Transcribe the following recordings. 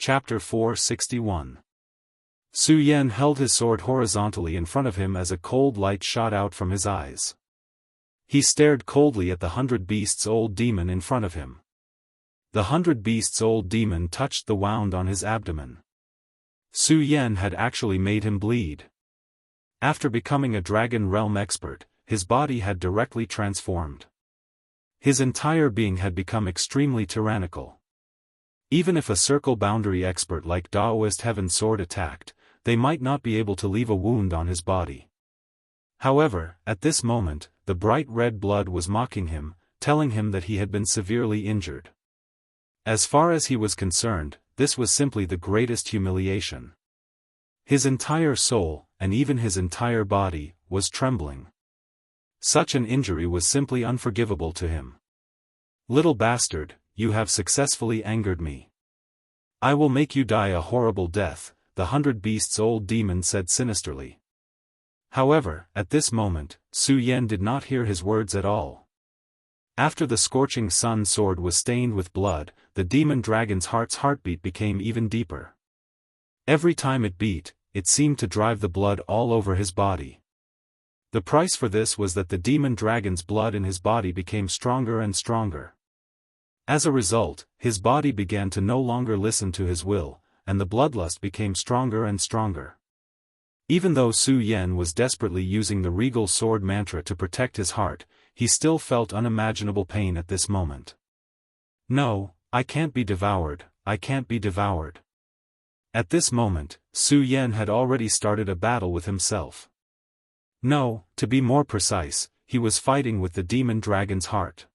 Chapter 461. Su Yan held his sword horizontally in front of him as a cold light shot out from his eyes. He stared coldly at the 100-beasts-old demon in front of him. The 100-beasts-old demon touched the wound on his abdomen. Su Yan had actually made him bleed. After becoming a Dragon Realm expert, his body had directly transformed. His entire being had become extremely tyrannical. Even if a circle boundary expert like Daoist Heaven Sword attacked, they might not be able to leave a wound on his body. However, at this moment, the bright red blood was mocking him, telling him that he had been severely injured. As far as he was concerned, this was simply the greatest humiliation. His entire soul, and even his entire body, was trembling. Such an injury was simply unforgivable to him. "Little bastard, you have successfully angered me. I will make you die a horrible death," the 100-beasts-old demon said sinisterly. However, at this moment, Su Yan did not hear his words at all. After the scorching sun sword was stained with blood, the demon dragon's heart's heartbeat became even deeper. Every time it beat, it seemed to drive the blood all over his body. The price for this was that the demon dragon's blood in his body became stronger and stronger. As a result, his body began to no longer listen to his will, and the bloodlust became stronger and stronger. Even though Su Yan was desperately using the regal sword mantra to protect his heart, he still felt unimaginable pain at this moment. "No, I can't be devoured, I can't be devoured." At this moment, Su Yan had already started a battle with himself. No, to be more precise, he was fighting with the demon dragon's heart.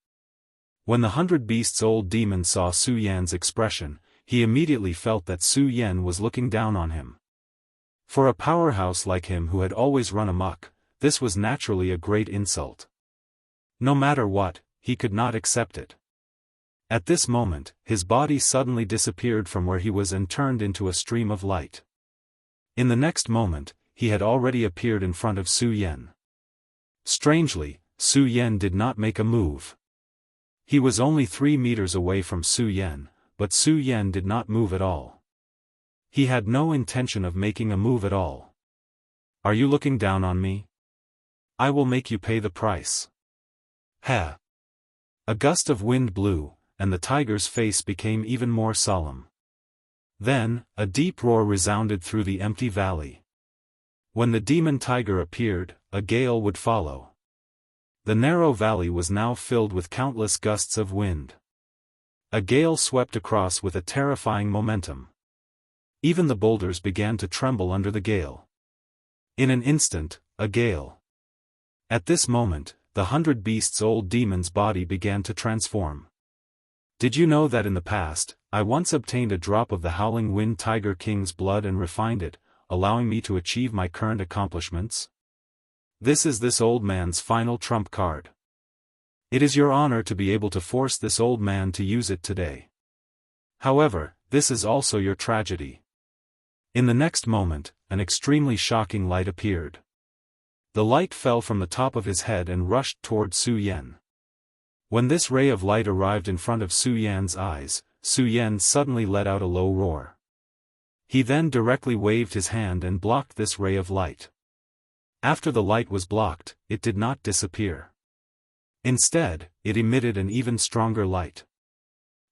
When the 100-beasts-old demon saw Su Yan's expression, he immediately felt that Su Yan was looking down on him. For a powerhouse like him who had always run amok, this was naturally a great insult. No matter what, he could not accept it. At this moment, his body suddenly disappeared from where he was and turned into a stream of light. In the next moment, he had already appeared in front of Su Yan. Strangely, Su Yan did not make a move. He was only 3 meters away from Su Yan, but Su Yan did not move at all. He had no intention of making a move at all. "Are you looking down on me? I will make you pay the price." "Ha!" A gust of wind blew, and the tiger's face became even more solemn. Then, a deep roar resounded through the empty valley. When the demon tiger appeared, a gale would follow. The narrow valley was now filled with countless gusts of wind. A gale swept across with a terrifying momentum. Even the boulders began to tremble under the gale. In an instant, a gale. At this moment, the 100-beasts-old demon's body began to transform. "Did you know that in the past, I once obtained a drop of the Howling Wind Tiger King's blood and refined it, allowing me to achieve my current accomplishments? This is this old man's final trump card. It is your honor to be able to force this old man to use it today. However, this is also your tragedy." In the next moment, an extremely shocking light appeared. The light fell from the top of his head and rushed toward Su Yan. When this ray of light arrived in front of Su Yan's eyes, Su Yan suddenly let out a low roar. He then directly waved his hand and blocked this ray of light. After the light was blocked, it did not disappear. Instead, it emitted an even stronger light.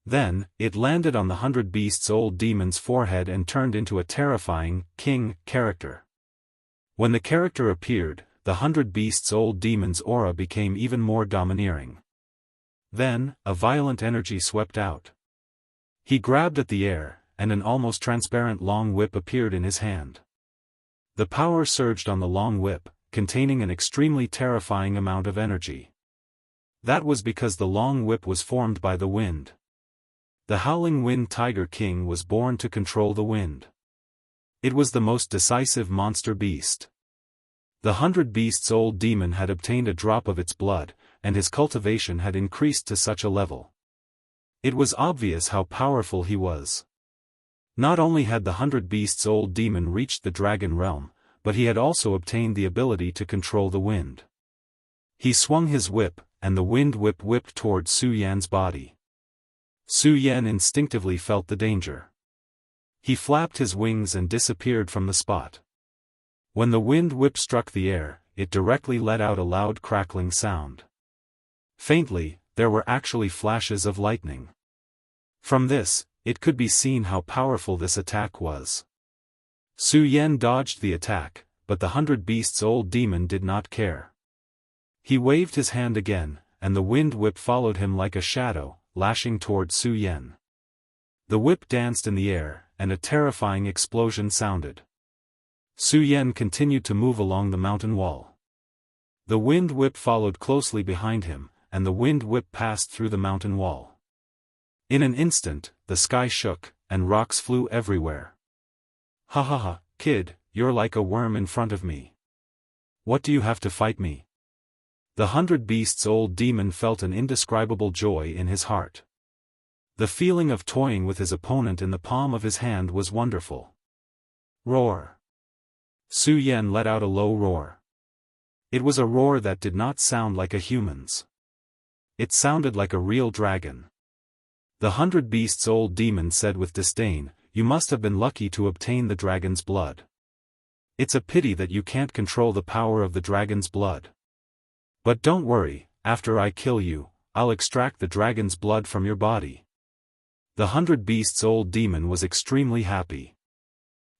Then, it landed on the 100-beasts-old demon's forehead and turned into a terrifying, king, character. When the character appeared, the 100-beasts-old demon's aura became even more domineering. Then, a violent energy swept out. He grabbed at the air, and an almost transparent long whip appeared in his hand. The power surged on the long whip, containing an extremely terrifying amount of energy. That was because the long whip was formed by the wind. The Howling Wind Tiger King was born to control the wind. It was the most decisive monster beast. The 100-beasts-old demon had obtained a drop of its blood, and his cultivation had increased to such a level. It was obvious how powerful he was. Not only had the 100-beasts-old demon reached the dragon realm, but he had also obtained the ability to control the wind. He swung his whip, and the wind whip whipped toward Su Yan's body. Su Yan instinctively felt the danger. He flapped his wings and disappeared from the spot. When the wind whip struck the air, it directly let out a loud crackling sound. Faintly, there were actually flashes of lightning. From this, it could be seen how powerful this attack was. Su Yan dodged the attack, but the 100 Beasts old demon did not care. He waved his hand again, and the wind whip followed him like a shadow, lashing toward Su Yan. The whip danced in the air, and a terrifying explosion sounded. Su Yan continued to move along the mountain wall. The wind whip followed closely behind him, and the wind whip passed through the mountain wall. In an instant, the sky shook, and rocks flew everywhere. "Ha ha ha, kid, you're like a worm in front of me. What do you have to fight me?" The 100 Beasts old demon felt an indescribable joy in his heart. The feeling of toying with his opponent in the palm of his hand was wonderful. Roar! Su Yan let out a low roar. It was a roar that did not sound like a human's. It sounded like a real dragon. The 100 Beasts old demon said with disdain, "You must have been lucky to obtain the dragon's blood. It's a pity that you can't control the power of the dragon's blood. But don't worry, after I kill you, I'll extract the dragon's blood from your body." The 100 Beasts old demon was extremely happy.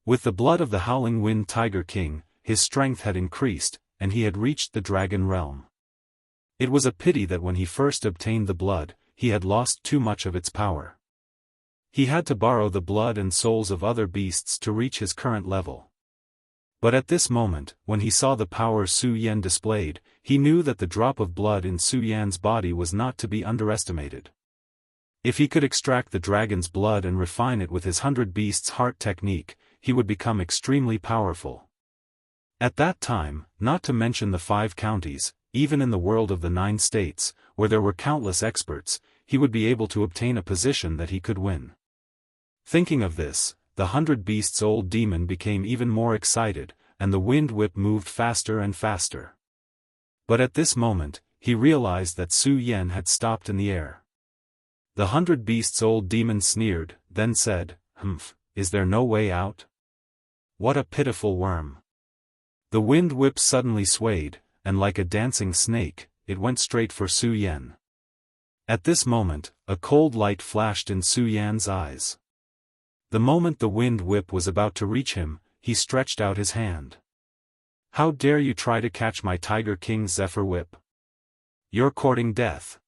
With the blood of the Howling Wind Tiger King, his strength had increased, and he had reached the dragon realm. It was a pity that when he first obtained the blood, he had lost too much of its power. He had to borrow the blood and souls of other beasts to reach his current level. But at this moment, when he saw the power Su Yan displayed, he knew that the drop of blood in Su Yan's body was not to be underestimated. If he could extract the dragon's blood and refine it with his 100 Beasts heart technique, he would become extremely powerful. At that time, not to mention the 5 counties, even in the world of the 9 states, where there were countless experts, he would be able to obtain a position that he could win. Thinking of this, the 100 Beasts old demon became even more excited, and the wind whip moved faster and faster. But at this moment, he realized that Su Yan had stopped in the air. The 100 Beasts old demon sneered, then said, "Humph, is there no way out? What a pitiful worm." The wind whip suddenly swayed, and like a dancing snake, it went straight for Su Yan. At this moment, a cold light flashed in Su Yan's eyes. The moment the wind whip was about to reach him, he stretched out his hand. "How dare you try to catch my Tiger King Zephyr Whip? You're courting death."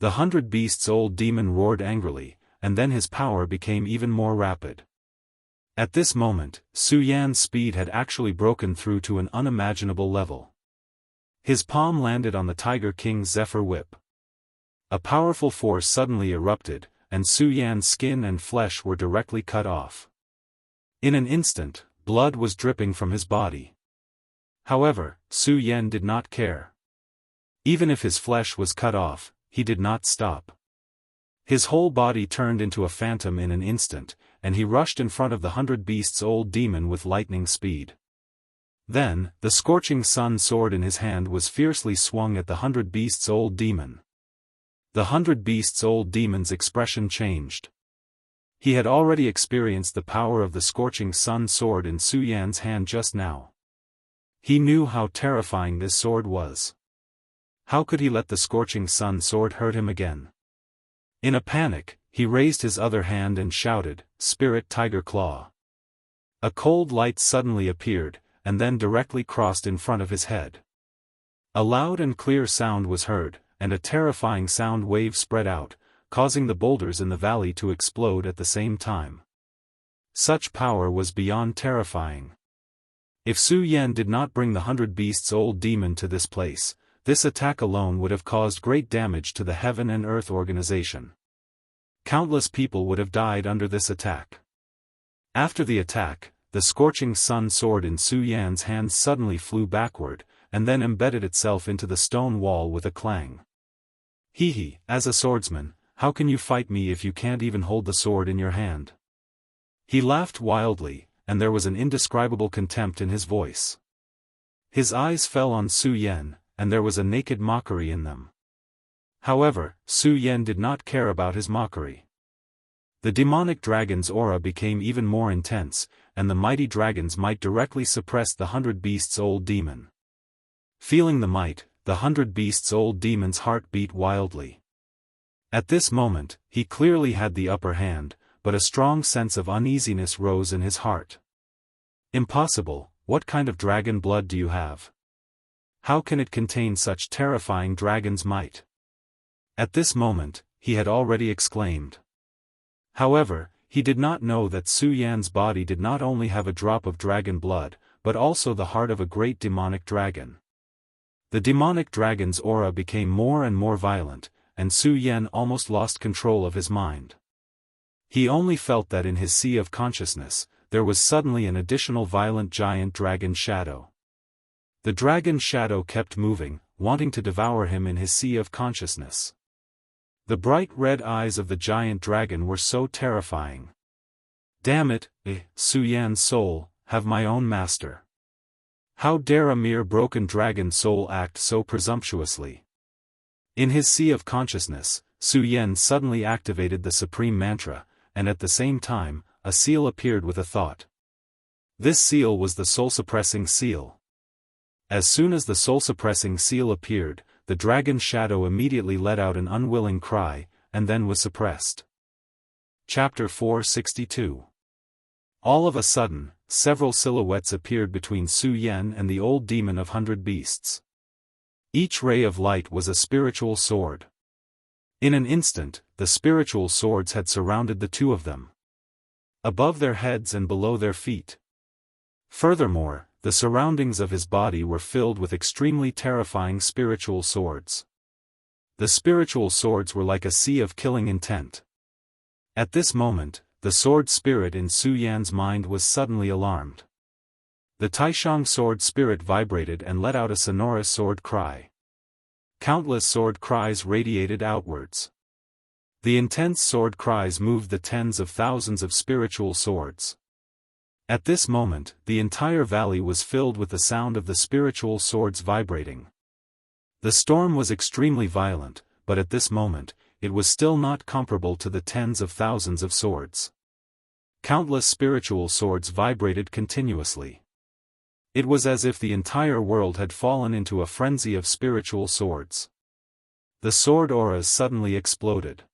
The 100 Beasts old demon roared angrily, and then his power became even more rapid. At this moment, Su Yan's speed had actually broken through to an unimaginable level. His palm landed on the Tiger King's Zephyr Whip. A powerful force suddenly erupted, and Su Yan's skin and flesh were directly cut off. In an instant, blood was dripping from his body. However, Su Yan did not care. Even if his flesh was cut off, he did not stop. His whole body turned into a phantom in an instant, and he rushed in front of the 100 Beasts old demon with lightning speed. Then, the scorching sun sword in his hand was fiercely swung at the 100 Beasts old demon. The 100 Beasts old demon's expression changed. He had already experienced the power of the scorching sun sword in Su Yan's hand just now. He knew how terrifying this sword was. How could he let the scorching sun sword hurt him again? In a panic, he raised his other hand and shouted, "Spirit Tiger Claw." A cold light suddenly appeared, and then directly crossed in front of his head. A loud and clear sound was heard, and a terrifying sound wave spread out, causing the boulders in the valley to explode at the same time. Such power was beyond terrifying. If Su Yan did not bring the 100 Beasts old demon to this place, this attack alone would have caused great damage to the Heaven and Earth organization. Countless people would have died under this attack. After the attack, the scorching sun sword in Su Yan's hand suddenly flew backward, and then embedded itself into the stone wall with a clang. "Hee, as a swordsman, how can you fight me if you can't even hold the sword in your hand?" He laughed wildly, and there was an indescribable contempt in his voice. His eyes fell on Su Yan, and there was a naked mockery in them. However, Su Yan did not care about his mockery. The demonic dragon's aura became even more intense, and the mighty dragon's might directly suppressed the 100 beasts' old demon. Feeling the might, the 100 beasts' old demon's heart beat wildly. At this moment, he clearly had the upper hand, but a strong sense of uneasiness rose in his heart. Impossible, what kind of dragon blood do you have? How can it contain such terrifying dragon's might? At this moment, he had already exclaimed. However, he did not know that Su Yan's body did not only have a drop of dragon blood, but also the heart of a great demonic dragon. The demonic dragon's aura became more and more violent, and Su Yan almost lost control of his mind. He only felt that in his sea of consciousness, there was suddenly an additional violent giant dragon shadow. The dragon shadow kept moving, wanting to devour him in his sea of consciousness. The bright red eyes of the giant dragon were so terrifying. Damn it, Su Yan's soul, have my own master. How dare a mere broken dragon soul act so presumptuously? In his sea of consciousness, Su Yan suddenly activated the supreme mantra, and at the same time, a seal appeared with a thought. This seal was the soul-suppressing seal. As soon as the soul-suppressing seal appeared, the dragon shadow immediately let out an unwilling cry, and then was suppressed. Chapter 462. All of a sudden, several silhouettes appeared between Su Yan and the old demon of 100 beasts. Each ray of light was a spiritual sword. In an instant, the spiritual swords had surrounded the two of them, above their heads and below their feet. Furthermore, the surroundings of his body were filled with extremely terrifying spiritual swords. The spiritual swords were like a sea of killing intent. At this moment, the sword spirit in Su Yan's mind was suddenly alarmed. The Taishang sword spirit vibrated and let out a sonorous sword cry. Countless sword cries radiated outwards. The intense sword cries moved the tens of thousands of spiritual swords. At this moment, the entire valley was filled with the sound of the spiritual swords vibrating. The storm was extremely violent, but at this moment, it was still not comparable to the tens of thousands of swords. Countless spiritual swords vibrated continuously. It was as if the entire world had fallen into a frenzy of spiritual swords. The sword auras suddenly exploded.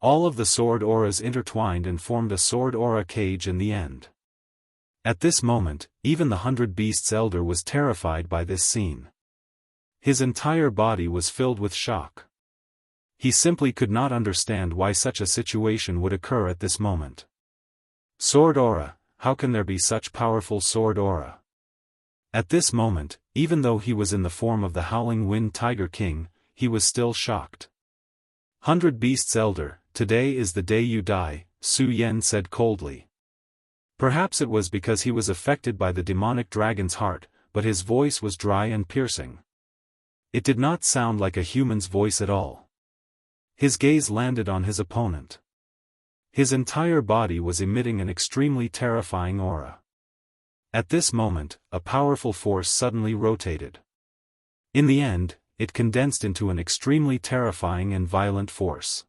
All of the sword auras intertwined and formed a sword aura cage in the end. At this moment, even the 100 Beasts Elder was terrified by this scene. His entire body was filled with shock. He simply could not understand why such a situation would occur at this moment. Sword aura, how can there be such powerful sword aura? At this moment, even though he was in the form of the Howling Wind Tiger King, he was still shocked. 100 Beasts Elder, today is the day you die, Su Yan said coldly. Perhaps it was because he was affected by the demonic dragon's heart, but his voice was dry and piercing. It did not sound like a human's voice at all. His gaze landed on his opponent. His entire body was emitting an extremely terrifying aura. At this moment, a powerful force suddenly rotated. In the end, it condensed into an extremely terrifying and violent force.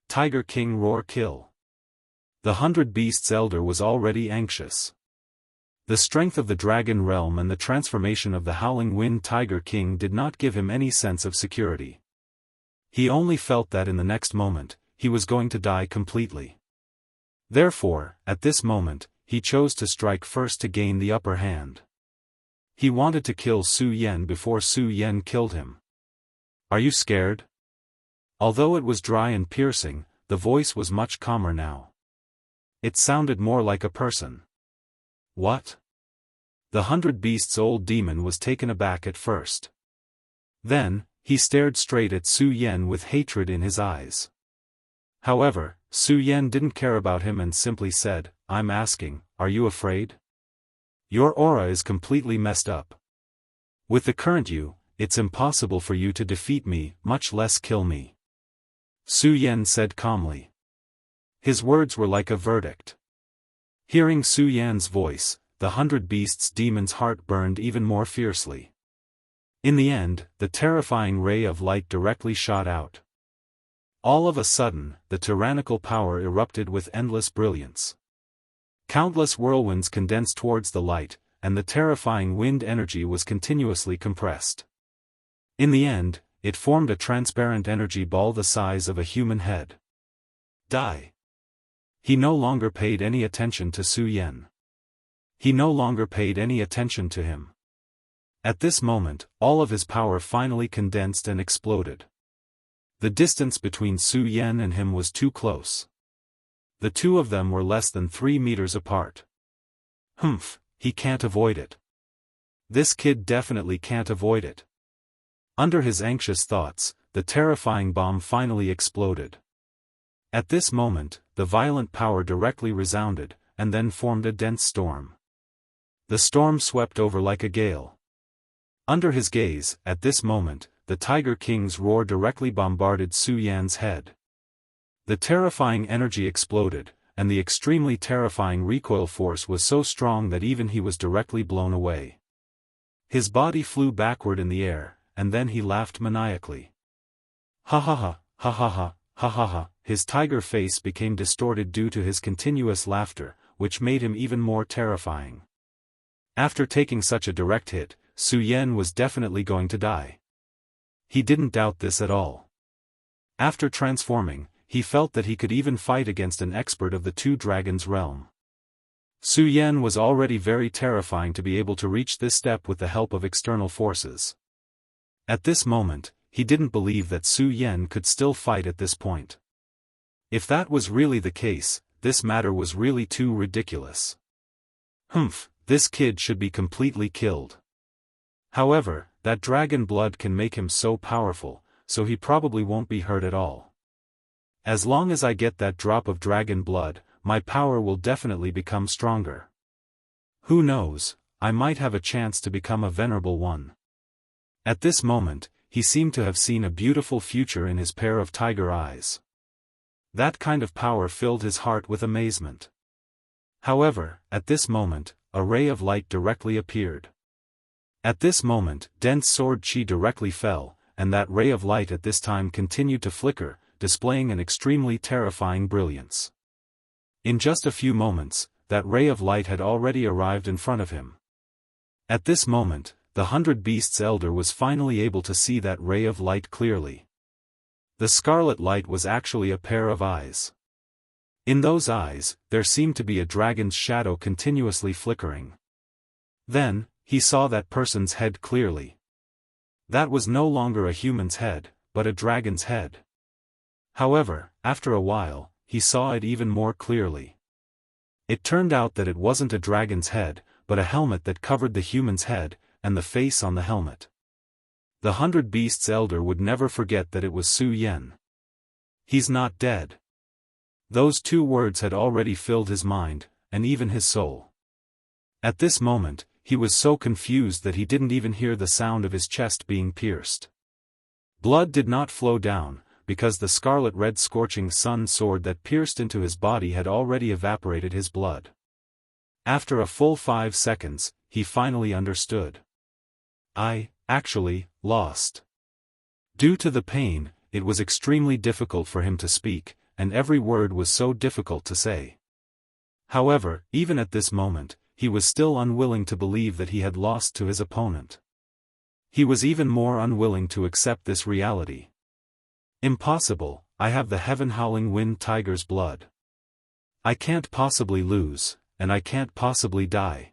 Tiger King Roar Kill. The 100 Beasts Elder was already anxious. The strength of the Dragon Realm and the transformation of the Howling Wind Tiger King did not give him any sense of security. He only felt that in the next moment, he was going to die completely. Therefore, at this moment, he chose to strike first to gain the upper hand. He wanted to kill Su Yan before Su Yan killed him. Are you scared? Although it was dry and piercing, the voice was much calmer now. It sounded more like a person. What? The 100 Beasts old demon was taken aback at first. Then, he stared straight at Su Yan with hatred in his eyes. However, Su Yan didn't care about him and simply said, I'm asking, are you afraid? Your aura is completely messed up. With the current you, it's impossible for you to defeat me, much less kill me. Su Yan said calmly. His words were like a verdict. Hearing Su Yan's voice, the 100 Beasts demon's heart burned even more fiercely. In the end, the terrifying ray of light directly shot out. All of a sudden, the tyrannical power erupted with endless brilliance. Countless whirlwinds condensed towards the light, and the terrifying wind energy was continuously compressed. In the end, it formed a transparent energy ball the size of a human head. Die. He no longer paid any attention to Su Yan. He no longer paid any attention to him. At this moment, all of his power finally condensed and exploded. The distance between Su Yan and him was too close. The two of them were less than 3 meters apart. Humph, he can't avoid it. This kid definitely can't avoid it. Under his anxious thoughts, the terrifying bomb finally exploded. At this moment, the violent power directly resounded, and then formed a dense storm. The storm swept over like a gale. Under his gaze, at this moment, the Tiger King's roar directly bombarded Su Yan's head. The terrifying energy exploded, and the extremely terrifying recoil force was so strong that even he was directly blown away. His body flew backward in the air, and then he laughed maniacally. Ha ha ha, ha ha ha, ha ha ha. His tiger face became distorted due to his continuous laughter, which made him even more terrifying. After taking such a direct hit, Su Yan was definitely going to die. He didn't doubt this at all. After transforming, he felt that he could even fight against an expert of the two dragons' realm. Su Yan was already very terrifying to be able to reach this step with the help of external forces. At this moment, he didn't believe that Su Yan could still fight at this point. If that was really the case, this matter was really too ridiculous. Humph, this kid should be completely killed. However, that dragon blood can make him so powerful, so he probably won't be hurt at all. As long as I get that drop of dragon blood, my power will definitely become stronger. Who knows, I might have a chance to become a venerable one. At this moment, he seemed to have seen a beautiful future in his pair of tiger eyes. That kind of power filled his heart with amazement. However, at this moment, a ray of light directly appeared. At this moment, dense sword chi directly fell, and that ray of light at this time continued to flicker, displaying an extremely terrifying brilliance. In just a few moments, that ray of light had already arrived in front of him. At this moment, the 100 Beasts Elder was finally able to see that ray of light clearly. The scarlet light was actually a pair of eyes. In those eyes, there seemed to be a dragon's shadow continuously flickering. Then, he saw that person's head clearly. That was no longer a human's head, but a dragon's head. However, after a while, he saw it even more clearly. It turned out that it wasn't a dragon's head, but a helmet that covered the human's head, and the face on the helmet. The 100 Beasts Elder would never forget that it was Su Yan. He's not dead. Those two words had already filled his mind, and even his soul. At this moment, he was so confused that he didn't even hear the sound of his chest being pierced. Blood did not flow down, because the scarlet-red scorching sun sword that pierced into his body had already evaporated his blood. After a full 5 seconds, he finally understood. I, actually, lost. Due to the pain, it was extremely difficult for him to speak, and every word was so difficult to say. However, even at this moment, he was still unwilling to believe that he had lost to his opponent. He was even more unwilling to accept this reality. Impossible, I have the heaven-howling wind tiger's blood. I can't possibly lose, and I can't possibly die.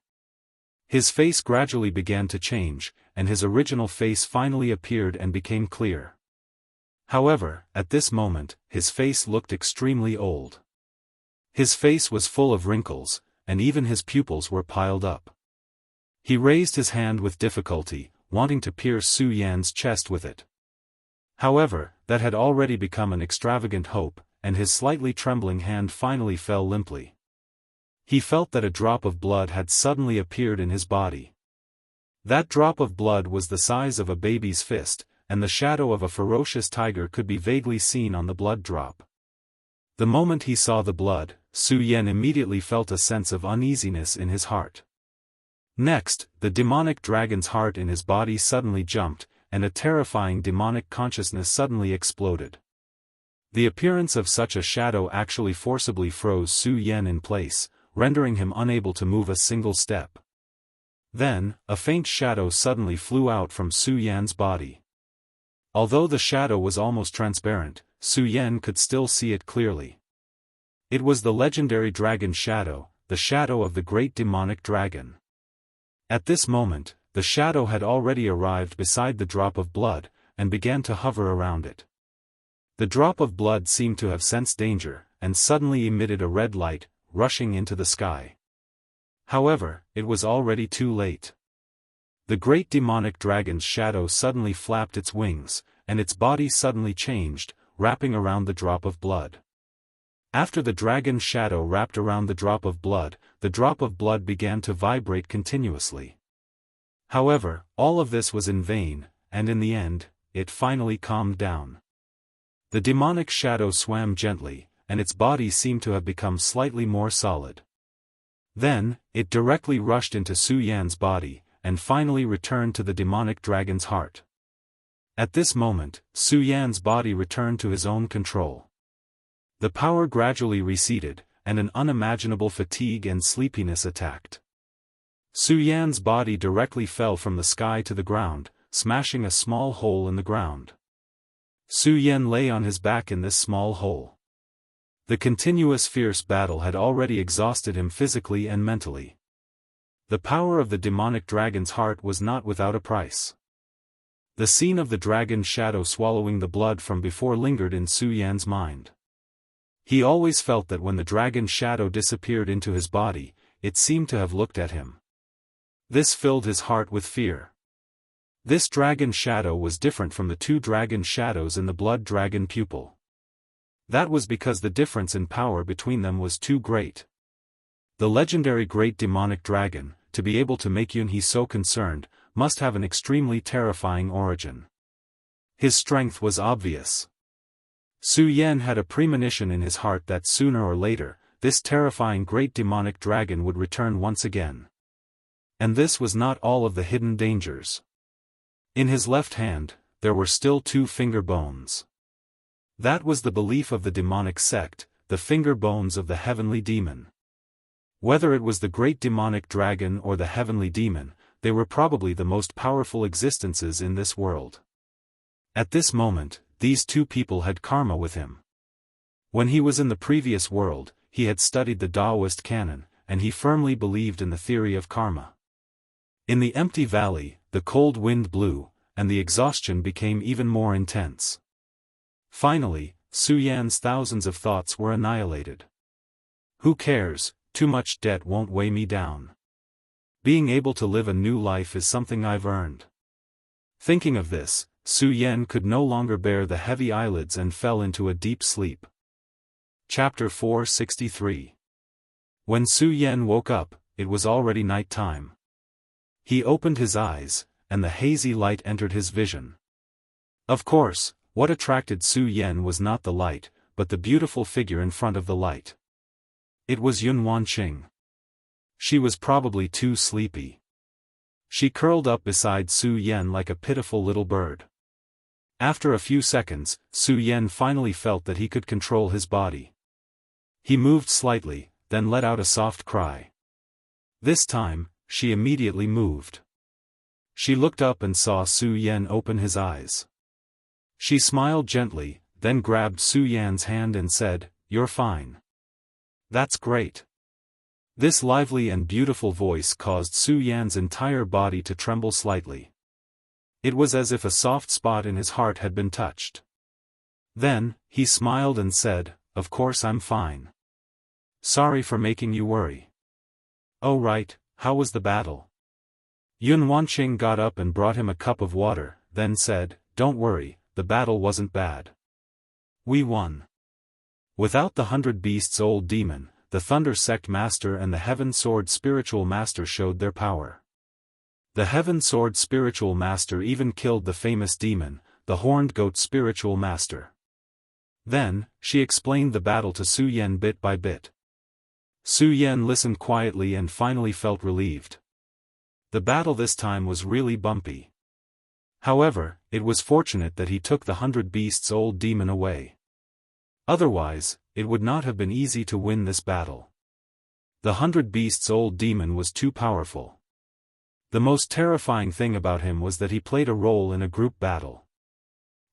His face gradually began to change, and his original face finally appeared and became clear. However, at this moment, his face looked extremely old. His face was full of wrinkles, and even his pupils were piled up. He raised his hand with difficulty, wanting to pierce Su Yan's chest with it. However, that had already become an extravagant hope, and his slightly trembling hand finally fell limply. He felt that a drop of blood had suddenly appeared in his body. That drop of blood was the size of a baby's fist, and the shadow of a ferocious tiger could be vaguely seen on the blood drop. The moment he saw the blood, Su Yan immediately felt a sense of uneasiness in his heart. Next, the demonic dragon's heart in his body suddenly jumped, and a terrifying demonic consciousness suddenly exploded. The appearance of such a shadow actually forcibly froze Su Yan in place, rendering him unable to move a single step. Then, a faint shadow suddenly flew out from Su Yan's body. Although the shadow was almost transparent, Su Yan could still see it clearly. It was the legendary dragon shadow, the shadow of the great demonic dragon. At this moment, the shadow had already arrived beside the drop of blood, and began to hover around it. The drop of blood seemed to have sensed danger, and suddenly emitted a red light, rushing into the sky. However, it was already too late. The great demonic dragon's shadow suddenly flapped its wings, and its body suddenly changed, wrapping around the drop of blood. After the dragon's shadow wrapped around the drop of blood began to vibrate continuously. However, all of this was in vain, and in the end, it finally calmed down. The demonic shadow swam gently, and its body seemed to have become slightly more solid. Then, it directly rushed into Su Yan's body, and finally returned to the demonic dragon's heart. At this moment, Su Yan's body returned to his own control. The power gradually receded, and an unimaginable fatigue and sleepiness attacked. Su Yan's body directly fell from the sky to the ground, smashing a small hole in the ground. Su Yan lay on his back in this small hole. The continuous fierce battle had already exhausted him physically and mentally. The power of the demonic dragon's heart was not without a price. The scene of the dragon's shadow swallowing the blood from before lingered in Su Yan's mind. He always felt that when the dragon's shadow disappeared into his body, it seemed to have looked at him. This filled his heart with fear. This dragon shadow was different from the two dragon shadows in the blood dragon pupil. That was because the difference in power between them was too great. The legendary great demonic dragon, to be able to make Yunhe so concerned, must have an extremely terrifying origin. His strength was obvious. Su Yan had a premonition in his heart that sooner or later, this terrifying great demonic dragon would return once again. And this was not all of the hidden dangers. In his left hand, there were still 2 finger bones. That was the belief of the demonic sect, the finger bones of the heavenly demon. Whether it was the great demonic dragon or the heavenly demon, they were probably the most powerful existences in this world. At this moment, these 2 people had karma with him. When he was in the previous world, he had studied the Taoist canon, and he firmly believed in the theory of karma. In the empty valley, the cold wind blew, and the exhaustion became even more intense. Finally, Su Yan's thousands of thoughts were annihilated. Who cares, too much debt won't weigh me down. Being able to live a new life is something I've earned. Thinking of this, Su Yan could no longer bear the heavy eyelids and fell into a deep sleep. Chapter 463. When Su Yan woke up, it was already night time. He opened his eyes, and the hazy light entered his vision. Of course, what attracted Su Yan was not the light, but the beautiful figure in front of the light. It was Yun Wanqing. She was probably too sleepy. She curled up beside Su Yan like a pitiful little bird. After a few seconds, Su Yan finally felt that he could control his body. He moved slightly, then let out a soft cry. This time, she immediately moved. She looked up and saw Su Yan open his eyes. She smiled gently, then grabbed Su Yan's hand and said, "You're fine." "That's great." This lively and beautiful voice caused Su Yan's entire body to tremble slightly. It was as if a soft spot in his heart had been touched. Then, he smiled and said, "Of course I'm fine. Sorry for making you worry." "Oh right, how was the battle?" Yun Wanqing got up and brought him a cup of water, then said, "Don't worry, the battle wasn't bad. We won." Without the 100 Beasts old demon, the Thunder Sect Master and the Heaven Sword Spiritual Master showed their power. The Heaven Sword Spiritual Master even killed the famous demon, the Horned Goat Spiritual Master. Then, she explained the battle to Su Yan bit by bit. Su Yan listened quietly and finally felt relieved. The battle this time was really bumpy. However, it was fortunate that he took the 100 Beasts old demon away. Otherwise, it would not have been easy to win this battle. The 100 Beasts old demon was too powerful. The most terrifying thing about him was that he played a role in a group battle.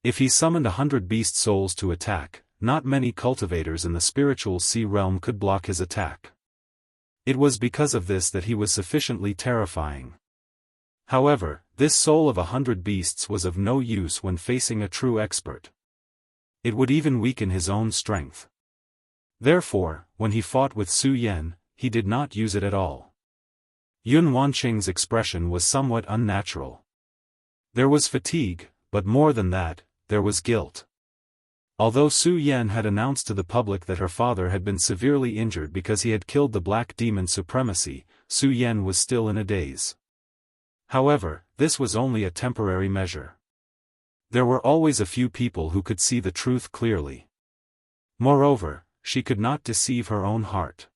If he summoned 100 beast souls to attack, not many cultivators in the spiritual sea realm could block his attack. It was because of this that he was sufficiently terrifying. However, this soul of 100 beasts was of no use when facing a true expert. It would even weaken his own strength. Therefore, when he fought with Su Yan, he did not use it at all. Yun Wanqing's expression was somewhat unnatural. There was fatigue, but more than that, there was guilt. Although Su Yan had announced to the public that her father had been severely injured because he had killed the Black Demon Supremacy, Su Yan was still in a daze. However, this was only a temporary measure. There were always a few people who could see the truth clearly. Moreover, she could not deceive her own heart.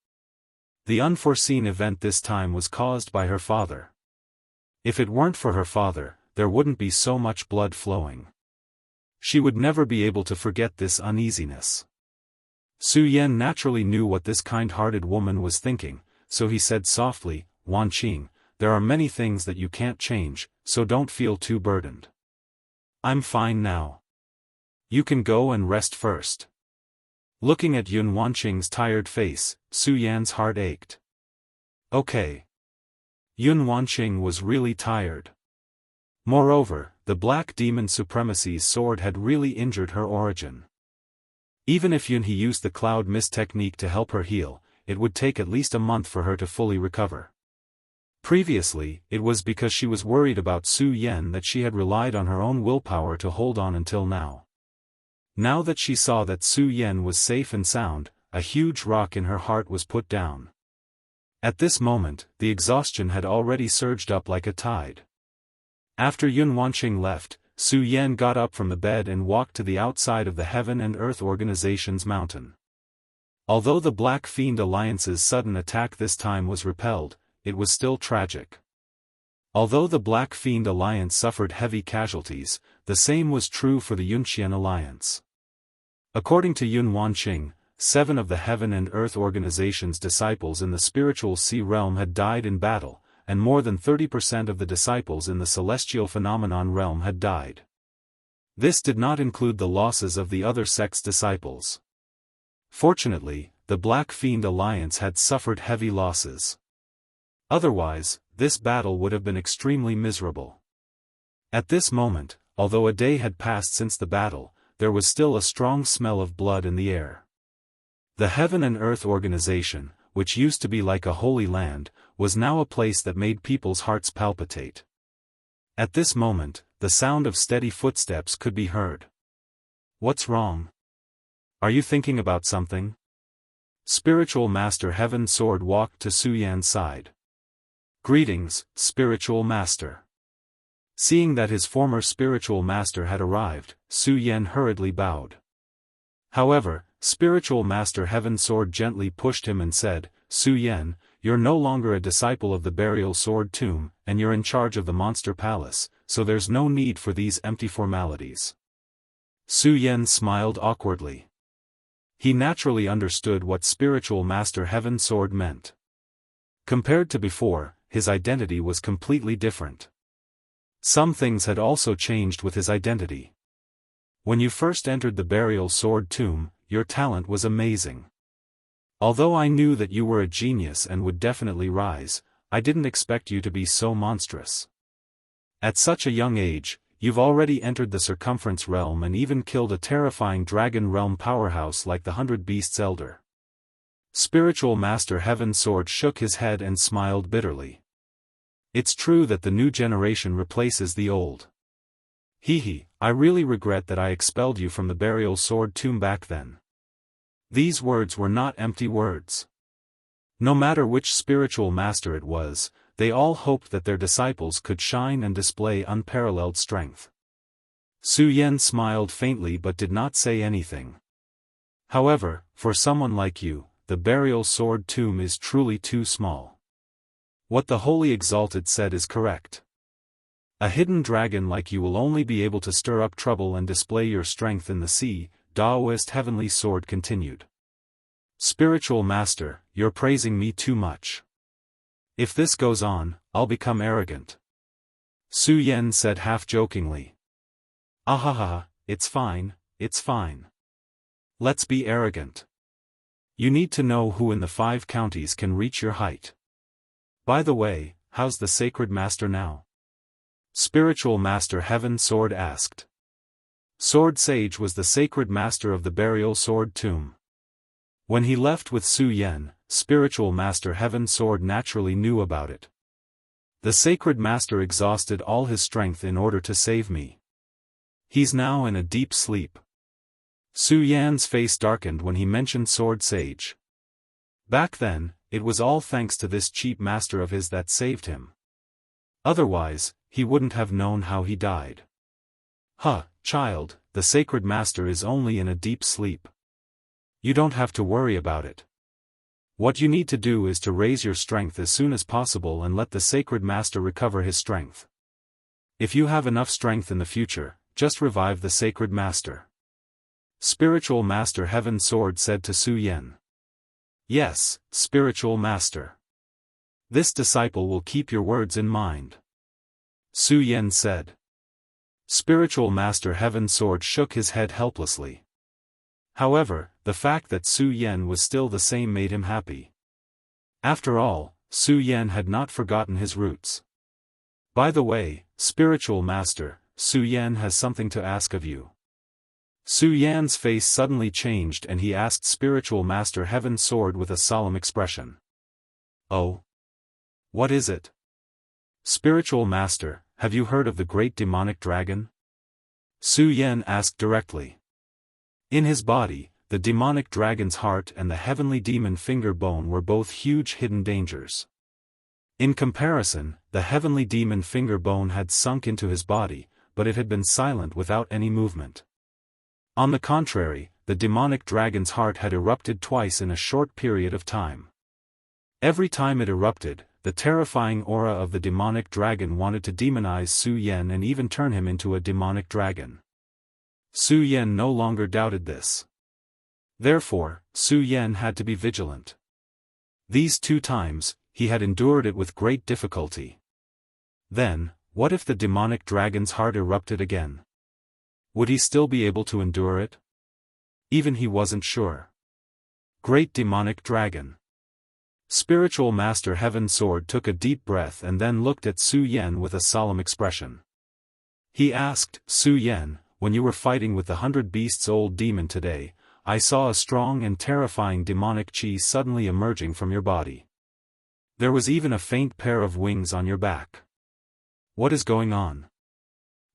The unforeseen event this time was caused by her father. If it weren't for her father, there wouldn't be so much blood flowing. She would never be able to forget this uneasiness. Su Yan naturally knew what this kind-hearted woman was thinking, so he said softly, "Wanqing, there are many things that you can't change, so don't feel too burdened. I'm fine now. You can go and rest first." Looking at Yun Wanqing's tired face, Su Yan's heart ached. Okay. Yun Wanqing was really tired. Moreover, the Black Demon Supremacy's sword had really injured her origin. Even if Yun He used the cloud mist technique to help her heal, it would take at least a month for her to fully recover. Previously, it was because she was worried about Su Yan that she had relied on her own willpower to hold on until now. Now that she saw that Su Yan was safe and sound, a huge rock in her heart was put down. At this moment, the exhaustion had already surged up like a tide. After Yun Wanqing left, Su Yan got up from the bed and walked to the outside of the Heaven and Earth Organization's mountain. Although the Black Fiend Alliance's sudden attack this time was repelled, it was still tragic. Although the Black Fiend Alliance suffered heavy casualties, the same was true for the Yunqian Alliance. According to Yun Wanqing, 7 of the Heaven and Earth Organization's disciples in the spiritual sea realm had died in battle, and more than 30% of the disciples in the celestial phenomenon realm had died. This did not include the losses of the other sect's disciples. Fortunately, the Black Fiend Alliance had suffered heavy losses. Otherwise, this battle would have been extremely miserable. At this moment, although a day had passed since the battle, there was still a strong smell of blood in the air. The Heaven and Earth Organization, which used to be like a holy land, was now a place that made people's hearts palpitate. At this moment, the sound of steady footsteps could be heard. "What's wrong? Are you thinking about something?" Spiritual Master Heaven Sword walked to Su Yan's side. "Greetings, Spiritual Master." Seeing that his former Spiritual Master had arrived, Su Yan hurriedly bowed. However, Spiritual Master Heaven Sword gently pushed him and said, "Su Yan, you're no longer a disciple of the Burial Sword Tomb, and you're in charge of the Monster Palace, so there's no need for these empty formalities." Su Yan smiled awkwardly. He naturally understood what Spiritual Master Heaven Sword meant. Compared to before, his identity was completely different. Some things had also changed with his identity. When you first entered the Burial Sword Tomb, your talent was amazing. Although I knew that you were a genius and would definitely rise, I didn't expect you to be so monstrous. At such a young age, you've already entered the Circumference Realm and even killed a terrifying Dragon Realm powerhouse like the 100 Beasts Elder. Spiritual Master Heaven Sword shook his head and smiled bitterly. It's true that the new generation replaces the old. I really regret that I expelled you from the Burial Sword Tomb back then. These words were not empty words. No matter which spiritual master it was, they all hoped that their disciples could shine and display unparalleled strength. Su Yan smiled faintly but did not say anything. However, for someone like you, the Burial Sword Tomb is truly too small. What the Holy Exalted said is correct. A hidden dragon like you will only be able to stir up trouble and display your strength in the sea, Taoist Heavenly Sword continued. Spiritual Master, you're praising me too much. If this goes on, I'll become arrogant. Su Yan said half-jokingly. Ahaha, it's fine, it's fine. Let's be arrogant. You need to know who in the 5 counties can reach your height. By the way, how's the Sacred Master now? Spiritual Master Heaven Sword asked. Sword Sage was the Sacred Master of the Burial Sword Tomb. When he left with Su Yan, Spiritual Master Heaven Sword naturally knew about it. The Sacred Master exhausted all his strength in order to save me. He's now in a deep sleep. Su Yan's face darkened when he mentioned Sword Sage. Back then, it was all thanks to this cheap master of his that saved him. Otherwise, he wouldn't have known how he died. Huh, child, the Sacred Master is only in a deep sleep. You don't have to worry about it. What you need to do is to raise your strength as soon as possible and let the Sacred Master recover his strength. If you have enough strength in the future, just revive the Sacred Master. Spiritual Master Heaven Sword said to Su Yan. Yes, Spiritual Master. This disciple will keep your words in mind. Su Yan said. Spiritual Master Heaven Sword shook his head helplessly. However, the fact that Su Yan was still the same made him happy. After all, Su Yan had not forgotten his roots. By the way, Spiritual Master, Su Yan has something to ask of you. Su Yan's face suddenly changed and he asked Spiritual Master Heaven Sword with a solemn expression. Oh? What is it? Spiritual Master, have you heard of the great demonic dragon? Su Yan asked directly. In his body, the demonic dragon's heart and the heavenly demon finger bone were both huge hidden dangers. In comparison, the heavenly demon finger bone had sunk into his body, but it had been silent without any movement. On the contrary, the demonic dragon's heart had erupted twice in a short period of time. Every time it erupted, the terrifying aura of the demonic dragon wanted to demonize Su Yan and even turn him into a demonic dragon. Su Yan no longer doubted this. Therefore, Su Yan had to be vigilant. These 2 times, he had endured it with great difficulty. Then, what if the demonic dragon's heart erupted again? Would he still be able to endure it? Even he wasn't sure. Great demonic dragon. Spiritual Master Heaven Sword took a deep breath and then looked at Su Yan with a solemn expression. He asked, Su Yan, when you were fighting with the 100 Beasts old demon today, I saw a strong and terrifying demonic chi suddenly emerging from your body. There was even a faint pair of wings on your back. What is going on?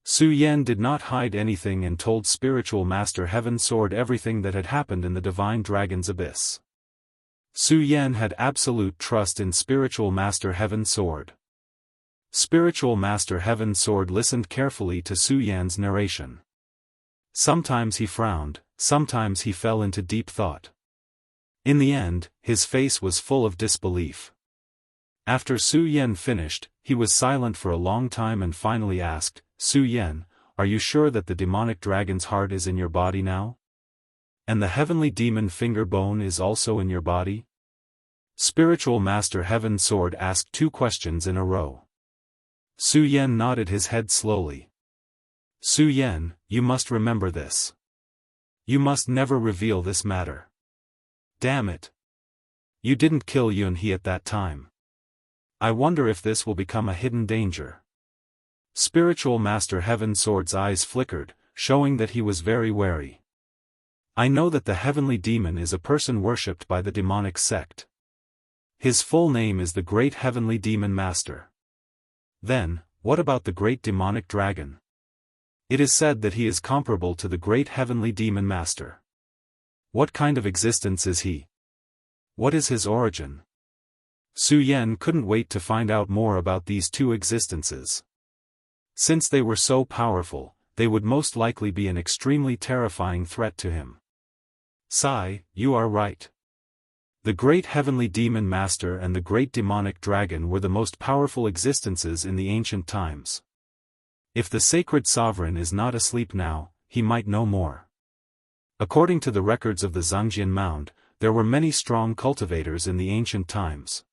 Su Yan did not hide anything and told Spiritual Master Heaven Sword everything that had happened in the Divine Dragon's Abyss. Su Yan had absolute trust in Spiritual Master Heaven Sword. Spiritual Master Heaven Sword listened carefully to Su Yan's narration. Sometimes he frowned, sometimes he fell into deep thought. In the end, his face was full of disbelief. After Su Yan finished, he was silent for a long time and finally asked, Su Yan, are you sure that the demonic dragon's heart is in your body now? And the heavenly demon finger bone is also in your body? Spiritual Master Heaven Sword asked 2 questions in a row. Su Yan nodded his head slowly. Su Yan, you must remember this. You must never reveal this matter. Damn it. You didn't kill Yun He at that time. I wonder if this will become a hidden danger. Spiritual Master Heaven Sword's eyes flickered, showing that he was very wary. I know that the heavenly demon is a person worshipped by the demonic sect. His full name is the Great Heavenly Demon Master. Then, what about the Great Demonic Dragon? It is said that he is comparable to the Great Heavenly Demon Master. What kind of existence is he? What is his origin? Su Yan couldn't wait to find out more about these 2 existences. Since they were so powerful, they would most likely be an extremely terrifying threat to him. Sai, you are right. The Great Heavenly Demon Master and the Great Demonic Dragon were the most powerful existences in the ancient times. If the Sacred Sovereign is not asleep now, he might know more. According to the records of the Zhangjian Mound, there were many strong cultivators in the ancient times.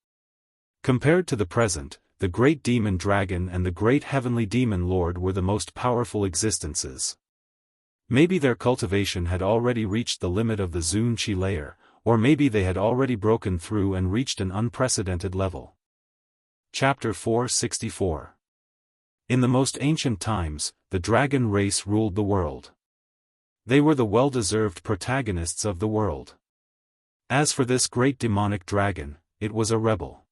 Compared to the present, the great demon dragon and the great heavenly demon lord were the most powerful existences. Maybe their cultivation had already reached the limit of the Zun Qi layer, or maybe they had already broken through and reached an unprecedented level. Chapter 464. In the most ancient times, the dragon race ruled the world. They were the well-deserved protagonists of the world. As for this great demonic dragon, it was a rebel.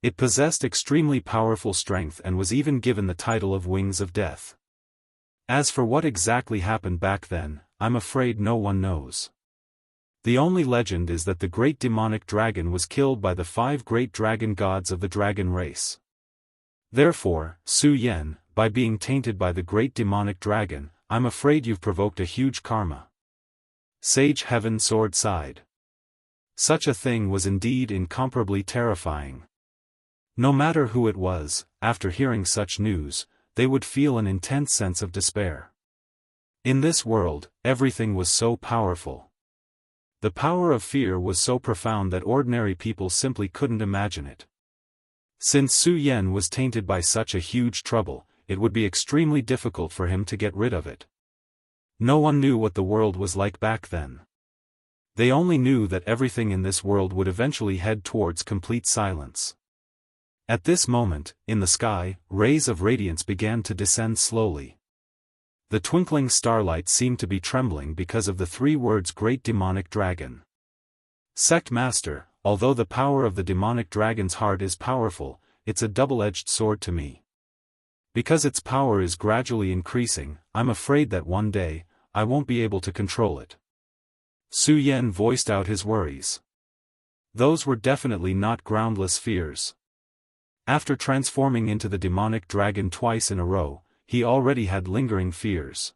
It possessed extremely powerful strength and was even given the title of Wings of Death. As for what exactly happened back then, I'm afraid no one knows. The only legend is that the great demonic dragon was killed by the 5 great dragon gods of the dragon race. Therefore, Su Yan, by being tainted by the great demonic dragon, I'm afraid you've provoked a huge karma. Sage Heaven Sword sighed. Such a thing was indeed incomparably terrifying. No matter who it was, after hearing such news, they would feel an intense sense of despair. In this world, everything was so powerful. The power of fear was so profound that ordinary people simply couldn't imagine it. Since Su Yan was tainted by such a huge trouble, it would be extremely difficult for him to get rid of it. No one knew what the world was like back then. They only knew that everything in this world would eventually head towards complete silence. At this moment, in the sky, rays of radiance began to descend slowly. The twinkling starlight seemed to be trembling because of the 3 words Great Demonic Dragon. Sect Master, although the power of the demonic dragon's heart is powerful, it's a double-edged sword to me. Because its power is gradually increasing, I'm afraid that one day, I won't be able to control it. Su Yan voiced out his worries. Those were definitely not groundless fears. After transforming into the demonic dragon twice in a row, he already had lingering fears.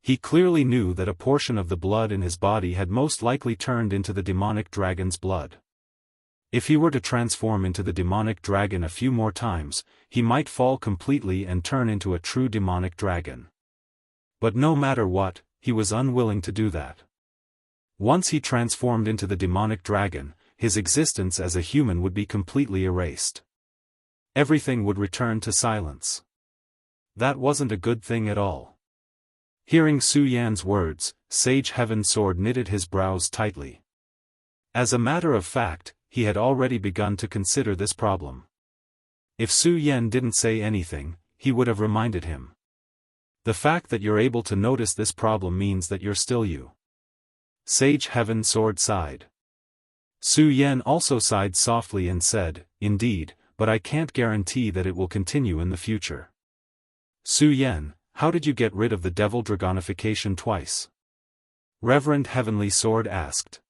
He clearly knew that a portion of the blood in his body had most likely turned into the demonic dragon's blood. If he were to transform into the demonic dragon a few more times, he might fall completely and turn into a true demonic dragon. But no matter what, he was unwilling to do that. Once he transformed into the demonic dragon, his existence as a human would be completely erased. Everything would return to silence. That wasn't a good thing at all. Hearing Su Yan's words, Sage Heaven Sword knitted his brows tightly. As a matter of fact, he had already begun to consider this problem. If Su Yan didn't say anything, he would have reminded him. The fact that you're able to notice this problem means that you're still you. Sage Heaven Sword sighed. Su Yan also sighed softly and said, Indeed, but I can't guarantee that it will continue in the future. Su Yan, how did you get rid of the devil dragonification twice? Reverend Heavenly Sword asked.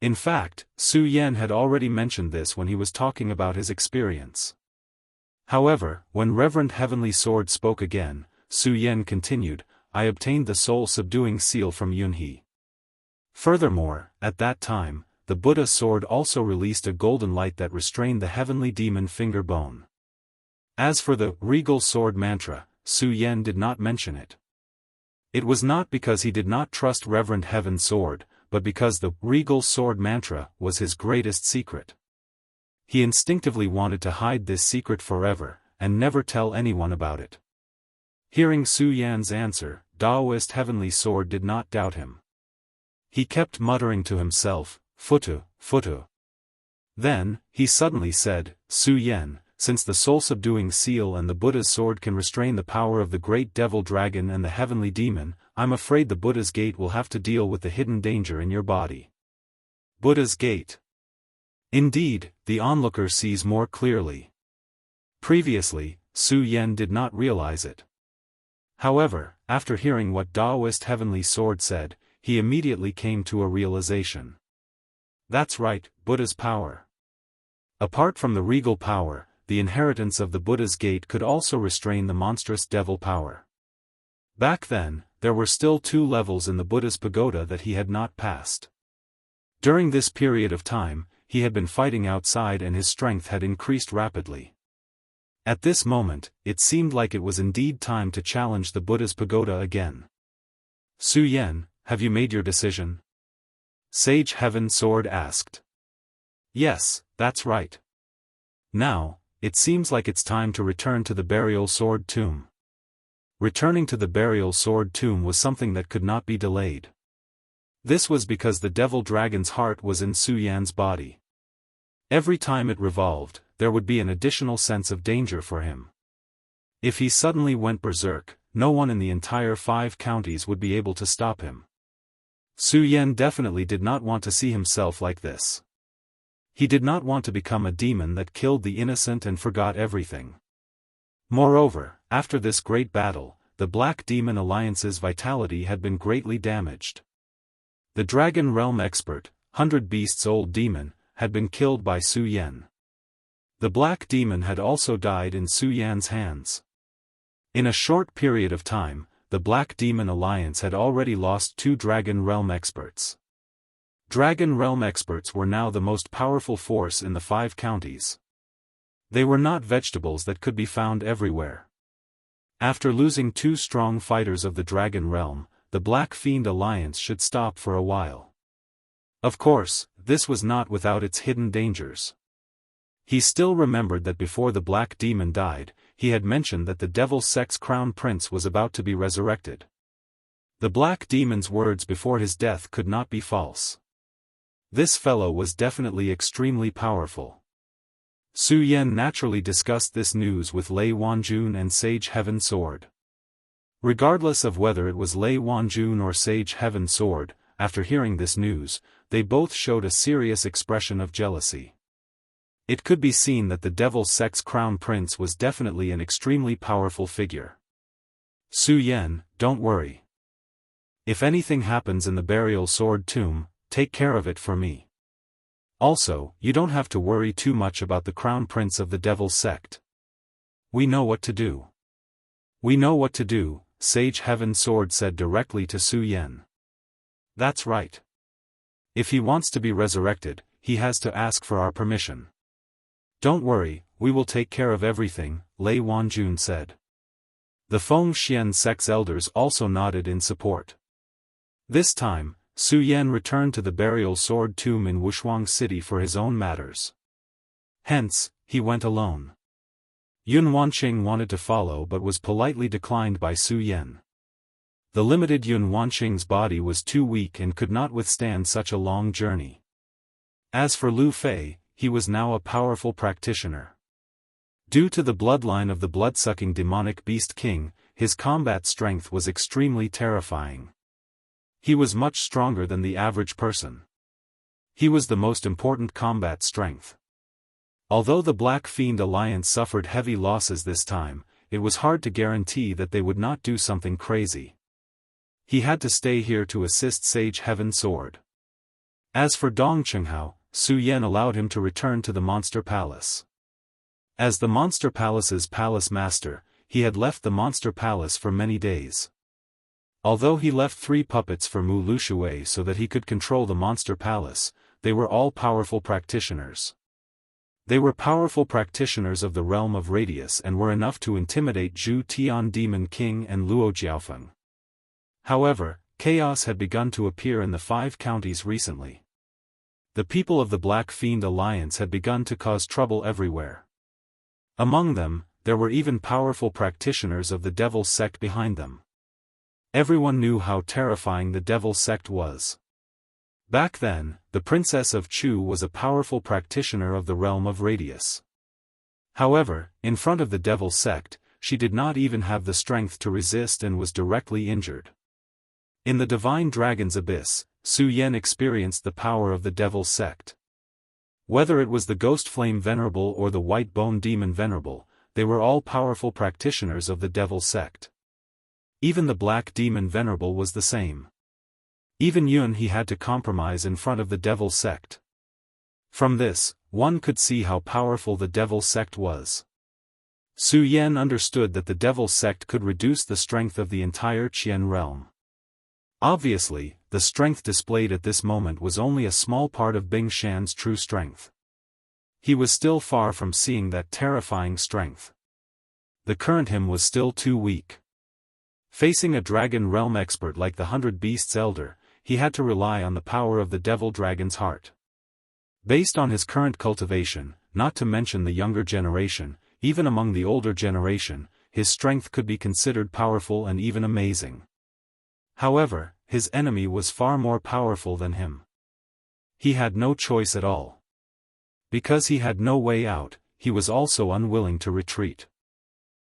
In fact, Su Yan had already mentioned this when he was talking about his experience. However, when Reverend Heavenly Sword spoke again, Su Yan continued, I obtained the soul-subduing seal from Yunhe. Furthermore, at that time, the Buddha sword also released a golden light that restrained the heavenly demon finger bone. As for the regal sword mantra, Su Yan did not mention it. It was not because he did not trust Reverend Heaven's Sword, but because the regal sword mantra was his greatest secret. He instinctively wanted to hide this secret forever, and never tell anyone about it. Hearing Su Yan's answer, Taoist Heavenly Sword did not doubt him. He kept muttering to himself, Futu, Futu. Then, he suddenly said, Su Yan, since the soul-subduing seal and the Buddha's sword can restrain the power of the great devil dragon and the heavenly demon, I'm afraid the Buddha's gate will have to deal with the hidden danger in your body. Buddha's gate. Indeed, the onlooker sees more clearly. Previously, Su Yan did not realize it. However, after hearing what Taoist Heavenly Sword said, he immediately came to a realization. That's right, Buddha's power. Apart from the regal power, the inheritance of the Buddha's gate could also restrain the monstrous devil power. Back then, there were still 2 levels in the Buddha's pagoda that he had not passed. During this period of time, he had been fighting outside and his strength had increased rapidly. At this moment, it seemed like it was indeed time to challenge the Buddha's pagoda again. Su Yan, have you made your decision? Sage Heaven Sword asked. Yes, that's right. Now, it seems like it's time to return to the Burial Sword Tomb. Returning to the Burial Sword Tomb was something that could not be delayed. This was because the Devil Dragon's heart was in Su Yan's body. Every time it revolved, there would be an additional sense of danger for him. If he suddenly went berserk, no one in the entire 5 counties would be able to stop him. Su Yan definitely did not want to see himself like this. He did not want to become a demon that killed the innocent and forgot everything. Moreover, after this great battle, the Black Demon Alliance's vitality had been greatly damaged. The Dragon Realm expert, 100 Beasts Old Demon, had been killed by Su Yan. The Black Demon had also died in Su Yan's hands. In a short period of time, the Black Demon Alliance had already lost 2 Dragon Realm experts. Dragon Realm experts were now the most powerful force in the 5 counties. They were not vegetables that could be found everywhere. After losing 2 strong fighters of the Dragon Realm, the Black Fiend Alliance should stop for a while. Of course, this was not without its hidden dangers. He still remembered that before the Black Demon died, he had mentioned that the Devil Sect's Crown Prince was about to be resurrected. The Black Demon's words before his death could not be false. This fellow was definitely extremely powerful. Su Yan naturally discussed this news with Lei Wanjun and Sage Heaven Sword. Regardless of whether it was Lei Wanjun or Sage Heaven Sword, after hearing this news, they both showed a serious expression of jealousy. It could be seen that the Devil Sect's Crown Prince was definitely an extremely powerful figure. Su Yan, don't worry. If anything happens in the Burial Sword Tomb, take care of it for me. Also, you don't have to worry too much about the Crown Prince of the Devil Sect. We know what to do. We know what to do, Sage Heaven Sword said directly to Su Yan. That's right. If he wants to be resurrected, he has to ask for our permission. Don't worry, we will take care of everything, Lei Wanjun said. The Feng Xian Sect's elders also nodded in support. This time, Su Yan returned to the Burial Sword Tomb in Wushuang City for his own matters. Hence, he went alone. Yun Wanqing wanted to follow but was politely declined by Su Yan. The limited Yun Wanqing's body was too weak and could not withstand such a long journey. As for Lu Fei, he was now a powerful practitioner. Due to the bloodline of the blood-sucking demonic beast king, his combat strength was extremely terrifying. He was much stronger than the average person. He was the most important combat strength. Although the Black Fiend Alliance suffered heavy losses this time, it was hard to guarantee that they would not do something crazy. He had to stay here to assist Sage Heaven Sword. As for Dong Chenghao, Su Yan allowed him to return to the Monster Palace. As the Monster Palace's palace master, he had left the Monster Palace for many days. Although he left 3 puppets for Mu Lushui so that he could control the Monster Palace, they were all powerful practitioners. They were powerful practitioners of the realm of Radius and were enough to intimidate Zhu Tian Demon King and Luo Xiaofan. However, chaos had begun to appear in the 5 counties recently. The people of the Black Fiend Alliance had begun to cause trouble everywhere. Among them, there were even powerful practitioners of the Devil Sect behind them. Everyone knew how terrifying the Devil Sect was. Back then, the Princess of Chu was a powerful practitioner of the realm of Radius. However, in front of the Devil Sect, she did not even have the strength to resist and was directly injured. In the Divine Dragon's Abyss, Su Yan experienced the power of the Devil Sect. Whether it was the Ghost Flame Venerable or the White Bone Demon Venerable, they were all powerful practitioners of the Devil Sect. Even the Black Demon Venerable was the same. Even Yun he had to compromise in front of the Devil Sect. From this, one could see how powerful the Devil Sect was. Su Yan understood that the Devil Sect could reduce the strength of the entire Qian realm. Obviously, the strength displayed at this moment was only a small part of Bing Shan's true strength. He was still far from seeing that terrifying strength. The current him was still too weak. Facing a dragon realm expert like the 100 Beasts Elder, he had to rely on the power of the devil dragon's heart. Based on his current cultivation, not to mention the younger generation, even among the older generation, his strength could be considered powerful and even amazing. However, his enemy was far more powerful than him. He had no choice at all. Because he had no way out, he was also unwilling to retreat.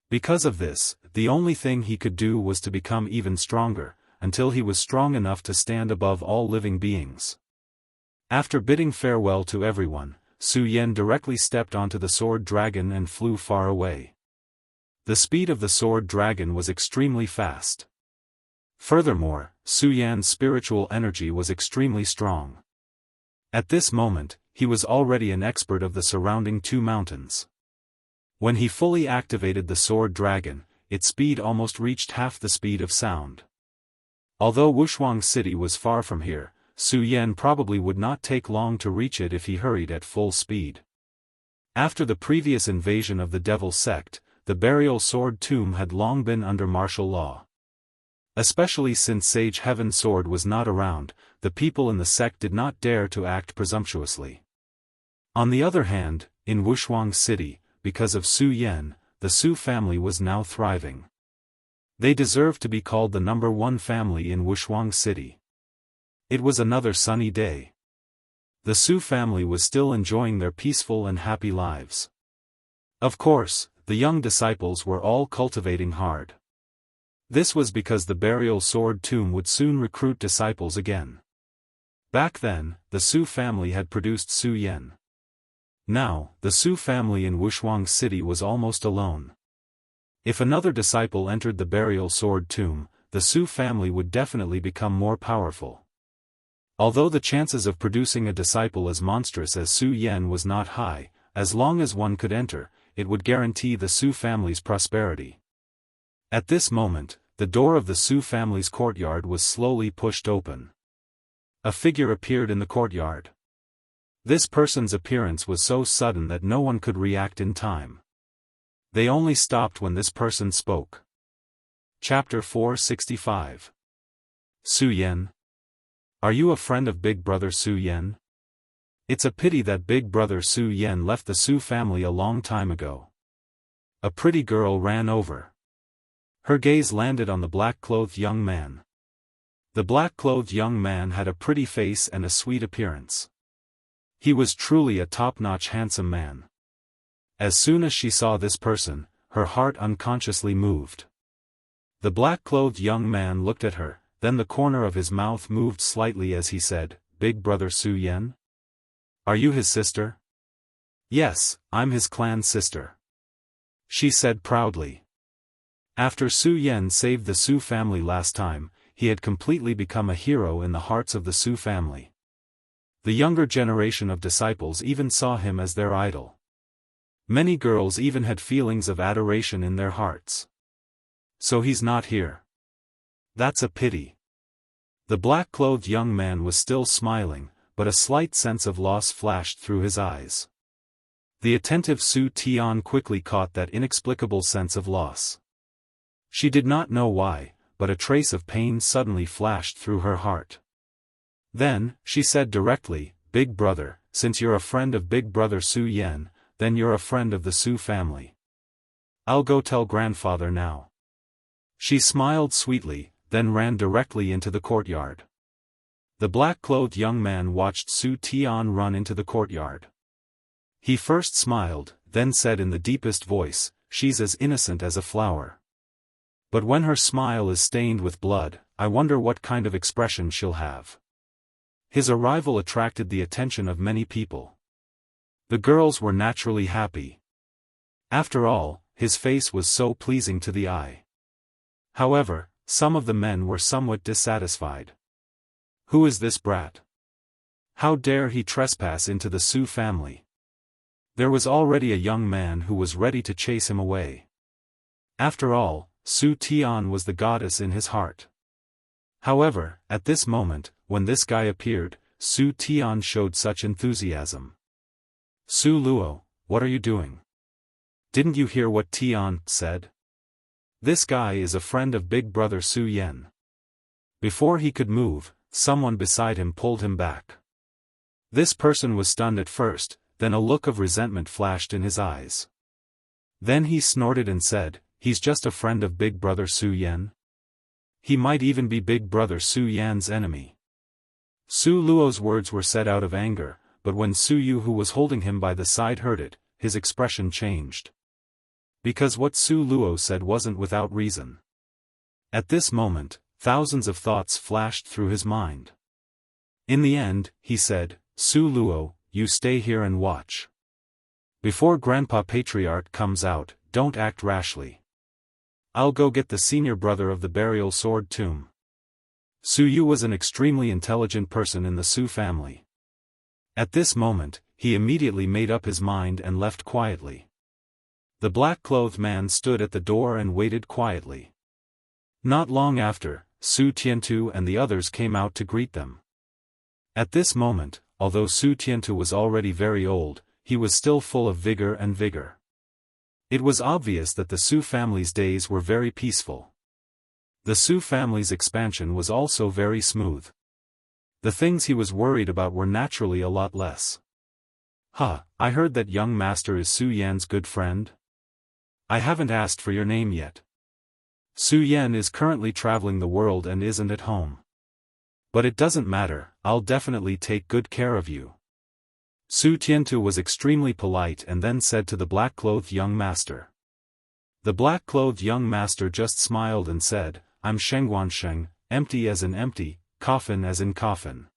Because of this, the only thing he could do was to become even stronger, until he was strong enough to stand above all living beings. After bidding farewell to everyone, Su Yan directly stepped onto the sword dragon and flew far away. The speed of the sword dragon was extremely fast. Furthermore, Su Yan's spiritual energy was extremely strong. At this moment, he was already an expert of the surrounding 2 mountains. When he fully activated the sword dragon, its speed almost reached half the speed of sound. Although Wuxia City was far from here, Su Yan probably would not take long to reach it if he hurried at full speed. After the previous invasion of the Devil Sect, the burial sword tomb had long been under martial law. Especially since Sage Heaven Sword was not around, the people in the sect did not dare to act presumptuously. On the other hand, in Wuxia City, because of Su Yan, the Su family was now thriving. They deserved to be called the #1 family in Wuxia City. It was another sunny day. The Su family was still enjoying their peaceful and happy lives. Of course, the young disciples were all cultivating hard. This was because the burial sword tomb would soon recruit disciples again. Back then, the Su family had produced Su Yan. Now, the Su family in Wuxia City was almost alone. If another disciple entered the burial sword tomb, the Su family would definitely become more powerful. Although the chances of producing a disciple as monstrous as Su Yan was not high, as long as one could enter, it would guarantee the Su family's prosperity. At this moment, the door of the Su family's courtyard was slowly pushed open. A figure appeared in the courtyard. This person's appearance was so sudden that no one could react in time. They only stopped when this person spoke. Chapter 465. Su Yan. Are you a friend of Big Brother Su Yan? It's a pity that Big Brother Su Yan left the Su family a long time ago. A pretty girl ran over. Her gaze landed on the black-clothed young man. The black-clothed young man had a pretty face and a sweet appearance. He was truly a top-notch handsome man. As soon as she saw this person, her heart unconsciously moved. The black-clothed young man looked at her, then the corner of his mouth moved slightly as he said, "Big Brother Su Yan? Are you his sister?" "Yes, I'm his clan sister," she said proudly. After Su Yan saved the Su family last time, he had completely become a hero in the hearts of the Su family. The younger generation of disciples even saw him as their idol. Many girls even had feelings of adoration in their hearts. So he's not here. That's a pity. The black-clothed young man was still smiling, but a slight sense of loss flashed through his eyes. The attentive Su Tian quickly caught that inexplicable sense of loss. She did not know why, but a trace of pain suddenly flashed through her heart. Then, she said directly, "Big Brother, since you're a friend of Big Brother Su Yan, then you're a friend of the Su family. I'll go tell grandfather now." She smiled sweetly, then ran directly into the courtyard. The black-clothed young man watched Su Tian run into the courtyard. He first smiled, then said in the deepest voice, "She's as innocent as a flower. But when her smile is stained with blood, I wonder what kind of expression she'll have." His arrival attracted the attention of many people. The girls were naturally happy. After all, his face was so pleasing to the eye. However, some of the men were somewhat dissatisfied. Who is this brat? How dare he trespass into the Su family? There was already a young man who was ready to chase him away. After all, Su Tian was the goddess in his heart. However, at this moment, when this guy appeared, Su Tian showed such enthusiasm. "Su Luo, what are you doing? Didn't you hear what Tian said? This guy is a friend of Big Brother Su Yan. Before he could move, someone beside him pulled him back. This person was stunned at first, then a look of resentment flashed in his eyes. Then he snorted and said, "He's just a friend of Big Brother Su Yan? He might even be Big Brother Su Yan's enemy." Su Luo's words were said out of anger, but when Su Yu, who was holding him by the side, heard it, his expression changed. Because what Su Luo said wasn't without reason. At this moment, thousands of thoughts flashed through his mind. In the end, he said, "Su Luo, you stay here and watch. Before Grandpa Patriarch comes out, don't act rashly. I'll go get the senior brother of the burial sword tomb." Su Yu was an extremely intelligent person in the Su family. At this moment, he immediately made up his mind and left quietly. The black-clothed man stood at the door and waited quietly. Not long after, Su Tiantu and the others came out to greet them. At this moment, although Su Tiantu was already very old, he was still full of vigor and vigor. It was obvious that the Su family's days were very peaceful. The Su family's expansion was also very smooth. The things he was worried about were naturally a lot less. I heard that young master is Su Yan's good friend? I haven't asked for your name yet. Su Yan is currently traveling the world and isn't at home. But it doesn't matter, I'll definitely take good care of you." Su Tiantu was extremely polite and then said to the black-clothed young master. The black-clothed young master just smiled and said, "I'm Shengguansheng, empty as in empty, coffin as in coffin.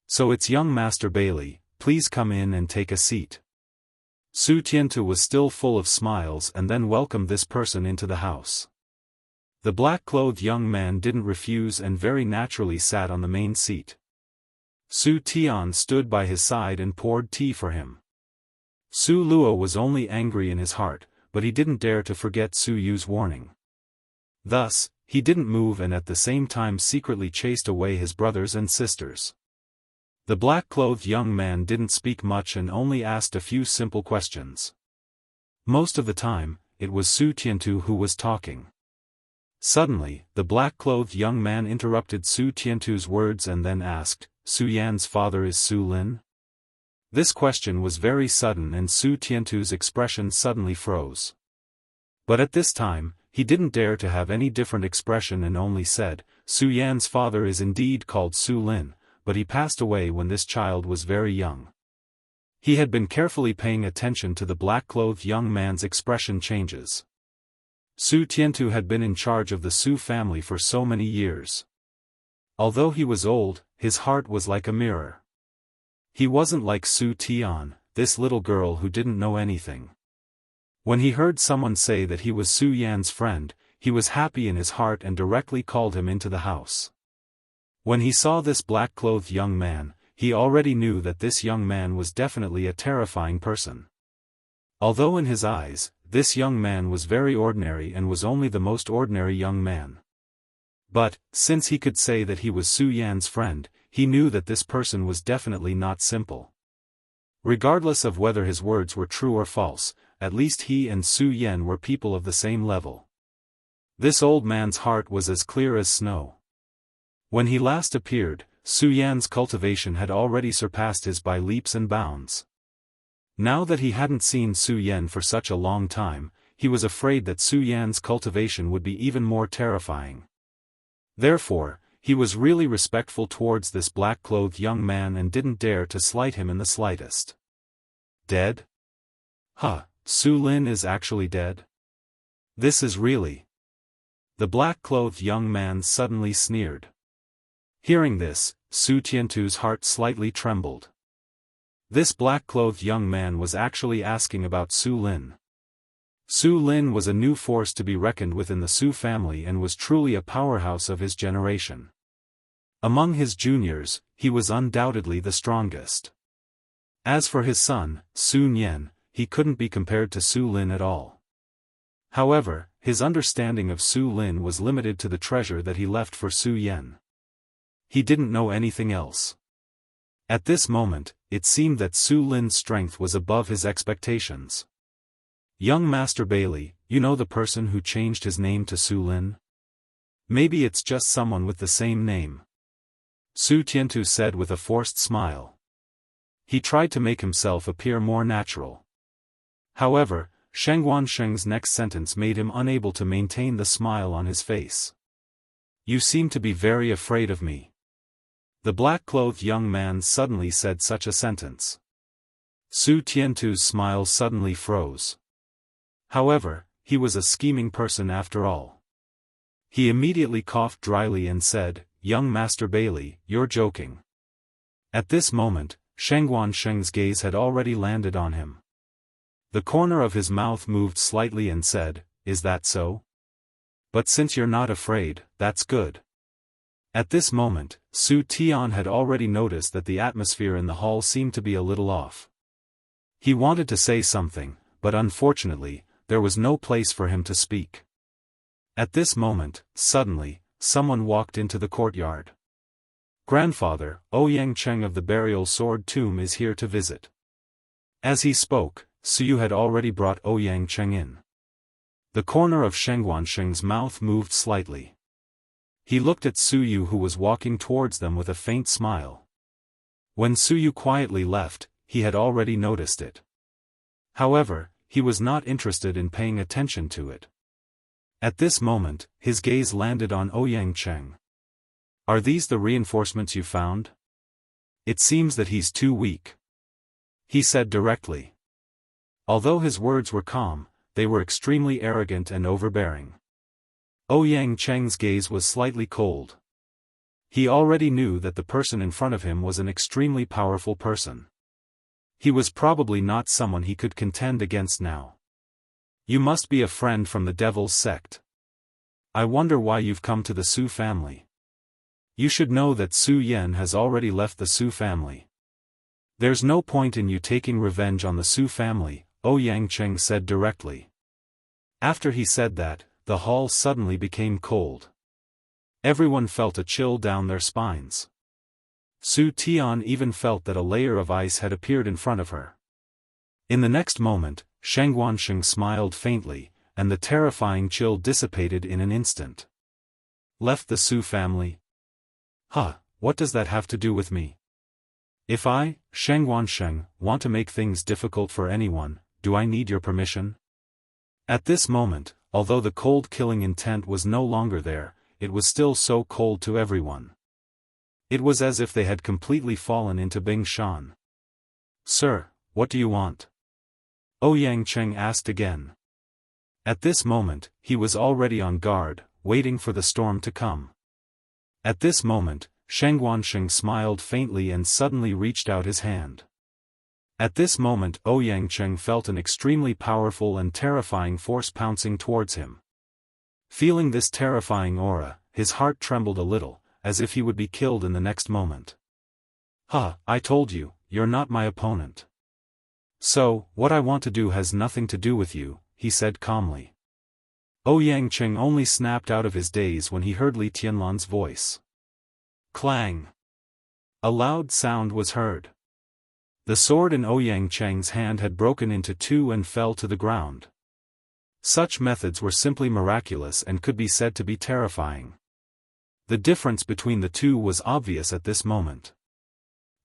So it's young Master Bailey, please come in and take a seat." Su Tiantu was still full of smiles and then welcomed this person into the house. The black-clothed young man didn't refuse and very naturally sat on the main seat. Su Tian stood by his side and poured tea for him. Su Luo was only angry in his heart, but he didn't dare to forget Su Yu's warning. Thus, he didn't move and at the same time secretly chased away his brothers and sisters. The black-clothed young man didn't speak much and only asked a few simple questions. Most of the time, it was Su Tiantu who was talking. Suddenly, the black-clothed young man interrupted Su Tiantu's words and then asked, "Su Yan's father is Su Lin?" This question was very sudden and Su Tiantu's expression suddenly froze. But at this time, he didn't dare to have any different expression and only said, "Su Yan's father is indeed called Su Lin, but he passed away when this child was very young." He had been carefully paying attention to the black-clothed young man's expression changes. Su Tiantu had been in charge of the Su family for so many years. Although he was old, his heart was like a mirror. He wasn't like Su Tian, this little girl who didn't know anything. When he heard someone say that he was Su Yan's friend, he was happy in his heart and directly called him into the house. When he saw this black-clothed young man, he already knew that this young man was definitely a terrifying person. Although in his eyes, this young man was very ordinary and was only the most ordinary young man. But, since he could say that he was Su Yan's friend, he knew that this person was definitely not simple. Regardless of whether his words were true or false, at least he and Su Yan were people of the same level. This old man's heart was as clear as snow. When he last appeared, Su Yan's cultivation had already surpassed his by leaps and bounds. Now that he hadn't seen Su Yan for such a long time, he was afraid that Su Yan's cultivation would be even more terrifying. Therefore, he was really respectful towards this black-clothed young man and didn't dare to slight him in the slightest. Dead? Su Lin is actually dead? This is really... The black-clothed young man suddenly sneered. Hearing this, Su Tiantu's heart slightly trembled. This black-clothed young man was actually asking about Su Lin. Su Lin was a new force to be reckoned with in the Su family and was truly a powerhouse of his generation. Among his juniors, he was undoubtedly the strongest. As for his son, Su Nian, he couldn't be compared to Su Lin at all. However, his understanding of Su Lin was limited to the treasure that he left for Su Yan. He didn't know anything else. At this moment, it seemed that Su Lin's strength was above his expectations. Young Master Bailey, you know the person who changed his name to Su Lin? Maybe it's just someone with the same name. Su Tiantu said with a forced smile. He tried to make himself appear more natural. However, Sheng Guansheng's next sentence made him unable to maintain the smile on his face. You seem to be very afraid of me. The black-clothed young man suddenly said such a sentence. Su Tiantu's smile suddenly froze. However, he was a scheming person after all. He immediately coughed dryly and said, Young Master Bailey, you're joking. At this moment, Sheng Guansheng's gaze had already landed on him. The corner of his mouth moved slightly and said, Is that so? But since you're not afraid, that's good. At this moment, Su Tian had already noticed that the atmosphere in the hall seemed to be a little off. He wanted to say something, but unfortunately, there was no place for him to speak. At this moment, suddenly, someone walked into the courtyard. Grandfather, Ouyang Cheng of the Burial Sword Tomb is here to visit. As he spoke, Suyu had already brought Ouyang Cheng in. The corner of Sheng Guansheng's mouth moved slightly. He looked at Suyu who was walking towards them with a faint smile. When Suyu quietly left, he had already noticed it. However, he was not interested in paying attention to it. At this moment, his gaze landed on Ouyang Cheng. Are these the reinforcements you found? It seems that he's too weak. He said directly. Although his words were calm, they were extremely arrogant and overbearing. Ouyang Cheng's gaze was slightly cold. He already knew that the person in front of him was an extremely powerful person. He was probably not someone he could contend against now. You must be a friend from the Devil's Sect. I wonder why you've come to the Su family. You should know that Su Yan has already left the Su family. There's no point in you taking revenge on the Su family, Ouyang Cheng said directly. After he said that, the hall suddenly became cold. Everyone felt a chill down their spines. Su Tian even felt that a layer of ice had appeared in front of her. In the next moment, Sheng Guansheng smiled faintly, and the terrifying chill dissipated in an instant. Left the Su family? What does that have to do with me? If I, Sheng Guansheng, want to make things difficult for anyone, do I need your permission? At this moment, although the cold killing intent was no longer there, it was still so cold to everyone. It was as if they had completely fallen into Bing Shan. Sir, what do you want? Ouyang Cheng asked again. At this moment, he was already on guard, waiting for the storm to come. At this moment, Sheng Guansheng smiled faintly and suddenly reached out his hand. At this moment Ouyang Cheng felt an extremely powerful and terrifying force pouncing towards him. Feeling this terrifying aura, his heart trembled a little, as if he would be killed in the next moment. I told you, you're not my opponent. So, what I want to do has nothing to do with you, he said calmly. Ouyang Cheng only snapped out of his daze when he heard Li Tianlan's voice. Clang! A loud sound was heard. The sword in Ouyang Cheng's hand had broken into two and fell to the ground. Such methods were simply miraculous and could be said to be terrifying. The difference between the two was obvious at this moment.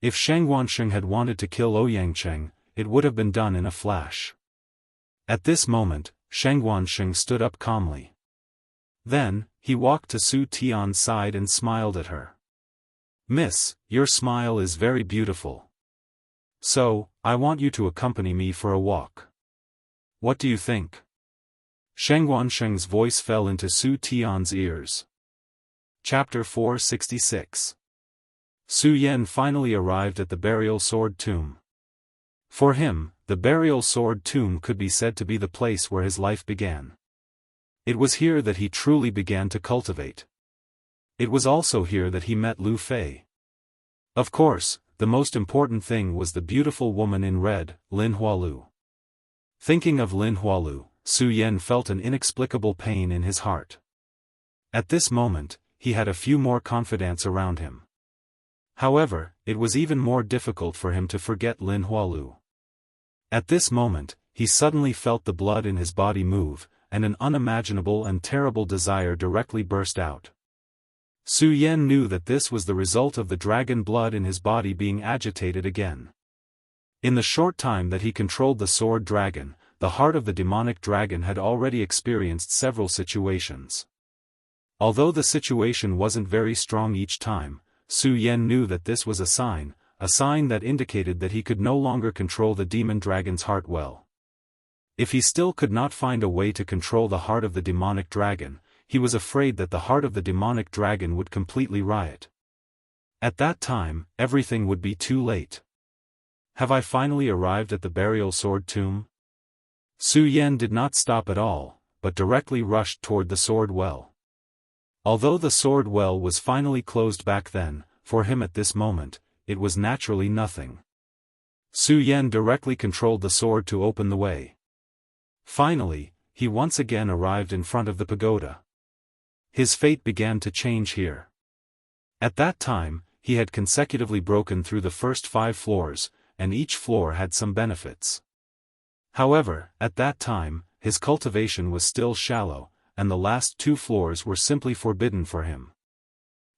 If Sheng Guansheng had wanted to kill Ouyang Cheng, it would have been done in a flash. At this moment, Sheng Guansheng stood up calmly. Then, he walked to Su Tian's side and smiled at her. Miss, your smile is very beautiful. So, I want you to accompany me for a walk. What do you think? Sheng Guansheng's voice fell into Su Tian's ears. Chapter 466. Su Yan finally arrived at the Burial Sword Tomb. For him, the Burial Sword Tomb could be said to be the place where his life began. It was here that he truly began to cultivate. It was also here that he met Lu Fei. Of course, the most important thing was the beautiful woman in red, Lin Hualu. Thinking of Lin Hualu, Su Yan felt an inexplicable pain in his heart. At this moment, he had a few more confidants around him. However, it was even more difficult for him to forget Lin Hualu. At this moment, he suddenly felt the blood in his body move, and an unimaginable and terrible desire directly burst out. Su Yan knew that this was the result of the dragon blood in his body being agitated again. In the short time that he controlled the sword dragon, the heart of the demonic dragon had already experienced several situations. Although the situation wasn't very strong each time, Su Yan knew that this was a sign that indicated that he could no longer control the demon dragon's heart well. If he still could not find a way to control the heart of the demonic dragon, he was afraid that the heart of the demonic dragon would completely riot. At that time, everything would be too late. Have I finally arrived at the burial sword tomb? Su Yan did not stop at all, but directly rushed toward the sword well. Although the sword well was finally closed back then, for him at this moment, it was naturally nothing. Su Yan directly controlled the sword to open the way. Finally, he once again arrived in front of the pagoda. His fate began to change here. At that time, he had consecutively broken through the first 5 floors, and each floor had some benefits. However, at that time, his cultivation was still shallow, and the last 2 floors were simply forbidden for him.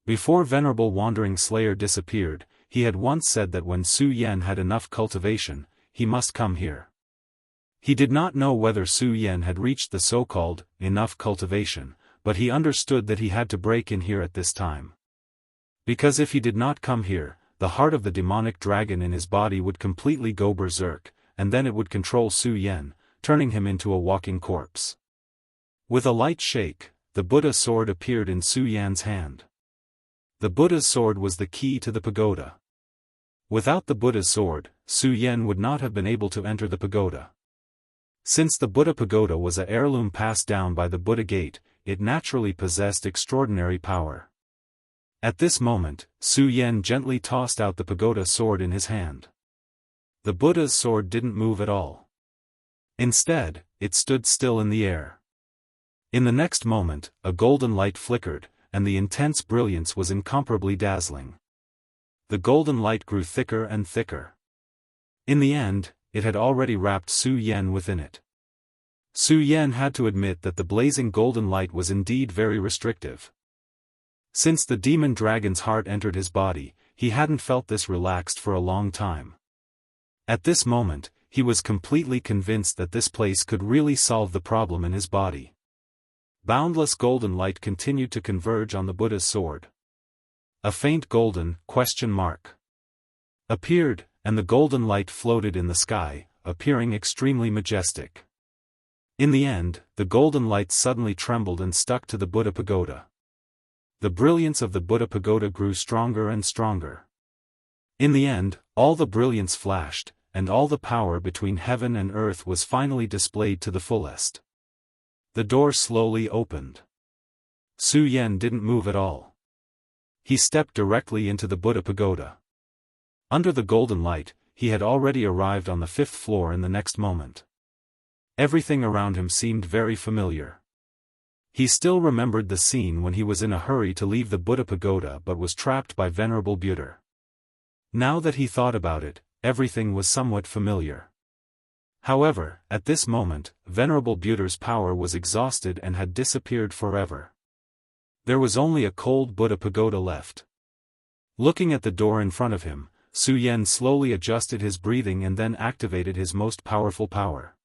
Before Venerable Wandering Slayer disappeared, he had once said that when Su Yan had enough cultivation, he must come here. He did not know whether Su Yan had reached the so-called enough cultivation, but he understood that he had to break in here at this time. Because if he did not come here, the heart of the demonic dragon in his body would completely go berserk, and then it would control Su Yan, turning him into a walking corpse. With a light shake, the Buddha sword appeared in Su Yan's hand. The Buddha's sword was the key to the pagoda. Without the Buddha's sword, Su Yan would not have been able to enter the pagoda. Since the Buddha pagoda was an heirloom passed down by the Buddha gate, it naturally possessed extraordinary power. At this moment, Su Yan gently tossed out the pagoda sword in his hand. The Buddha's sword didn't move at all. Instead, it stood still in the air. In the next moment, a golden light flickered, and the intense brilliance was incomparably dazzling. The golden light grew thicker and thicker. In the end, it had already wrapped Su Yan within it. Su Yan had to admit that the blazing golden light was indeed very restrictive. Since the demon dragon's heart entered his body, he hadn't felt this relaxed for a long time. At this moment, he was completely convinced that this place could really solve the problem in his body. Boundless golden light continued to converge on the Buddha's sword. A faint golden question mark appeared, and the golden light floated in the sky, appearing extremely majestic. In the end, the golden light suddenly trembled and stuck to the Buddha pagoda. The brilliance of the Buddha pagoda grew stronger and stronger. In the end, all the brilliance flashed, and all the power between heaven and earth was finally displayed to the fullest. The door slowly opened. Su Yan didn't move at all. He stepped directly into the Buddha pagoda. Under the golden light, he had already arrived on the 5th floor in the next moment. Everything around him seemed very familiar. He still remembered the scene when he was in a hurry to leave the Buddha pagoda but was trapped by Venerable Buddha. Now that he thought about it, everything was somewhat familiar. However, at this moment, Venerable Buddha's power was exhausted and had disappeared forever. There was only a cold Buddha pagoda left. Looking at the door in front of him, Su Yan slowly adjusted his breathing and then activated his most powerful power.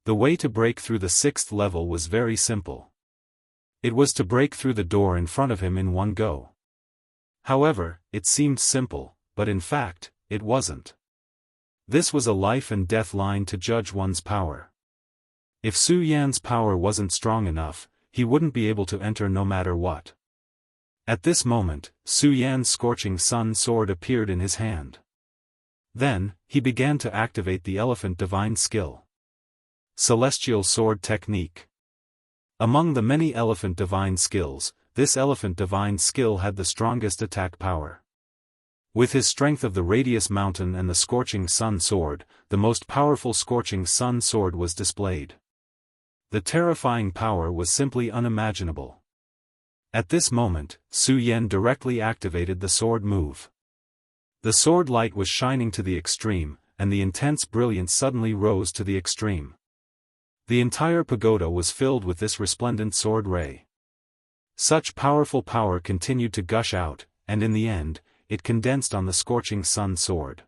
The way to break through the 6th level was very simple. It was to break through the door in front of him in one go. However, it seemed simple, but in fact, it wasn't. This was a life and death line to judge one's power. If Su Yan's power wasn't strong enough, he wouldn't be able to enter no matter what. At this moment, Su Yan's scorching sun sword appeared in his hand. Then, he began to activate the Elephant Divine Skill. Celestial Sword Technique. Among the many Elephant Divine Skills, this Elephant Divine Skill had the strongest attack power. With his strength of the Radius Mountain and the Scorching Sun Sword, the most powerful Scorching Sun Sword was displayed. The terrifying power was simply unimaginable. At this moment, Su Yan directly activated the sword move. The sword light was shining to the extreme, and the intense brilliance suddenly rose to the extreme. The entire pagoda was filled with this resplendent sword ray. Such powerful power continued to gush out, and in the end, it condensed on the scorching sun sword.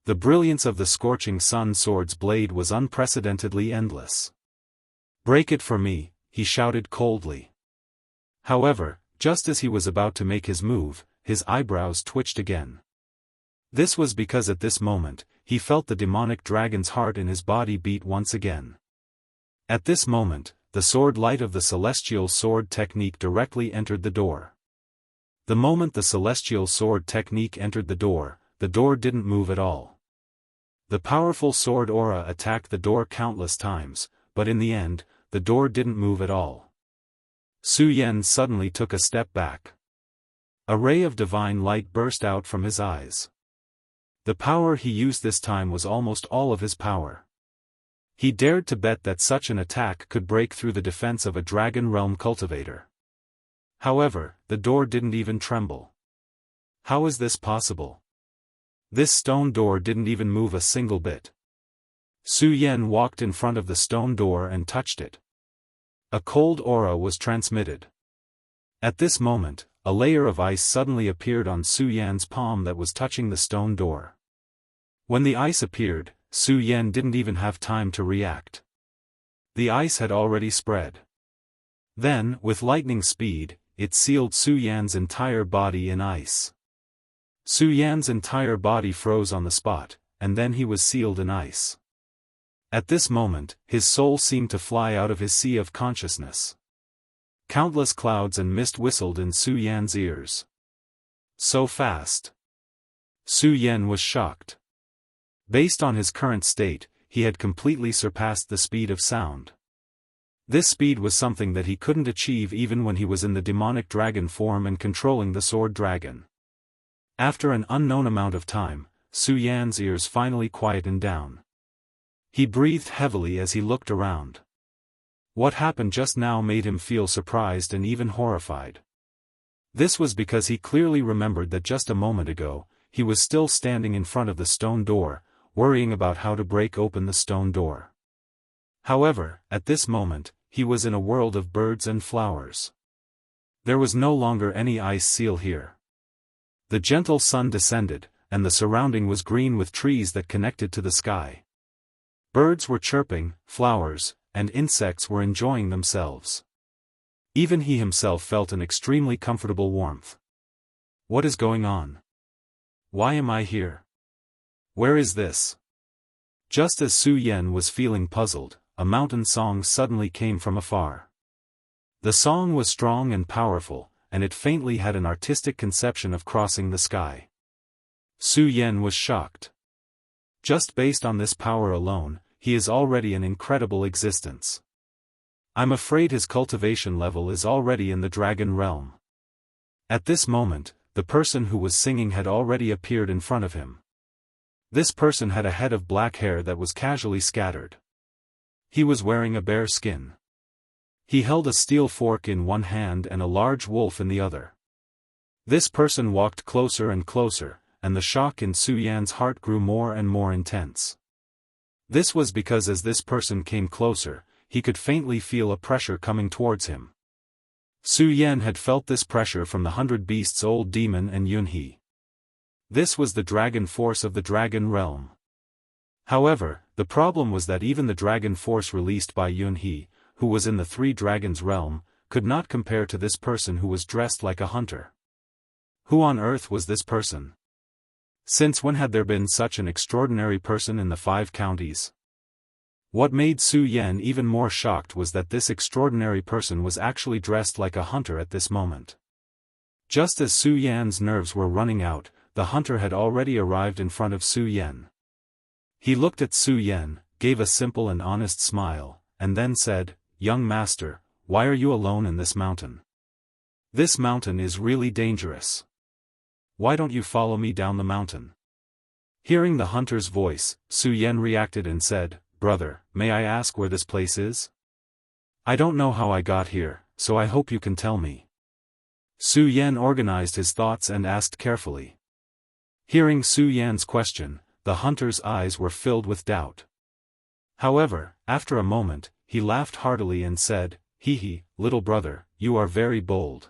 The brilliance of the scorching sun sword's blade was unprecedentedly endless. "Break it for me," he shouted coldly. However, just as he was about to make his move, his eyebrows twitched again. This was because at this moment, he felt the demonic dragon's heart in his body beat once again. At this moment, the sword light of the celestial sword technique directly entered the door. The moment the celestial sword technique entered the door didn't move at all. The powerful sword aura attacked the door countless times, but in the end, the door didn't move at all. Su Yan suddenly took a step back. A ray of divine light burst out from his eyes. The power he used this time was almost all of his power. He dared to bet that such an attack could break through the defense of a Dragon Realm cultivator. However, the door didn't even tremble. How is this possible? This stone door didn't even move a single bit. Su Yan walked in front of the stone door and touched it. A cold aura was transmitted. At this moment, a layer of ice suddenly appeared on Su Yan's palm that was touching the stone door. When the ice appeared, Su Yan didn't even have time to react. The ice had already spread. Then, with lightning speed, it sealed Su Yan's entire body in ice. Su Yan's entire body froze on the spot, and then he was sealed in ice. At this moment, his soul seemed to fly out of his sea of consciousness. Countless clouds and mist whistled in Su Yan's ears. So fast. Su Yan was shocked. Based on his current state, he had completely surpassed the speed of sound. This speed was something that he couldn't achieve even when he was in the demonic dragon form and controlling the sword dragon. After an unknown amount of time, Su Yan's ears finally quietened down. He breathed heavily as he looked around. What happened just now made him feel surprised and even horrified. This was because he clearly remembered that just a moment ago, he was still standing in front of the stone door, worrying about how to break open the stone door. However, at this moment, he was in a world of birds and flowers. There was no longer any ice seal here. The gentle sun descended, and the surrounding was green with trees that connected to the sky. Birds were chirping, flowers, and insects were enjoying themselves. Even he himself felt an extremely comfortable warmth. What is going on? Why am I here? Where is this? Just as Su Yan was feeling puzzled, a mountain song suddenly came from afar. The song was strong and powerful, and it faintly had an artistic conception of crossing the sky. Su Yan was shocked. Just based on this power alone, he is already an incredible existence. I'm afraid his cultivation level is already in the dragon realm. At this moment, the person who was singing had already appeared in front of him. This person had a head of black hair that was casually scattered. He was wearing a bear skin. He held a steel fork in one hand and a large wolf in the other. This person walked closer and closer, and the shock in Su Yan's heart grew more and more intense. This was because as this person came closer, he could faintly feel a pressure coming towards him. Su Yan had felt this pressure from the 100 Beasts Old Demon and Yunhe. This was the dragon force of the dragon realm. However, the problem was that even the dragon force released by Yunhe, who was in the Three Dragons realm, could not compare to this person who was dressed like a hunter. Who on earth was this person? Since when had there been such an extraordinary person in the 5 counties? What made Su Yan even more shocked was that this extraordinary person was actually dressed like a hunter at this moment. Just as Su Yan's nerves were running out, the hunter had already arrived in front of Su Yan. He looked at Su Yan, gave a simple and honest smile, and then said, "Young master, why are you alone in this mountain? This mountain is really dangerous. Why don't you follow me down the mountain?" Hearing the hunter's voice, Su Yan reacted and said, "Brother, may I ask where this place is? I don't know how I got here, so I hope you can tell me." Su Yan organized his thoughts and asked carefully. Hearing Su Yan's question, the hunter's eyes were filled with doubt. However, after a moment, he laughed heartily and said, "Hee hee, little brother, you are very bold.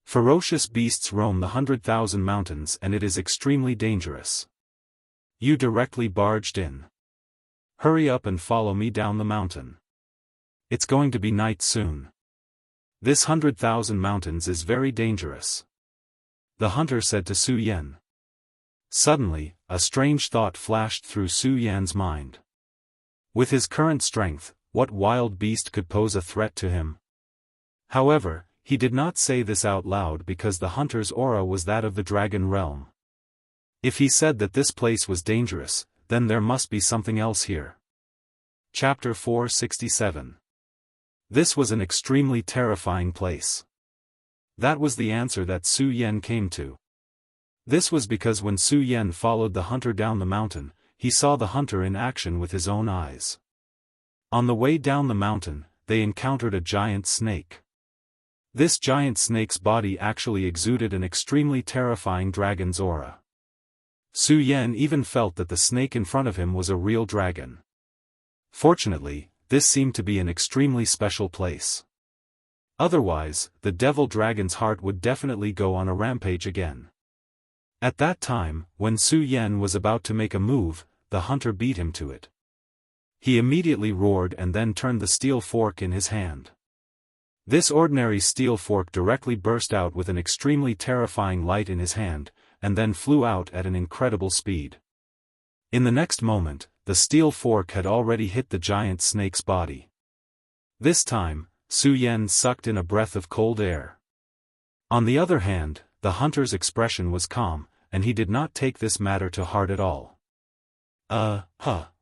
Ferocious beasts roam the 100,000 mountains and it is extremely dangerous. You directly barged in. Hurry up and follow me down the mountain. It's going to be night soon. This 100,000 mountains is very dangerous," the hunter said to Su Yan. Suddenly, a strange thought flashed through Su Yan's mind. With his current strength, what wild beast could pose a threat to him? However, he did not say this out loud because the hunter's aura was that of the dragon realm. If he said that this place was dangerous, then there must be something else here. Chapter 467. This was an extremely terrifying place. That was the answer that Su Yan came to. This was because when Su Yan followed the hunter down the mountain, he saw the hunter in action with his own eyes. On the way down the mountain, they encountered a giant snake. This giant snake's body actually exuded an extremely terrifying dragon's aura. Su Yan even felt that the snake in front of him was a real dragon. Fortunately, this seemed to be an extremely special place. Otherwise, the devil dragon's heart would definitely go on a rampage again. At that time, when Su Yan was about to make a move, the hunter beat him to it. He immediately roared and then turned the steel fork in his hand. This ordinary steel fork directly burst out with an extremely terrifying light in his hand, and then flew out at an incredible speed. In the next moment, the steel fork had already hit the giant snake's body. This time, Su Yan sucked in a breath of cold air. On the other hand, the hunter's expression was calm, and he did not take this matter to heart at all.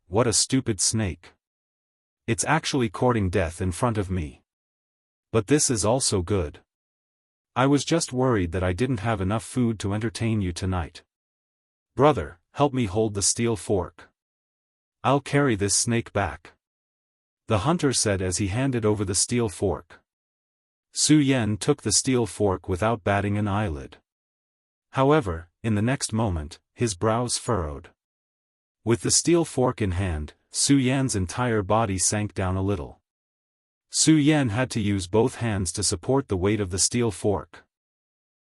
What a stupid snake. It's actually courting death in front of me. But this is also good. I was just worried that I didn't have enough food to entertain you tonight. Brother, help me hold the steel fork. I'll carry this snake back," the hunter said as he handed over the steel fork. Su Yan took the steel fork without batting an eyelid. However, in the next moment, his brows furrowed. With the steel fork in hand, Su Yan's entire body sank down a little. Su Yan had to use both hands to support the weight of the steel fork.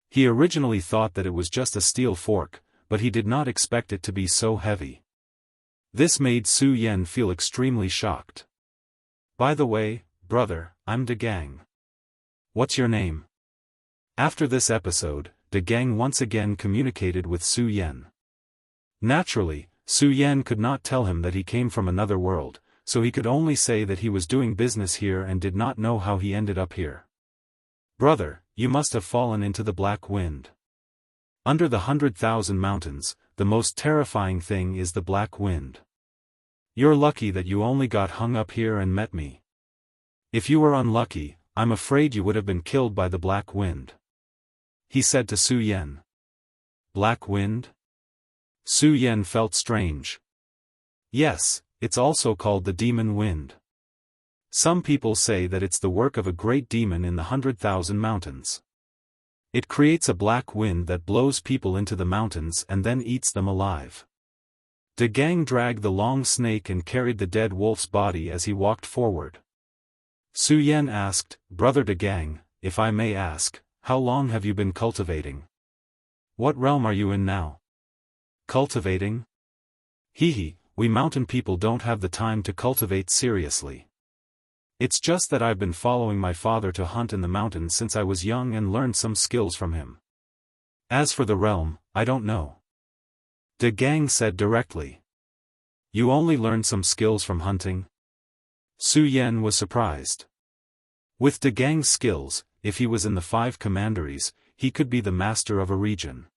He originally thought that it was just a steel fork, but he did not expect it to be so heavy. This made Su Yan feel extremely shocked. "By the way, brother, I'm De Gang. What's your name?" After this episode, De Gang once again communicated with Su Yan. Naturally, Su Yan could not tell him that he came from another world, so he could only say that he was doing business here and did not know how he ended up here. "Brother, you must have fallen into the black wind. Under the 100,000 mountains, the most terrifying thing is the black wind. You're lucky that you only got hung up here and met me. If you were unlucky, I'm afraid you would have been killed by the black wind," he said to Su Yan. Black wind? Su Yan felt strange. Yes, it's also called the demon wind. Some people say that it's the work of a great demon in the 100,000 mountains. It creates a black wind that blows people into the mountains and then eats them alive. De Gang dragged the long snake and carried the dead wolf's body as he walked forward. Su Yan asked, "Brother De Gang, if I may ask, how long have you been cultivating? What realm are you in now?" "Cultivating? Hee, we mountain people don't have the time to cultivate seriously. It's just that I've been following my father to hunt in the mountains since I was young and learned some skills from him. As for the realm, I don't know," De Gang said directly. "You only learned some skills from hunting?" Su Yan was surprised. With De Gang's skills, if he was in the 5 commanderies, he could be the master of a region.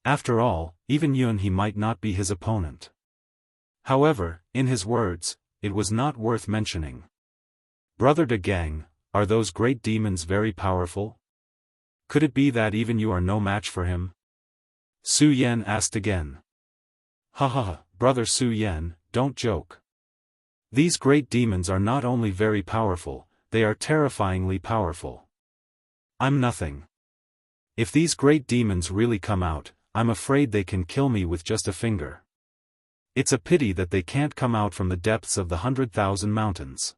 After all, even Yun he might not be his opponent. However, in his words, it was not worth mentioning. "Brother De Gang, are those great demons very powerful? Could it be that even you are no match for him?" Su Yan asked again. "Ha, brother Su Yan, don't joke. These great demons are not only very powerful, they are terrifyingly powerful. I'm nothing. If these great demons really come out, I'm afraid they can kill me with just a finger," It's a pity that they can't come out from the depths of the 100,000 mountains.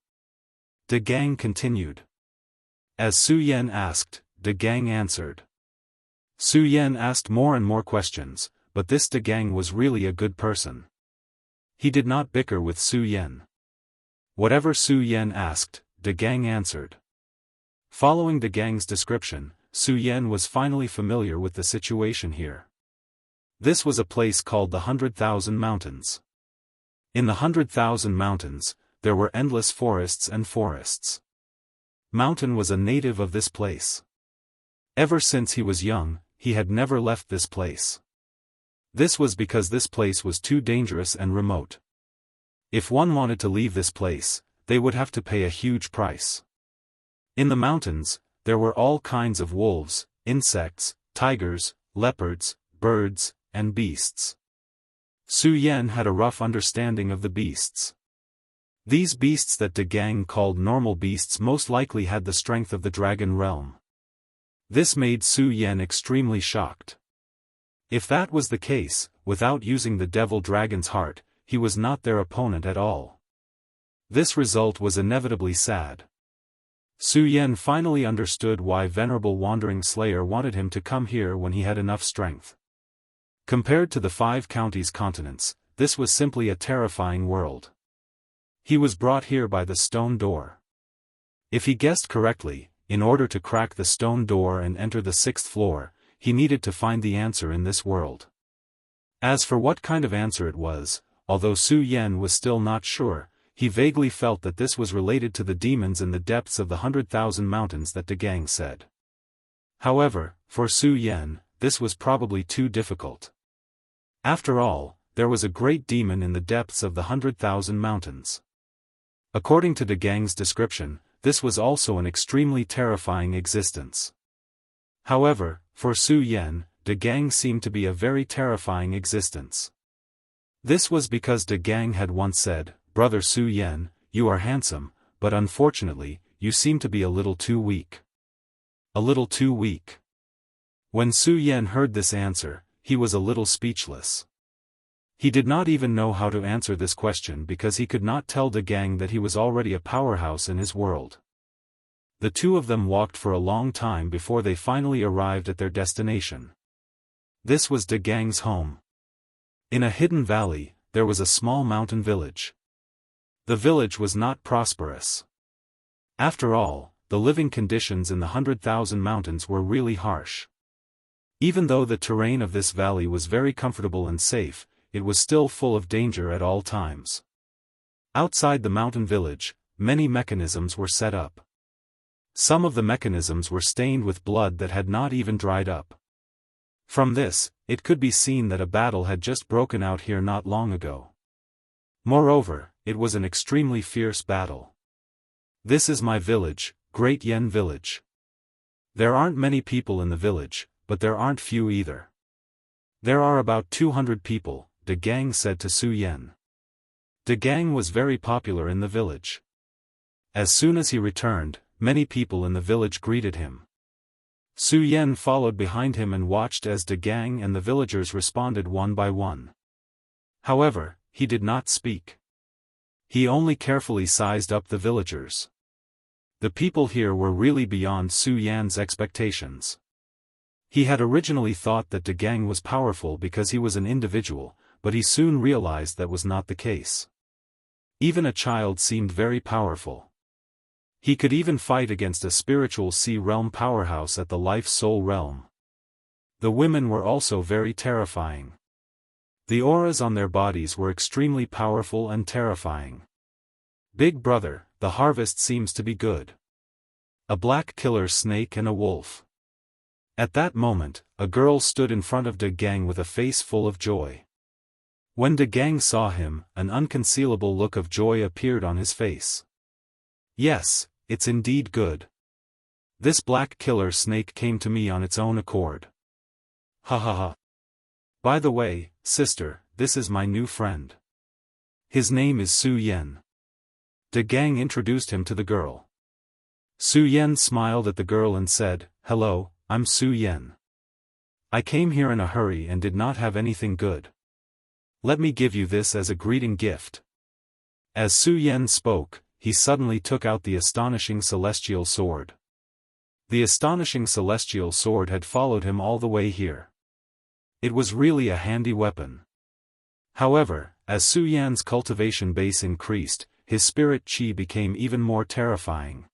De Gang continued. As Su Yan asked, De Gang answered. Su Yan asked more and more questions, but this De Gang was really a good person. He did not bicker with Su Yan. Whatever Su Yan asked, De Gang answered. Following De Gang's description, Su Yan was finally familiar with the situation here. This was a place called the 100,000 Mountains. In the 100,000 Mountains, there were endless forests and forests. Mountain was a native of this place. Ever since he was young, he had never left this place. This was because this place was too dangerous and remote. If one wanted to leave this place, they would have to pay a huge price. In the mountains, there were all kinds of wolves, insects, tigers, leopards, birds, and beasts. Su Yan had a rough understanding of the beasts. These beasts that De Gang called normal beasts most likely had the strength of the dragon realm. This made Su Yan extremely shocked. If that was the case, without using the devil dragon's heart, he was not their opponent at all. This result was inevitably sad. Su Yan finally understood why Venerable Wandering Slayer wanted him to come here when he had enough strength. Compared to the 5 counties continents, this was simply a terrifying world. He was brought here by the stone door. If he guessed correctly, in order to crack the stone door and enter the 6th floor, he needed to find the answer in this world. As for what kind of answer it was, although Su Yan was still not sure, he vaguely felt that this was related to the demons in the depths of the 100,000 mountains that De Gang said. However, for Su Yan, this was probably too difficult. After all, there was a great demon in the depths of the 100,000 mountains. According to De Gang's description, this was also an extremely terrifying existence. However, for Su Yan, De Gang seemed to be a very terrifying existence. This was because De Gang had once said, "Brother Su Yan, you are handsome, but unfortunately, you seem to be a little too weak." A little too weak. When Su Yan heard this answer, he was a little speechless. He did not even know how to answer this question because he could not tell De Gang that he was already a powerhouse in his world. The two of them walked for a long time before they finally arrived at their destination. This was De Gang's home. In a hidden valley, there was a small mountain village. The village was not prosperous. After all, the living conditions in the 100,000 mountains were really harsh. Even though the terrain of this valley was very comfortable and safe, it was still full of danger at all times. Outside the mountain village, many mechanisms were set up. Some of the mechanisms were stained with blood that had not even dried up. From this, it could be seen that a battle had just broken out here not long ago. Moreover, it was an extremely fierce battle. This is my village, Great Yen Village. There aren't many people in the village, but there aren't few either. There are about 200 people, De Gang said to Su Yan. De Gang was very popular in the village. As soon as he returned, many people in the village greeted him. Su Yan followed behind him and watched as De Gang and the villagers responded one by one. However, he did not speak. He only carefully sized up the villagers. The people here were really beyond Su Yan's expectations. He had originally thought that De Gang was powerful because he was an individual, but he soon realized that was not the case. Even a child seemed very powerful. He could even fight against a spiritual sea realm powerhouse at the life-soul realm. The women were also very terrifying. The auras on their bodies were extremely powerful and terrifying. Big brother, the harvest seems to be good. A black killer snake and a wolf. At that moment, a girl stood in front of De Gang with a face full of joy. When De Gang saw him, an unconcealable look of joy appeared on his face. Yes, it's indeed good. This black killer snake came to me on its own accord. Ha ha ha. By the way, sister, this is my new friend. His name is Su Yan. De Gang introduced him to the girl. Su Yan smiled at the girl and said, "Hello, I'm Su Yan. I came here in a hurry and did not have anything good." Let me give you this as a greeting gift." As Su Yan spoke, he suddenly took out the astonishing celestial sword. The astonishing celestial sword had followed him all the way here. It was really a handy weapon. However, as Su Yan's cultivation base increased, his spirit chi became even more terrifying.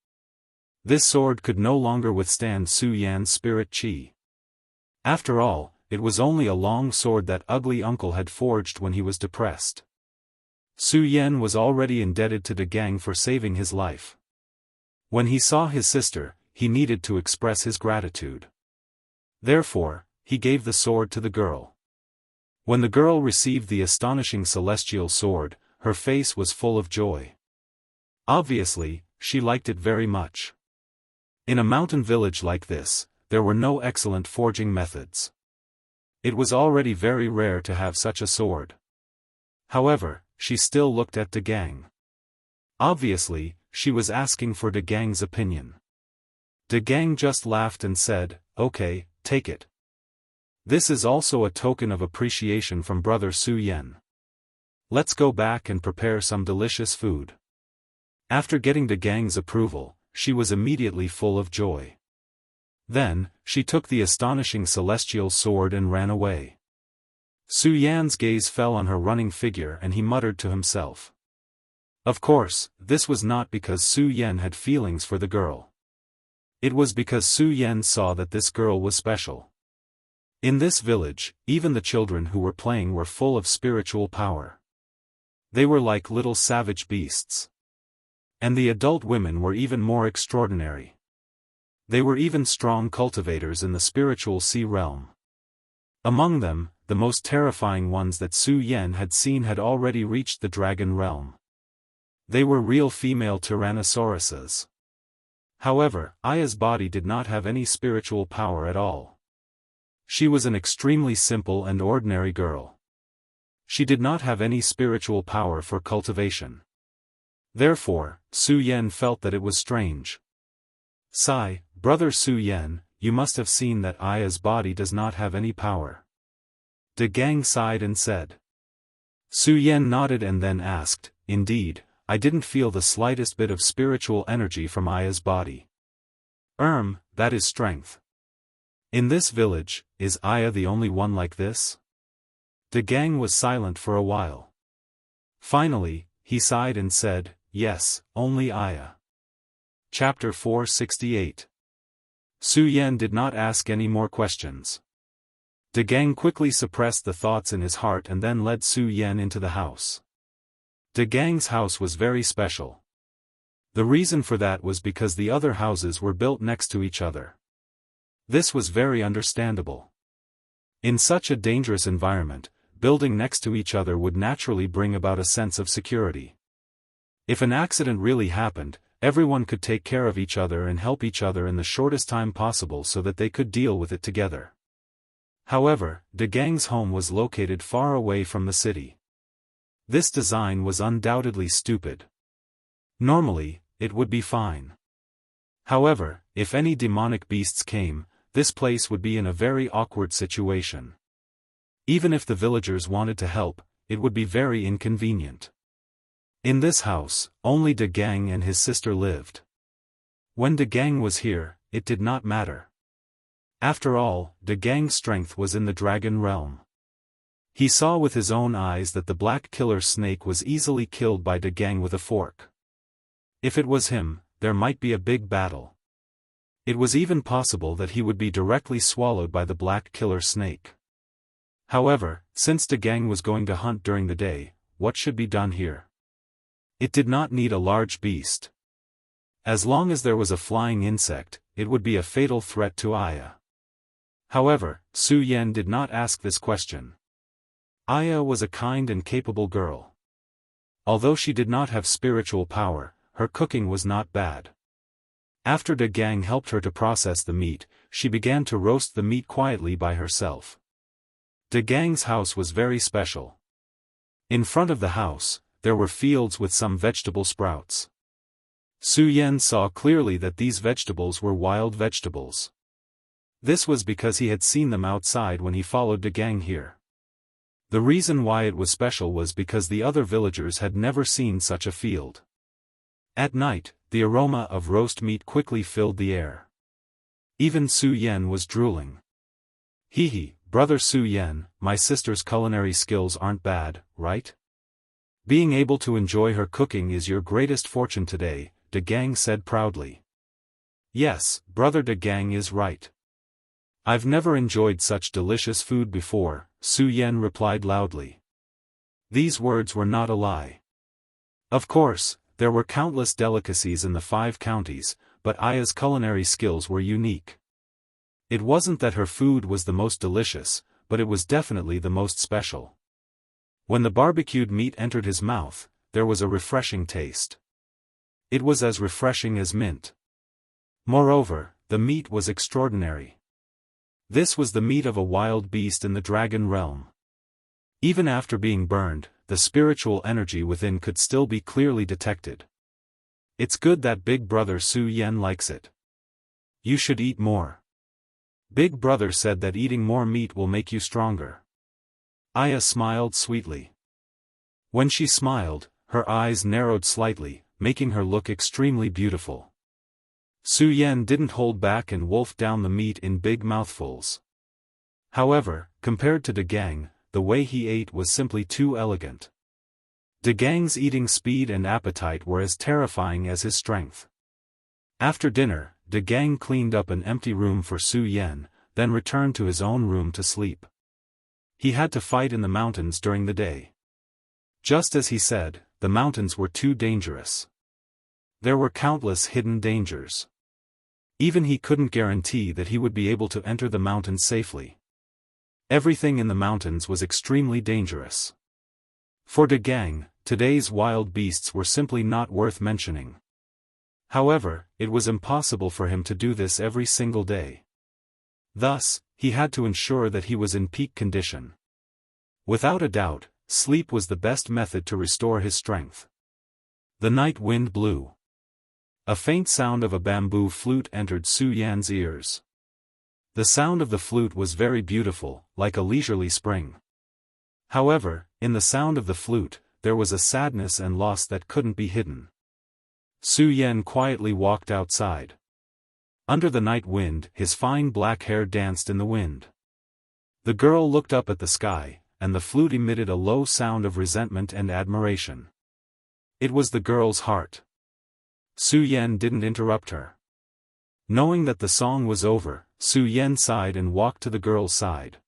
This sword could no longer withstand Su Yan's spirit chi. After all, it was only a long sword that ugly uncle had forged when he was depressed. Su Yan was already indebted to De Gang for saving his life. When he saw his sister, he needed to express his gratitude. Therefore, he gave the sword to the girl. When the girl received the astonishing celestial sword, her face was full of joy. Obviously, she liked it very much. In a mountain village like this, there were no excellent forging methods. It was already very rare to have such a sword. However, she still looked at De Gang. Obviously, she was asking for De Gang's opinion. De Gang just laughed and said, "Okay, take it. This is also a token of appreciation from brother Su Yan. Let's go back and prepare some delicious food." After getting De Gang's approval, she was immediately full of joy. Then, she took the astonishing celestial sword and ran away. Su Yan's gaze fell on her running figure and he muttered to himself. Of course, this was not because Su Yan had feelings for the girl. It was because Su Yan saw that this girl was special. In this village, even the children who were playing were full of spiritual power. They were like little savage beasts. And the adult women were even more extraordinary. They were even strong cultivators in the spiritual sea realm. Among them, the most terrifying ones that Su Yan had seen had already reached the dragon realm. They were real female tyrannosauruses. However, Aya's body did not have any spiritual power at all. She was an extremely simple and ordinary girl. She did not have any spiritual power for cultivation. Therefore, Su Yan felt that it was strange. "Sigh, brother Su Yan, you must have seen that Aya's body does not have any power." De Gang sighed and said. Su Yan nodded and then asked, "Indeed, I didn't feel the slightest bit of spiritual energy from Aya's body." That is strength. In this village, is Aya the only one like this?" De Gang was silent for a while. Finally, he sighed and said, "Yes, only Aya." Chapter 468. Su Yan did not ask any more questions. De Gang quickly suppressed the thoughts in his heart and then led Su Yan into the house. De Gang's house was very special. The reason for that was because the other houses were built next to each other. This was very understandable. In such a dangerous environment, building next to each other would naturally bring about a sense of security. If an accident really happened, everyone could take care of each other and help each other in the shortest time possible so that they could deal with it together. However, De Gang's home was located far away from the city. This design was undoubtedly stupid. Normally, it would be fine. However, if any demonic beasts came, this place would be in a very awkward situation. Even if the villagers wanted to help, it would be very inconvenient. In this house, only De Gang and his sister lived. When De Gang was here, it did not matter. After all, De Gang's strength was in the dragon realm. He saw with his own eyes that the black killer snake was easily killed by De Gang with a fork. If it was him, there might be a big battle. It was even possible that he would be directly swallowed by the black killer snake. However, since De Gang was going to hunt during the day, what should be done here? It did not need a large beast. As long as there was a flying insect, it would be a fatal threat to Aya. However, Su Yan did not ask this question. Aya was a kind and capable girl. Although she did not have spiritual power, her cooking was not bad. After De Gang helped her to process the meat, she began to roast the meat quietly by herself. De Gang's house was very special. In front of the house, there were fields with some vegetable sprouts. Su Yan saw clearly that these vegetables were wild vegetables. This was because he had seen them outside when he followed De Gang here. The reason why it was special was because the other villagers had never seen such a field. At night, the aroma of roast meat quickly filled the air. Even Su Yan was drooling. Hee, brother Su Yan, my sister's culinary skills aren't bad, right? Being able to enjoy her cooking is your greatest fortune today, De Gang said proudly. Yes, brother De Gang is right. I've never enjoyed such delicious food before, Su Yan replied loudly. These words were not a lie. Of course, there were countless delicacies in the 5 counties, but Aya's culinary skills were unique. It wasn't that her food was the most delicious, but it was definitely the most special. When the barbecued meat entered his mouth, there was a refreshing taste. It was as refreshing as mint. Moreover, the meat was extraordinary. This was the meat of a wild beast in the dragon realm. Even after being burned, the spiritual energy within could still be clearly detected. It's good that Big Brother Su Yan likes it. You should eat more. Big Brother said that eating more meat will make you stronger. Aya smiled sweetly. When she smiled, her eyes narrowed slightly, making her look extremely beautiful. Su Yan didn't hold back and wolfed down the meat in big mouthfuls. However, compared to De Gang, the way he ate was simply too elegant. De Gang's eating speed and appetite were as terrifying as his strength. After dinner, De Gang cleaned up an empty room for Su Yan, then returned to his own room to sleep. He had to fight in the mountains during the day. Just as he said, the mountains were too dangerous. There were countless hidden dangers. Even he couldn't guarantee that he would be able to enter the mountains safely. Everything in the mountains was extremely dangerous. For De Gang, today's wild beasts were simply not worth mentioning. However, it was impossible for him to do this every single day. Thus, he had to ensure that he was in peak condition. Without a doubt, sleep was the best method to restore his strength. The night wind blew. A faint sound of a bamboo flute entered Su Yan's ears. The sound of the flute was very beautiful, like a leisurely spring. However, in the sound of the flute, there was a sadness and loss that couldn't be hidden. Su Yan quietly walked outside. Under the night wind, his fine black hair danced in the wind. The girl looked up at the sky, and the flute emitted a low sound of resentment and admiration. It was the girl's heart. Su Yan didn't interrupt her. Knowing that the song was over, Su Yan sighed and walked to the girl's side.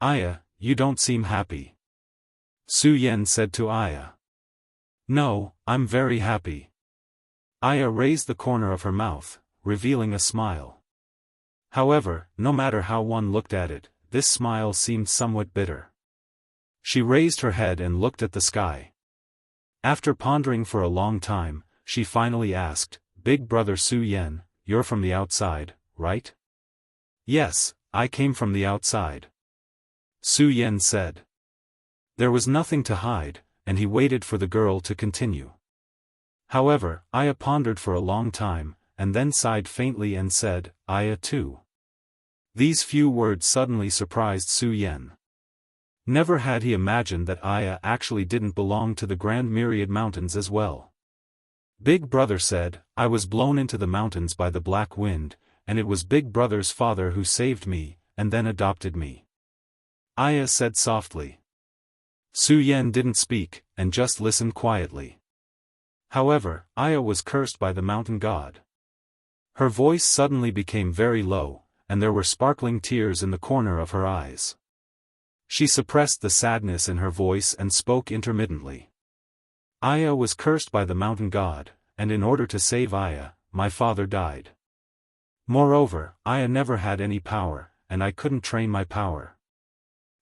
Aya, you don't seem happy. Su Yan said to Aya. No, I'm very happy. Aya raised the corner of her mouth, revealing a smile. However, no matter how one looked at it, this smile seemed somewhat bitter. She raised her head and looked at the sky. After pondering for a long time, she finally asked, Big Brother Su Yan, you're from the outside, right? Yes, I came from the outside. Su Yan said. There was nothing to hide, and he waited for the girl to continue. However, Aya pondered for a long time, and then sighed faintly and said, Aya too. These few words suddenly surprised Su Yan. Never had he imagined that Aya actually didn't belong to the Grand Myriad Mountains as well. Big Brother said, I was blown into the mountains by the black wind, and it was Big Brother's father who saved me, and then adopted me. Aya said softly. Su Yan didn't speak, and just listened quietly. However, Aya was cursed by the mountain god. Her voice suddenly became very low, and there were sparkling tears in the corner of her eyes. She suppressed the sadness in her voice and spoke intermittently. Aya was cursed by the mountain god, and in order to save Aya, my father died. Moreover, Aya never had any power, and I couldn't train my power.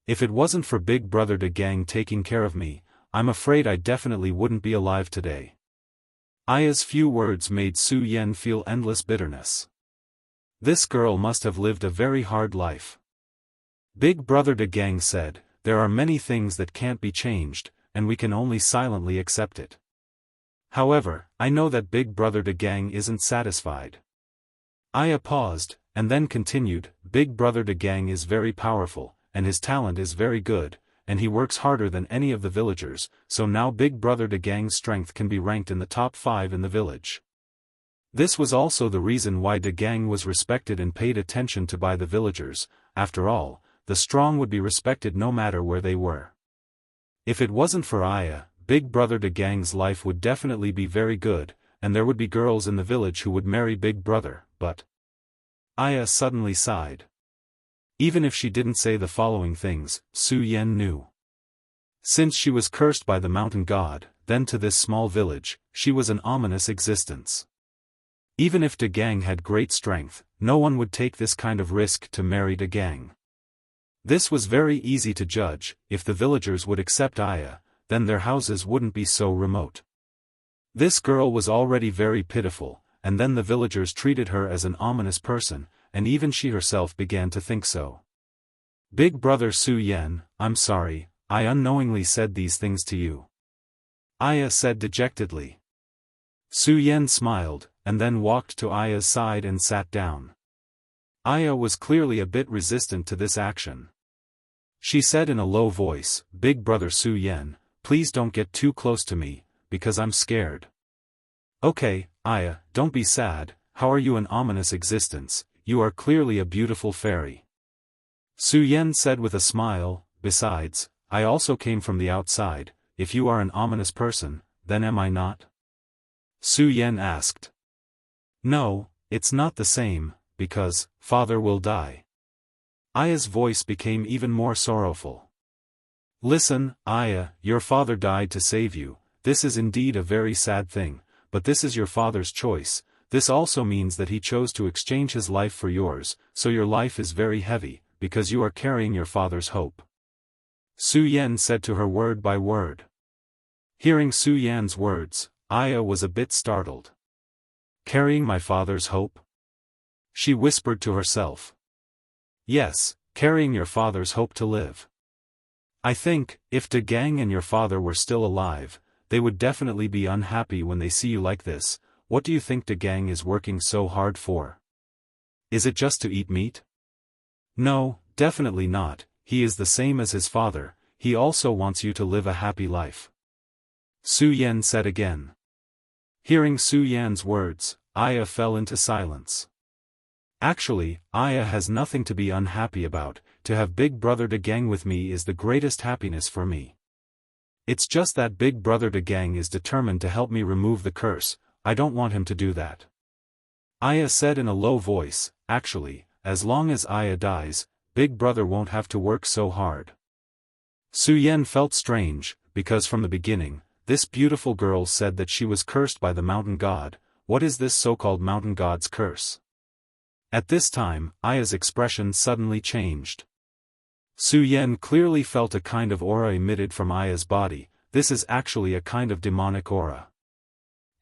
If it wasn't for Big Brother De Gang taking care of me, I'm afraid I definitely wouldn't be alive today. Aya's few words made Su Yan feel endless bitterness. This girl must have lived a very hard life. Big Brother De Gang said, there are many things that can't be changed, and we can only silently accept it. However, I know that Big Brother De Gang isn't satisfied. Aya paused, and then continued, Big Brother De Gang is very powerful, and his talent is very good, and he works harder than any of the villagers, so now Big Brother De Gang's strength can be ranked in the top 5 in the village. This was also the reason why De Gang was respected and paid attention to by the villagers. After all, the strong would be respected no matter where they were. If it wasn't for Aya, Big Brother De Gang's life would definitely be very good, and there would be girls in the village who would marry Big Brother, but Aya suddenly sighed. Even if she didn't say the following things, Su Yan knew. Since she was cursed by the mountain god, then to this small village, she was an ominous existence. Even if De Gang had great strength, no one would take this kind of risk to marry De Gang. This was very easy to judge. If the villagers would accept Aya, then their houses wouldn't be so remote. This girl was already very pitiful, and then the villagers treated her as an ominous person, and even she herself began to think so. Big Brother Su Yan, I'm sorry, I unknowingly said these things to you. Aya said dejectedly. Su Yan smiled, and then walked to Aya's side and sat down. Aya was clearly a bit resistant to this action. She said in a low voice, Big Brother Su Yan, please don't get too close to me, because I'm scared. Okay, Aya, don't be sad. How are you an ominous existence? You are clearly a beautiful fairy. Su Yan said with a smile, besides, I also came from the outside. If you are an ominous person, then am I not? Su Yan asked. No, it's not the same, because, father will die. Aya's voice became even more sorrowful. Listen, Aya, your father died to save you. This is indeed a very sad thing, but this is your father's choice. This also means that he chose to exchange his life for yours, so your life is very heavy, because you are carrying your father's hope. Su Yan said to her word by word. Hearing Su Yan's words, Aya was a bit startled. Carrying my father's hope? She whispered to herself. Yes, carrying your father's hope to live. I think, if De Gang and your father were still alive, they would definitely be unhappy when they see you like this. What do you think De Gang is working so hard for? Is it just to eat meat? No, definitely not. He is the same as his father. He also wants you to live a happy life. Su Yan said again. Hearing Su Yan's words, Aya fell into silence. Actually, Aya has nothing to be unhappy about. To have Big Brother De Gang with me is the greatest happiness for me. It's just that Big Brother De Gang is determined to help me remove the curse. I don't want him to do that. Aya said in a low voice, actually, as long as Aya dies, Big Brother won't have to work so hard. Su Yan felt strange, because from the beginning, this beautiful girl said that she was cursed by the mountain god. What is this so-called mountain god's curse? At this time, Aya's expression suddenly changed. Su Yan clearly felt a kind of aura emitted from Aya's body. This is actually a kind of demonic aura.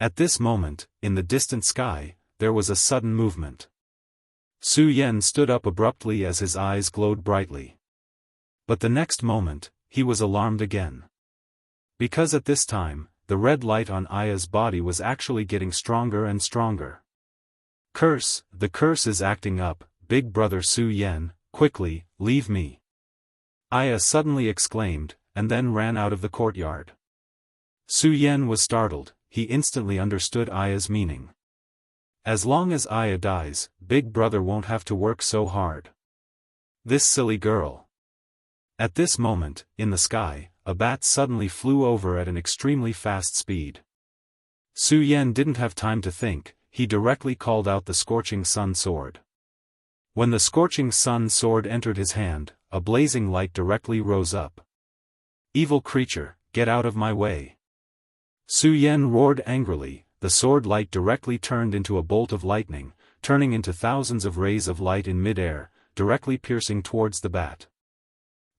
At this moment, in the distant sky, there was a sudden movement. Su Yan stood up abruptly as his eyes glowed brightly. But the next moment, he was alarmed again. Because at this time, the red light on Aya's body was actually getting stronger and stronger. Curse, the curse is acting up. Big Brother Su Yan, quickly, leave me. Aya suddenly exclaimed, and then ran out of the courtyard. Su Yan was startled. He instantly understood Aya's meaning. As long as Aya dies, Big Brother won't have to work so hard. This silly girl. At this moment, in the sky, a bat suddenly flew over at an extremely fast speed. Su Yan didn't have time to think. He directly called out the Scorching Sun Sword. When the Scorching Sun Sword entered his hand, a blazing light directly rose up. Evil creature, get out of my way. Su Yan roared angrily. The sword light directly turned into a bolt of lightning, turning into thousands of rays of light in mid-air, directly piercing towards the bat.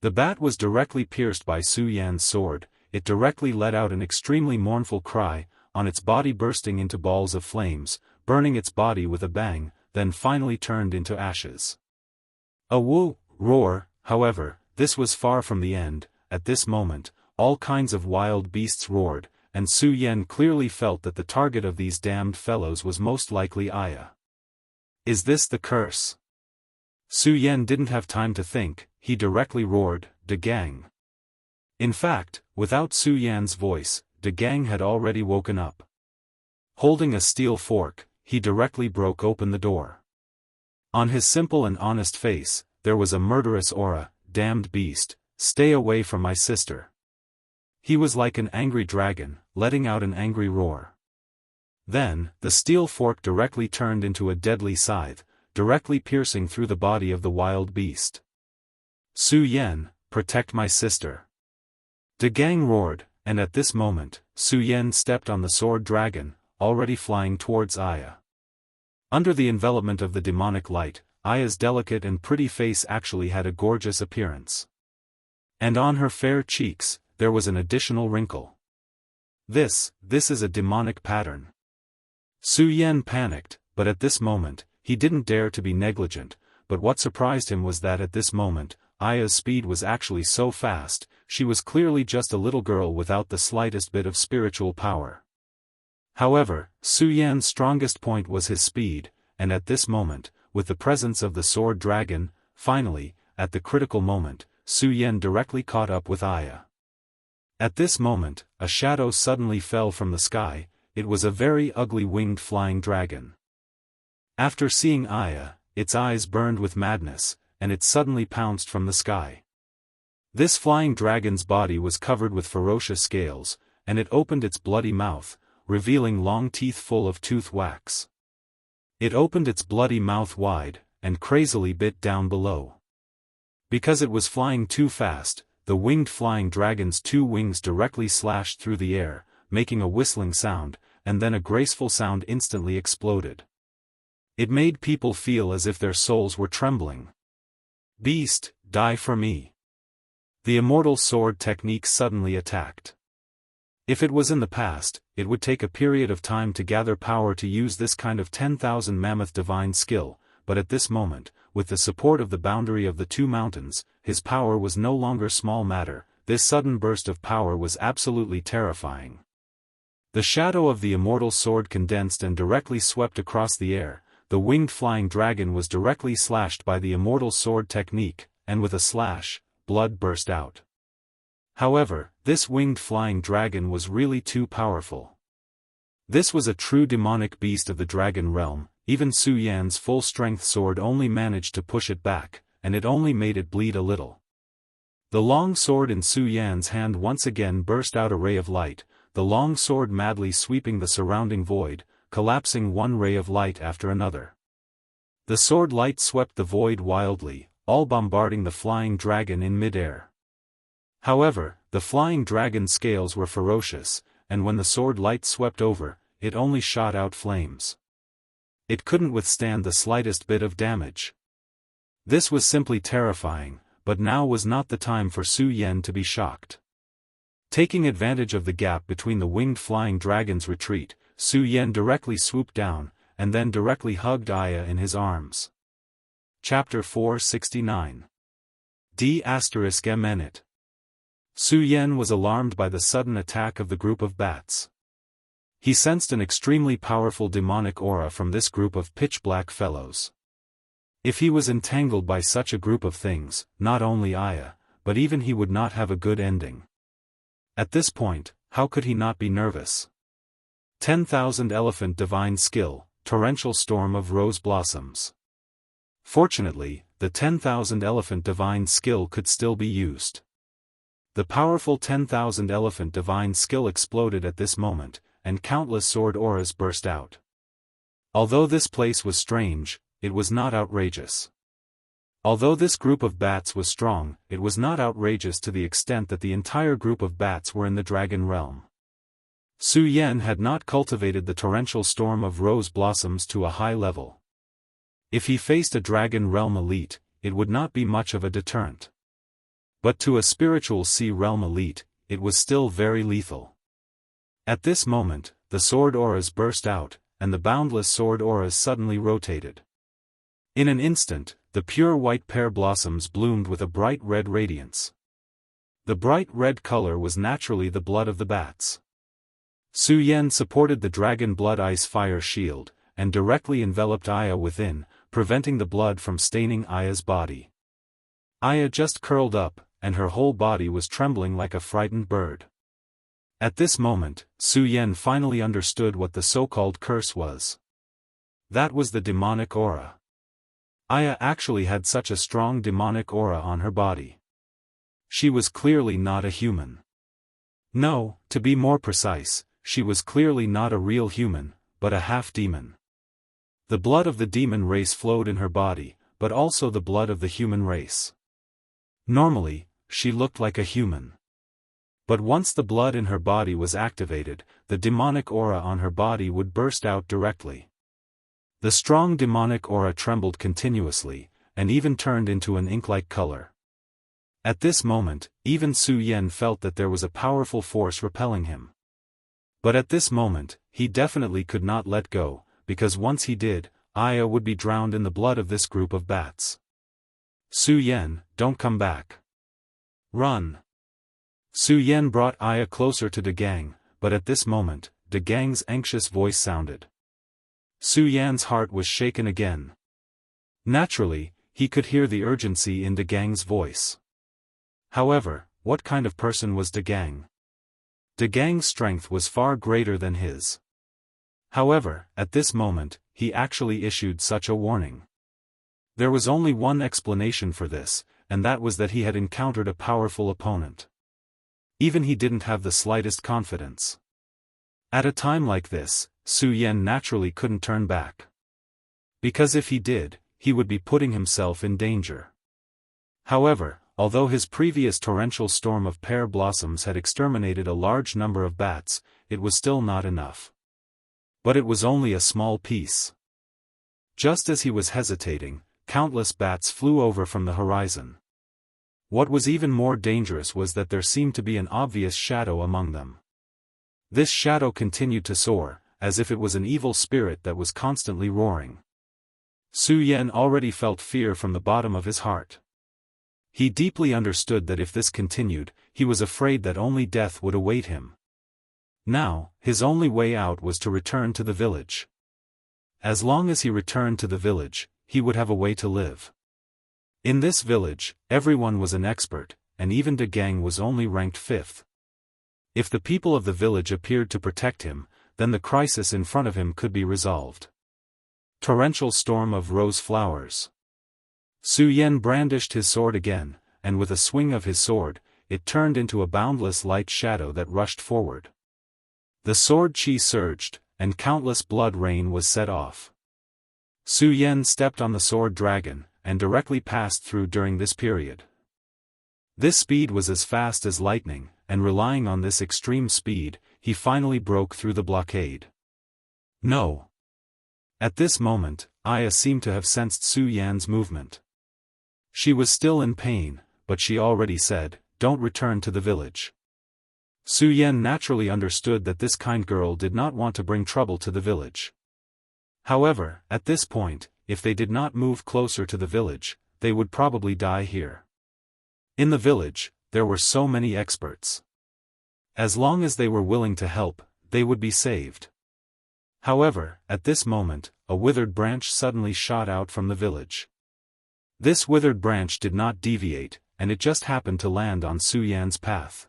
The bat was directly pierced by Su Yan's sword. It directly let out an extremely mournful cry, on its body bursting into balls of flames, burning its body with a bang, then finally turned into ashes. A woo roar, however, this was far from the end. At this moment, all kinds of wild beasts roared, and Su Yan clearly felt that the target of these damned fellows was most likely Aya. Is this the curse? Su Yan didn't have time to think. He directly roared, De Gang. In fact, without Su Yan's voice, De Gang had already woken up. Holding a steel fork, he directly broke open the door. On his simple and honest face, there was a murderous aura. Damned beast, stay away from my sister. He was like an angry dragon, letting out an angry roar. Then, the steel fork directly turned into a deadly scythe, directly piercing through the body of the wild beast. Su Yan, protect my sister. De Gang roared, and at this moment, Su Yan stepped on the sword dragon, already flying towards Aya. Under the envelopment of the demonic light, Aya's delicate and pretty face actually had a gorgeous appearance. And on her fair cheeks, there was an additional wrinkle. This is a demonic pattern. Su Yan panicked, but at this moment, he didn't dare to be negligent, but what surprised him was that at this moment, Aya's speed was actually so fast. She was clearly just a little girl without the slightest bit of spiritual power. However, Su Yan's strongest point was his speed, and at this moment, with the presence of the sword dragon, finally, at the critical moment, Su Yan directly caught up with Aya. At this moment, a shadow suddenly fell from the sky. It was a very ugly winged flying dragon. After seeing Aya, its eyes burned with madness, and it suddenly pounced from the sky. This flying dragon's body was covered with ferocious scales, and it opened its bloody mouth, revealing long teeth full of tooth wax. It opened its bloody mouth wide, and crazily bit down below. Because it was flying too fast, the winged flying dragon's two wings directly slashed through the air, making a whistling sound, and then a graceful sound instantly exploded. It made people feel as if their souls were trembling. Beast, die for me. The immortal sword technique suddenly attacked. If it was in the past, it would take a period of time to gather power to use this kind of 10,000 mammoth divine skill, but at this moment, with the support of the boundary of the two mountains, his power was no longer small matter. This sudden burst of power was absolutely terrifying. The shadow of the immortal sword condensed and directly swept across the air. The winged flying dragon was directly slashed by the immortal sword technique, and with a slash, blood burst out. However, this winged flying dragon was really too powerful. This was a true demonic beast of the dragon realm. Even Su Yan's full-strength sword only managed to push it back, and it only made it bleed a little. The long sword in Su Yan's hand once again burst out a ray of light, the long sword madly sweeping the surrounding void, collapsing one ray of light after another. The sword light swept the void wildly, all bombarding the flying dragon in mid-air. However, the flying dragon's scales were ferocious, and when the sword light swept over, it only shot out flames. It couldn't withstand the slightest bit of damage. This was simply terrifying, but now was not the time for Su Yan to be shocked. Taking advantage of the gap between the winged flying dragon's retreat, Su Yan directly swooped down, and then directly hugged Aya in his arms. Chapter 469 D****. Su Yan was alarmed by the sudden attack of the group of bats. He sensed an extremely powerful demonic aura from this group of pitch-black fellows. If he was entangled by such a group of things, not only Aya, but even he would not have a good ending. At this point, how could he not be nervous? 10,000 elephant divine skill, torrential storm of rose blossoms. Fortunately, the 10,000 elephant divine skill could still be used. The powerful 10,000 elephant divine skill exploded at this moment, and countless sword auras burst out. Although this place was strange, it was not outrageous. Although this group of bats was strong, it was not outrageous to the extent that the entire group of bats were in the dragon realm. Su Yan had not cultivated the torrential storm of rose blossoms to a high level. If he faced a dragon realm elite, it would not be much of a deterrent. But to a spiritual sea realm elite, it was still very lethal. At this moment, the sword auras burst out, and the boundless sword auras suddenly rotated. In an instant, the pure white pear blossoms bloomed with a bright red radiance. The bright red color was naturally the blood of the bats. Su Yan supported the dragon blood ice fire shield, and directly enveloped Aya within, preventing the blood from staining Aya's body. Aya just curled up, and her whole body was trembling like a frightened bird. At this moment, Su Yan finally understood what the so-called curse was. That was the demonic aura. Aya actually had such a strong demonic aura on her body. She was clearly not a human. No, to be more precise, she was clearly not a real human, but a half-demon. The blood of the demon race flowed in her body, but also the blood of the human race. Normally, she looked like a human. But once the blood in her body was activated, the demonic aura on her body would burst out directly. The strong demonic aura trembled continuously, and even turned into an ink-like color. At this moment, even Su Yan felt that there was a powerful force repelling him. But at this moment, he definitely could not let go, because once he did, Aya would be drowned in the blood of this group of bats. Su Yan, don't come back. Run. Su Yan brought Aya closer to De Gang, but at this moment, De Gang's anxious voice sounded. Su Yan's heart was shaken again. Naturally, he could hear the urgency in De Gang's voice. However, what kind of person was De Gang? De Gang's strength was far greater than his. However, at this moment, he actually issued such a warning. There was only one explanation for this, and that was that he had encountered a powerful opponent. Even he didn't have the slightest confidence. At a time like this, Su Yan naturally couldn't turn back. Because if he did, he would be putting himself in danger. However, although his previous torrential storm of pear blossoms had exterminated a large number of bats, it was still not enough. But it was only a small piece. Just as he was hesitating, countless bats flew over from the horizon. What was even more dangerous was that there seemed to be an obvious shadow among them. This shadow continued to soar, as if it was an evil spirit that was constantly roaring. Su Yan already felt fear from the bottom of his heart. He deeply understood that if this continued, he was afraid that only death would await him. Now, his only way out was to return to the village. As long as he returned to the village, he would have a way to live. In this village, everyone was an expert, and even De Gang was only ranked 5th. If the people of the village appeared to protect him, then the crisis in front of him could be resolved. Torrential storm of rose flowers. Su Yan brandished his sword again, and with a swing of his sword, it turned into a boundless light shadow that rushed forward. The sword chi surged, and countless blood rain was set off. Su Yan stepped on the sword dragon, and directly passed through during this period. This speed was as fast as lightning, and relying on this extreme speed, he finally broke through the blockade. No. At this moment, Aya seemed to have sensed Su Yan's movement. She was still in pain, but she already said, "Don't return to the village." Su Yan naturally understood that this kind girl did not want to bring trouble to the village. However, at this point, if they did not move closer to the village, they would probably die here. In the village, there were so many experts. As long as they were willing to help, they would be saved. However, at this moment, a withered branch suddenly shot out from the village. This withered branch did not deviate, and it just happened to land on Su Yan's path.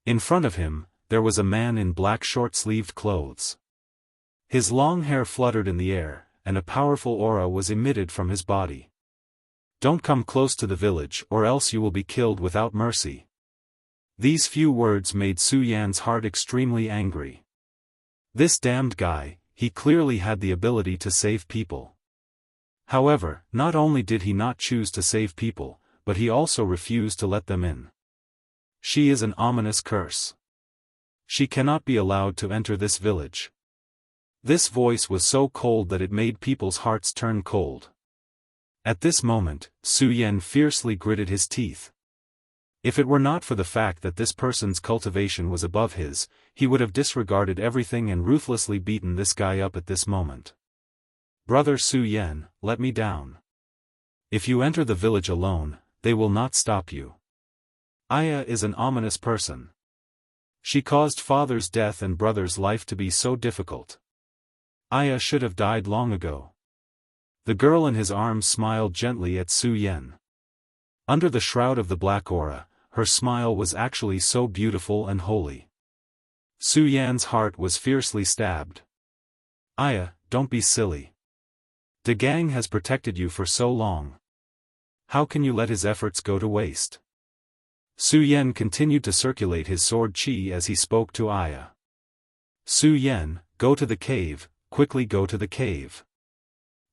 In front of him, there was a man in black short-sleeved clothes. His long hair fluttered in the air, and a powerful aura was emitted from his body. "Don't come close to the village or else you will be killed without mercy." These few words made Su Yan's heart extremely angry. This damned guy, he clearly had the ability to save people. However, not only did he not choose to save people, but he also refused to let them in. She is an ominous curse. She cannot be allowed to enter this village. This voice was so cold that it made people's hearts turn cold. At this moment, Su Yan fiercely gritted his teeth. If it were not for the fact that this person's cultivation was above his, he would have disregarded everything and ruthlessly beaten this guy up at this moment. "Brother Su Yan, let me down. If you enter the village alone, they will not stop you. Aya is an ominous person. She caused father's death and brother's life to be so difficult. Aya should have died long ago." The girl in his arms smiled gently at Su Yan. Under the shroud of the black aura, her smile was actually so beautiful and holy. Su Yan's heart was fiercely stabbed. Aya, don't be silly. De Gang has protected you for so long. How can you let his efforts go to waste? Su Yan continued to circulate his sword qi as he spoke to Aya. Su Yan, go to the cave, quickly go to the cave.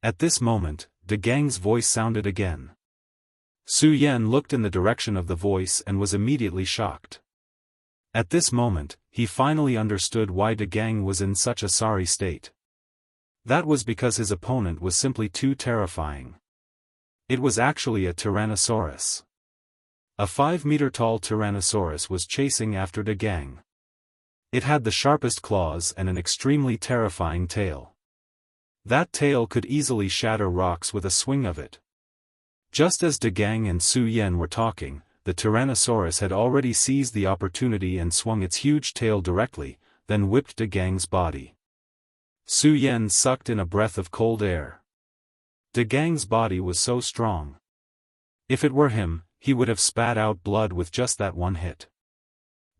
At this moment, De Gang's voice sounded again. Su Yan looked in the direction of the voice and was immediately shocked. At this moment, he finally understood why De Gang was in such a sorry state. That was because his opponent was simply too terrifying. It was actually a Tyrannosaurus. A 5-meter-tall Tyrannosaurus was chasing after De Gang. It had the sharpest claws and an extremely terrifying tail. That tail could easily shatter rocks with a swing of it. Just as De Gang and Su Yan were talking, the Tyrannosaurus had already seized the opportunity and swung its huge tail directly, then whipped De Gang's body. Su Yan sucked in a breath of cold air. De Gang's body was so strong. If it were him, he would have spat out blood with just that one hit.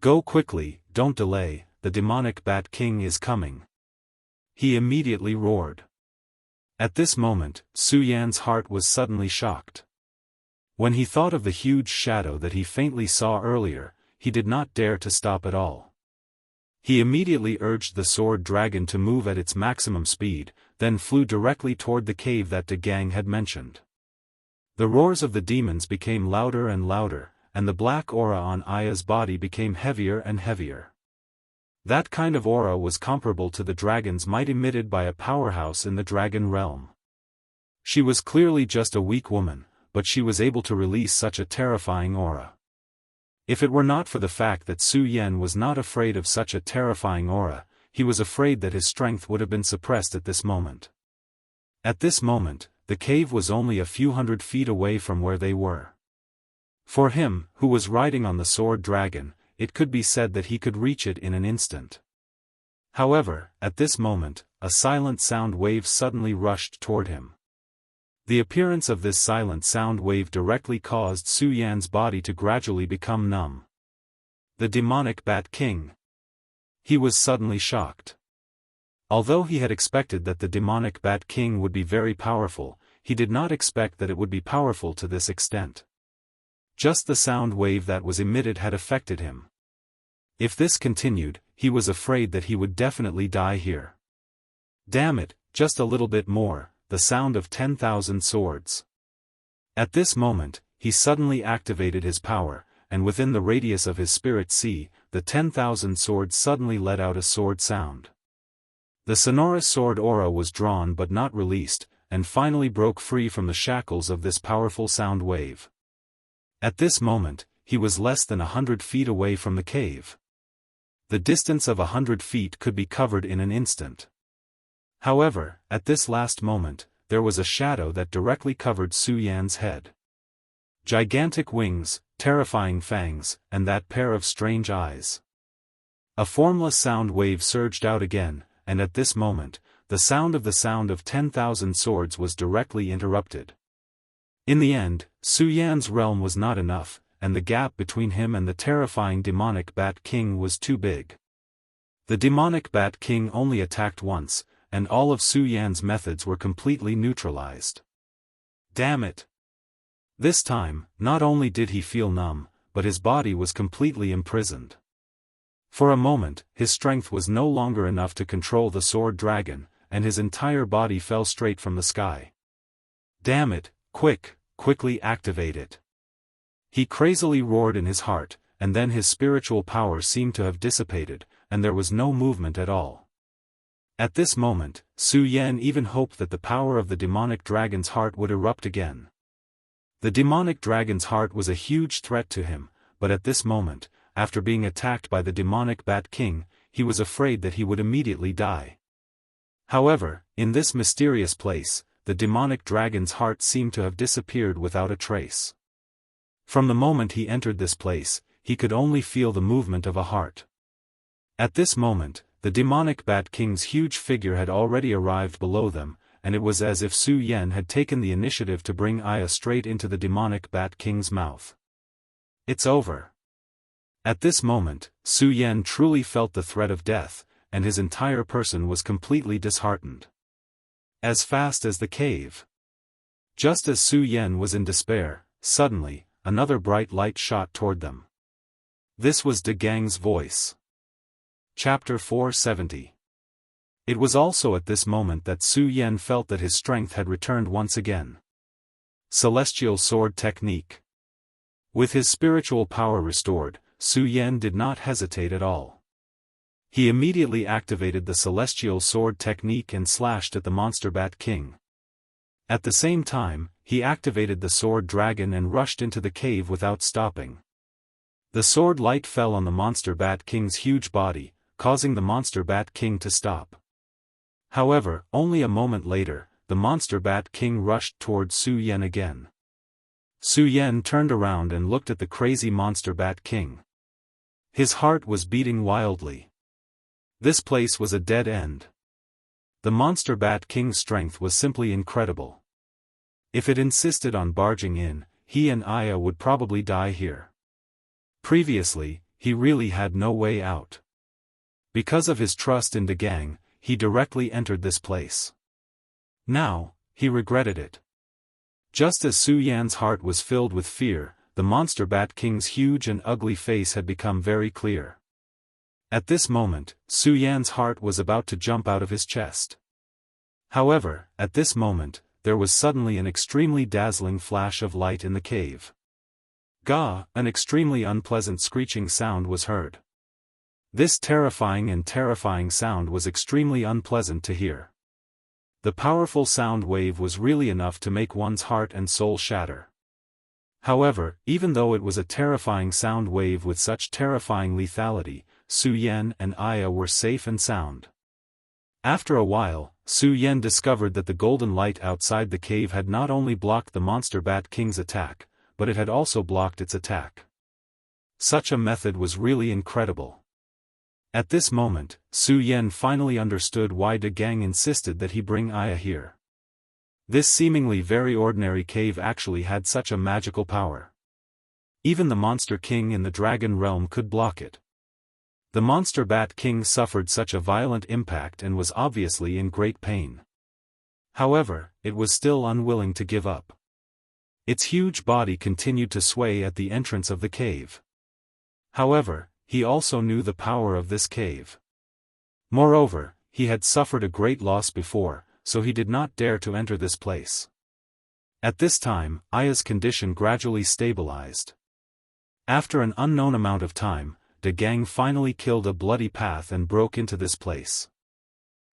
Go quickly, don't delay, the demonic Bat King is coming. He immediately roared. At this moment, Su Yan's heart was suddenly shocked. When he thought of the huge shadow that he faintly saw earlier, he did not dare to stop at all. He immediately urged the sword dragon to move at its maximum speed, then flew directly toward the cave that De Gang had mentioned. The roars of the demons became louder and louder, and the black aura on Aya's body became heavier and heavier. That kind of aura was comparable to the dragon's might emitted by a powerhouse in the dragon realm. She was clearly just a weak woman, but she was able to release such a terrifying aura. If it were not for the fact that Su Yan was not afraid of such a terrifying aura, he was afraid that his strength would have been suppressed at this moment. At this moment, the cave was only a few hundred feet away from where they were. For him, who was riding on the sword dragon, it could be said that he could reach it in an instant. However, at this moment, a silent sound wave suddenly rushed toward him. The appearance of this silent sound wave directly caused Su Yan's body to gradually become numb. The demonic Bat King. He was suddenly shocked. Although he had expected that the demonic Bat King would be very powerful, he did not expect that it would be powerful to this extent. Just the sound wave that was emitted had affected him. If this continued, he was afraid that he would definitely die here. Damn it, just a little bit more, the sound of 10,000 swords. At this moment, he suddenly activated his power, and within the radius of his spirit sea, the 10,000 swords suddenly let out a sword sound. The sonorous sword aura was drawn but not released, and finally broke free from the shackles of this powerful sound wave. At this moment, he was less than 100 feet away from the cave. The distance of 100 feet could be covered in an instant. However, at this last moment, there was a shadow that directly covered Su Yan's head. Gigantic wings, terrifying fangs, and that pair of strange eyes. A formless sound wave surged out again, and at this moment, the sound of 10,000 swords was directly interrupted. In the end, Su Yan's realm was not enough, and the gap between him and the terrifying demonic Bat King was too big. The demonic Bat King only attacked once, and all of Su Yan's methods were completely neutralized. Damn it! This time, not only did he feel numb, but his body was completely imprisoned. For a moment, his strength was no longer enough to control the sword dragon, and his entire body fell straight from the sky. Damn it, quickly activate it. He crazily roared in his heart, and then his spiritual power seemed to have dissipated, and there was no movement at all. At this moment, Su Yan even hoped that the power of the demonic dragon's heart would erupt again. The demonic dragon's heart was a huge threat to him, but at this moment, after being attacked by the demonic Bat King, he was afraid that he would immediately die. However, in this mysterious place, the demonic dragon's heart seemed to have disappeared without a trace. From the moment he entered this place, he could only feel the movement of a heart. At this moment, the demonic Bat King's huge figure had already arrived below them, and it was as if Su Yan had taken the initiative to bring Aya straight into the demonic Bat King's mouth. It's over. At this moment, Su Yan truly felt the threat of death, and his entire person was completely disheartened. As fast as the cave. Just as Su Yan was in despair, suddenly, another bright light shot toward them. This was De Gang's voice. Chapter 470. It was also at this moment that Su Yan felt that his strength had returned once again. Celestial Sword Technique. With his spiritual power restored, Su Yan did not hesitate at all. He immediately activated the Celestial Sword Technique and slashed at the Monster Bat King. At the same time, he activated the Sword Dragon and rushed into the cave without stopping. The sword light fell on the Monster Bat King's huge body, causing the Monster Bat King to stop. However, only a moment later, the Monster Bat King rushed towards Su Yan again. Su Yan turned around and looked at the crazy Monster Bat King. His heart was beating wildly. This place was a dead end. The Monster Bat King's strength was simply incredible. If it insisted on barging in, he and Aya would probably die here. Previously, he really had no way out. Because of his trust in De Gang, he directly entered this place. Now, he regretted it. Just as Su Yan's heart was filled with fear, the Monster Bat King's huge and ugly face had become very clear. At this moment, Su Yan's heart was about to jump out of his chest. However, at this moment, there was suddenly an extremely dazzling flash of light in the cave. Gah! An extremely unpleasant screeching sound was heard. This terrifying sound was extremely unpleasant to hear. The powerful sound wave was really enough to make one's heart and soul shatter. However, even though it was a terrifying sound wave with such terrifying lethality, Su Yan and Aya were safe and sound. After a while, Su Yan discovered that the golden light outside the cave had not only blocked the Monster Bat King's attack, but it had also blocked its attack. Such a method was really incredible. At this moment, Su Yan finally understood why De Gang insisted that he bring Aya here. This seemingly very ordinary cave actually had such a magical power. Even the Monster King in the Dragon Realm could block it. The Monster Bat King suffered such a violent impact and was obviously in great pain. However, it was still unwilling to give up. Its huge body continued to sway at the entrance of the cave. However, he also knew the power of this cave. Moreover, he had suffered a great loss before, so he did not dare to enter this place. At this time, Aya's condition gradually stabilized. After an unknown amount of time, De Gang finally killed a bloody path and broke into this place.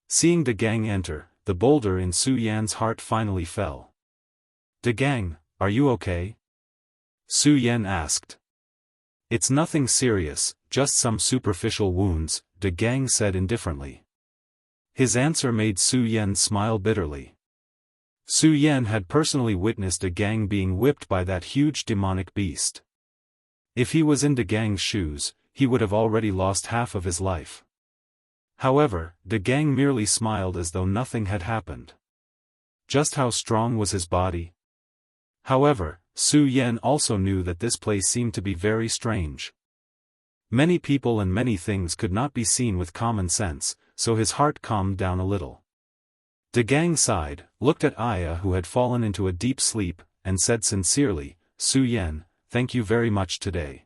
Seeing De Gang enter, the boulder in Su Yan's heart finally fell. De Gang, are you okay? Su Yan asked. It's nothing serious, just some superficial wounds, De Gang said indifferently. His answer made Su Yan smile bitterly. Su Yan had personally witnessed De Gang being whipped by that huge demonic beast. If he was in De Gang's shoes, he would have already lost half of his life. However, De Gang merely smiled as though nothing had happened. Just how strong was his body? However, Su Yan also knew that this place seemed to be very strange. Many people and many things could not be seen with common sense, so his heart calmed down a little. De Gang sighed, looked at Aya who had fallen into a deep sleep, and said sincerely, Su Yan, thank you very much today.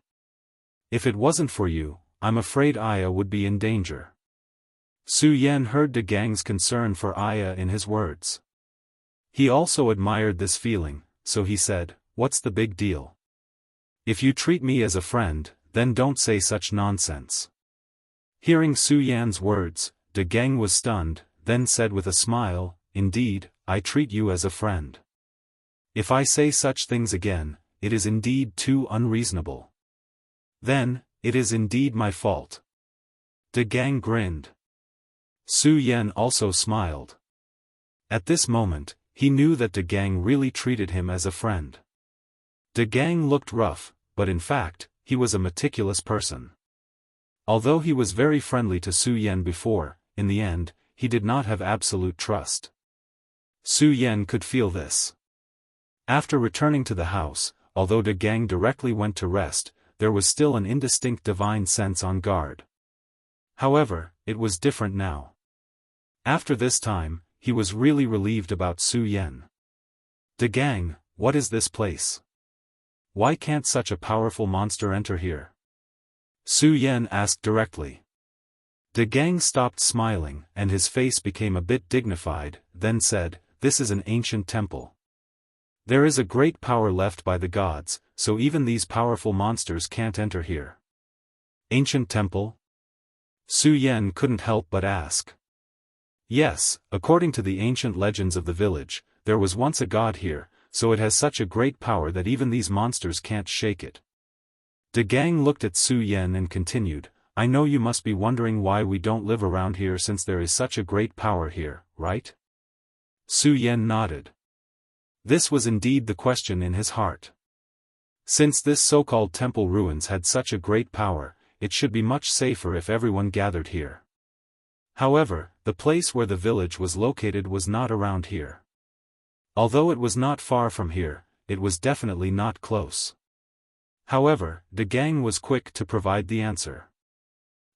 If it wasn't for you, I'm afraid Aya would be in danger. Su Yan heard De Gang's concern for Aya in his words. He also admired this feeling, so he said, what's the big deal? If you treat me as a friend, then don't say such nonsense. Hearing Su Yan's words, De Gang was stunned, then said with a smile, indeed, I treat you as a friend. If I say such things again, it is indeed too unreasonable. Then, it is indeed my fault. De Gang grinned. Su Yan also smiled. At this moment, he knew that De Gang really treated him as a friend. De Gang looked rough, but in fact, he was a meticulous person. Although he was very friendly to Su Yan before, in the end, he did not have absolute trust. Su Yan could feel this. After returning to the house, although De Gang directly went to rest, there was still an indistinct divine sense on guard. However, it was different now. After this time, he was really relieved about Su Yan. De Gang, what is this place? Why can't such a powerful monster enter here? Su Yan asked directly. De Gang stopped smiling, and his face became a bit dignified, then said, "This is an ancient temple. There is a great power left by the gods, so even these powerful monsters can't enter here." Ancient temple? Su Yan couldn't help but ask. Yes, according to the ancient legends of the village, there was once a god here, so it has such a great power that even these monsters can't shake it. De Gang looked at Su Yan and continued, "I know you must be wondering why we don't live around here since there is such a great power here, right?" Su Yan nodded. This was indeed the question in his heart. Since this so-called temple ruins had such a great power, it should be much safer if everyone gathered here. However, the place where the village was located was not around here. Although it was not far from here, it was definitely not close. However, De Gang was quick to provide the answer.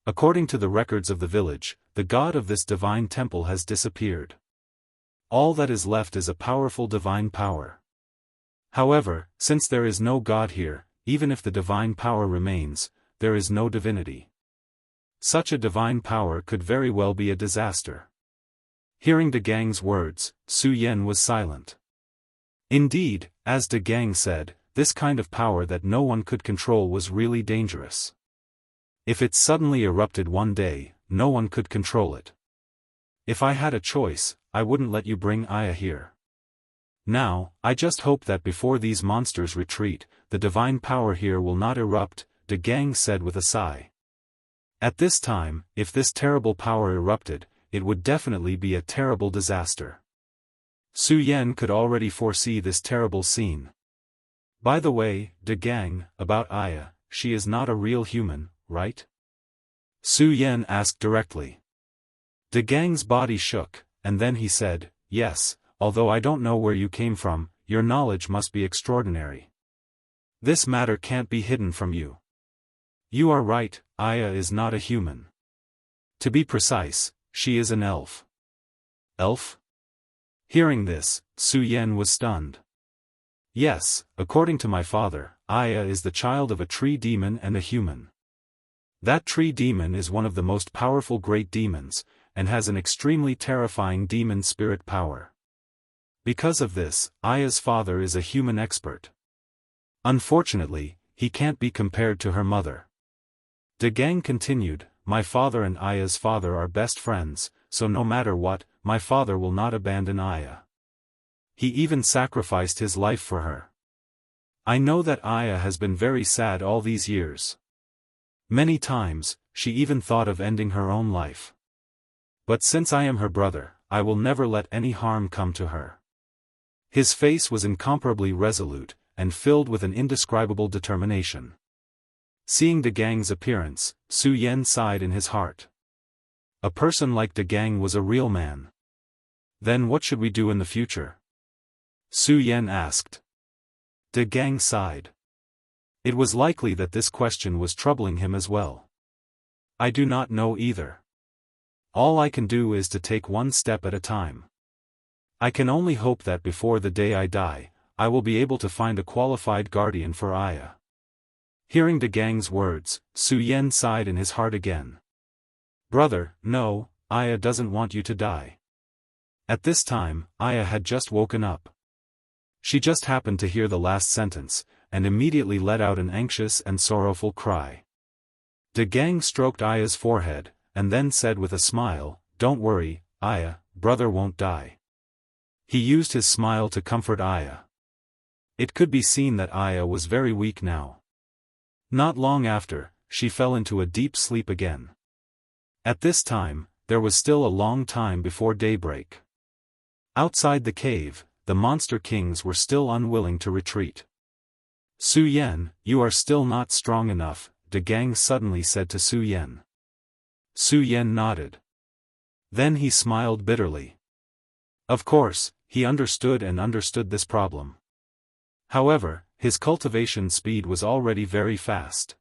According to the records of the village, the god of this divine temple has disappeared. All that is left is a powerful divine power. However, since there is no god here, even if the divine power remains, there is no divinity. Such a divine power could very well be a disaster. Hearing De Gang's words, Su Yan was silent. Indeed, as De Gang said, this kind of power that no one could control was really dangerous. If it suddenly erupted one day, no one could control it. If I had a choice, I wouldn't let you bring Aya here. Now, I just hope that before these monsters retreat, the divine power here will not erupt, De Gang said with a sigh. At this time, if this terrible power erupted, it would definitely be a terrible disaster. Su Yan could already foresee this terrible scene. By the way, De Gang, about Aya, she is not a real human, right? Su Yan asked directly. De Gang's body shook, and then he said, "Yes, although I don't know where you came from, your knowledge must be extraordinary. This matter can't be hidden from you. You are right, Aya is not a human. To be precise, she is an elf." Elf? Hearing this, Su Yan was stunned. Yes, according to my father, Aya is the child of a tree demon and a human. That tree demon is one of the most powerful great demons, and has an extremely terrifying demon spirit power. Because of this, Aya's father is a human expert. Unfortunately, he can't be compared to her mother. De Gang continued, "My father and Aya's father are best friends, so no matter what, my father will not abandon Aya. He even sacrificed his life for her. I know that Aya has been very sad all these years. Many times, she even thought of ending her own life. But since I am her brother, I will never let any harm come to her." His face was incomparably resolute, and filled with an indescribable determination. Seeing De Gang's appearance, Su Yan sighed in his heart. A person like De Gang was a real man. Then what should we do in the future? Su Yan asked. De Gang sighed. It was likely that this question was troubling him as well. "I do not know either. All I can do is to take one step at a time. I can only hope that before the day I die, I will be able to find a qualified guardian for Aya." Hearing De Gang's words, Su Yan sighed in his heart again. "Brother, no, Aya doesn't want you to die." At this time, Aya had just woken up. She just happened to hear the last sentence, and immediately let out an anxious and sorrowful cry. De Gang stroked Aya's forehead, and then said with a smile, "Don't worry, Aya, brother won't die." He used his smile to comfort Aya. It could be seen that Aya was very weak now. Not long after, she fell into a deep sleep again. At this time, there was still a long time before daybreak. Outside the cave, the monster kings were still unwilling to retreat. "Su Yan, you are still not strong enough," De Gang suddenly said to Su Yan. Su Yan nodded. Then he smiled bitterly. Of course, he understood this problem. However, his cultivation speed was already very fast.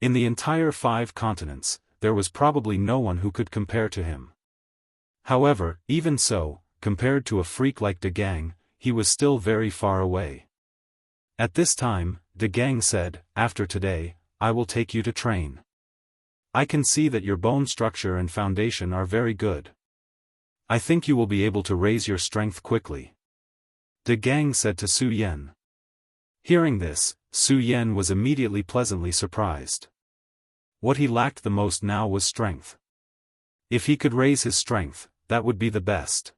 In the entire 5 continents, there was probably no one who could compare to him. However, even so, compared to a freak like De Gang, he was still very far away. At this time, De Gang said, "After today, I will take you to train. I can see that your bone structure and foundation are very good. I think you will be able to raise your strength quickly," De Gang said to Su Yan. Hearing this, Su Yan was immediately pleasantly surprised. What he lacked the most now was strength. If he could raise his strength, that would be the best.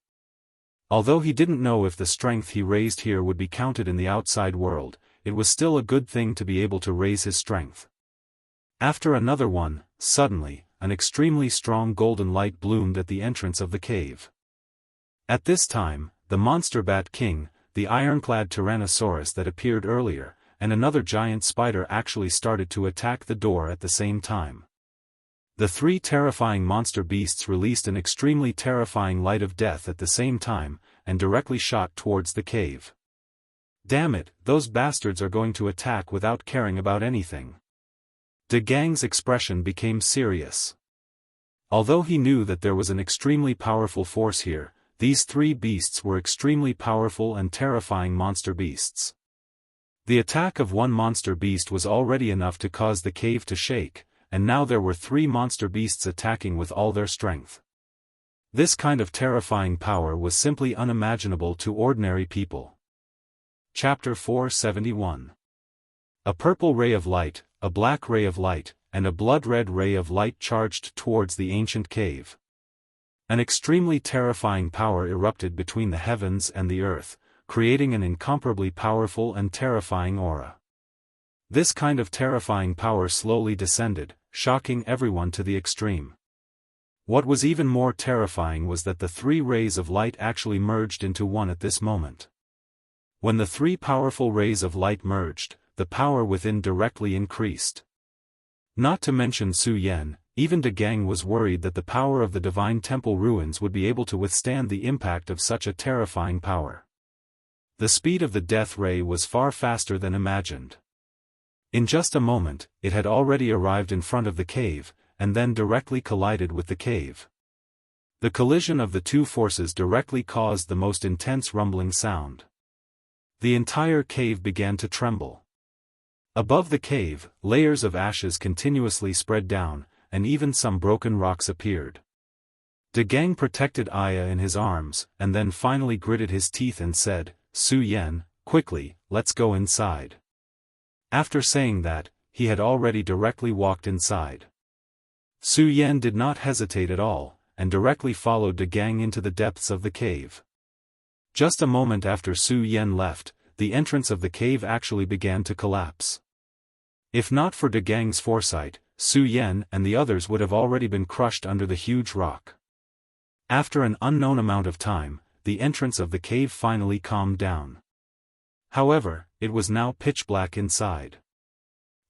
Although he didn't know if the strength he raised here would be counted in the outside world, it was still a good thing to be able to raise his strength. After another one, suddenly, an extremely strong golden light bloomed at the entrance of the cave. At this time, the monster bat king, the ironclad Tyrannosaurus that appeared earlier, and another giant spider actually started to attack the door at the same time. The 3 terrifying monster beasts released an extremely terrifying light of death at the same time, and directly shot towards the cave. Damn it, those bastards are going to attack without caring about anything. De Gang's expression became serious. Although he knew that there was an extremely powerful force here, these 3 beasts were extremely powerful and terrifying monster beasts. The attack of one monster beast was already enough to cause the cave to shake, and now there were 3 monster beasts attacking with all their strength. This kind of terrifying power was simply unimaginable to ordinary people. Chapter 471. A purple ray of light, a black ray of light, and a blood-red ray of light charged towards the ancient cave. An extremely terrifying power erupted between the heavens and the earth, creating an incomparably powerful and terrifying aura. This kind of terrifying power slowly descended, shocking everyone to the extreme. What was even more terrifying was that the 3 rays of light actually merged into one at this moment. When the 3 powerful rays of light merged, the power within directly increased. Not to mention Su Yan, even De Gang was worried that the power of the divine temple ruins would be able to withstand the impact of such a terrifying power. The speed of the death ray was far faster than imagined. In just a moment, it had already arrived in front of the cave, and then directly collided with the cave. The collision of the 2 forces directly caused the most intense rumbling sound. The entire cave began to tremble. Above the cave, layers of ashes continuously spread down, and even some broken rocks appeared. De Gang protected Aya in his arms, and then finally gritted his teeth and said, "Su Yan, quickly, let's go inside." After saying that, he had already directly walked inside. Su Yan did not hesitate at all, and directly followed De Gang into the depths of the cave. Just a moment after Su Yan left, the entrance of the cave actually began to collapse. If not for De Gang's foresight, Su Yan and the others would have already been crushed under the huge rock. After an unknown amount of time, the entrance of the cave finally calmed down. However, it was now pitch black inside.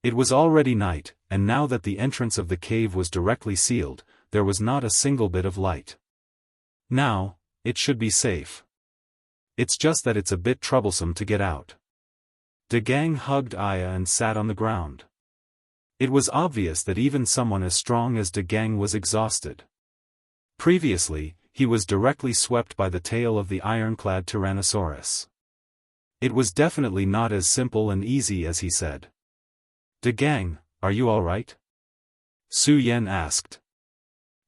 It was already night, and now that the entrance of the cave was directly sealed, there was not a single bit of light. Now, it should be safe. It's just that it's a bit troublesome to get out. De Gang hugged Aya and sat on the ground. It was obvious that even someone as strong as De Gang was exhausted. Previously, he was directly swept by the tail of the ironclad Tyrannosaurus. It was definitely not as simple and easy as he said. "De Gang, are you all right?" Su Yan asked.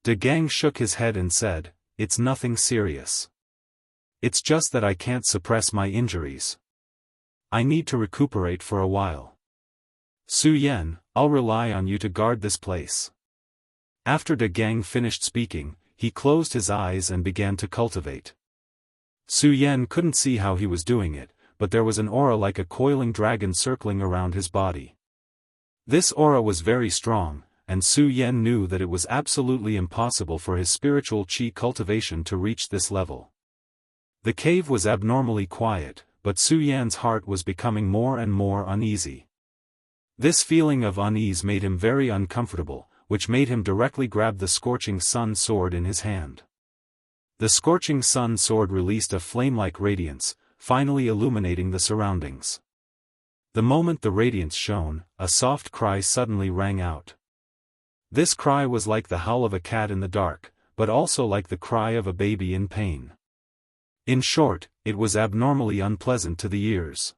De Gang shook his head and said, "It's nothing serious. It's just that I can't suppress my injuries. I need to recuperate for a while. Su Yan, I'll rely on you to guard this place." After De Gang finished speaking, he closed his eyes and began to cultivate. Su Yan couldn't see how he was doing it, but there was an aura like a coiling dragon circling around his body. This aura was very strong, and Su Yan knew that it was absolutely impossible for his spiritual qi cultivation to reach this level. The cave was abnormally quiet, but Su Yan's heart was becoming more and more uneasy. This feeling of unease made him very uncomfortable, which made him directly grab the scorching sun sword in his hand. The scorching sun sword released a flame-like radiance, finally illuminating the surroundings. The moment the radiance shone, a soft cry suddenly rang out. This cry was like the howl of a cat in the dark, but also like the cry of a baby in pain. In short, it was abnormally unpleasant to the ears.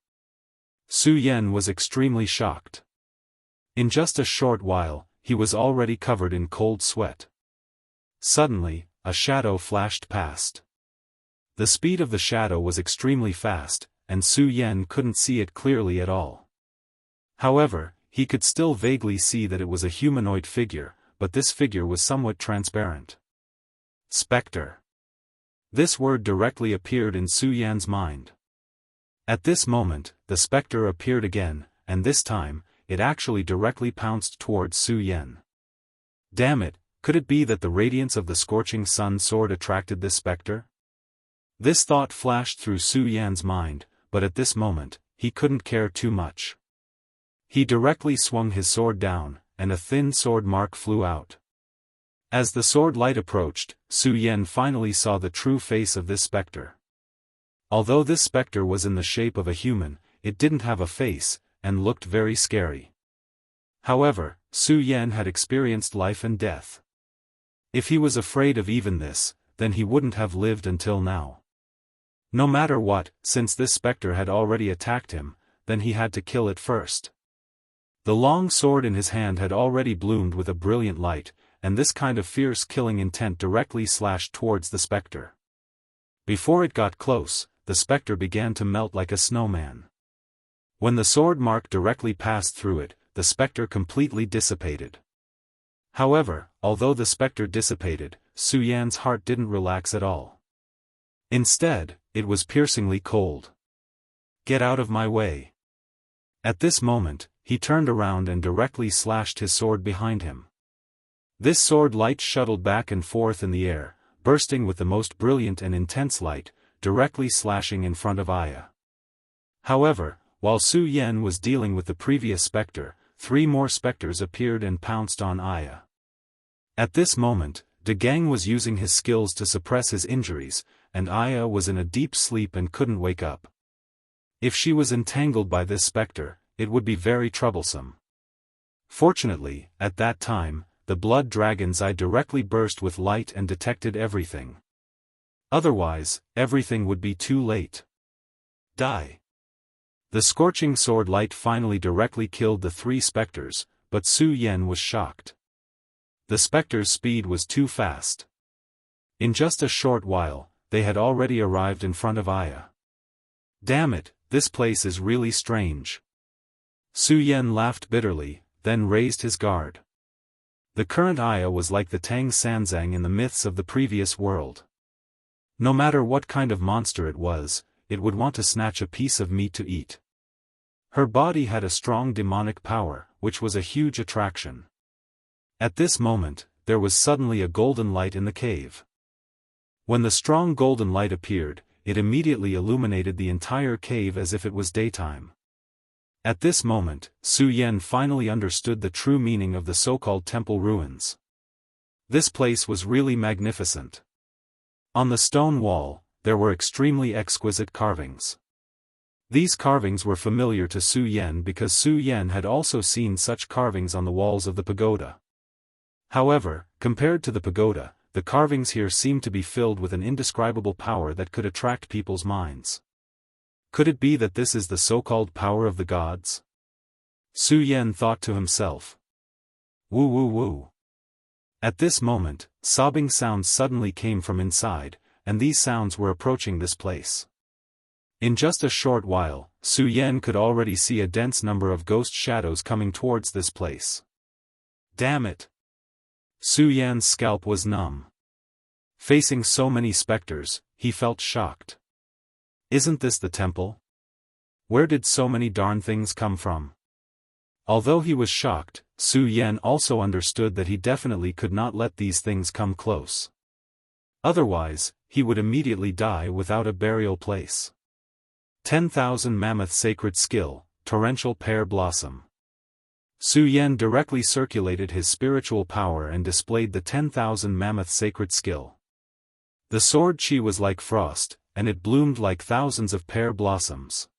Su Yan was extremely shocked. In just a short while, he was already covered in cold sweat. Suddenly, a shadow flashed past. The speed of the shadow was extremely fast, and Su Yan couldn't see it clearly at all. However, he could still vaguely see that it was a humanoid figure, but this figure was somewhat transparent. Spectre. This word directly appeared in Su Yan's mind. At this moment, the spectre appeared again, and this time, it actually directly pounced towards Su Yan. Damn it, could it be that the radiance of the scorching sun sword attracted this spectre? This thought flashed through Su Yan's mind, but at this moment, he couldn't care too much. He directly swung his sword down, and a thin sword mark flew out. As the sword light approached, Su Yan finally saw the true face of this spectre. Although this spectre was in the shape of a human, it didn't have a face, and looked very scary. However, Su Yan had experienced life and death. If he was afraid of even this, then he wouldn't have lived until now. No matter what, since this spectre had already attacked him, then he had to kill it first. The long sword in his hand had already bloomed with a brilliant light, and this kind of fierce killing intent directly slashed towards the spectre. Before it got close, the spectre began to melt like a snowman. When the sword mark directly passed through it, the spectre completely dissipated. However, although the spectre dissipated, Su Yan's heart didn't relax at all. Instead, it was piercingly cold. Get out of my way. At this moment, he turned around and directly slashed his sword behind him. This sword light shuttled back and forth in the air, bursting with the most brilliant and intense light, directly slashing in front of Aya. However, while Su Yan was dealing with the previous spectre, 3 more spectres appeared and pounced on Aya. At this moment, De Gang was using his skills to suppress his injuries, and Aya was in a deep sleep and couldn't wake up. If she was entangled by this spectre, it would be very troublesome. Fortunately, at that time, the blood dragon's eye directly burst with light and detected everything. Otherwise, everything would be too late. Die. The scorching sword light finally directly killed the 3 spectres, but Su Yan was shocked. The spectre's speed was too fast. In just a short while, they had already arrived in front of Aya. Damn it, this place is really strange. Su Yan laughed bitterly, then raised his guard. The current Aya was like the Tang Sanzang in the myths of the previous world. No matter what kind of monster it was, it would want to snatch a piece of meat to eat. Her body had a strong demonic power, which was a huge attraction. At this moment, there was suddenly a golden light in the cave. When the strong golden light appeared, it immediately illuminated the entire cave as if it was daytime. At this moment, Su Yan finally understood the true meaning of the so-called temple ruins. This place was really magnificent. On the stone wall, there were extremely exquisite carvings. These carvings were familiar to Su Yan because Su Yan had also seen such carvings on the walls of the pagoda. However, compared to the pagoda, the carvings here seemed to be filled with an indescribable power that could attract people's minds. Could it be that this is the so-called power of the gods? Su Yan thought to himself. Woo woo woo. At this moment, sobbing sounds suddenly came from inside, and these sounds were approaching this place. In just a short while, Su Yan could already see a dense number of ghost shadows coming towards this place. Damn it! Su Yan's scalp was numb. Facing so many specters, he felt shocked. Isn't this the temple? Where did so many darn things come from? Although he was shocked, Su Yan also understood that he definitely could not let these things come close. Otherwise, he would immediately die without a burial place. 10,000 Mammoth Sacred Skill, Torrential Pear Blossom. Su Yan directly circulated his spiritual power and displayed the 10,000 Mammoth Sacred Skill. The sword chi was like frost, and it bloomed like thousands of pear blossoms.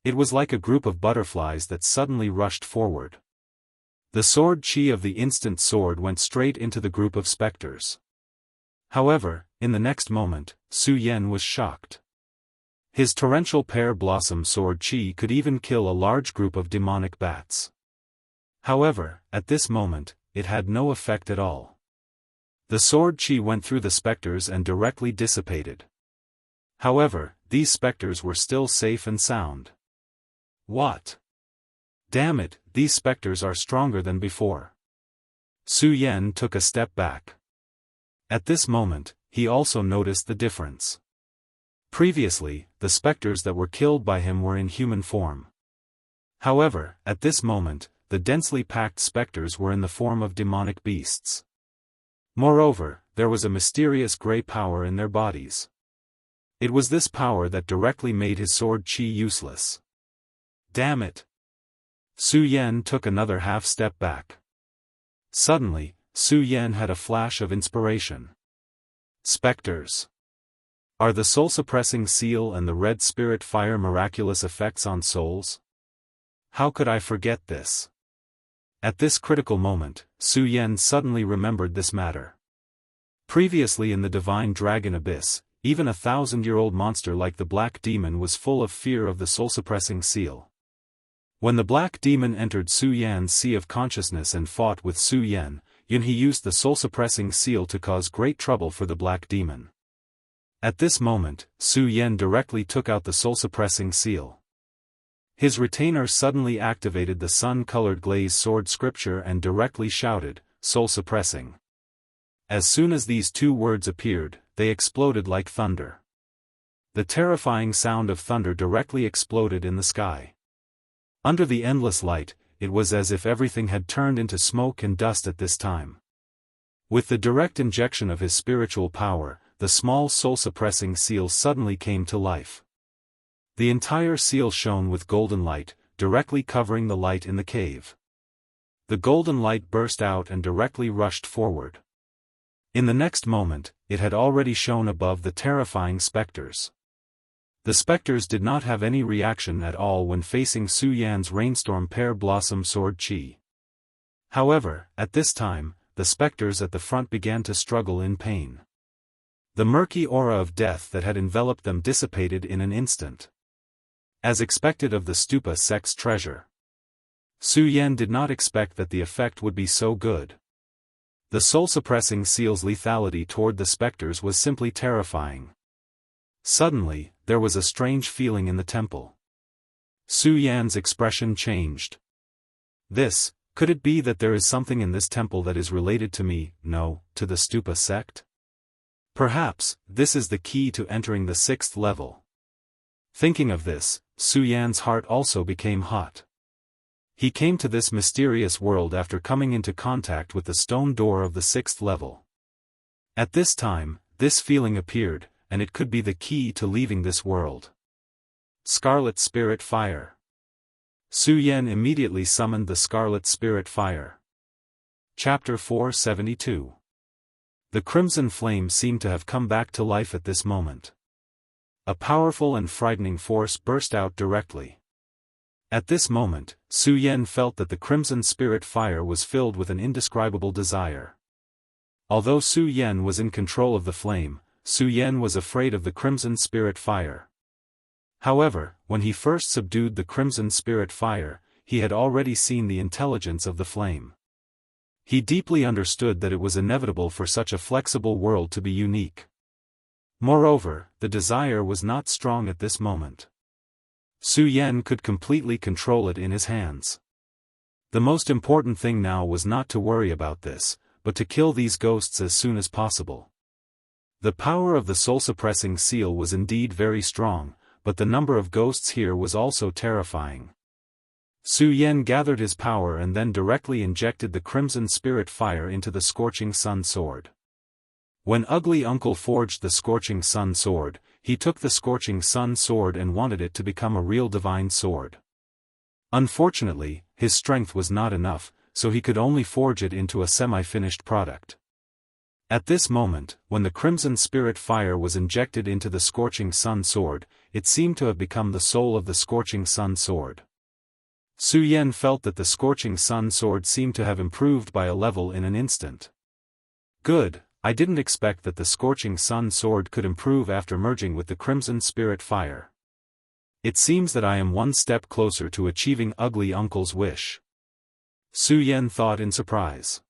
It was like a group of butterflies that suddenly rushed forward. The sword chi of the instant sword went straight into the group of specters. However, in the next moment, Su Yan was shocked. His torrential pear blossom sword chi could even kill a large group of demonic bats. However, at this moment, it had no effect at all. The sword chi went through the specters and directly dissipated. However, these specters were still safe and sound. What? Damn it, these specters are stronger than before. Su Yan took a step back. At this moment, he also noticed the difference. Previously, the specters that were killed by him were in human form. However, at this moment, the densely packed specters were in the form of demonic beasts. Moreover, there was a mysterious gray power in their bodies. It was this power that directly made his sword chi useless. Damn it! Su Yan took another half-step back. Suddenly, Su Yan had a flash of inspiration. Specters. Are the soul-suppressing seal and the red spirit fire miraculous effects on souls? How could I forget this? At this critical moment, Su Yan suddenly remembered this matter. Previously in the divine dragon abyss, even a 1,000-year-old monster like the black demon was full of fear of the soul-suppressing seal. When the black demon entered Su Yan's sea of consciousness and fought with Su Yan, he used the soul-suppressing seal to cause great trouble for the black demon. At this moment, Su Yan directly took out the soul-suppressing seal. His retainer suddenly activated the sun-colored glaze sword scripture and directly shouted, "Soul-suppressing." As soon as these two words appeared, they exploded like thunder. The terrifying sound of thunder directly exploded in the sky. Under the endless light, it was as if everything had turned into smoke and dust at this time. With the direct injection of his spiritual power, the small soul-suppressing seal suddenly came to life. The entire seal shone with golden light, directly covering the light in the cave. The golden light burst out and directly rushed forward. In the next moment, it had already shone above the terrifying specters. The specters did not have any reaction at all when facing Su Yan's rainstorm pear blossom sword chi. However, at this time, the specters at the front began to struggle in pain. The murky aura of death that had enveloped them dissipated in an instant. As expected of the stupa sect's treasure. Su Yan did not expect that the effect would be so good. The soul-suppressing seal's lethality toward the specters was simply terrifying. Suddenly, there was a strange feeling in the temple. Su Yan's expression changed. Could it be that there is something in this temple that is related to me, no, to the stupa sect? Perhaps, this is the key to entering the 6th level. Thinking of this, Su Yan's heart also became hot. He came to this mysterious world after coming into contact with the stone door of the 6th level. At this time, this feeling appeared, and it could be the key to leaving this world. Scarlet Spirit Fire. Su Yan immediately summoned the Scarlet Spirit Fire. Chapter 472. The crimson flame seemed to have come back to life at this moment. A powerful and frightening force burst out directly. At this moment, Su Yan felt that the crimson spirit fire was filled with an indescribable desire. Although Su Yan was in control of the flame, Su Yan was afraid of the crimson spirit fire. However, when he first subdued the crimson spirit fire, he had already seen the intelligence of the flame. He deeply understood that it was inevitable for such a flexible world to be unique. Moreover, the desire was not strong at this moment. Su Yan could completely control it in his hands. The most important thing now was not to worry about this, but to kill these ghosts as soon as possible. The power of the soul-suppressing seal was indeed very strong, but the number of ghosts here was also terrifying. Su Yan gathered his power and then directly injected the crimson spirit fire into the scorching sun sword. When Ugly Uncle forged the scorching sun sword, he took the scorching sun sword and wanted it to become a real divine sword. Unfortunately, his strength was not enough, so he could only forge it into a semi-finished product. At this moment, when the crimson spirit fire was injected into the scorching sun sword, it seemed to have become the soul of the scorching sun sword. Su Yan felt that the scorching sun sword seemed to have improved by a level in an instant. Good, I didn't expect that the scorching sun sword could improve after merging with the crimson spirit fire. It seems that I am one step closer to achieving Ugly Uncle's wish. Su Yan thought in surprise.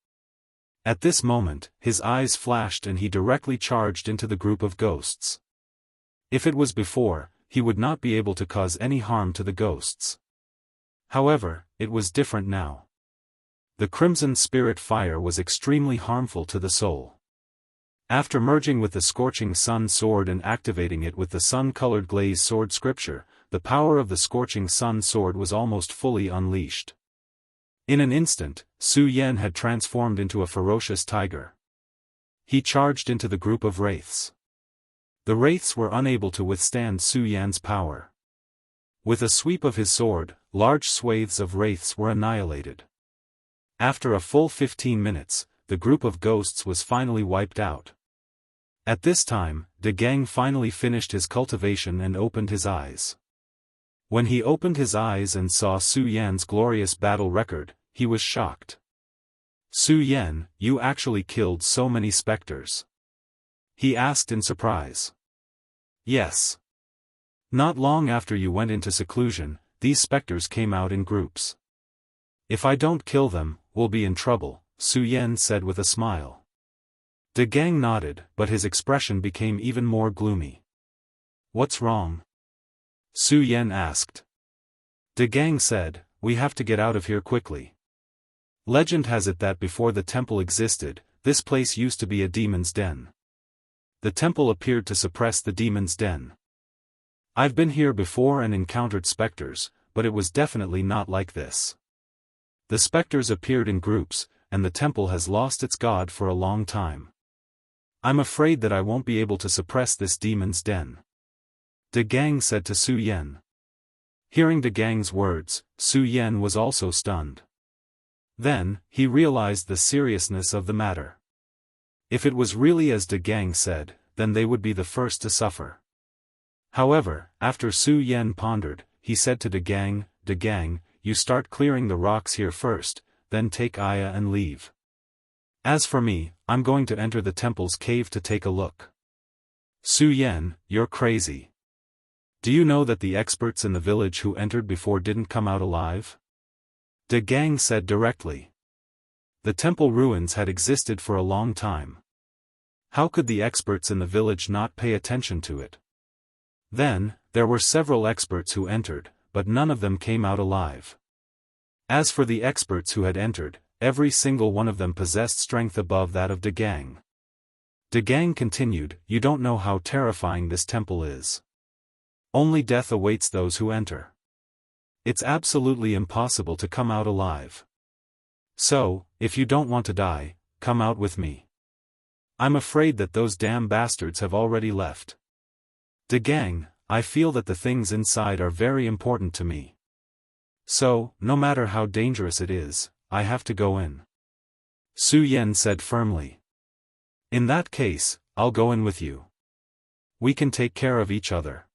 At this moment, his eyes flashed and he directly charged into the group of ghosts. If it was before, he would not be able to cause any harm to the ghosts. However, it was different now. The crimson spirit fire was extremely harmful to the soul. After merging with the scorching sun sword and activating it with the sun-colored glaze sword scripture, the power of the scorching sun sword was almost fully unleashed. In an instant, Su Yan had transformed into a ferocious tiger. He charged into the group of wraiths. The wraiths were unable to withstand Su Yan's power. With a sweep of his sword, large swathes of wraiths were annihilated. After a full 15 minutes, the group of ghosts was finally wiped out. At this time, De Gang finally finished his cultivation and opened his eyes. When he opened his eyes and saw Su Yan's glorious battle record, he was shocked. Su Yan, you actually killed so many specters? He asked in surprise. Yes. Not long after you went into seclusion, these specters came out in groups. If I don't kill them, we'll be in trouble, Su Yan said with a smile. De Gang nodded, but his expression became even more gloomy. What's wrong? Su Yan asked. De Gang said, we have to get out of here quickly. Legend has it that before the temple existed, this place used to be a demon's den. The temple appeared to suppress the demon's den. I've been here before and encountered specters, but it was definitely not like this. The specters appeared in groups, and the temple has lost its god for a long time. I'm afraid that I won't be able to suppress this demon's den. De Gang said to Su Yan. Hearing De Gang's words, Su Yan was also stunned. Then, he realized the seriousness of the matter. If it was really as De Gang said, then they would be the first to suffer. However, after Su Yan pondered, he said to De Gang, you start clearing the rocks here first, then take Aya and leave. As for me, I'm going to enter the temple's cave to take a look. Su Yan, you're crazy. Do you know that the experts in the village who entered before didn't come out alive? De Gang said directly. The temple ruins had existed for a long time. How could the experts in the village not pay attention to it? Then, there were several experts who entered, but none of them came out alive. As for the experts who had entered, every single one of them possessed strength above that of De Gang. De Gang continued, you don't know how terrifying this temple is. Only death awaits those who enter. It's absolutely impossible to come out alive. So, if you don't want to die, come out with me. I'm afraid that those damn bastards have already left. De Gang, I feel that the things inside are very important to me. So, no matter how dangerous it is, I have to go in. Su Yan said firmly. In that case, I'll go in with you. We can take care of each other.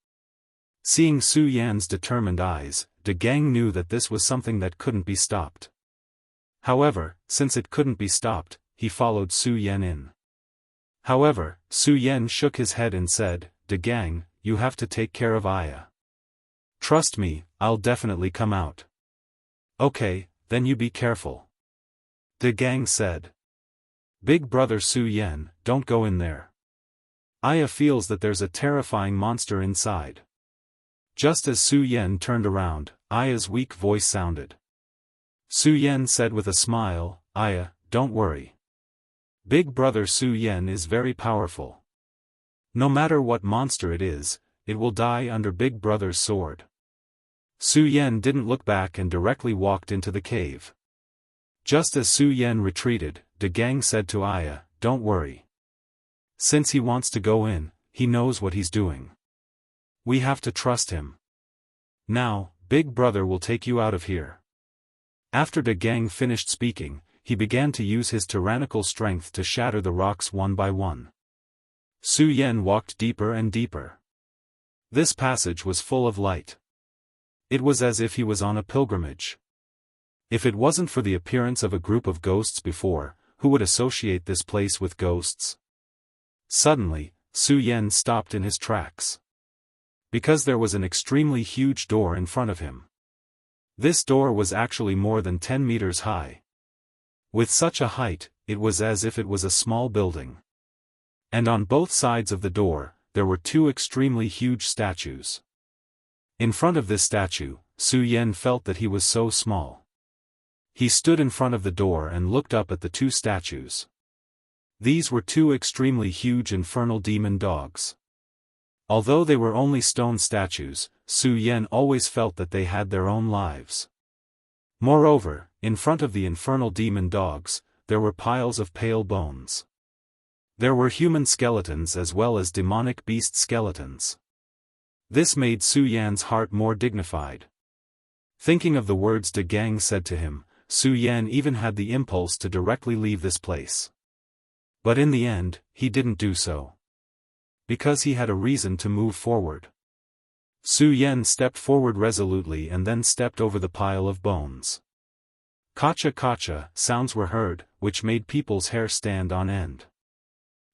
Seeing Su Yan's determined eyes, De Gang knew that this was something that couldn't be stopped. However, since it couldn't be stopped, he followed Su Yan in. However, Su Yan shook his head and said, De Gang, you have to take care of Aya. Trust me, I'll definitely come out. Okay, then you be careful. De Gang said. Big brother Su Yan, don't go in there. Aya feels that there's a terrifying monster inside. Just as Su Yan turned around, Aya's weak voice sounded. Su Yan said with a smile, Aya, don't worry. Big brother Su Yan is very powerful. No matter what monster it is, it will die under Big brother's sword. Su Yan didn't look back and directly walked into the cave. Just as Su Yan retreated, De Gang said to Aya, don't worry. Since he wants to go in, he knows what he's doing. We have to trust him. Now, Big brother will take you out of here. After De Gang finished speaking, he began to use his tyrannical strength to shatter the rocks one by one. Su Yan walked deeper and deeper. This passage was full of light. It was as if he was on a pilgrimage. If it wasn't for the appearance of a group of ghosts before, who would associate this place with ghosts? Suddenly, Su Yan stopped in his tracks. Because there was an extremely huge door in front of him. This door was actually more than 10 meters high. With such a height, it was as if it was a small building. And on both sides of the door, there were two extremely huge statues. In front of this statue, Su Yan felt that he was so small. He stood in front of the door and looked up at the two statues. These were two extremely huge infernal demon dogs. Although they were only stone statues, Su Yan always felt that they had their own lives. Moreover, in front of the infernal demon dogs, there were piles of pale bones. There were human skeletons as well as demonic beast skeletons. This made Su Yan's heart more dignified. Thinking of the words De Gang said to him, Su Yan even had the impulse to directly leave this place. But in the end, he didn't do so. Because he had a reason to move forward. Su Yan stepped forward resolutely and then stepped over the pile of bones. Kacha kacha sounds were heard, which made people's hair stand on end.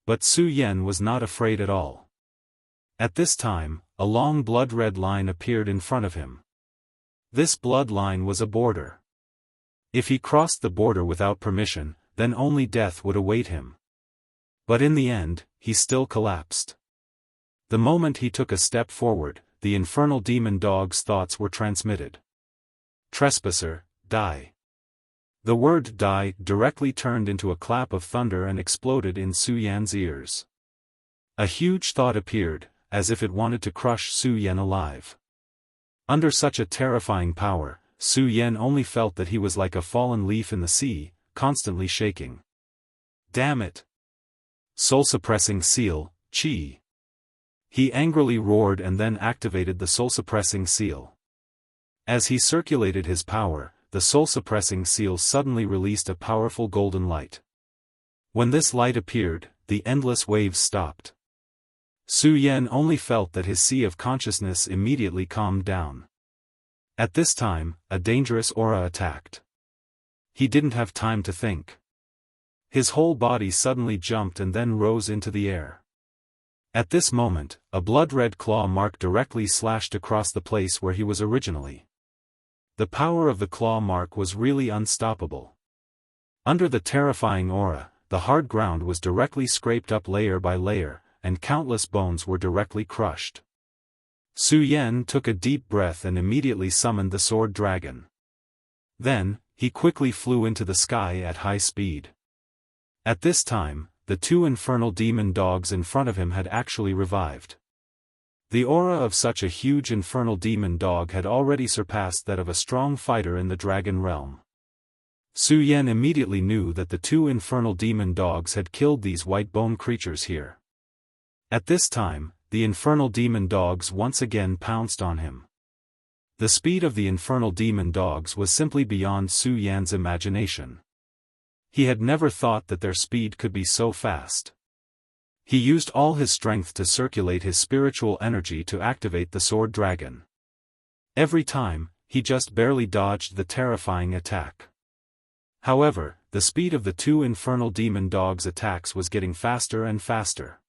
But Su Yan was not afraid at all. At this time, a long blood-red line appeared in front of him. This blood line was a border. If he crossed the border without permission, then only death would await him. But in the end, he still collapsed. The moment he took a step forward, the infernal demon dog's thoughts were transmitted. Trespasser, die. The word die directly turned into a clap of thunder and exploded in Su Yan's ears. A huge thought appeared, as if it wanted to crush Su Yan alive. Under such a terrifying power, Su Yan only felt that he was like a fallen leaf in the sea, constantly shaking. Damn it! Soul-suppressing seal, Qi. He angrily roared and then activated the soul-suppressing seal. As he circulated his power, the soul-suppressing seal suddenly released a powerful golden light. When this light appeared, the endless waves stopped. Su Yan only felt that his sea of consciousness immediately calmed down. At this time, a dangerous aura attacked. He didn't have time to think. His whole body suddenly jumped and then rose into the air. At this moment, a blood-red claw mark directly slashed across the place where he was originally. The power of the claw mark was really unstoppable. Under the terrifying aura, the hard ground was directly scraped up layer by layer, and countless bones were directly crushed. Su Yan took a deep breath and immediately summoned the sword dragon. Then, he quickly flew into the sky at high speed. At this time, the two infernal demon dogs in front of him had actually revived. The aura of such a huge infernal demon dog had already surpassed that of a strong fighter in the dragon realm. Su Yan immediately knew that the two infernal demon dogs had killed these white bone creatures here. At this time, the infernal demon dogs once again pounced on him. The speed of the infernal demon dogs was simply beyond Su Yan's imagination. He had never thought that their speed could be so fast. He used all his strength to circulate his spiritual energy to activate the sword dragon. Every time, he just barely dodged the terrifying attack. However, the speed of the two infernal demon dogs' attacks was getting faster and faster.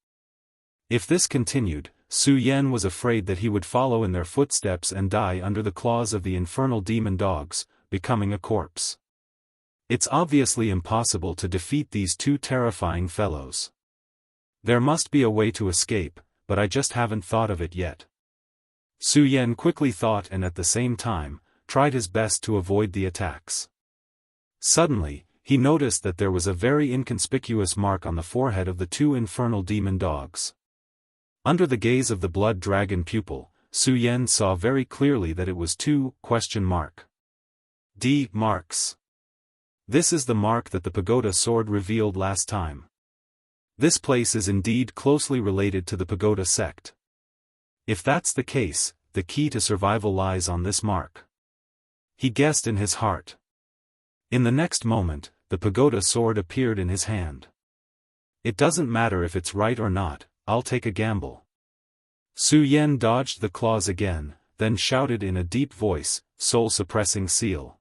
If this continued, Su Yan was afraid that he would follow in their footsteps and die under the claws of the infernal demon dogs, becoming a corpse. It's obviously impossible to defeat these two terrifying fellows. There must be a way to escape, but I just haven't thought of it yet. Su Yan quickly thought and at the same time, tried his best to avoid the attacks. Suddenly, he noticed that there was a very inconspicuous mark on the forehead of the two infernal demon dogs. Under the gaze of the blood dragon pupil, Su Yan saw very clearly that it was two D marks. This is the mark that the pagoda sword revealed last time. This place is indeed closely related to the pagoda sect. If that's the case, the key to survival lies on this mark. He guessed in his heart. In the next moment, the pagoda sword appeared in his hand. "It doesn't matter if it's right or not, I'll take a gamble." Su Yan dodged the claws again, then shouted in a deep voice, "Soul-suppressing seal."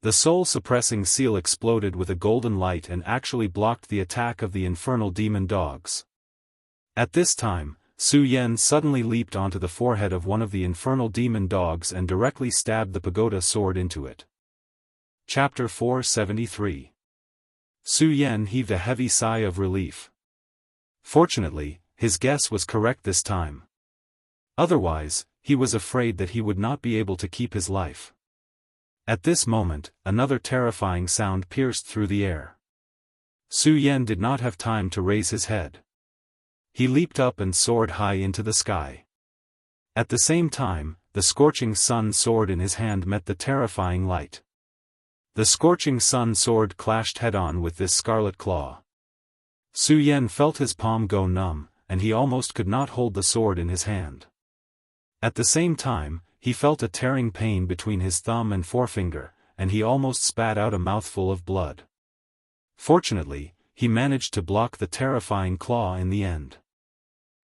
The soul-suppressing seal exploded with a golden light and actually blocked the attack of the infernal demon dogs. At this time, Su Yan suddenly leaped onto the forehead of one of the infernal demon dogs and directly stabbed the pagoda sword into it. Chapter 473. Su Yan heaved a heavy sigh of relief. Fortunately, his guess was correct this time. Otherwise, he was afraid that he would not be able to keep his life. At this moment, another terrifying sound pierced through the air. Su Yan did not have time to raise his head. He leaped up and soared high into the sky. At the same time, the scorching sun sword in his hand met the terrifying light. The scorching sun sword clashed head-on with this scarlet claw. Su Yan felt his palm go numb, and he almost could not hold the sword in his hand. At the same time, he felt a tearing pain between his thumb and forefinger, and he almost spat out a mouthful of blood. Fortunately, he managed to block the terrifying claw in the end.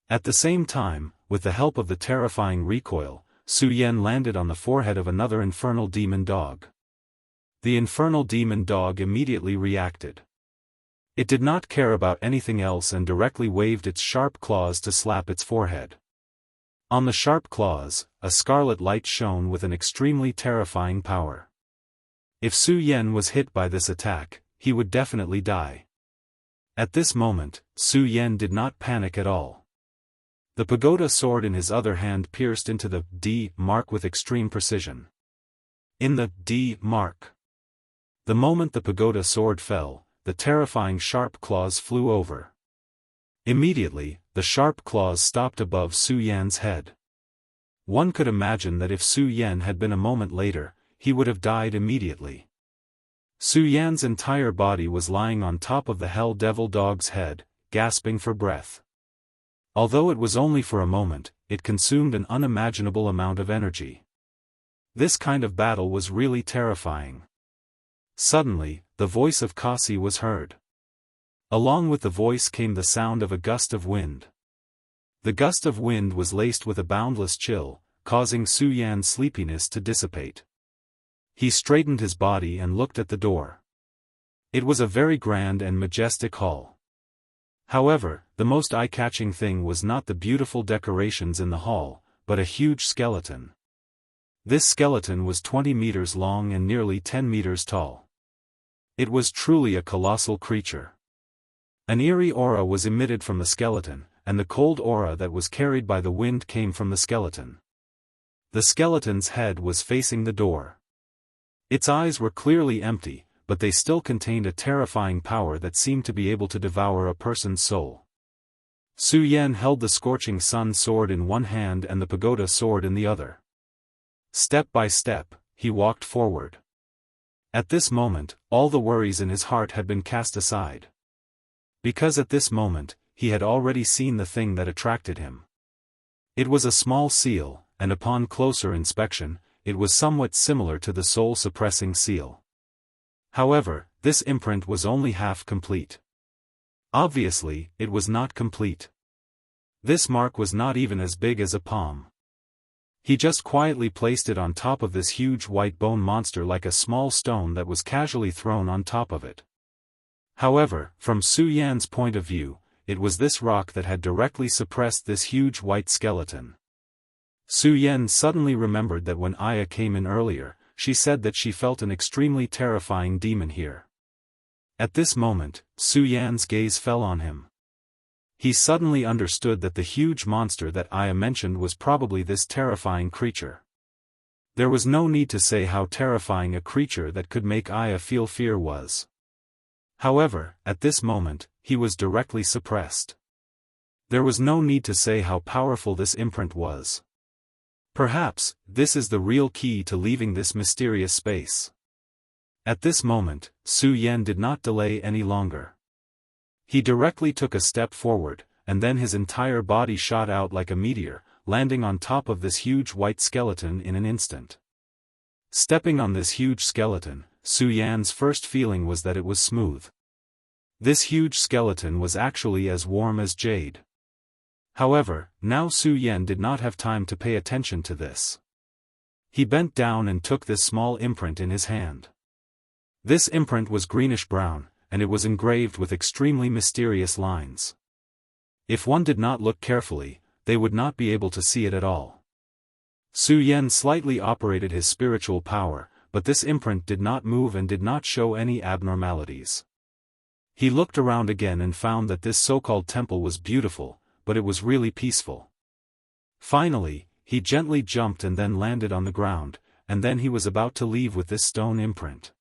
At the same time, with the help of the terrifying recoil, Su Yan landed on the forehead of another infernal demon dog. The infernal demon dog immediately reacted. It did not care about anything else and directly waved its sharp claws to slap its forehead. On the sharp claws, a scarlet light shone with an extremely terrifying power. If Su Yan was hit by this attack, he would definitely die. At this moment, Su Yan did not panic at all. The pagoda sword in his other hand pierced into the D mark with extreme precision. In the D mark. The moment the pagoda sword fell, the terrifying sharp claws flew over. Immediately, the sharp claws stopped above Su Yan's head. One could imagine that if Su Yan had been a moment later, he would have died immediately. Su Yan's entire body was lying on top of the hell devil dog's head, gasping for breath. Although it was only for a moment, it consumed an unimaginable amount of energy. This kind of battle was really terrifying. Suddenly, the voice of Kasi was heard. Along with the voice came the sound of a gust of wind. The gust of wind was laced with a boundless chill, causing Su Yan's sleepiness to dissipate. He straightened his body and looked at the door. It was a very grand and majestic hall. However, the most eye-catching thing was not the beautiful decorations in the hall, but a huge skeleton. This skeleton was 20 meters long and nearly 10 meters tall. It was truly a colossal creature. An eerie aura was emitted from the skeleton, and the cold aura that was carried by the wind came from the skeleton. The skeleton's head was facing the door. Its eyes were clearly empty, but they still contained a terrifying power that seemed to be able to devour a person's soul. Su Yan held the scorching sun sword in one hand and the pagoda sword in the other. Step by step, he walked forward. At this moment, all the worries in his heart had been cast aside. Because at this moment, he had already seen the thing that attracted him. It was a small seal, and upon closer inspection, it was somewhat similar to the soul-suppressing seal. However, this imprint was only half complete. Obviously, it was not complete. This mark was not even as big as a palm. He just quietly placed it on top of this huge white bone monster like a small stone that was casually thrown on top of it. However, from Su Yan's point of view, it was this rock that had directly suppressed this huge white skeleton. Su Yan suddenly remembered that when Aya came in earlier, she said that she felt an extremely terrifying demon here. At this moment, Su Yan's gaze fell on him. He suddenly understood that the huge monster that Aya mentioned was probably this terrifying creature. There was no need to say how terrifying a creature that could make Aya feel fear was. However, at this moment, he was directly suppressed. There was no need to say how powerful this imprint was. Perhaps, this is the real key to leaving this mysterious space. At this moment, Su Yan did not delay any longer. He directly took a step forward, and then his entire body shot out like a meteor, landing on top of this huge white skeleton in an instant. Stepping on this huge skeleton, Su Yan's first feeling was that it was smooth. This huge skeleton was actually as warm as jade. However, now Su Yan did not have time to pay attention to this. He bent down and took this small imprint in his hand. This imprint was greenish-brown, and it was engraved with extremely mysterious lines. If one did not look carefully, they would not be able to see it at all. Su Yan slightly operated his spiritual power, but this imprint did not move and did not show any abnormalities. He looked around again and found that this so-called temple was beautiful, but it was really peaceful. Finally, he gently jumped and then landed on the ground, and then he was about to leave with this stone imprint.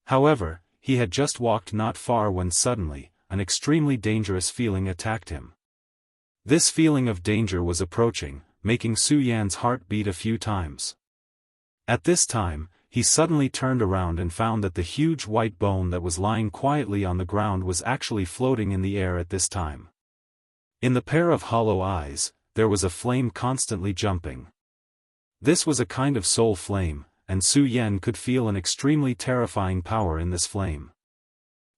However, he had just walked not far when suddenly, an extremely dangerous feeling attacked him. This feeling of danger was approaching, making Su Yan's heart beat a few times. At this time, he suddenly turned around and found that the huge white bone that was lying quietly on the ground was actually floating in the air at this time. In the pair of hollow eyes, there was a flame constantly jumping. This was a kind of soul flame, and Su Yan could feel an extremely terrifying power in this flame.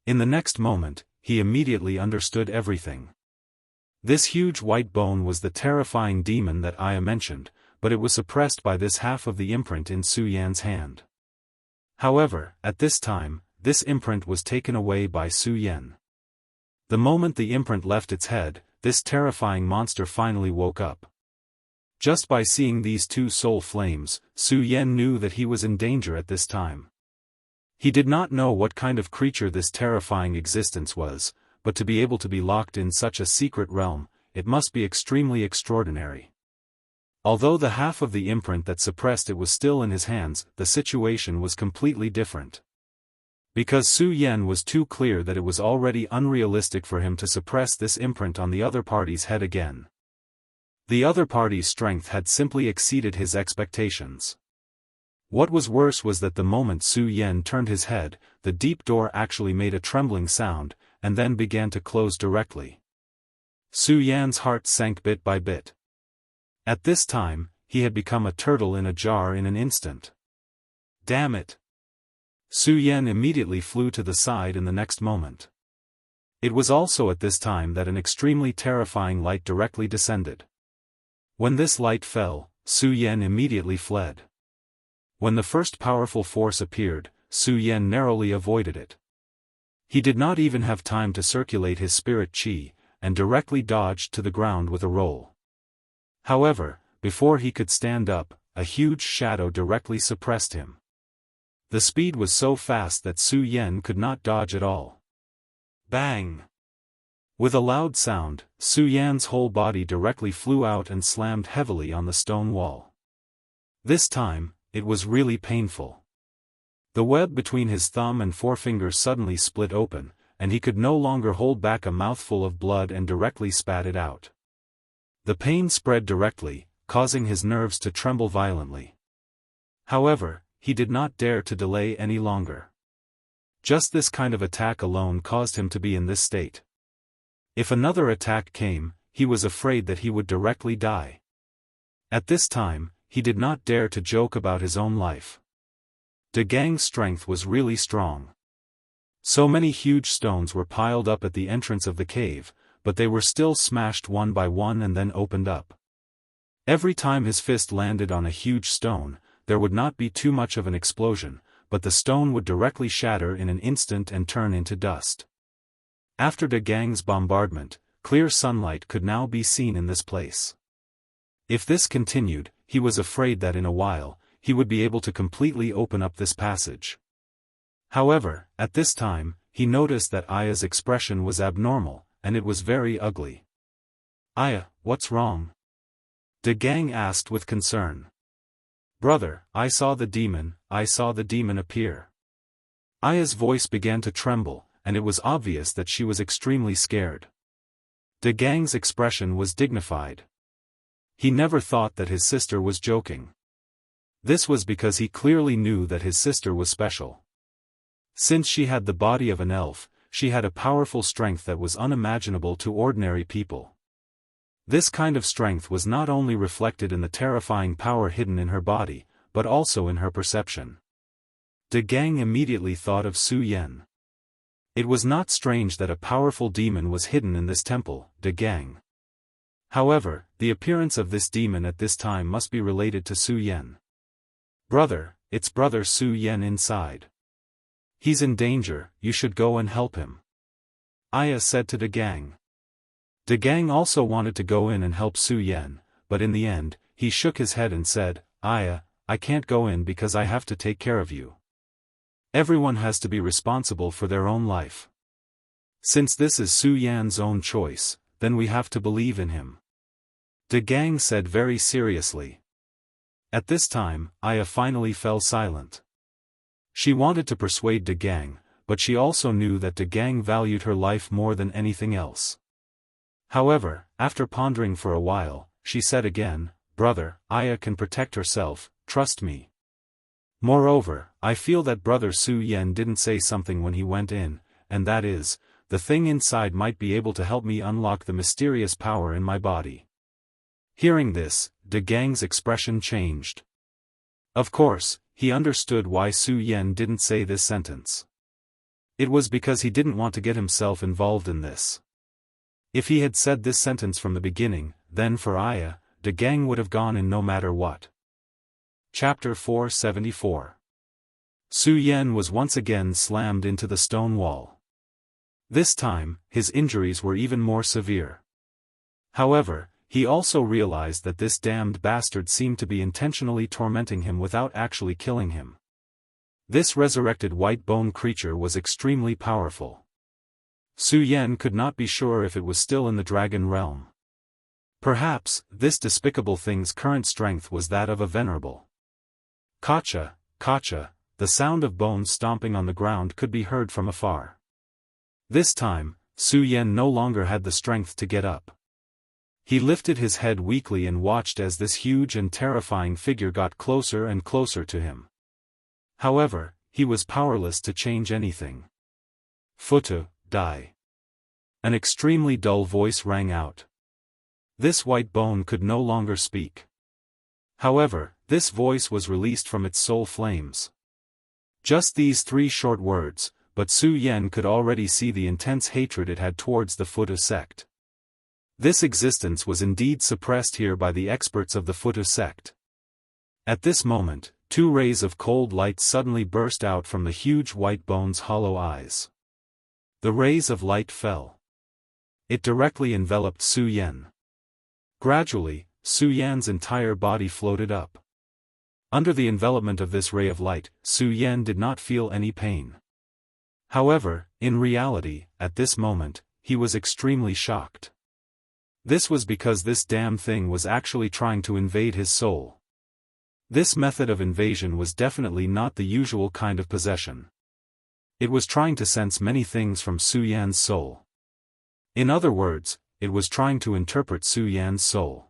In the next moment, he immediately understood everything. This huge white bone was the terrifying demon that Aya mentioned, but it was suppressed by this half of the imprint in Su Yan's hand. However, at this time, this imprint was taken away by Su Yan. The moment the imprint left its head, this terrifying monster finally woke up. Just by seeing these two soul flames, Su Yan knew that he was in danger at this time. He did not know what kind of creature this terrifying existence was, but to be able to be locked in such a secret realm, it must be extremely extraordinary. Although the half of the imprint that suppressed it was still in his hands, the situation was completely different. Because Su Yan was too clear that it was already unrealistic for him to suppress this imprint on the other party's head again. The other party's strength had simply exceeded his expectations. What was worse was that the moment Su Yan turned his head, the deep door actually made a trembling sound, and then began to close directly. Su Yan's heart sank bit by bit. At this time, he had become a turtle in a jar in an instant. Damn it! Su Yan immediately flew to the side in the next moment. It was also at this time that an extremely terrifying light directly descended. When this light fell, Su Yan immediately fled. When the first powerful force appeared, Su Yan narrowly avoided it. He did not even have time to circulate his spirit chi, and directly dodged to the ground with a roll. However, before he could stand up, a huge shadow directly suppressed him. The speed was so fast that Su Yan could not dodge at all. Bang! With a loud sound, Su Yan's whole body directly flew out and slammed heavily on the stone wall. This time, it was really painful. The web between his thumb and forefinger suddenly split open, and he could no longer hold back a mouthful of blood and directly spat it out. The pain spread directly, causing his nerves to tremble violently. However, he did not dare to delay any longer. Just this kind of attack alone caused him to be in this state. If another attack came, he was afraid that he would directly die. At this time, he did not dare to joke about his own life. De Gang's strength was really strong. So many huge stones were piled up at the entrance of the cave, but they were still smashed one by one and then opened up. Every time his fist landed on a huge stone, there would not be too much of an explosion, but the stone would directly shatter in an instant and turn into dust. After De Gang's bombardment, clear sunlight could now be seen in this place. If this continued, he was afraid that in a while, he would be able to completely open up this passage. However, at this time, he noticed that Aya's expression was abnormal, and it was very ugly. Aya, what's wrong? De Gang asked with concern. Brother, I saw the demon appear. Aya's voice began to tremble, and it was obvious that she was extremely scared. De Gang's expression was dignified. He never thought that his sister was joking. This was because he clearly knew that his sister was special. Since she had the body of an elf, she had a powerful strength that was unimaginable to ordinary people. This kind of strength was not only reflected in the terrifying power hidden in her body, but also in her perception. De Gang immediately thought of Su Yan. It was not strange that a powerful demon was hidden in this temple, De Gang. However, the appearance of this demon at this time must be related to Su Yan. Brother, it's brother Su Yan inside. He's in danger, you should go and help him. Aya said to De Gang. De Gang also wanted to go in and help Su Yan, but in the end, he shook his head and said, Aya, I can't go in because I have to take care of you. Everyone has to be responsible for their own life. Since this is Su Yan's own choice, then we have to believe in him. De Gang said very seriously. At this time, Aya finally fell silent. She wanted to persuade De Gang, but she also knew that De Gang valued her life more than anything else. However, after pondering for a while, she said again, Brother, Aya can protect herself, trust me. Moreover, I feel that brother Su Yan didn't say something when he went in, and that is, the thing inside might be able to help me unlock the mysterious power in my body. Hearing this, De Gang's expression changed. Of course, he understood why Su Yan didn't say this sentence. It was because he didn't want to get himself involved in this. If he had said this sentence from the beginning, then for Aya, De Gang would have gone in no matter what. Chapter 474. Su Yan was once again slammed into the stone wall. This time, his injuries were even more severe. However, he also realized that this damned bastard seemed to be intentionally tormenting him without actually killing him. This resurrected white bone creature was extremely powerful. Su Yan could not be sure if it was still in the dragon realm. Perhaps, this despicable thing's current strength was that of a venerable. Kacha, kacha, the sound of bones stomping on the ground could be heard from afar. This time, Su Yan no longer had the strength to get up. He lifted his head weakly and watched as this huge and terrifying figure got closer and closer to him. However, he was powerless to change anything. Futu, die. An extremely dull voice rang out. This white bone could no longer speak. However, this voice was released from its soul flames. Just these 3 short words, but Su Yan could already see the intense hatred it had towards the Futu sect. This existence was indeed suppressed here by the experts of the Futu sect. At this moment, 2 rays of cold light suddenly burst out from the huge white bone's hollow eyes. The rays of light fell. It directly enveloped Su Yan. Gradually, Su Yan's entire body floated up. Under the envelopment of this ray of light, Su Yan did not feel any pain. However, in reality, at this moment, he was extremely shocked. This was because this damn thing was actually trying to invade his soul. This method of invasion was definitely not the usual kind of possession. It was trying to sense many things from Su Yan's soul. In other words, it was trying to interpret Su Yan's soul.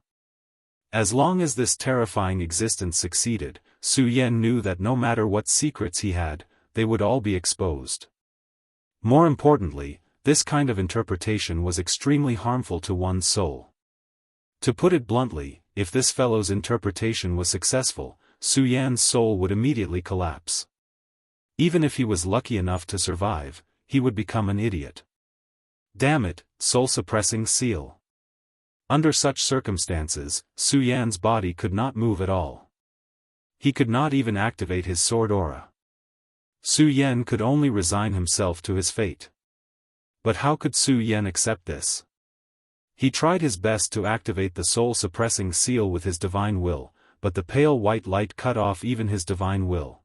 As long as this terrifying existence succeeded, Su Yan knew that no matter what secrets he had, they would all be exposed. More importantly, this kind of interpretation was extremely harmful to one's soul. To put it bluntly, if this fellow's interpretation was successful, Su Yan's soul would immediately collapse. Even if he was lucky enough to survive, he would become an idiot. Damn it, soul-suppressing seal. Under such circumstances, Su Yan's body could not move at all. He could not even activate his sword aura. Su Yan could only resign himself to his fate. But how could Su Yan accept this? He tried his best to activate the soul-suppressing seal with his divine will, but the pale white light cut off even his divine will.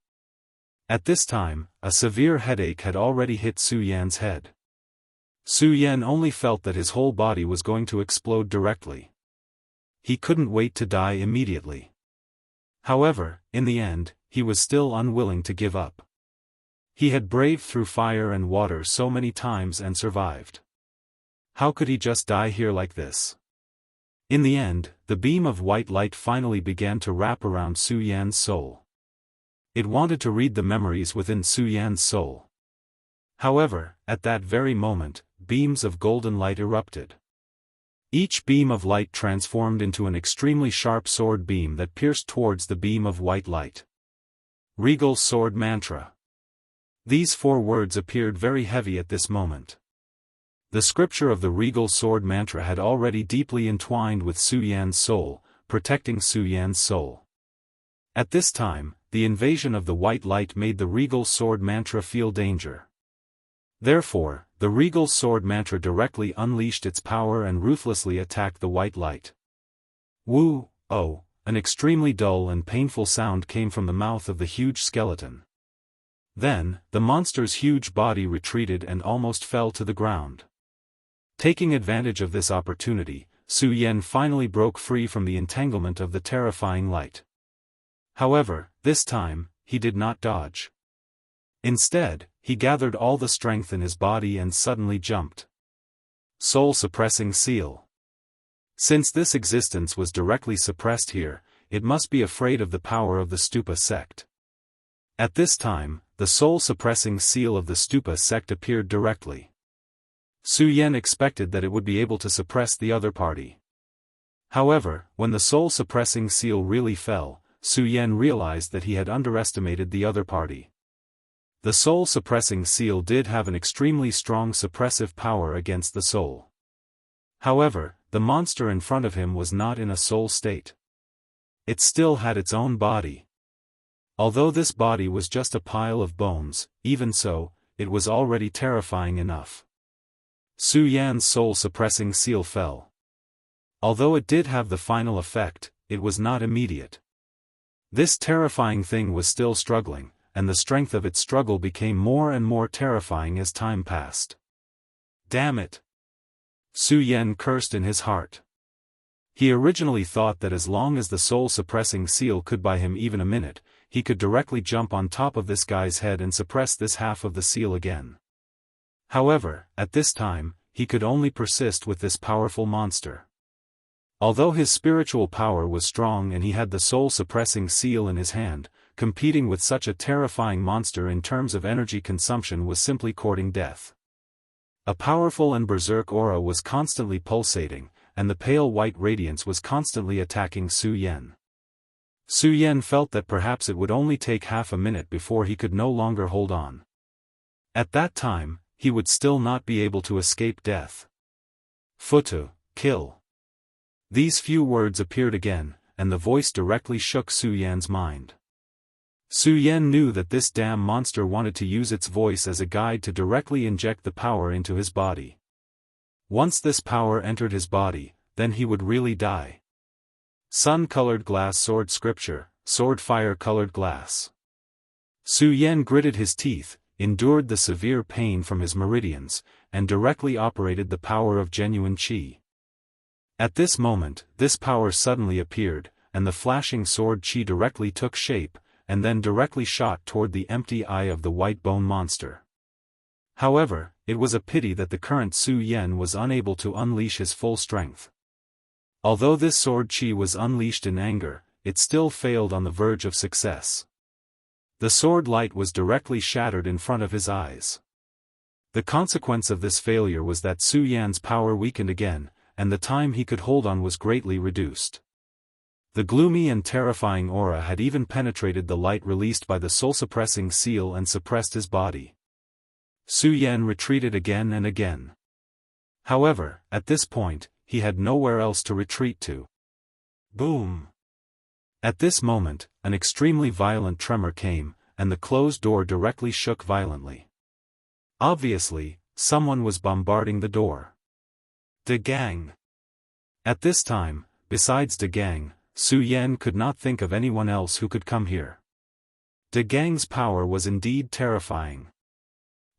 At this time, a severe headache had already hit Su Yan's head. Su Yan only felt that his whole body was going to explode directly. He couldn't wait to die immediately. However, in the end, he was still unwilling to give up. He had braved through fire and water so many times and survived. How could he just die here like this? In the end, the beam of white light finally began to wrap around Su Yan's soul. It wanted to read the memories within Su Yan's soul. However, at that very moment, beams of golden light erupted. Each beam of light transformed into an extremely sharp sword beam that pierced towards the beam of white light. Regal Sword Mantra. These 4 words appeared very heavy at this moment. The scripture of the Regal Sword Mantra had already deeply entwined with Su Yan's soul, protecting Su Yan's soul. At this time, the invasion of the white light made the Regal Sword Mantra feel danger. Therefore, the Regal Sword Mantra directly unleashed its power and ruthlessly attacked the white light. Woo, oh, an extremely dull and painful sound came from the mouth of the huge skeleton. Then, the monster's huge body retreated and almost fell to the ground. Taking advantage of this opportunity, Su Yan finally broke free from the entanglement of the terrifying light. However, this time, he did not dodge. Instead, he gathered all the strength in his body and suddenly jumped. Soul-suppressing seal. Since this existence was directly suppressed here, it must be afraid of the power of the Stupa sect. At this time, the soul-suppressing seal of the Stupa sect appeared directly. Su Yan expected that it would be able to suppress the other party. However, when the soul-suppressing seal really fell, Su Yan realized that he had underestimated the other party. The soul-suppressing seal did have an extremely strong suppressive power against the soul. However, the monster in front of him was not in a soul state. It still had its own body. Although this body was just a pile of bones, even so, it was already terrifying enough. Su Yan's soul-suppressing seal fell. Although it did have the final effect, it was not immediate. This terrifying thing was still struggling, and the strength of its struggle became more and more terrifying as time passed. Damn it! Su Yan cursed in his heart. He originally thought that as long as the soul-suppressing seal could buy him even a minute, he could directly jump on top of this guy's head and suppress this half of the seal again. However, at this time, he could only persist with this powerful monster. Although his spiritual power was strong and he had the soul-suppressing seal in his hand, competing with such a terrifying monster in terms of energy consumption was simply courting death. A powerful and berserk aura was constantly pulsating, and the pale white radiance was constantly attacking Su Yan. Su Yan felt that perhaps it would only take half a minute before he could no longer hold on. At that time, he would still not be able to escape death. Futu, kill. These few words appeared again, and the voice directly shook Su Yan's mind. Su Yan knew that this damn monster wanted to use its voice as a guide to directly inject the power into his body. Once this power entered his body, then he would really die. Sun-colored glass sword scripture, sword fire-colored glass. Su Yan gritted his teeth, endured the severe pain from his meridians, and directly operated the power of genuine qi. At this moment, this power suddenly appeared, and the flashing sword qi directly took shape, and then directly shot toward the empty eye of the white bone monster. However, it was a pity that the current Su Yan was unable to unleash his full strength. Although this sword qi was unleashed in anger, it still failed on the verge of success. The sword light was directly shattered in front of his eyes. The consequence of this failure was that Su Yan's power weakened again, and the time he could hold on was greatly reduced. The gloomy and terrifying aura had even penetrated the light released by the soul-suppressing seal and suppressed his body. Su Yan retreated again and again. However, at this point, he had nowhere else to retreat to. Boom! At this moment, an extremely violent tremor came, and the closed door directly shook violently. Obviously, someone was bombarding the door. De Gang. At this time, besides De Gang, Su Yan could not think of anyone else who could come here. De Gang's power was indeed terrifying.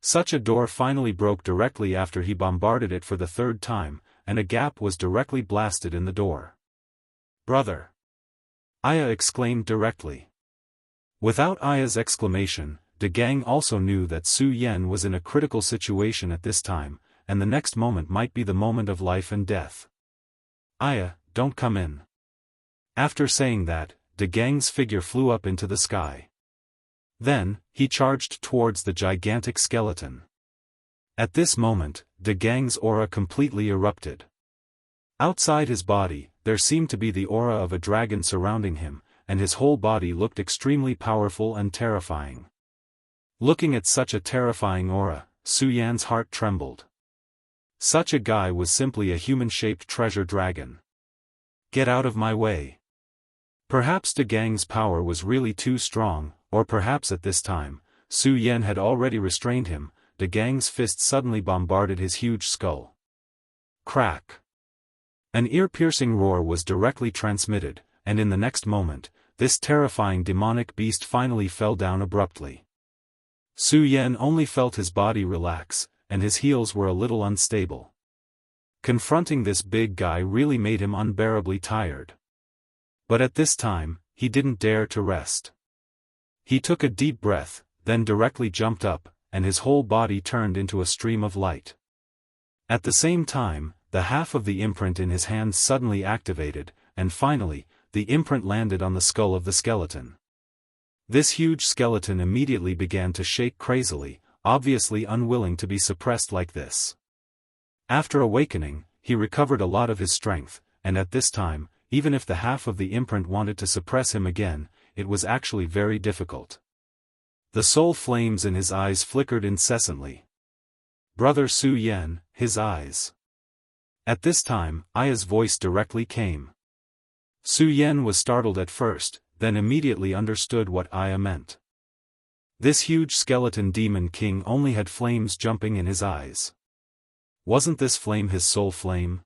Such a door finally broke directly after he bombarded it for the 3rd time, and a gap was directly blasted in the door. Brother! Aya exclaimed directly. Without Aya's exclamation, De Gang also knew that Su Yan was in a critical situation at this time, and the next moment might be the moment of life and death. Aya, don't come in. After saying that, De Gang's figure flew up into the sky. Then, he charged towards the gigantic skeleton. At this moment, De Gang's aura completely erupted. Outside his body, there seemed to be the aura of a dragon surrounding him, and his whole body looked extremely powerful and terrifying. Looking at such a terrifying aura, Su Yan's heart trembled. Such a guy was simply a human-shaped treasure dragon. Get out of my way. Perhaps De Gang's power was really too strong, or perhaps at this time, Su Yan had already restrained him. De Gang's fist suddenly bombarded his huge skull. Crack! An ear-piercing roar was directly transmitted, and in the next moment, this terrifying demonic beast finally fell down abruptly. Su Yan only felt his body relax, and his heels were a little unstable. Confronting this big guy really made him unbearably tired. But at this time, he didn't dare to rest. He took a deep breath, then directly jumped up, and his whole body turned into a stream of light. At the same time, the half of the imprint in his hands suddenly activated, and finally, the imprint landed on the skull of the skeleton. This huge skeleton immediately began to shake crazily, obviously unwilling to be suppressed like this. After awakening, he recovered a lot of his strength, and at this time, even if the half of the imprint wanted to suppress him again, it was actually very difficult. The soul flames in his eyes flickered incessantly. Brother Su Yan, his eyes. At this time, Aya's voice directly came. Su Yan was startled at first, then immediately understood what Aya meant. This huge skeleton demon king only had flames jumping in his eyes. Wasn't this flame his soul flame?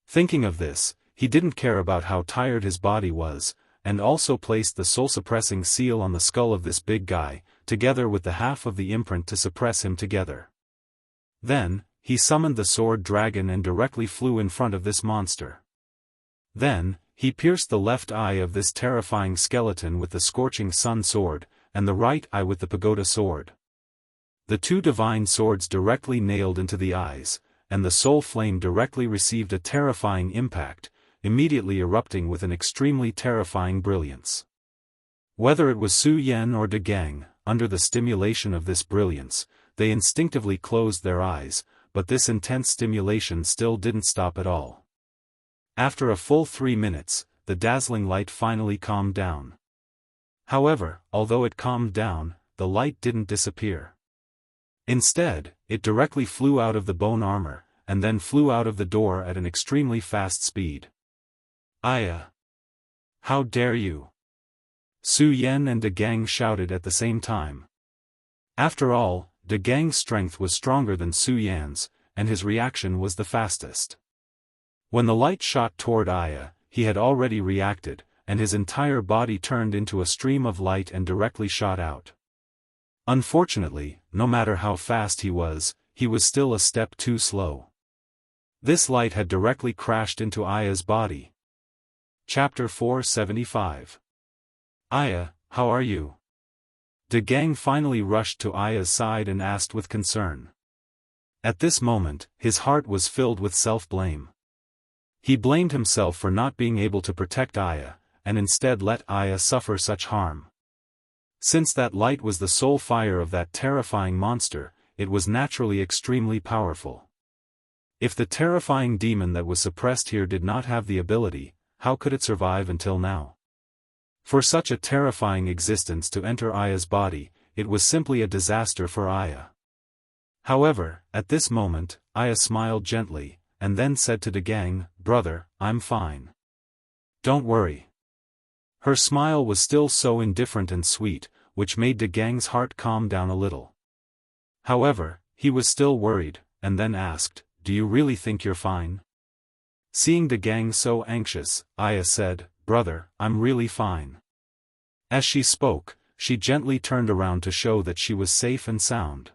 Thinking of this, he didn't care about how tired his body was, and also placed the soul-suppressing seal on the skull of this big guy, together with the half of the imprint to suppress him together. Then, he summoned the sword dragon and directly flew in front of this monster. Then, he pierced the left eye of this terrifying skeleton with the scorching sun sword, and the right eye with the pagoda sword. The two divine swords directly nailed into the eyes, and the soul flame directly received a terrifying impact, immediately erupting with an extremely terrifying brilliance. Whether it was Su Yan or De Gang, under the stimulation of this brilliance, they instinctively closed their eyes, but this intense stimulation still didn't stop at all. After a full 3 minutes, the dazzling light finally calmed down. However, although it calmed down, the light didn't disappear. Instead, it directly flew out of the bone armor, and then flew out of the door at an extremely fast speed. Aya! How dare you! Su Yan and De Gang shouted at the same time. After all, De Gang's strength was stronger than Su Yan's, and his reaction was the fastest. When the light shot toward Aya, he had already reacted, and his entire body turned into a stream of light and directly shot out. Unfortunately, no matter how fast he was still a step too slow. This light had directly crashed into Aya's body. Chapter 475. Aya, how are you? De Gang finally rushed to Aya's side and asked with concern. At this moment, his heart was filled with self-blame. He blamed himself for not being able to protect Aya, and instead let Aya suffer such harm. Since that light was the soul fire of that terrifying monster, it was naturally extremely powerful. If the terrifying demon that was suppressed here did not have the ability, how could it survive until now? For such a terrifying existence to enter Aya's body, it was simply a disaster for Aya. However, at this moment, Aya smiled gently, and then said to De Gang, "Brother, I'm fine. Don't worry." Her smile was still so indifferent and sweet, which made De Gang's heart calm down a little. However, he was still worried, and then asked, "Do you really think you're fine?" Seeing De Gang so anxious, Aya said, "Brother, I'm really fine." As she spoke, she gently turned around to show that she was safe and sound.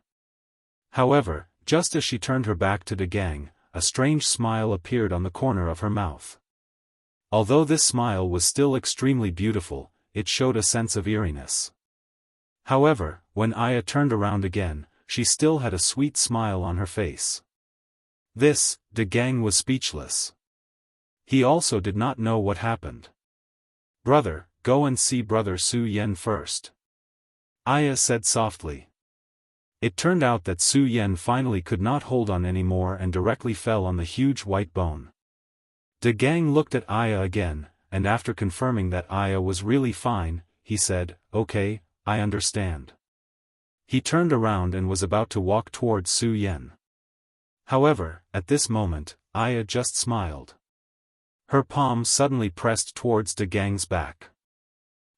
However, just as she turned her back to De Gang, a strange smile appeared on the corner of her mouth. Although this smile was still extremely beautiful, it showed a sense of eeriness. However, when Aya turned around again, she still had a sweet smile on her face. This, De Gang was speechless. He also did not know what happened. "Brother, go and see Brother Su Yan first," Aya said softly. It turned out that Su Yan finally could not hold on anymore and directly fell on the huge white bone. De Gang looked at Aya again, and after confirming that Aya was really fine, he said, "Okay, I understand." He turned around and was about to walk towards Su Yan. However, at this moment, Aya just smiled. Her palm suddenly pressed towards De Gang's back.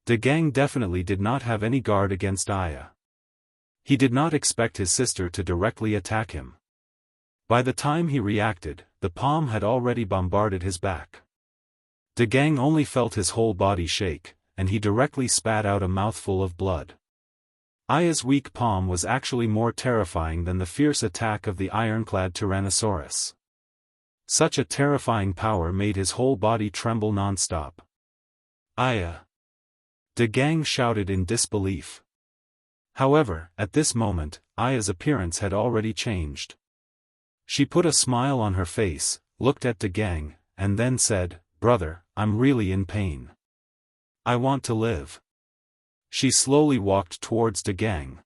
De Gang definitely did not have any guard against Aya. He did not expect his sister to directly attack him. By the time he reacted, the palm had already bombarded his back. De Gang only felt his whole body shake, and he directly spat out a mouthful of blood. Aya's weak palm was actually more terrifying than the fierce attack of the ironclad Tyrannosaurus. Such a terrifying power made his whole body tremble non-stop. "Aya!" De Gang shouted in disbelief. However, at this moment, Aya's appearance had already changed. She put a smile on her face, looked at De Gang, and then said, "Brother, I'm really in pain. I want to live." She slowly walked towards De Gang.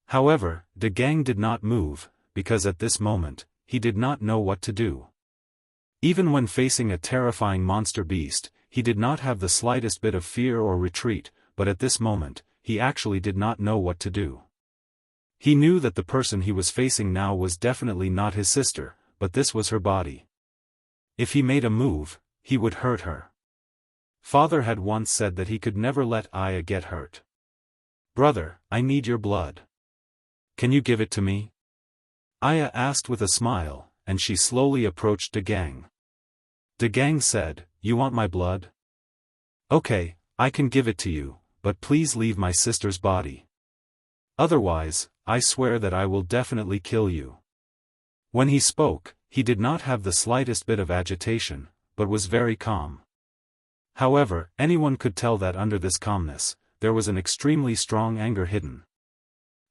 However, De Gang did not move, because at this moment, he did not know what to do. Even when facing a terrifying monster beast, he did not have the slightest bit of fear or retreat, but at this moment, he actually did not know what to do. He knew that the person he was facing now was definitely not his sister, but this was her body. If he made a move, he would hurt her. Father had once said that he could never let Aya get hurt. "Brother, I need your blood. Can you give it to me?" Aya asked with a smile, and she slowly approached De Gang. De Gang said, "You want my blood? Okay, I can give it to you, but please leave my sister's body. Otherwise, I swear that I will definitely kill you." When he spoke, he did not have the slightest bit of agitation, but was very calm. However, anyone could tell that under this calmness, there was an extremely strong anger hidden.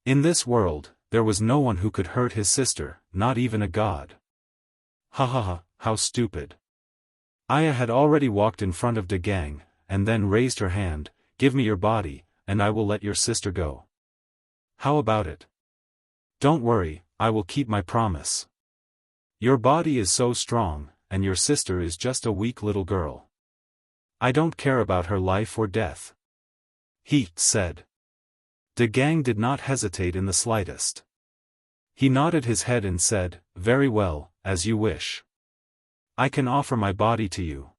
In this world, there was no one who could hurt his sister, not even a god. Ha ha ha, how stupid. Aya had already walked in front of De Gang, and then raised her hand, "Give me your body, and I will let your sister go. How about it? Don't worry, I will keep my promise. Your body is so strong, and your sister is just a weak little girl. I don't care about her life or death," he said. De Gang did not hesitate in the slightest. He nodded his head and said, "Very well, as you wish. I can offer my body to you.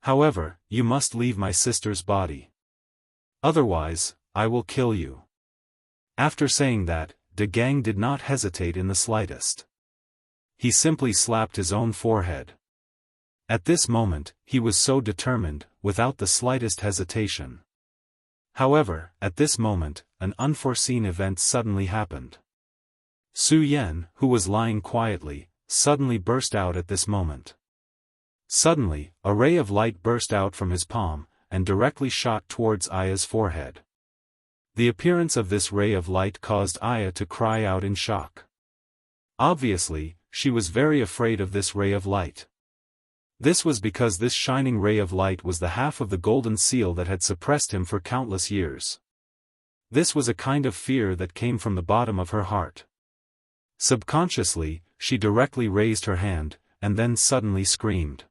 However, you must leave my sister's body. Otherwise, I will kill you." After saying that, De Gang did not hesitate in the slightest. He simply slapped his own forehead. At this moment, he was so determined, without the slightest hesitation. However, at this moment, an unforeseen event suddenly happened. Su Yan, who was lying quietly, suddenly burst out at this moment. Suddenly, a ray of light burst out from his palm, and directly shot towards Aya's forehead. The appearance of this ray of light caused Aya to cry out in shock. Obviously, she was very afraid of this ray of light. This was because this shining ray of light was the half of the golden seal that had suppressed him for countless years. This was a kind of fear that came from the bottom of her heart. Subconsciously, she directly raised her hand, and then suddenly screamed.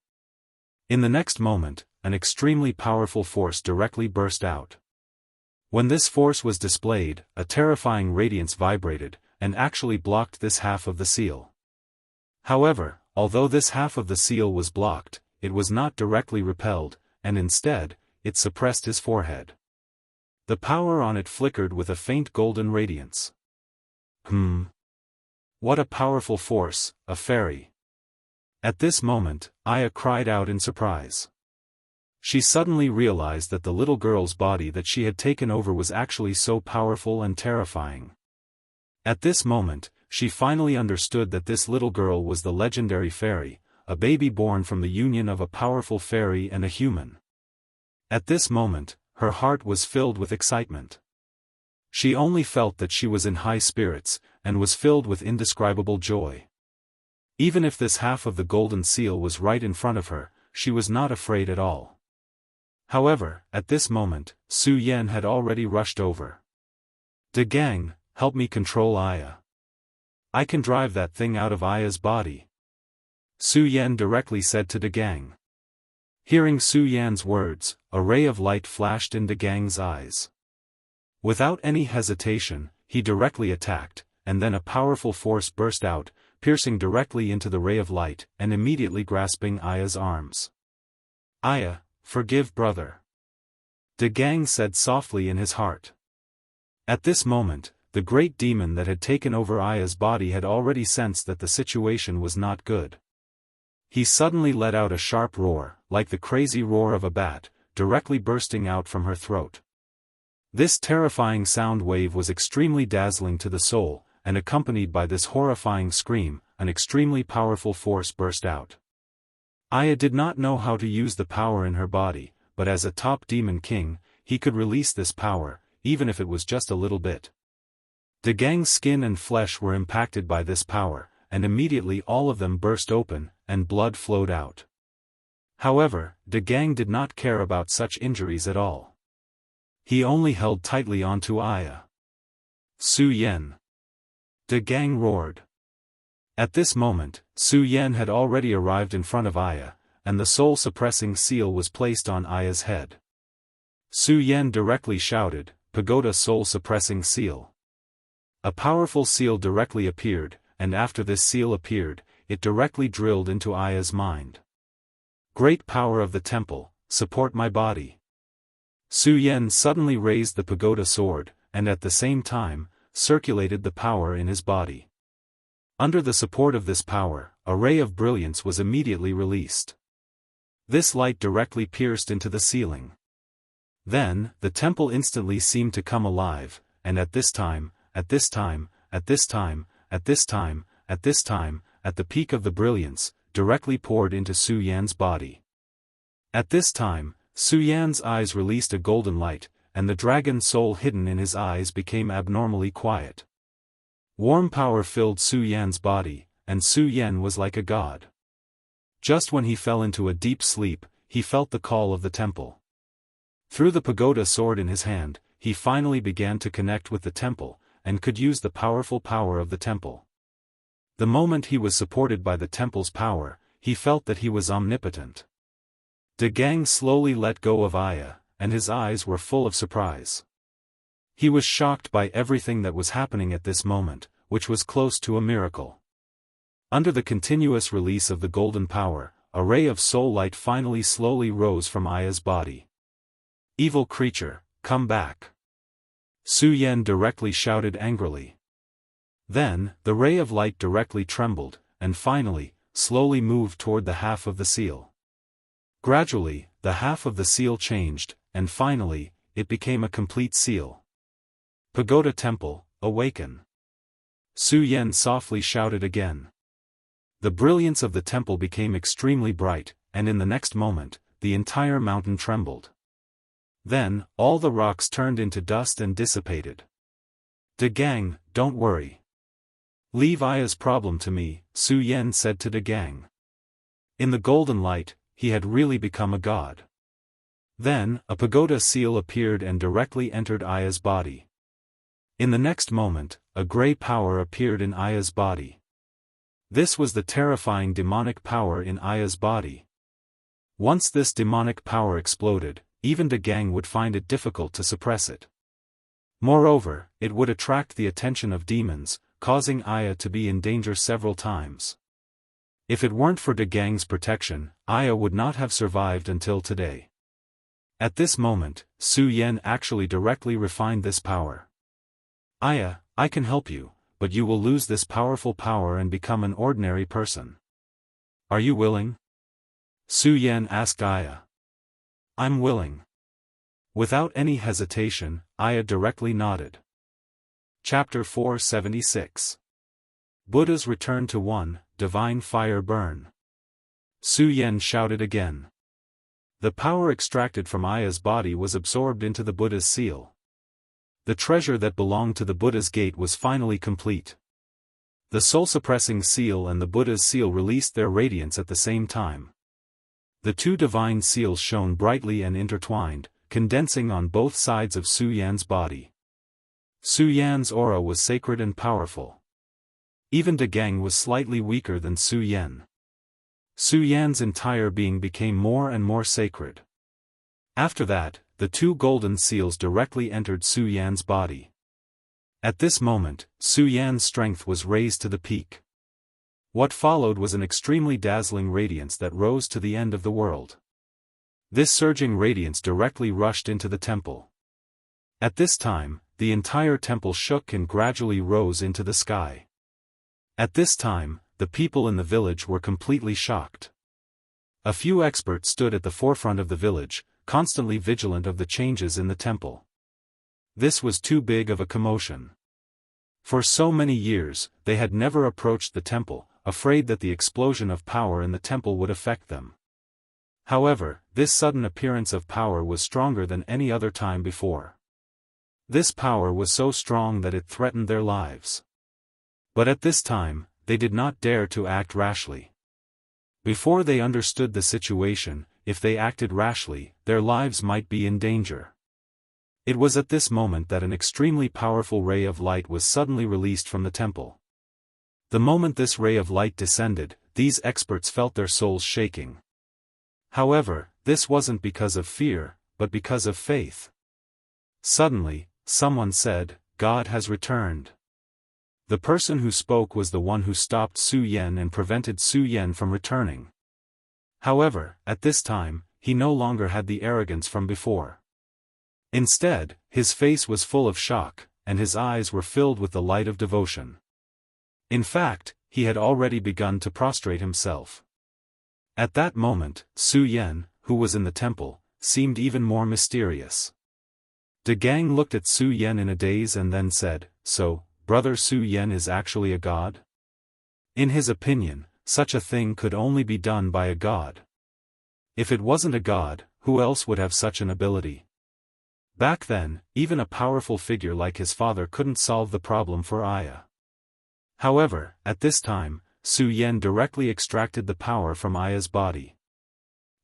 In the next moment, an extremely powerful force directly burst out. When this force was displayed, a terrifying radiance vibrated, and actually blocked this half of the seal. However, although this half of the seal was blocked, it was not directly repelled, and instead, it suppressed his forehead. The power on it flickered with a faint golden radiance. What a powerful force, a fairy. At this moment, Aya cried out in surprise. She suddenly realized that the little girl's body that she had taken over was actually so powerful and terrifying. At this moment, she finally understood that this little girl was the legendary fairy, a baby born from the union of a powerful fairy and a human. At this moment, her heart was filled with excitement. She only felt that she was in high spirits, and was filled with indescribable joy. Even if this half of the golden seal was right in front of her, she was not afraid at all. However, at this moment, Su Yan had already rushed over. "De Gang, help me control Aya. I can drive that thing out of Aya's body," Su Yan directly said to De Gang. Hearing Su Yan's words, a ray of light flashed in De Gang's eyes. Without any hesitation, he directly attacked, and then a powerful force burst out, piercing directly into the ray of light and immediately grasping Aya's arms. "Aya, forgive brother," De Gang said softly in his heart. At this moment, the great demon that had taken over Aya's body had already sensed that the situation was not good. He suddenly let out a sharp roar, like the crazy roar of a bat, directly bursting out from her throat. This terrifying sound wave was extremely dazzling to the soul, and accompanied by this horrifying scream, an extremely powerful force burst out. Aya did not know how to use the power in her body, but as a top demon king, he could release this power, even if it was just a little bit. De Gang's skin and flesh were impacted by this power, and immediately all of them burst open, and blood flowed out. However, De Gang did not care about such injuries at all. He only held tightly onto Aya. "Su Yan!" De Gang roared. At this moment, Su Yan had already arrived in front of Aya, and the soul-suppressing seal was placed on Aya's head. Su Yan directly shouted, "Pagoda soul-suppressing seal." A powerful seal directly appeared, and after this seal appeared, it directly drilled into Aya's mind. "Great power of the temple, support my body." Su Yan suddenly raised the pagoda sword, and at the same time, circulated the power in his body. Under the support of this power, a ray of brilliance was immediately released. This light directly pierced into the ceiling. Then, the temple instantly seemed to come alive, and at this time, at this time, at this time, at this time, at this time, at the peak of the brilliance, directly poured into Su Yan's body. At this time, Su Yan's eyes released a golden light, and the dragon soul hidden in his eyes became abnormally quiet. Warm power filled Su Yan's body, and Su Yan was like a god. Just when he fell into a deep sleep, he felt the call of the temple. Through the pagoda sword in his hand, he finally began to connect with the temple, and could use the powerful power of the temple. The moment he was supported by the temple's power, he felt that he was omnipotent. De Gang slowly let go of Aya, and his eyes were full of surprise. He was shocked by everything that was happening at this moment, which was close to a miracle. Under the continuous release of the golden power, a ray of soul light finally slowly rose from Aya's body. "Evil creature, come back!" Su Yan directly shouted angrily. Then, the ray of light directly trembled, and finally, slowly moved toward the half of the seal. Gradually, the half of the seal changed, and finally, it became a complete seal. "Pagoda Temple, awaken!" Su Yan softly shouted again. The brilliance of the temple became extremely bright, and in the next moment, the entire mountain trembled. Then, all the rocks turned into dust and dissipated. "De Gang, don't worry. Leave Aya's problem to me," Su Yan said to De Gang. In the golden light, he had really become a god. Then, a pagoda seal appeared and directly entered Aya's body. In the next moment, a grey power appeared in Aya's body. This was the terrifying demonic power in Aya's body. Once this demonic power exploded, even De Gang would find it difficult to suppress it. Moreover, it would attract the attention of demons, causing Aya to be in danger several times. If it weren't for De Gang's protection, Aya would not have survived until today. At this moment, Su Yan actually directly refined this power. "Aya, I can help you, but you will lose this powerful power and become an ordinary person. Are you willing?" Su Yan asked Aya. "I'm willing." Without any hesitation, Aya directly nodded. Chapter 476. Buddha's Return to One, Divine Fire Burn. Su Yan shouted again. The power extracted from Aya's body was absorbed into the Buddha's seal. The treasure that belonged to the Buddha's gate was finally complete. The soul-suppressing seal and the Buddha's seal released their radiance at the same time. The two divine seals shone brightly and intertwined, condensing on both sides of Su Yan's body. Su Yan's aura was sacred and powerful. Even De Gang was slightly weaker than Su Yan. Su Yan's entire being became more and more sacred. After that, the two golden seals directly entered Su Yan's body. At this moment, Su Yan's strength was raised to the peak. What followed was an extremely dazzling radiance that rose to the end of the world. This surging radiance directly rushed into the temple. At this time, the entire temple shook and gradually rose into the sky. At this time, the people in the village were completely shocked. A few experts stood at the forefront of the village, constantly vigilant of the changes in the temple. This was too big of a commotion. For so many years, they had never approached the temple, afraid that the explosion of power in the temple would affect them. However, this sudden appearance of power was stronger than any other time before. This power was so strong that it threatened their lives. But at this time, they did not dare to act rashly. Before they understood the situation, if they acted rashly, their lives might be in danger. It was at this moment that an extremely powerful ray of light was suddenly released from the temple. The moment this ray of light descended, these experts felt their souls shaking. However, this wasn't because of fear, but because of faith. Suddenly, someone said, "God has returned." The person who spoke was the one who stopped Su Yan and prevented Su Yan from returning. However, at this time, he no longer had the arrogance from before. Instead, his face was full of shock, and his eyes were filled with the light of devotion. In fact, he had already begun to prostrate himself. At that moment, Su Yan, who was in the temple, seemed even more mysterious. De Gang looked at Su Yan in a daze and then said, "So, Brother Su Yan is actually a god?" In his opinion, such a thing could only be done by a god. If it wasn't a god, who else would have such an ability? Back then, even a powerful figure like his father couldn't solve the problem for Aya. However, at this time, Su Yan directly extracted the power from Aya's body.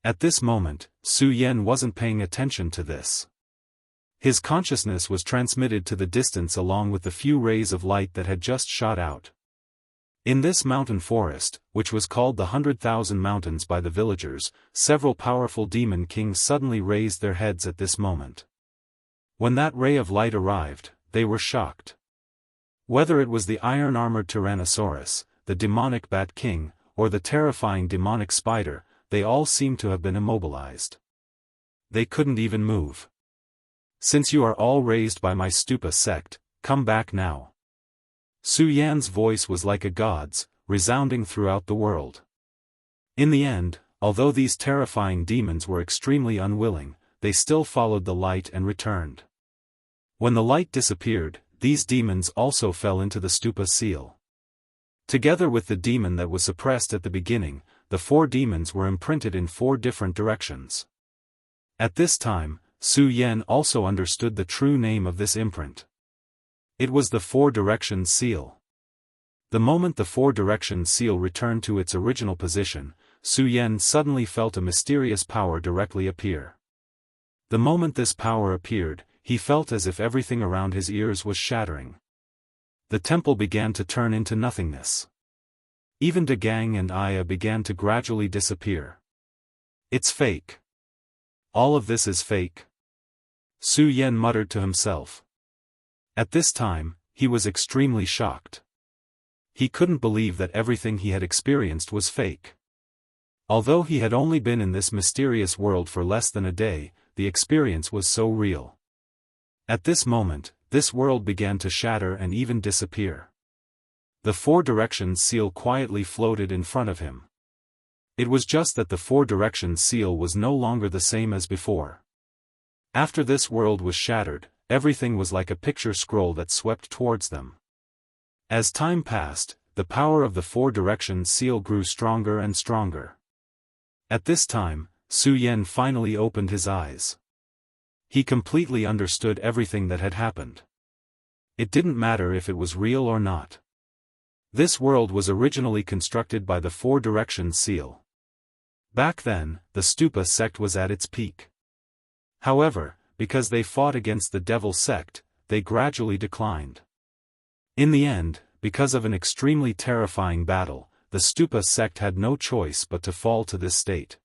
At this moment, Su Yan wasn't paying attention to this. His consciousness was transmitted to the distance along with the few rays of light that had just shot out. In this mountain forest, which was called the 100,000 Mountains by the villagers, several powerful demon kings suddenly raised their heads at this moment. When that ray of light arrived, they were shocked. Whether it was the iron-armored Tyrannosaurus, the demonic Bat King, or the terrifying demonic spider, they all seemed to have been immobilized. They couldn't even move. "Since you are all raised by my Stupa sect, come back now." Su Yan's voice was like a god's, resounding throughout the world. In the end, although these terrifying demons were extremely unwilling, they still followed the light and returned. When the light disappeared, these demons also fell into the Stupa seal. Together with the demon that was suppressed at the beginning, the 4 demons were imprinted in 4 different directions. At this time, Su Yan also understood the true name of this imprint. It was the 4 Directions seal. The moment the 4 Directions seal returned to its original position, Su Yan suddenly felt a mysterious power directly appear. The moment this power appeared, he felt as if everything around his ears was shattering. The temple began to turn into nothingness. Even De Gang and Aya began to gradually disappear. "It's fake. All of this is fake," Su Yan muttered to himself. At this time, he was extremely shocked. He couldn't believe that everything he had experienced was fake. Although he had only been in this mysterious world for less than a day, the experience was so real. At this moment, this world began to shatter and even disappear. The 4 Directions seal quietly floated in front of him. It was just that the 4 Directions seal was no longer the same as before. After this world was shattered, everything was like a picture scroll that swept towards them. As time passed, the power of the 4 Directions seal grew stronger and stronger. At this time, Su Yan finally opened his eyes. He completely understood everything that had happened. It didn't matter if it was real or not. This world was originally constructed by the 4 Directions seal. Back then, the Stupa sect was at its peak. However, because they fought against the Devil sect, they gradually declined. In the end, because of an extremely terrifying battle, the Stupa sect had no choice but to fall to this state.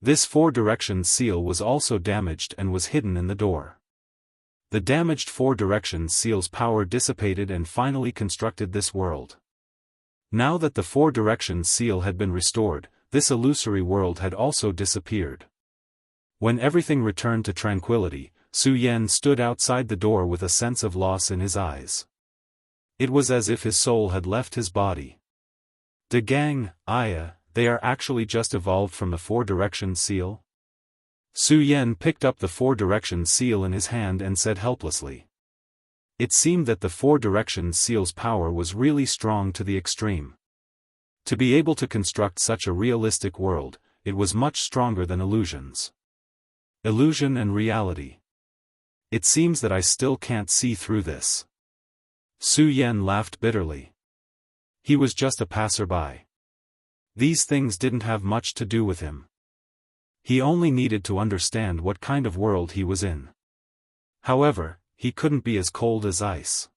This Four Directions seal was also damaged and was hidden in the door. The damaged Four Directions seal's power dissipated and finally constructed this world. Now that the Four Directions seal had been restored, this illusory world had also disappeared. When everything returned to tranquility, Su Yan stood outside the door with a sense of loss in his eyes. It was as if his soul had left his body. De Gang, Aya, they are actually just evolved from the Four Directions seal? Su Yan picked up the Four Directions seal in his hand and said helplessly. It seemed that the Four Directions seal's power was really strong to the extreme. To be able to construct such a realistic world, it was much stronger than illusions. Illusion and reality. It seems that I still can't see through this. Su Yan laughed bitterly. He was just a passerby. These things didn't have much to do with him. He only needed to understand what kind of world he was in. However, he couldn't be as cold as ice.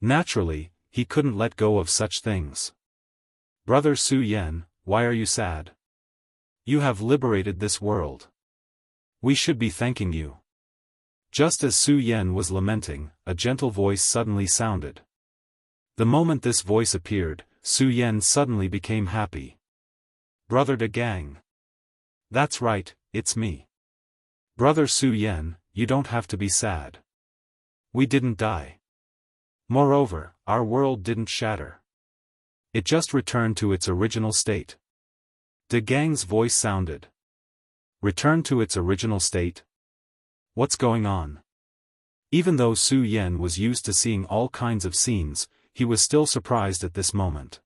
Naturally, he couldn't let go of such things. Brother Su Yan, why are you sad? You have liberated this world. We should be thanking you. Just as Su Yan was lamenting, a gentle voice suddenly sounded. The moment this voice appeared, Su Yan suddenly became happy. Brother De Gang. That's right, it's me. Brother Su Yan, you don't have to be sad. We didn't die. Moreover, our world didn't shatter. It just returned to its original state. De Gang's voice sounded. Return to its original state? What's going on? Even though Su Yan was used to seeing all kinds of scenes, he was still surprised at this moment.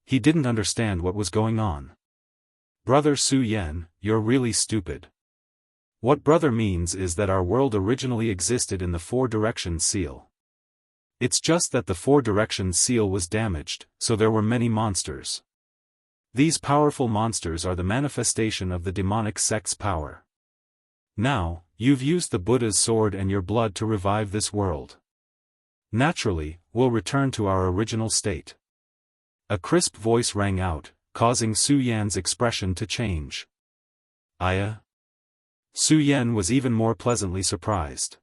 He didn't understand what was going on. Brother Su Yan, you're really stupid. What brother means is that our world originally existed in the Four Directions seal. It's just that the Four Directions seal was damaged, so there were many monsters. These powerful monsters are the manifestation of the demonic sect's power. Now, you've used the Buddha's sword and your blood to revive this world. Naturally, we'll return to our original state. A crisp voice rang out, causing Su Yan's expression to change. Aya? Su Yan was even more pleasantly surprised.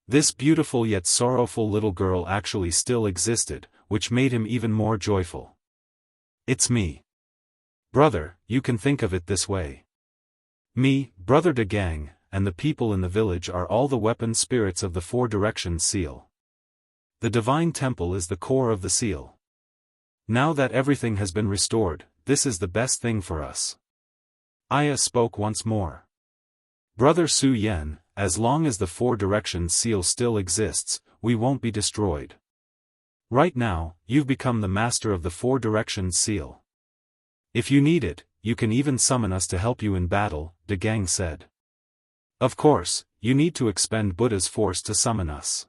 This beautiful yet sorrowful little girl actually still existed, which made him even more joyful. It's me. Brother, you can think of it this way. Me, Brother De Gang, and the people in the village are all the weapon spirits of the Four Directions seal. The divine temple is the core of the seal. Now that everything has been restored, this is the best thing for us. Aya spoke once more. Brother Su Yan, as long as the Four Directions seal still exists, we won't be destroyed. Right now, you've become the master of the Four Directions seal. If you need it, you can even summon us to help you in battle, De Gang said. Of course, you need to expend Buddha's force to summon us.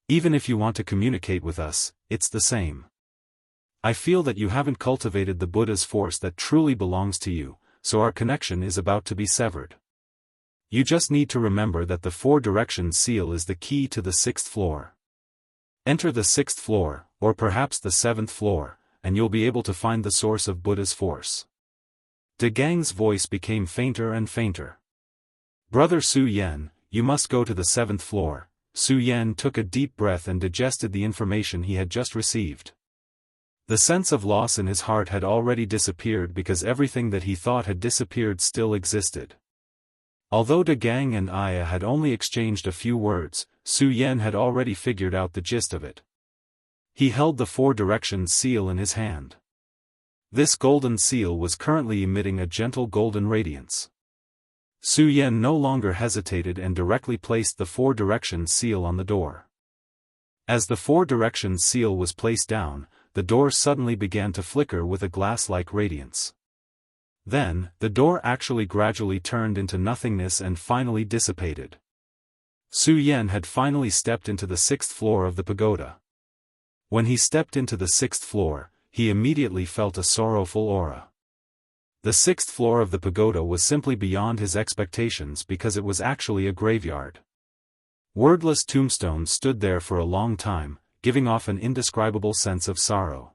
Even if you want to communicate with us, it's the same. I feel that you haven't cultivated the Buddha's force that truly belongs to you, so our connection is about to be severed. You just need to remember that the Four Directions seal is the key to the 6th floor. Enter the 6th floor, or perhaps the 7th floor, and you'll be able to find the source of Buddha's force. De Gang's voice became fainter and fainter. Brother Su Yan, you must go to the 7th floor. Su Yan took a deep breath and digested the information he had just received. The sense of loss in his heart had already disappeared because everything that he thought had disappeared still existed. Although De Gang and Aya had only exchanged a few words, Su Yan had already figured out the gist of it. He held the Four Directions seal in his hand. This golden seal was currently emitting a gentle golden radiance. Su Yan no longer hesitated and directly placed the Four Directions seal on the door. As the Four Directions seal was placed down, the door suddenly began to flicker with a glass-like radiance. Then, the door actually gradually turned into nothingness and finally dissipated. Su Yan had finally stepped into the 6th floor of the pagoda. When he stepped into the 6th floor, he immediately felt a sorrowful aura. The 6th floor of the pagoda was simply beyond his expectations because it was actually a graveyard. Wordless tombstones stood there for a long time, giving off an indescribable sense of sorrow.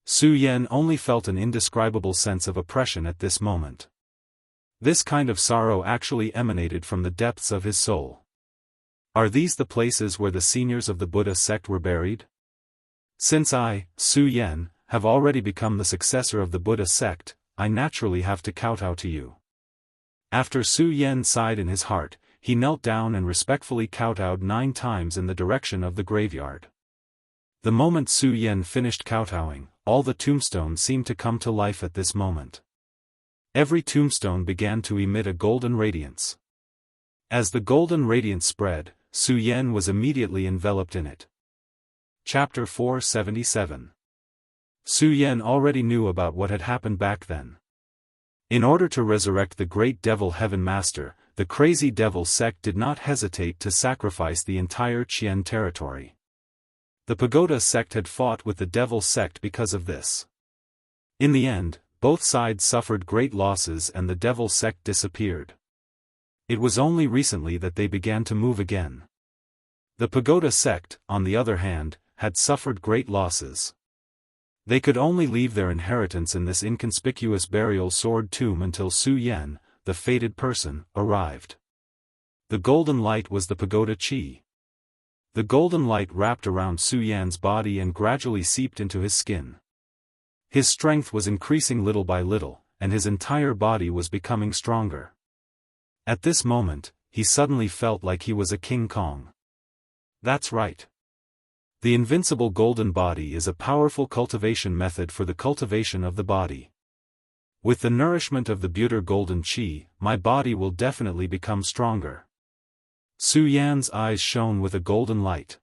Su Yan only felt an indescribable sense of oppression at this moment. This kind of sorrow actually emanated from the depths of his soul. Are these the places where the seniors of the Buddha sect were buried? Since I, Su Yan, have already become the successor of the Buddha sect, I naturally have to kowtow to you. After Su Yan sighed in his heart, he knelt down and respectfully kowtowed 9 times in the direction of the graveyard. The moment Su Yan finished kowtowing, all the tombstones seemed to come to life at this moment. Every tombstone began to emit a golden radiance. As the golden radiance spread, Su Yan was immediately enveloped in it. Chapter 477. Su Yan already knew about what had happened back then. In order to resurrect the great devil heaven master, the crazy devil sect did not hesitate to sacrifice the entire Qian territory. The pagoda sect had fought with the devil sect because of this. In the end, both sides suffered great losses and the devil sect disappeared. It was only recently that they began to move again. The pagoda sect, on the other hand, had suffered great losses. They could only leave their inheritance in this inconspicuous burial sword tomb until Su Yan, the fated person, arrived. The golden light was the pagoda qi. The golden light wrapped around Su Yan's body and gradually seeped into his skin. His strength was increasing little by little, and his entire body was becoming stronger. At this moment, he suddenly felt like he was a King Kong. That's right. The invincible golden body is a powerful cultivation method for the cultivation of the body. With the nourishment of the Buddha golden qi, my body will definitely become stronger. Su Yan's eyes shone with a golden light.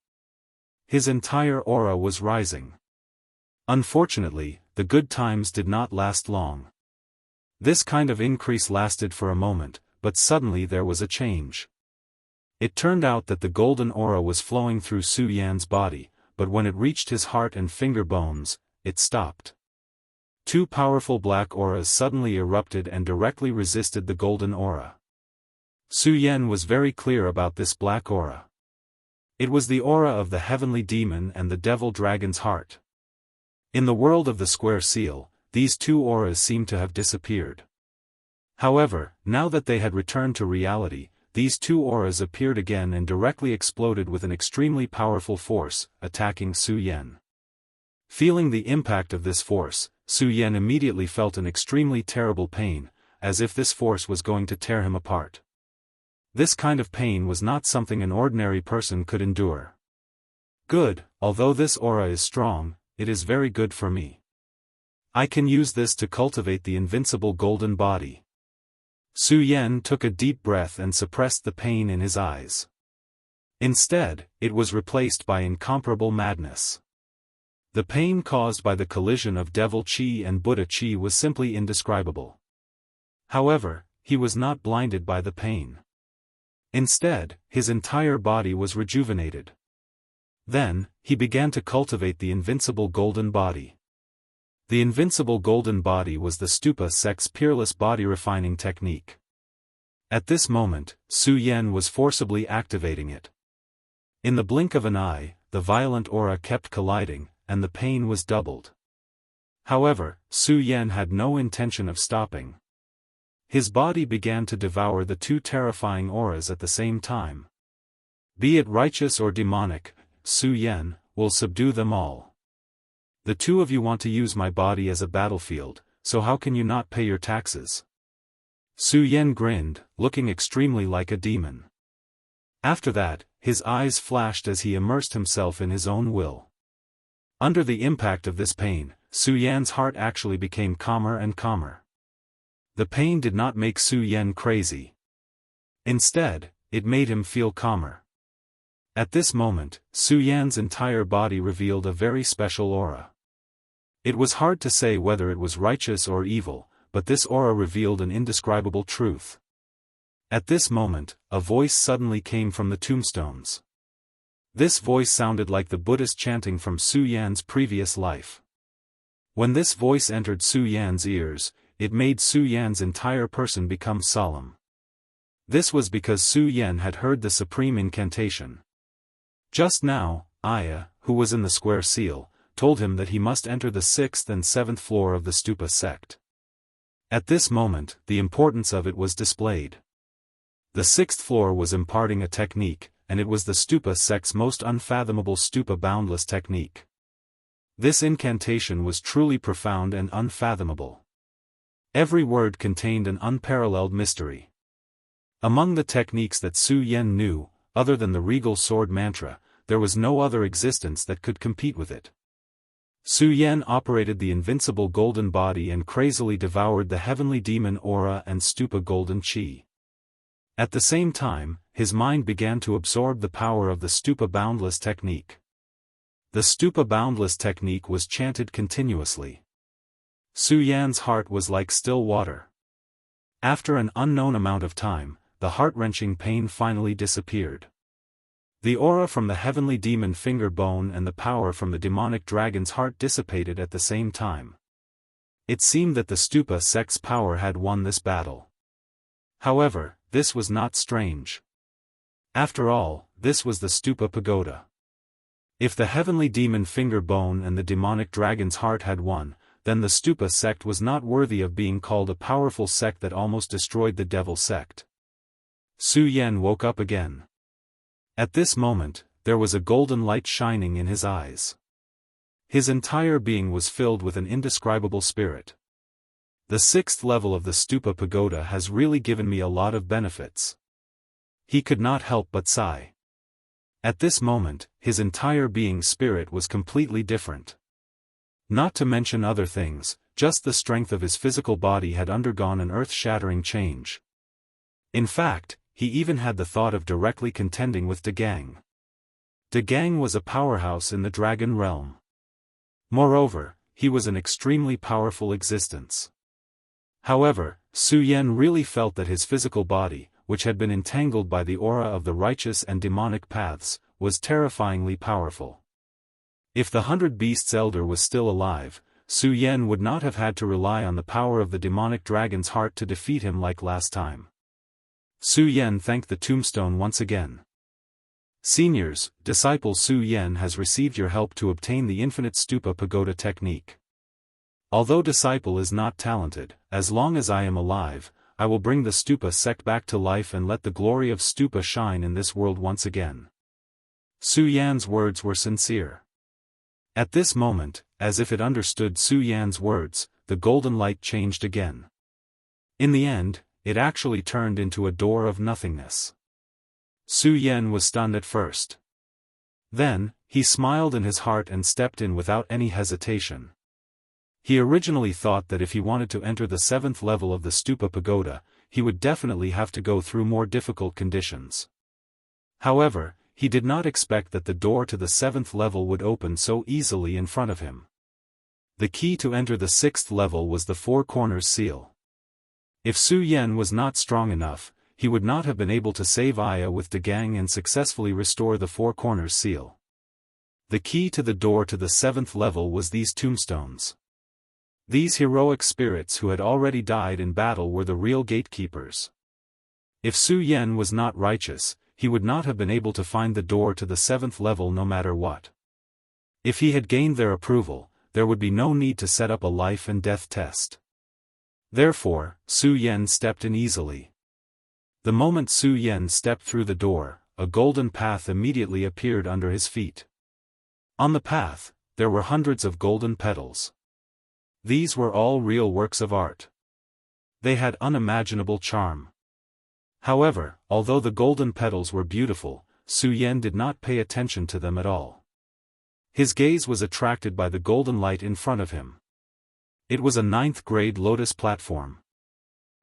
His entire aura was rising. Unfortunately, the good times did not last long. This kind of increase lasted for a moment, but suddenly there was a change. It turned out that the golden aura was flowing through Su Yan's body, but when it reached his heart and finger bones, it stopped. 2 powerful black auras suddenly erupted and directly resisted the golden aura. Su Yan was very clear about this black aura. It was the aura of the heavenly demon and the devil dragon's heart. In the world of the square seal, these 2 auras seemed to have disappeared. However, now that they had returned to reality, these 2 auras appeared again and directly exploded with an extremely powerful force, attacking Su Yan. Feeling the impact of this force, Su Yan immediately felt an extremely terrible pain, as if this force was going to tear him apart. This kind of pain was not something an ordinary person could endure. Good, although this aura is strong, it is very good for me. I can use this to cultivate the invincible golden body. Su Yan took a deep breath and suppressed the pain in his eyes. Instead, it was replaced by incomparable madness. The pain caused by the collision of devil qi and Buddha qi was simply indescribable. However, he was not blinded by the pain. Instead, his entire body was rejuvenated. Then, he began to cultivate the invincible golden body. The invincible golden body was the Stupa sect's peerless body refining technique. At this moment, Su Yan was forcibly activating it. In the blink of an eye, the violent aura kept colliding, and the pain was doubled. However, Su Yan had no intention of stopping. His body began to devour the 2 terrifying auras at the same time. Be it righteous or demonic, Su Yan will subdue them all. The 2 of you want to use my body as a battlefield, so how can you not pay your taxes? Su Yan grinned, looking extremely like a demon. After that, his eyes flashed as he immersed himself in his own will. Under the impact of this pain, Su Yan's heart actually became calmer and calmer. The pain did not make Su Yan crazy. Instead, it made him feel calmer. At this moment, Su Yan's entire body revealed a very special aura. It was hard to say whether it was righteous or evil, but this aura revealed an indescribable truth. At this moment, a voice suddenly came from the tombstones. This voice sounded like the Buddhist chanting from Su Yan's previous life. When this voice entered Su Yan's ears, it made Su Yan's entire person become solemn. This was because Su Yan had heard the supreme incantation. Just now, Aya, who was in the square seal, told him that he must enter the 6th and 7th floor of the stupa sect. At this moment, the importance of it was displayed. The 6th floor was imparting a technique, and it was the stupa sect's most unfathomable stupa boundless technique. This incantation was truly profound and unfathomable. Every word contained an unparalleled mystery. Among the techniques that Su Yan knew, other than the regal sword mantra, there was no other existence that could compete with it. Su Yan operated the invincible golden body and crazily devoured the heavenly demon aura and stupa golden chi. At the same time, his mind began to absorb the power of the stupa boundless technique. The stupa boundless technique was chanted continuously. Su Yan's heart was like still water. After an unknown amount of time, the heart-wrenching pain finally disappeared. The aura from the heavenly demon finger bone and the power from the demonic dragon's heart dissipated at the same time. It seemed that the stupa sect's power had won this battle. However, this was not strange. After all, this was the stupa pagoda. If the heavenly demon finger bone and the demonic dragon's heart had won, then the stupa sect was not worthy of being called a powerful sect that almost destroyed the devil sect. Su Yan woke up again. At this moment, there was a golden light shining in his eyes. His entire being was filled with an indescribable spirit. The 6th level of the stupa pagoda has really given me a lot of benefits. He could not help but sigh. At this moment, his entire being's spirit was completely different. Not to mention other things, just the strength of his physical body had undergone an earth-shattering change. In fact, he even had the thought of directly contending with De Gang. De Gang was a powerhouse in the dragon realm. Moreover, he was an extremely powerful existence. However, Su Yan really felt that his physical body, which had been entangled by the aura of the righteous and demonic paths, was terrifyingly powerful. If the 100 Beasts Elder was still alive, Su Yan would not have had to rely on the power of the demonic dragon's heart to defeat him like last time. Su Yan thanked the tombstone once again. Seniors, disciple Su Yan has received your help to obtain the infinite stupa pagoda technique. Although disciple is not talented, as long as I am alive, I will bring the stupa sect back to life and let the glory of stupa shine in this world once again. Su Yan's words were sincere. At this moment, as if it understood Su Yan's words, the golden light changed again. In the end, it actually turned into a door of nothingness. Su Yan was stunned at first. Then, he smiled in his heart and stepped in without any hesitation. He originally thought that if he wanted to enter the 7th level of the stupa pagoda, he would definitely have to go through more difficult conditions. However, he did not expect that the door to the 7th level would open so easily in front of him. The key to enter the 6th level was the Four Corners seal. If Su Yan was not strong enough, he would not have been able to save Aya with De Gang and successfully restore the Four Corners seal. The key to the door to the 7th level was these tombstones. These heroic spirits who had already died in battle were the real gatekeepers. If Su Yan was not righteous, he would not have been able to find the door to the 7th level no matter what. If he had gained their approval, there would be no need to set up a life and death test. Therefore, Su Yan stepped in easily. The moment Su Yan stepped through the door, a golden path immediately appeared under his feet. On the path, there were hundreds of golden petals. These were all real works of art. They had unimaginable charm. However, although the golden petals were beautiful, Su Yan did not pay attention to them at all. His gaze was attracted by the golden light in front of him. It was a 9th-grade lotus platform.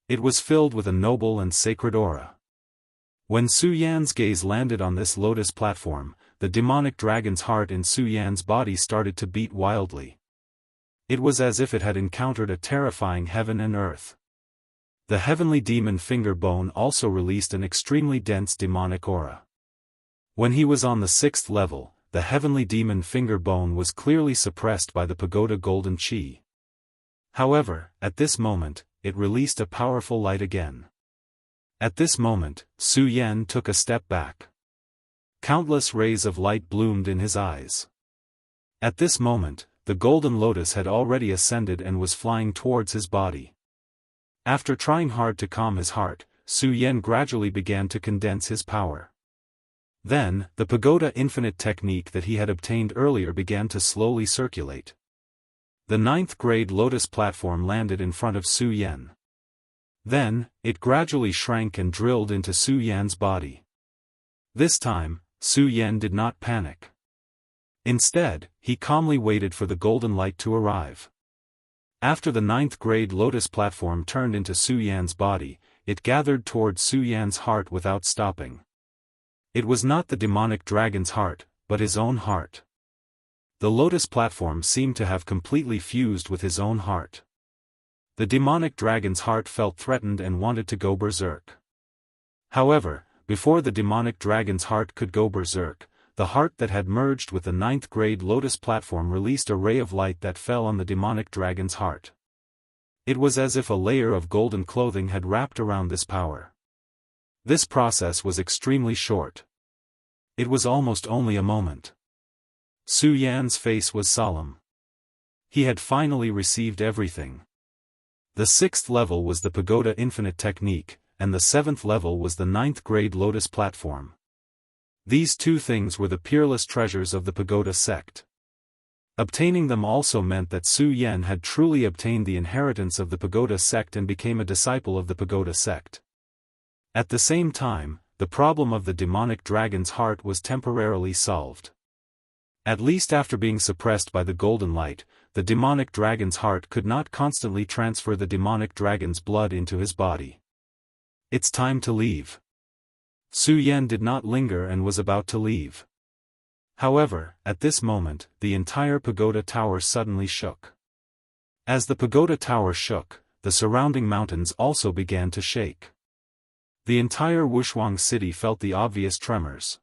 It was filled with a noble and sacred aura. When Su Yan's gaze landed on this lotus platform, the demonic dragon's heart in Su Yan's body started to beat wildly. It was as if it had encountered a terrifying heaven and earth. The heavenly demon finger bone also released an extremely dense demonic aura. When he was on the 6th level, the heavenly demon finger bone was clearly suppressed by the pagoda golden chi. However, at this moment, it released a powerful light again. At this moment, Su Yan took a step back. Countless rays of light bloomed in his eyes. At this moment, the golden lotus had already ascended and was flying towards his body. After trying hard to calm his heart, Su Yan gradually began to condense his power. Then, the pagoda infinite technique that he had obtained earlier began to slowly circulate. The 9th grade lotus platform landed in front of Su Yan. Then, it gradually shrank and drilled into Su Yan's body. This time, Su Yan did not panic. Instead, he calmly waited for the golden light to arrive. After the 9th grade lotus platform turned into Su Yan's body, it gathered toward Su Yan's heart without stopping. It was not the demonic dragon's heart, but his own heart. The lotus platform seemed to have completely fused with his own heart. The demonic dragon's heart felt threatened and wanted to go berserk. However, before the demonic dragon's heart could go berserk, the heart that had merged with the 9th grade lotus platform released a ray of light that fell on the demonic dragon's heart. It was as if a layer of golden clothing had wrapped around this power. This process was extremely short. It was almost only a moment. Su Yan's face was solemn. He had finally received everything. The 6th level was the pagoda infinite technique, and the 7th level was the 9th grade lotus platform. These two things were the peerless treasures of the pagoda sect. Obtaining them also meant that Su Yan had truly obtained the inheritance of the pagoda sect and became a disciple of the pagoda sect. At the same time, the problem of the demonic dragon's heart was temporarily solved. At least after being suppressed by the golden light, the demonic dragon's heart could not constantly transfer the demonic dragon's blood into his body. It's time to leave. Su Yan did not linger and was about to leave. However, at this moment, the entire pagoda tower suddenly shook. As the pagoda tower shook, the surrounding mountains also began to shake. The entire Wuxia city felt the obvious tremors.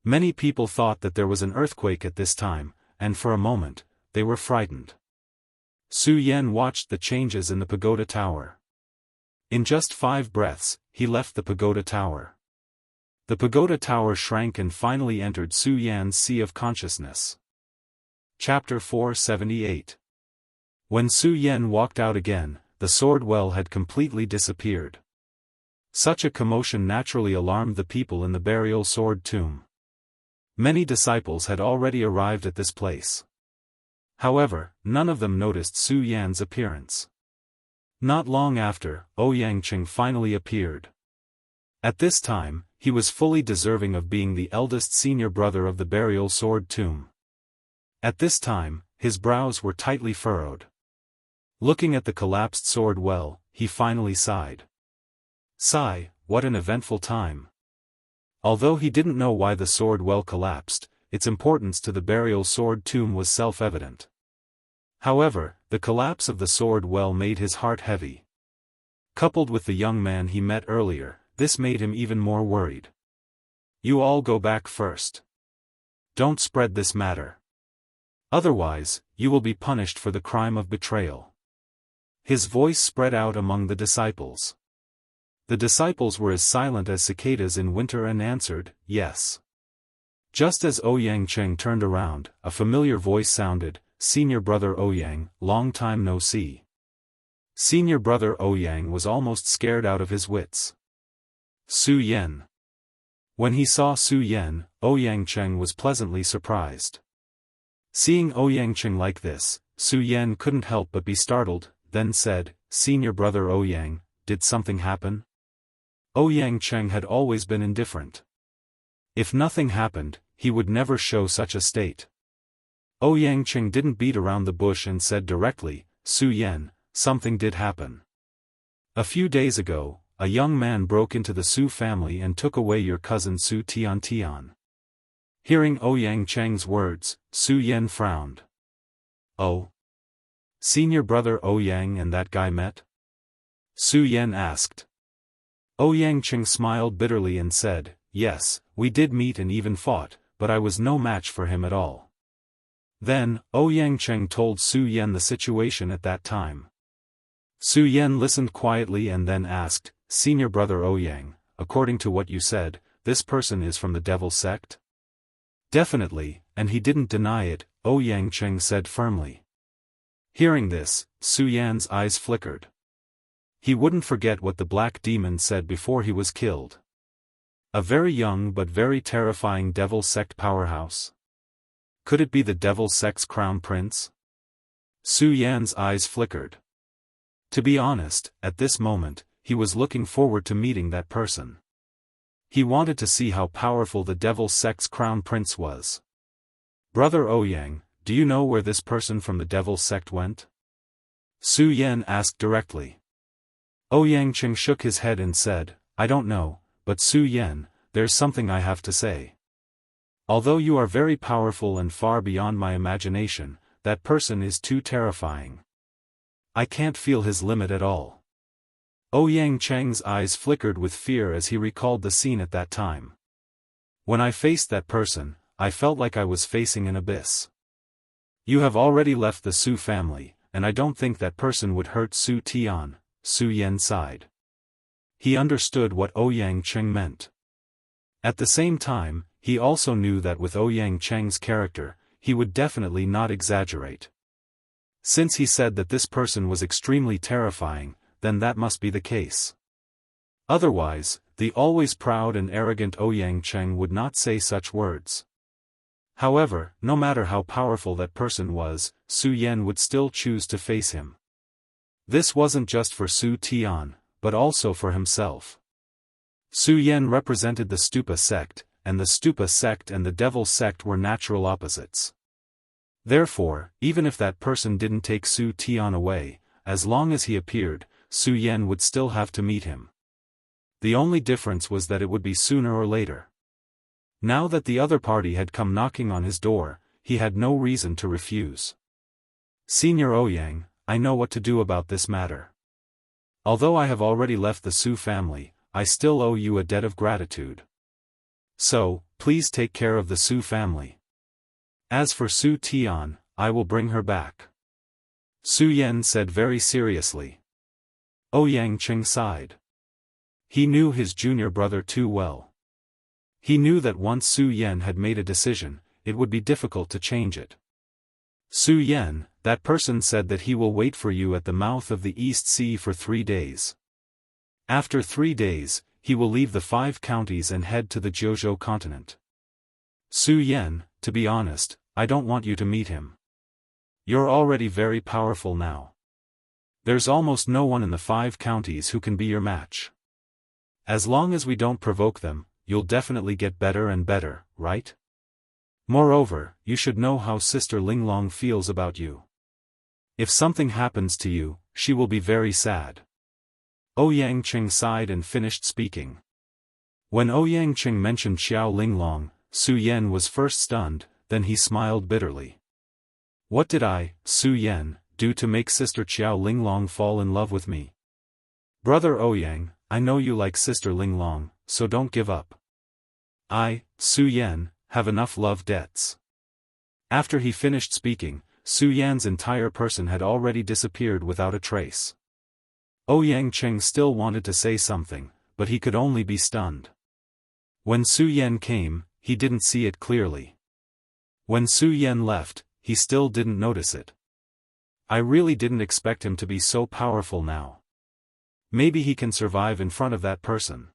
Many people thought that there was an earthquake at this time, and for a moment, they were frightened. Su Yan watched the changes in the pagoda tower. In just 5 breaths, he left the pagoda tower. The pagoda tower shrank and finally entered Su Yan's sea of consciousness. Chapter 478. When Su Yan walked out again, the sword well had completely disappeared. Such a commotion naturally alarmed the people in the burial sword tomb. Many disciples had already arrived at this place. However, none of them noticed Su Yan's appearance. Not long after, Ouyangqing finally appeared. At this time, he was fully deserving of being the eldest senior brother of the burial sword tomb. At this time, his brows were tightly furrowed. Looking at the collapsed sword well, he finally sighed. Sigh, what an eventful time. Although he didn't know why the sword well collapsed, its importance to the burial sword tomb was self-evident. However, the collapse of the sword well made his heart heavy. Coupled with the young man he met earlier, this made him even more worried. You all go back first. Don't spread this matter. Otherwise, you will be punished for the crime of betrayal. His voice spread out among the disciples. The disciples were as silent as cicadas in winter and answered, yes. Just as Ouyangqing turned around, a familiar voice sounded, Senior Brother Ouyang, long time no see. Senior Brother Ouyang was almost scared out of his wits. Su Yan. When he saw Su Yan, Ouyangqing was pleasantly surprised. Seeing Ouyangqing like this, Su Yan couldn't help but be startled, then said, Senior Brother Ouyang, did something happen? Ouyangqing had always been indifferent. If nothing happened, he would never show such a state. Ouyangqing didn't beat around the bush and said directly, Su Yan, something did happen. A few days ago, a young man broke into the Su family and took away your cousin Su Tian. Hearing Ouyangqing's words, Su Yan frowned. Oh? Senior Brother Ouyang and that guy met? Su Yan asked. Ouyangqing smiled bitterly and said, yes, we did meet and even fought, but I was no match for him at all. Then, Ouyangqing told Su Yan the situation at that time. Su Yan listened quietly and then asked, Senior Brother Ouyang, according to what you said, this person is from the devil sect? Definitely, and he didn't deny it, Yang said firmly. Hearing this, Su Yan's eyes flickered. He wouldn't forget what the black demon said before he was killed. A very young but very terrifying devil sect powerhouse. Could it be the devil sect's crown prince? Su Yan's eyes flickered. To be honest, at this moment, he was looking forward to meeting that person. He wanted to see how powerful the devil sect's crown prince was. Brother Ouyang, do you know where this person from the devil sect went? Su Yan asked directly. Ouyang shook his head and said, I don't know, but Su Yan, there's something I have to say. Although you are very powerful and far beyond my imagination, that person is too terrifying. I can't feel his limit at all. Ouyang's eyes flickered with fear as he recalled the scene at that time. When I faced that person, I felt like I was facing an abyss. You have already left the Su family, and I don't think that person would hurt Su Tian, Su Yan sighed. He understood what Ouyang meant. At the same time, he also knew that with Ouyang's character, he would definitely not exaggerate. Since he said that this person was extremely terrifying, then that must be the case. Otherwise, the always proud and arrogant Ouyang would not say such words. However, no matter how powerful that person was, Su Yan would still choose to face him. This wasn't just for Su Tian, but also for himself. Su Yan represented the Stupa sect, and the Stupa sect and the Devil sect were natural opposites. Therefore, even if that person didn't take Su Tian away, as long as he appeared, Su Yan would still have to meet him. The only difference was that it would be sooner or later. Now that the other party had come knocking on his door, he had no reason to refuse. Senior Ouyang, I know what to do about this matter. Although I have already left the Su family, I still owe you a debt of gratitude. So, please take care of the Su family. As for Su Tian, I will bring her back. Su Yan said very seriously. Ouyang sighed. He knew his junior brother too well. He knew that once Su Yan had made a decision, it would be difficult to change it. Su Yan, that person said that he will wait for you at the mouth of the East Sea for 3 days. After 3 days, he will leave the 5 counties and head to the Jiuzhou continent. Su Yan, to be honest, I don't want you to meet him. You're already very powerful now. There's almost no one in the 5 counties who can be your match. As long as we don't provoke them, you'll definitely get better and better, right? Moreover, you should know how Sister Linglong feels about you. If something happens to you, she will be very sad. Ouyang sighed and finished speaking. When Ouyang mentioned Xiao Linglong, Su Yan was first stunned, then he smiled bitterly. What did I, Su Yan, do to make Sister Xiao Linglong fall in love with me? Brother Ouyang, I know you like Sister Linglong, so don't give up. I, Su Yan, have enough love debts. After he finished speaking, Su Yan's entire person had already disappeared without a trace. Ouyang still wanted to say something, but he could only be stunned. When Su Yan came, he didn't see it clearly. When Su Yan left, he still didn't notice it. I really didn't expect him to be so powerful now. Maybe he can survive in front of that person.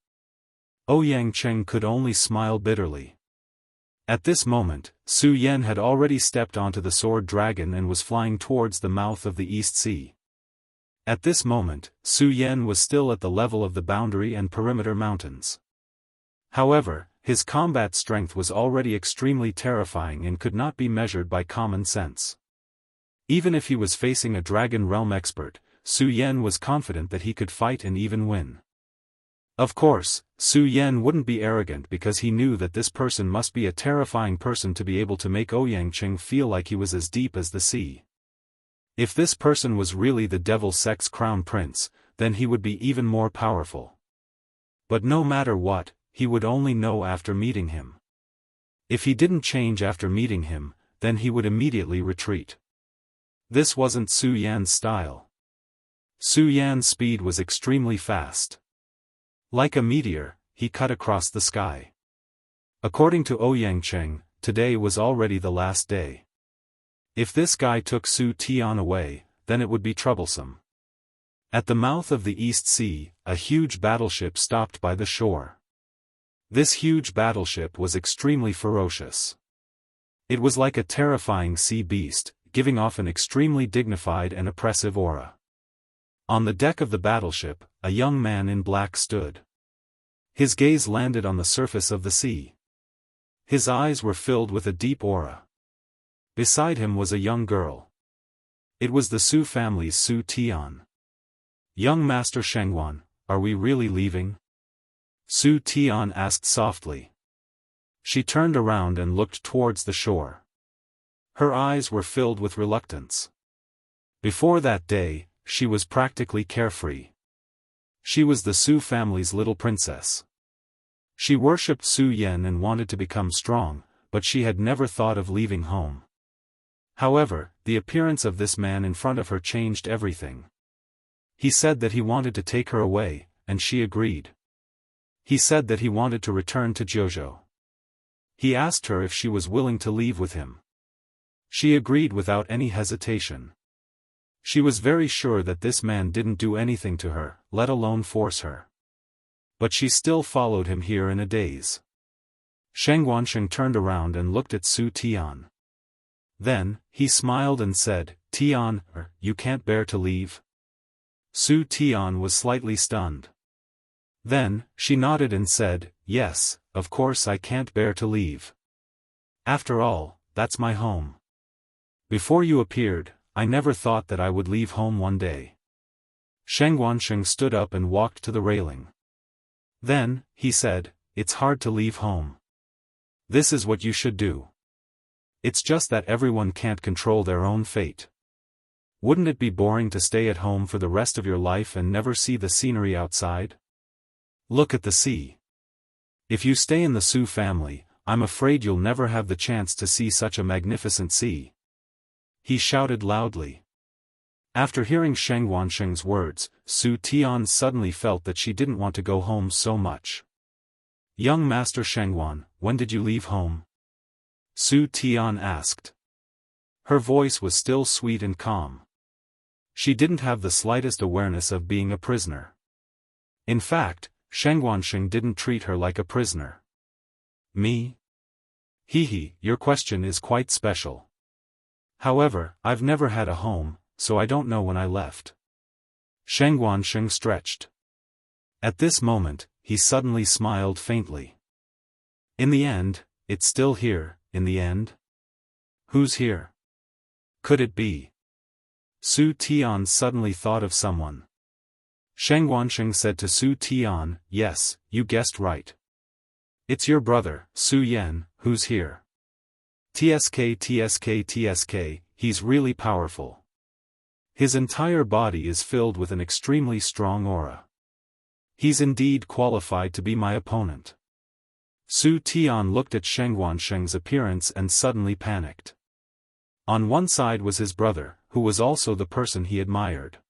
Ouyang could only smile bitterly. At this moment, Su Yan had already stepped onto the sword dragon and was flying towards the mouth of the East Sea. At this moment, Su Yan was still at the level of the boundary and perimeter mountains. However, his combat strength was already extremely terrifying and could not be measured by common sense. Even if he was facing a Dragon Realm expert, Su Yan was confident that he could fight and even win. Of course, Su Yan wouldn't be arrogant because he knew that this person must be a terrifying person to be able to make Ouyang feel like he was as deep as the sea. If this person was really the Devil Sect's crown prince, then he would be even more powerful. But no matter what, he would only know after meeting him. If he didn't change after meeting him, then he would immediately retreat. This wasn't Su Yan's style. Su Yan's speed was extremely fast. Like a meteor, he cut across the sky. According to Ouyang, today was already the last day. If this guy took Su Tian away, then it would be troublesome. At the mouth of the East Sea, a huge battleship stopped by the shore. This huge battleship was extremely ferocious. It was like a terrifying sea beast, giving off an extremely dignified and oppressive aura. On the deck of the battleship, a young man in black stood. His gaze landed on the surface of the sea. His eyes were filled with a deep aura. Beside him was a young girl. It was the Su family's Su Tian. "Young Master Shengwan, are we really leaving?" Su Tian asked softly. She turned around and looked towards the shore. Her eyes were filled with reluctance. Before that day, she was practically carefree. She was the Su family's little princess. She worshipped Su Yan and wanted to become strong, but she had never thought of leaving home. However, the appearance of this man in front of her changed everything. He said that he wanted to take her away, and she agreed. He said that he wanted to return to Jiuzhou. He asked her if she was willing to leave with him. She agreed without any hesitation. She was very sure that this man didn't do anything to her, let alone force her. But she still followed him here in a daze. Sheng Wansheng turned around and looked at Su Tian. Then, he smiled and said, "Tian, you can't bear to leave?" Su Tian was slightly stunned. Then, she nodded and said, "Yes, of course I can't bear to leave. After all, that's my home. Before you appeared, I never thought that I would leave home one day." Sheng Wansheng stood up and walked to the railing. Then, he said, "It's hard to leave home. This is what you should do. It's just that everyone can't control their own fate. Wouldn't it be boring to stay at home for the rest of your life and never see the scenery outside? Look at the sea. If you stay in the Su family, I'm afraid you'll never have the chance to see such a magnificent sea." He shouted loudly. After hearing Sheng Wansheng's words, Su Tian suddenly felt that she didn't want to go home so much. "Young Master Shengwan, when did you leave home?" Su Tian asked. Her voice was still sweet and calm. She didn't have the slightest awareness of being a prisoner. In fact, Sheng Wansheng didn't treat her like a prisoner. "Me? Hee, your question is quite special. However, I've never had a home, so I don't know when I left." Sheng Wansheng stretched. At this moment, he suddenly smiled faintly. "In the end, it's still here, in the end? Who's here? Could it be?" Su Tian suddenly thought of someone. Sheng Wansheng said to Su Tian, "Yes, you guessed right. It's your brother, Su Yan, who's here. TSK, he's really powerful. His entire body is filled with an extremely strong aura. He's indeed qualified to be my opponent." Su Tian looked at Sheng Wansheng's appearance and suddenly panicked. On one side was his brother, who was also the person he admired.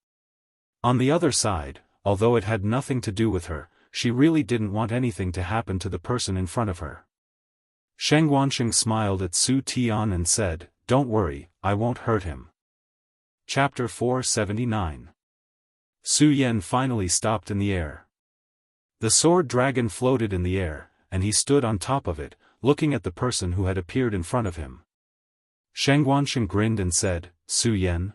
On the other side, although it had nothing to do with her, she really didn't want anything to happen to the person in front of her. Sheng Wansheng smiled at Su Tian and said, "Don't worry, I won't hurt him." Chapter 479. Su Yan finally stopped in the air. The sword dragon floated in the air, and he stood on top of it, looking at the person who had appeared in front of him. Sheng Wansheng grinned and said, "Su Yan?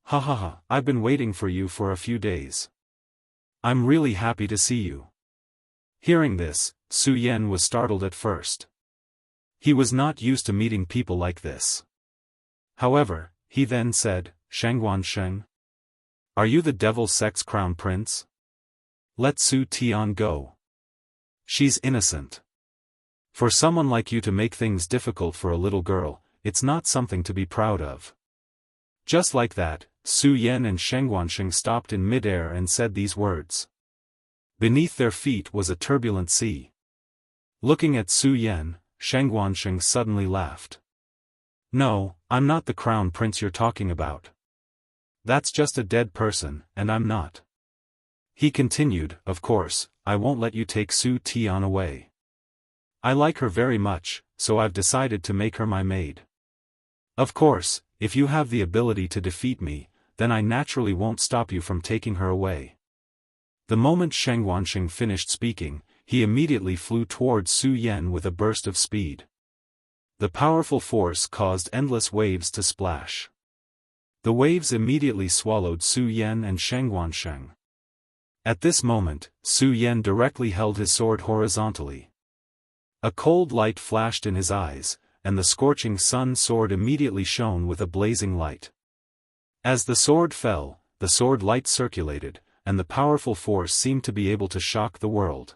Ha ha ha, I've been waiting for you for a few days. I'm really happy to see you." Hearing this, Su Yan was startled at first. He was not used to meeting people like this. However, he then said, "Sheng Wansheng? Are you the Devil Sect's crown prince? Let Su Tian go. She's innocent. For someone like you to make things difficult for a little girl, it's not something to be proud of." Just like that, Su Yan and Sheng Wansheng stopped in mid-air and said these words. Beneath their feet was a turbulent sea. Looking at Su Yan, Sheng Wansheng suddenly laughed. "No, I'm not the crown prince you're talking about. That's just a dead person, and I'm not." He continued, "Of course, I won't let you take Su Tian away. I like her very much, so I've decided to make her my maid." Of course, if you have the ability to defeat me, then I naturally won't stop you from taking her away. The moment Sheng Wansheng finished speaking, he immediately flew towards Su Yan with a burst of speed. The powerful force caused endless waves to splash. The waves immediately swallowed Su Yan and Sheng Wansheng. At this moment, Su Yan directly held his sword horizontally. A cold light flashed in his eyes, and the scorching sun sword immediately shone with a blazing light. As the sword fell, the sword light circulated, and the powerful force seemed to be able to shock the world.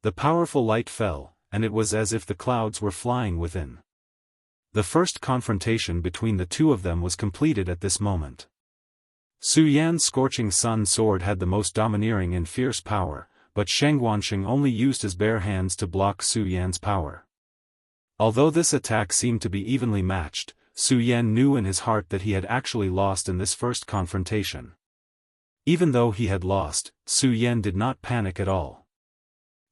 The powerful light fell, and it was as if the clouds were flying within. The first confrontation between the two of them was completed at this moment. Su Yan's scorching sun sword had the most domineering and fierce power, but Sheng Wansheng only used his bare hands to block Su Yan's power. Although this attack seemed to be evenly matched, Su Yan knew in his heart that he had actually lost in this first confrontation. Even though he had lost, Su Yan did not panic at all.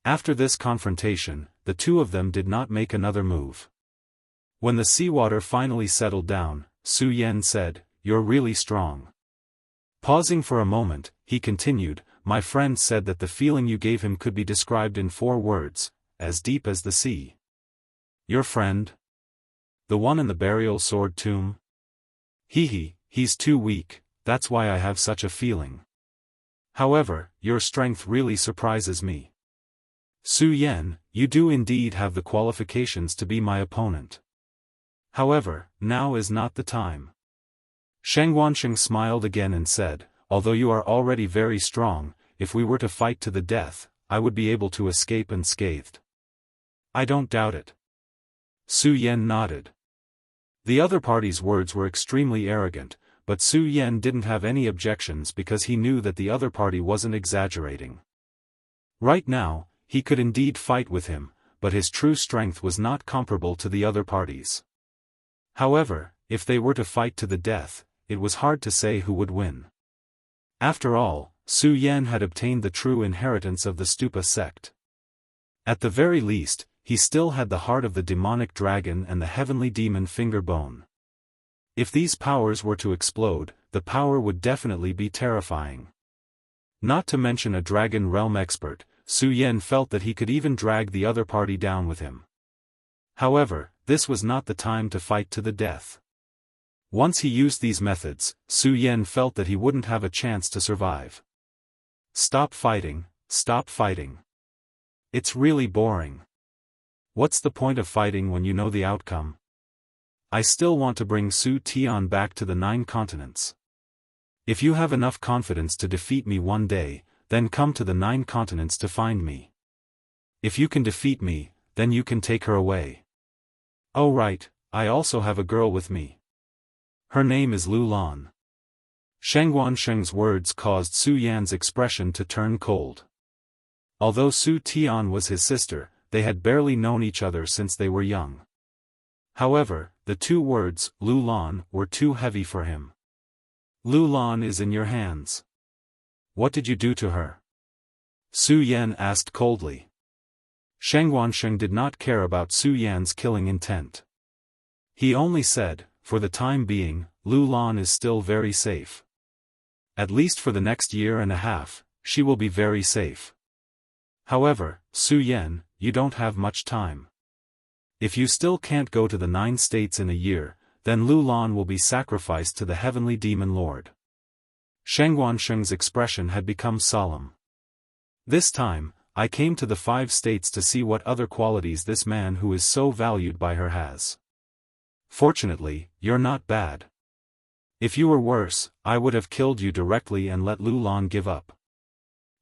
After this confrontation, the two of them did not make another move. When the seawater finally settled down, Su Yan said, "You're really strong." Pausing for a moment, he continued, "My friend said that the feeling you gave him could be described in 4 words, as deep as the sea." "Your friend? The one in the burial sword tomb?" He's too weak, that's why I have such a feeling. However, your strength really surprises me. Su Yan, you do indeed have the qualifications to be my opponent. However, now is not the time." Sheng Wansheng smiled again and said, "Although you are already very strong, if we were to fight to the death, I would be able to escape unscathed." "I don't doubt it." Su Yan nodded. The other party's words were extremely arrogant, but Su Yan didn't have any objections because he knew that the other party wasn't exaggerating. Right now, he could indeed fight with him, but his true strength was not comparable to the other parties. However, if they were to fight to the death, it was hard to say who would win. After all, Su Yan had obtained the true inheritance of the Stupa sect. At the very least, he still had the heart of the demonic dragon and the heavenly demon finger bone. If these powers were to explode, the power would definitely be terrifying. Not to mention a dragon realm expert, Su Yan felt that he could even drag the other party down with him. However, this was not the time to fight to the death. Once he used these methods, Su Yan felt that he wouldn't have a chance to survive. "Stop fighting, stop fighting. It's really boring. What's the point of fighting when you know the outcome? I still want to bring Su Tian back to the 9 continents. If you have enough confidence to defeat me one day, then come to the 9 continents to find me. If you can defeat me, then you can take her away. Oh right, I also have a girl with me. Her name is Lu Lan." Sheng Wansheng's words caused Su Yan's expression to turn cold. Although Su Tian was his sister, they had barely known each other since they were young. However, the 2 words, Lu Lan, were too heavy for him. "Lu Lan is in your hands. What did you do to her?" Su Yan asked coldly. Sheng Wansheng did not care about Su Yan's killing intent. He only said, "For the time being, Lu Lan is still very safe. At least for the next year and a half, she will be very safe. However, Su Yan, you don't have much time. If you still can't go to the 9 states in a year, then Lu Lan will be sacrificed to the heavenly demon lord." Sheng Wansheng's expression had become solemn. "This time, I came to the 5 states to see what other qualities this man who is so valued by her has. Fortunately, you're not bad. If you were worse, I would have killed you directly and let Lu Lan give up."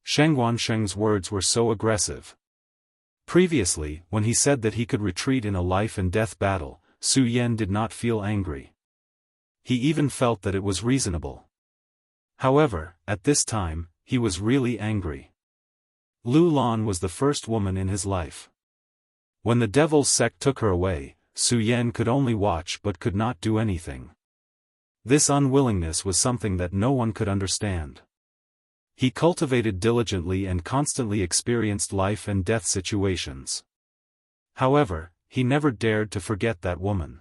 Sheng Wansheng's words were so aggressive. Previously, when he said that he could retreat in a life-and-death battle, Su Yan did not feel angry. He even felt that it was reasonable. However, at this time, he was really angry. Lu Lan was the first woman in his life. When the devil's sect took her away, Su Yan could only watch but could not do anything. This unwillingness was something that no one could understand. He cultivated diligently and constantly experienced life and death situations. However, he never dared to forget that woman.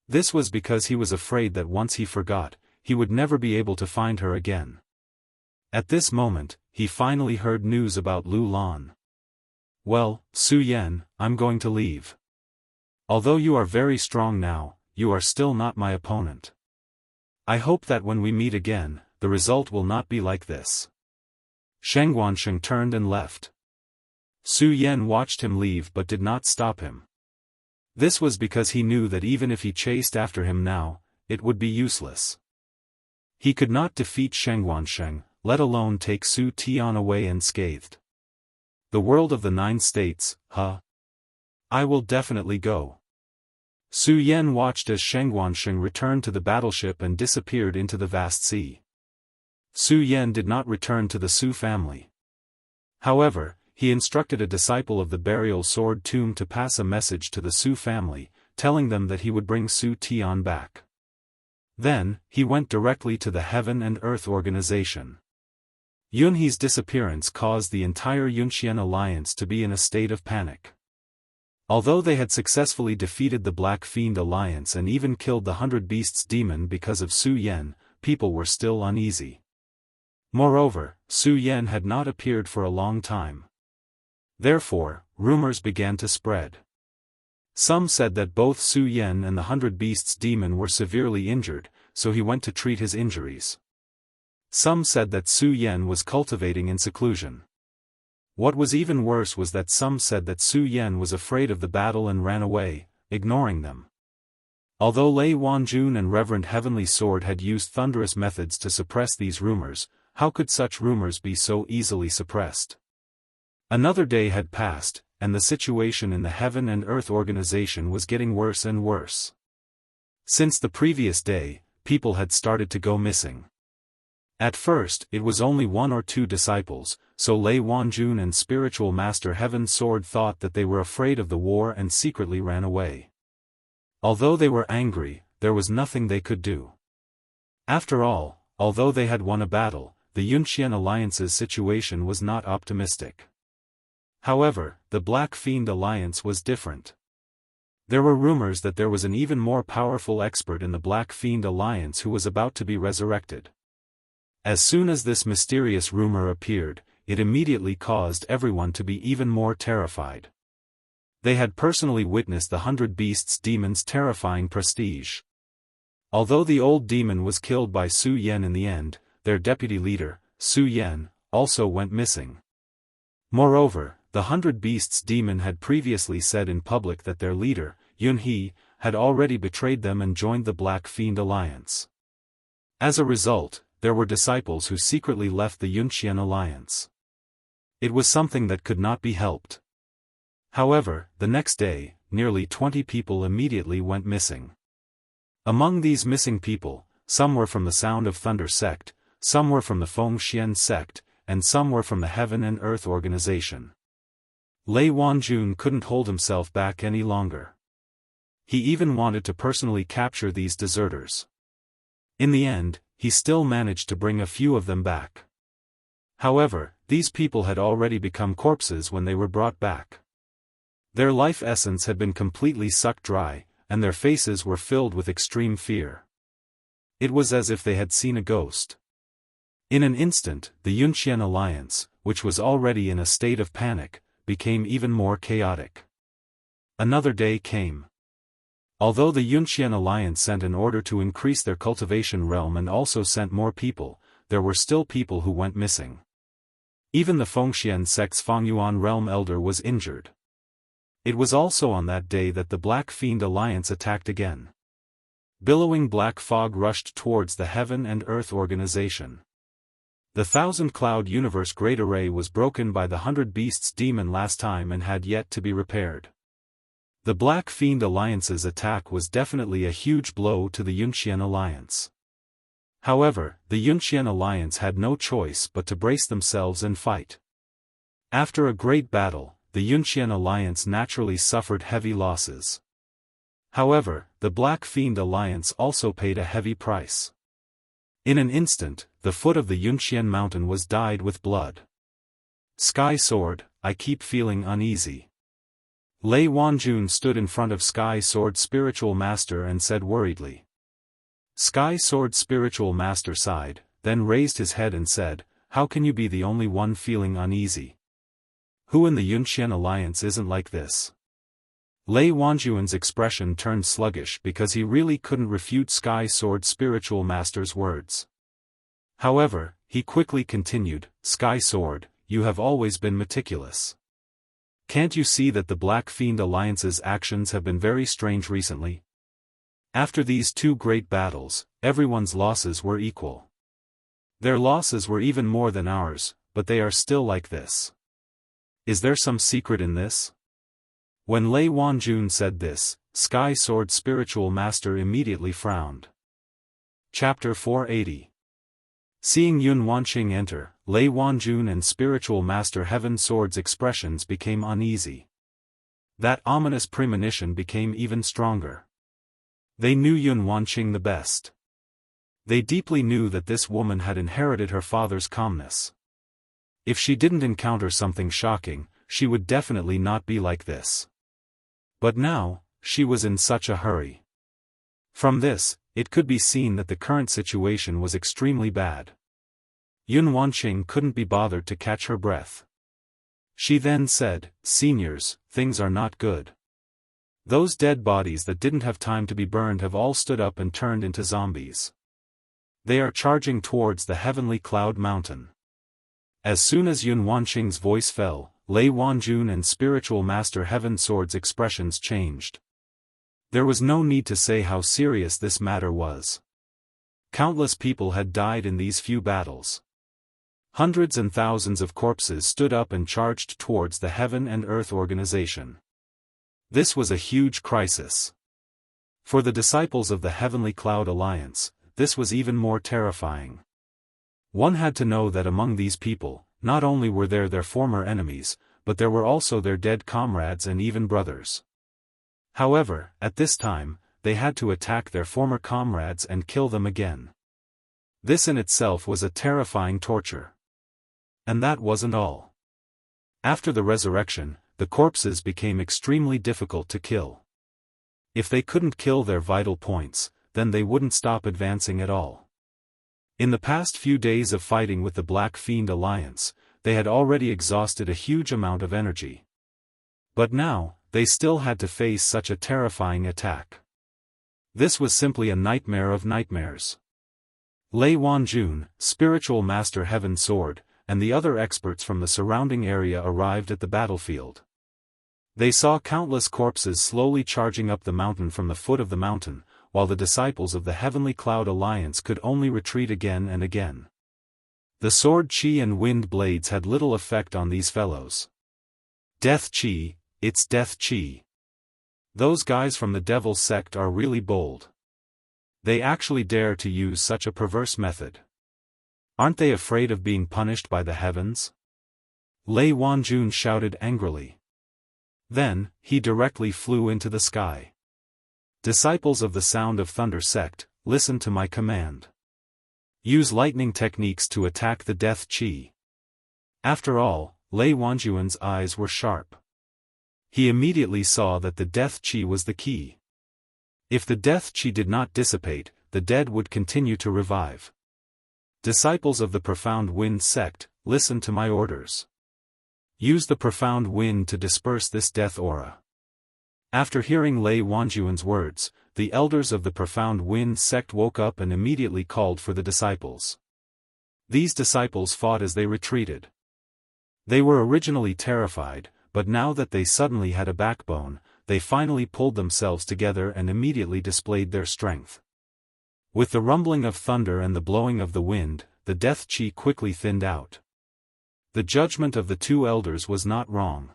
This was because he was afraid that once he forgot, he would never be able to find her again. At this moment, he finally heard news about Lu Lan. "Well, Su Yan, I'm going to leave. Although you are very strong now, you are still not my opponent. I hope that when we meet again, the result will not be like this." Sheng Guansheng turned and left. Su Yan watched him leave but did not stop him. This was because he knew that even if he chased after him now, it would be useless. He could not defeat Sheng Guansheng, let alone take Su Tian away unscathed. The world of the 9 states, huh? I will definitely go. Su Yan watched as Sheng Guansheng returned to the battleship and disappeared into the vast sea. Su Yan did not return to the Su family. However, he instructed a disciple of the burial sword tomb to pass a message to the Su family, telling them that he would bring Su Tian back. Then, he went directly to the Heaven and Earth organization. Yunhe's disappearance caused the entire Yunxian alliance to be in a state of panic. Although they had successfully defeated the Black Fiend alliance and even killed the 100 Beasts demon because of Su Yan, people were still uneasy. Moreover, Su Yan had not appeared for a long time. Therefore, rumors began to spread. Some said that both Su Yan and the 100 Beasts demon were severely injured, so he went to treat his injuries. Some said that Su Yan was cultivating in seclusion. What was even worse was that some said that Su Yan was afraid of the battle and ran away, ignoring them. Although Lei Wanjun and Reverend Heavenly Sword had used thunderous methods to suppress these rumors, how could such rumors be so easily suppressed? Another day had passed, and the situation in the Heaven and Earth organization was getting worse and worse. Since the previous day, people had started to go missing. At first, it was only 1 or 2 disciples, so Lei Wanjun and Spiritual Master Heaven Sword thought that they were afraid of the war and secretly ran away. Although they were angry, there was nothing they could do. After all, although they had won a battle, the Yunxian Alliance's situation was not optimistic. However, the Black Fiend Alliance was different. There were rumors that there was an even more powerful expert in the Black Fiend Alliance who was about to be resurrected. As soon as this mysterious rumor appeared, it immediately caused everyone to be even more terrified. They had personally witnessed the 100 Beasts demon's terrifying prestige. Although the old demon was killed by Su Yan in the end, their deputy leader, Su Yan, also went missing. Moreover, the 100 Beasts demon had previously said in public that their leader, Yunhe, had already betrayed them and joined the Black Fiend Alliance. As a result, there were disciples who secretly left the Yunxian Alliance. It was something that could not be helped. However, the next day, nearly 20 people immediately went missing. Among these missing people, some were from the Sound of Thunder sect, some were from the Fengxian sect, and some were from the Heaven and Earth organization. Lei Wanjun couldn't hold himself back any longer. He even wanted to personally capture these deserters. In the end, he still managed to bring a few of them back. However, these people had already become corpses when they were brought back. Their life essence had been completely sucked dry, and their faces were filled with extreme fear. It was as if they had seen a ghost. In an instant, the Yunxian Alliance, which was already in a state of panic, became even more chaotic. Another day came. Although the Yunxian Alliance sent an order to increase their cultivation realm and also sent more people, there were still people who went missing. Even the Fengxian sect's Fengyuan realm elder was injured. It was also on that day that the Black Fiend Alliance attacked again. Billowing black fog rushed towards the Heaven and Earth organization. The Thousand Cloud Universe Great Array was broken by the 100 Beasts demon last time and had yet to be repaired. The Black Fiend Alliance's attack was definitely a huge blow to the Yunxian Alliance. However, the Yunxian Alliance had no choice but to brace themselves and fight. After a great battle, the Yunxian Alliance naturally suffered heavy losses. However, the Black Fiend Alliance also paid a heavy price. In an instant, the foot of the Yunxian mountain was dyed with blood. Sky Sword, I keep feeling uneasy. Lei Wanjun stood in front of Sky Sword Spiritual Master and said worriedly. Sky Sword Spiritual Master sighed, then raised his head and said, "How can you be the only one feeling uneasy? Who in the Yunqian alliance isn't like this?" Lei Wanjun's expression turned sluggish because he really couldn't refute Sky Sword Spiritual Master's words. However, he quickly continued, "Sky Sword, you have always been meticulous. Can't you see that the Black Fiend Alliance's actions have been very strange recently? After these two great battles, everyone's losses were equal. Their losses were even more than ours, but they are still like this. Is there some secret in this?" When Lei Wanjun said this, Sky Sword Spiritual Master immediately frowned. Chapter 480. Seeing Yun Wanqing enter, Lei Wanjun and Spiritual Master Heaven Sword's expressions became uneasy. That ominous premonition became even stronger. They knew Yun Wanqing the best. They deeply knew that this woman had inherited her father's calmness. If she didn't encounter something shocking, she would definitely not be like this. But now, she was in such a hurry. From this, it could be seen that the current situation was extremely bad. Yun Wanqing couldn't be bothered to catch her breath. She then said, "Seniors, things are not good. Those dead bodies that didn't have time to be burned have all stood up and turned into zombies. They are charging towards the heavenly cloud mountain." As soon as Yun Wanqing's voice fell, Lei Wanjun and Spiritual Master Heaven Sword's expressions changed. There was no need to say how serious this matter was. Countless people had died in these few battles. Hundreds and thousands of corpses stood up and charged towards the Heaven and Earth organization. This was a huge crisis. For the disciples of the Heavenly Cloud Alliance, this was even more terrifying. One had to know that among these people, not only were there their former enemies, but there were also their dead comrades and even brothers. However, at this time, they had to attack their former comrades and kill them again. This in itself was a terrifying torture. And that wasn't all. After the resurrection, the corpses became extremely difficult to kill. If they couldn't kill their vital points, then they wouldn't stop advancing at all. In the past few days of fighting with the Black Fiend Alliance, they had already exhausted a huge amount of energy. But now, they still had to face such a terrifying attack. This was simply a nightmare of nightmares. Lei Wanjun, Spiritual Master Heaven Sword, and the other experts from the surrounding area arrived at the battlefield. They saw countless corpses slowly charging up the mountain from the foot of the mountain, while the disciples of the Heavenly Cloud Alliance could only retreat again and again. The sword chi and wind blades had little effect on these fellows. Death chi, it's death chi. Those guys from the Devil's sect are really bold. They actually dare to use such a perverse method. Aren't they afraid of being punished by the heavens? Lei Wanjun shouted angrily. Then, he directly flew into the sky. Disciples of the Sound of Thunder sect, listen to my command. Use lightning techniques to attack the death chi. After all, Lei Wanjun's eyes were sharp. He immediately saw that the death chi was the key. If the death chi did not dissipate, the dead would continue to revive. Disciples of the Profound Wind sect, listen to my orders. Use the Profound Wind to disperse this death aura. After hearing Lei Wanjun's words, the elders of the Profound Wind sect woke up and immediately called for the disciples. These disciples fought as they retreated. They were originally terrified, but now that they suddenly had a backbone, they finally pulled themselves together and immediately displayed their strength. With the rumbling of thunder and the blowing of the wind, the death chi quickly thinned out. The judgment of the two elders was not wrong.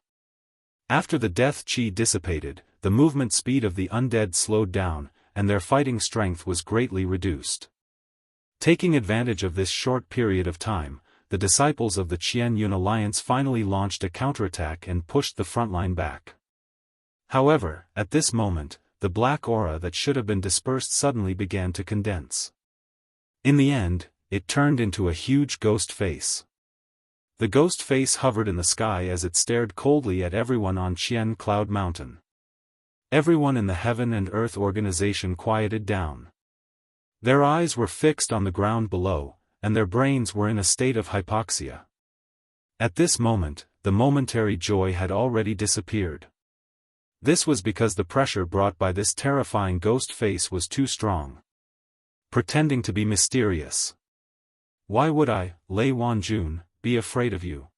After the death chi dissipated, the movement speed of the undead slowed down, and their fighting strength was greatly reduced. Taking advantage of this short period of time, the disciples of the Qian Yun Alliance finally launched a counterattack and pushed the front line back. However, at this moment, the black aura that should have been dispersed suddenly began to condense. In the end, it turned into a huge ghost face. The ghost face hovered in the sky as it stared coldly at everyone on Qian Cloud Mountain. Everyone in the Heaven and Earth organization quieted down. Their eyes were fixed on the ground below, and their brains were in a state of hypoxia. At this moment, the momentary joy had already disappeared. This was because the pressure brought by this terrifying ghost face was too strong. Pretending to be mysterious. Why would I, Lei Wanjun, be afraid of you?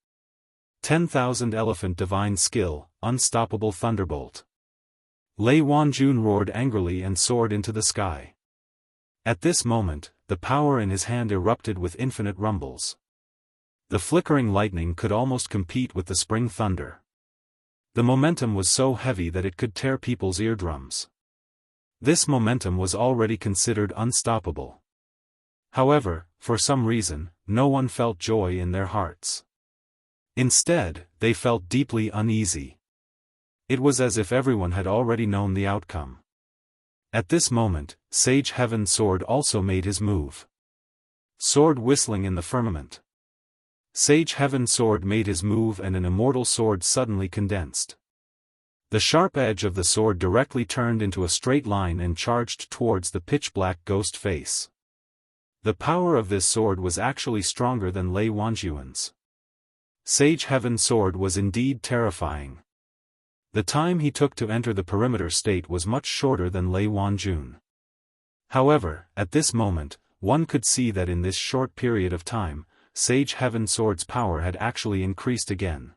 10,000 elephant divine skill, unstoppable thunderbolt. Lei Wanjun roared angrily and soared into the sky. At this moment, the power in his hand erupted with infinite rumbles. The flickering lightning could almost compete with the spring thunder. The momentum was so heavy that it could tear people's eardrums. This momentum was already considered unstoppable. However, for some reason, no one felt joy in their hearts. Instead, they felt deeply uneasy. It was as if everyone had already known the outcome. At this moment, Sage Heaven Sword also made his move. Sword whistling in the firmament. Sage Heaven Sword made his move and an immortal sword suddenly condensed. The sharp edge of the sword directly turned into a straight line and charged towards the pitch-black ghost face. The power of this sword was actually stronger than Lei Wanjun's. Sage Heaven Sword was indeed terrifying. The time he took to enter the perimeter state was much shorter than Lei Wanjun. However, at this moment, one could see that in this short period of time, Sage Heaven Sword's power had actually increased again.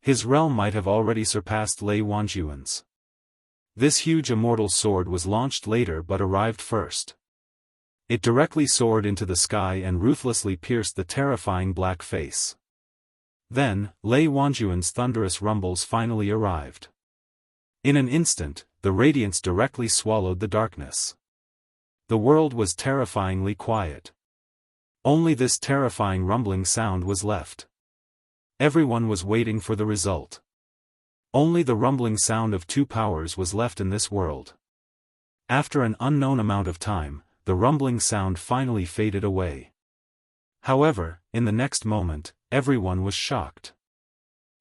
His realm might have already surpassed Lei Wanjun's. This huge immortal sword was launched later but arrived first. It directly soared into the sky and ruthlessly pierced the terrifying black face. Then, Lei Wanjun's thunderous rumbles finally arrived. In an instant, the radiance directly swallowed the darkness. The world was terrifyingly quiet. Only this terrifying rumbling sound was left. Everyone was waiting for the result. Only the rumbling sound of two powers was left in this world. After an unknown amount of time, the rumbling sound finally faded away. However, in the next moment, everyone was shocked.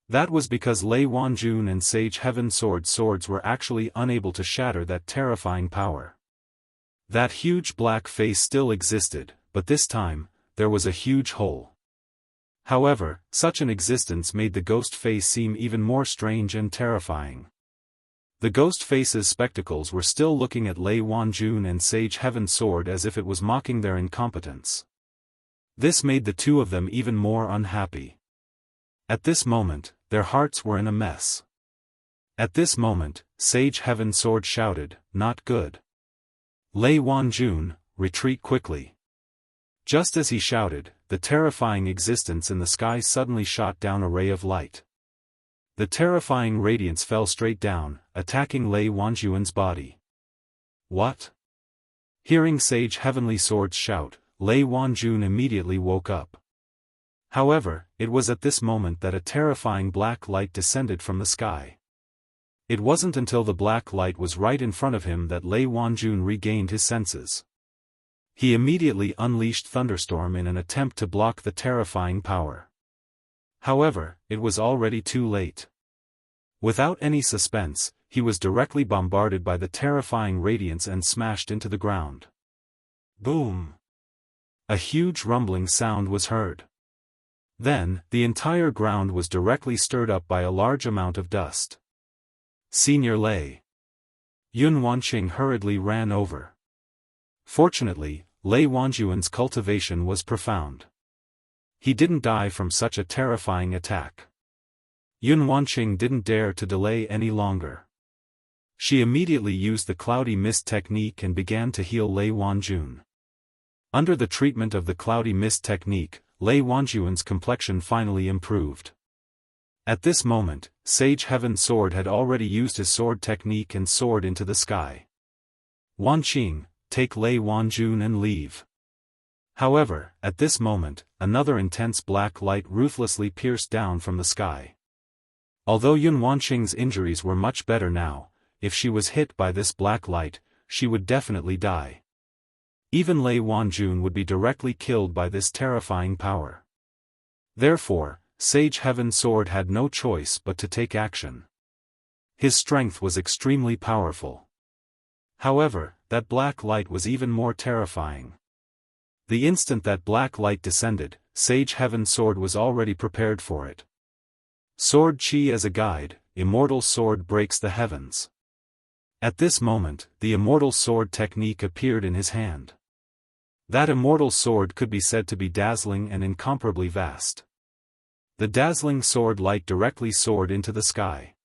That was because Lei Wanjun and Sage Heaven Sword swords were actually unable to shatter that terrifying power. That huge black face still existed, but this time, there was a huge hole. However, such an existence made the ghost face seem even more strange and terrifying. The ghost face's spectacles were still looking at Lei Wanjun and Sage Heaven Sword as if it was mocking their incompetence. This made the two of them even more unhappy. At this moment, their hearts were in a mess. At this moment, Sage Heaven Sword shouted, "Not good. Lei Wanjun, retreat quickly." Just as he shouted, the terrifying existence in the sky suddenly shot down a ray of light. The terrifying radiance fell straight down, attacking Lei Wanjun's body. What? Hearing Sage Heavenly Sword's shout, Lei Wanjun immediately woke up. However, it was at this moment that a terrifying black light descended from the sky. It wasn't until the black light was right in front of him that Lei Wanjun regained his senses. He immediately unleashed Thunderstorm in an attempt to block the terrifying power. However, it was already too late. Without any suspense, he was directly bombarded by the terrifying radiance and smashed into the ground. Boom! A huge rumbling sound was heard. Then, the entire ground was directly stirred up by a large amount of dust. Senior Lei Yun Wanqing hurriedly ran over. Fortunately, Lei Wanjun's cultivation was profound. He didn't die from such a terrifying attack. Yun Wanqing didn't dare to delay any longer. She immediately used the cloudy mist technique and began to heal Lei Wanjun. Under the treatment of the cloudy mist technique, Lei Wanjun's complexion finally improved. At this moment, Sage Heaven Sword had already used his sword technique and soared into the sky. Wanqing, take Lei Wanjun and leave. However, at this moment, another intense black light ruthlessly pierced down from the sky. Although Yun Wanqing's injuries were much better now, if she was hit by this black light, she would definitely die. Even Lei Wanjun would be directly killed by this terrifying power. Therefore, Sage Heaven's sword had no choice but to take action. His strength was extremely powerful. However, that black light was even more terrifying. The instant that black light descended, Sage Heaven's sword was already prepared for it. Sword Chi as a guide, immortal sword breaks the heavens. At this moment, the immortal sword technique appeared in his hand. That immortal sword could be said to be dazzling and incomparably vast. The dazzling sword light directly soared into the sky.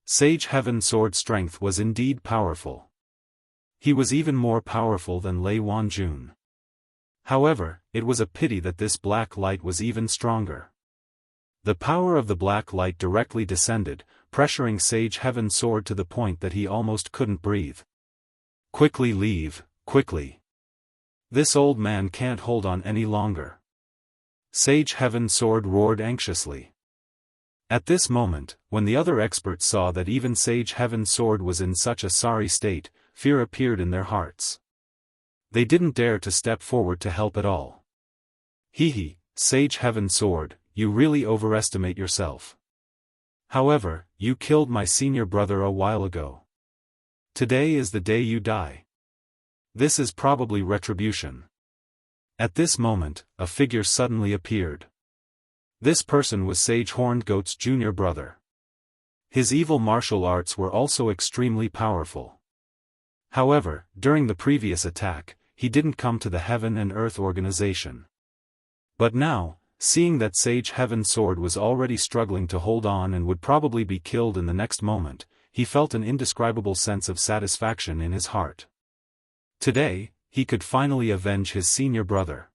Sage Heaven's sword strength was indeed powerful. He was even more powerful than Lei Wanjun. However, it was a pity that this black light was even stronger. The power of the black light directly descended, pressuring Sage Heaven's sword to the point that he almost couldn't breathe. Quickly leave, quickly. This old man can't hold on any longer. Sage Heaven's sword roared anxiously. At this moment, when the other experts saw that even Sage Heaven's sword was in such a sorry state, fear appeared in their hearts. They didn't dare to step forward to help at all. Hee, Sage Heaven's sword, you really overestimate yourself. However, you killed my senior brother a while ago. Today is the day you die. This is probably retribution. At this moment, a figure suddenly appeared. This person was Sage Horned Goat's junior brother. His evil martial arts were also extremely powerful. However, during the previous attack, he didn't come to the Heaven and Earth organization. But now, seeing that Sage Heaven's sword was already struggling to hold on and would probably be killed in the next moment, he felt an indescribable sense of satisfaction in his heart. Today, he could finally avenge his senior brother.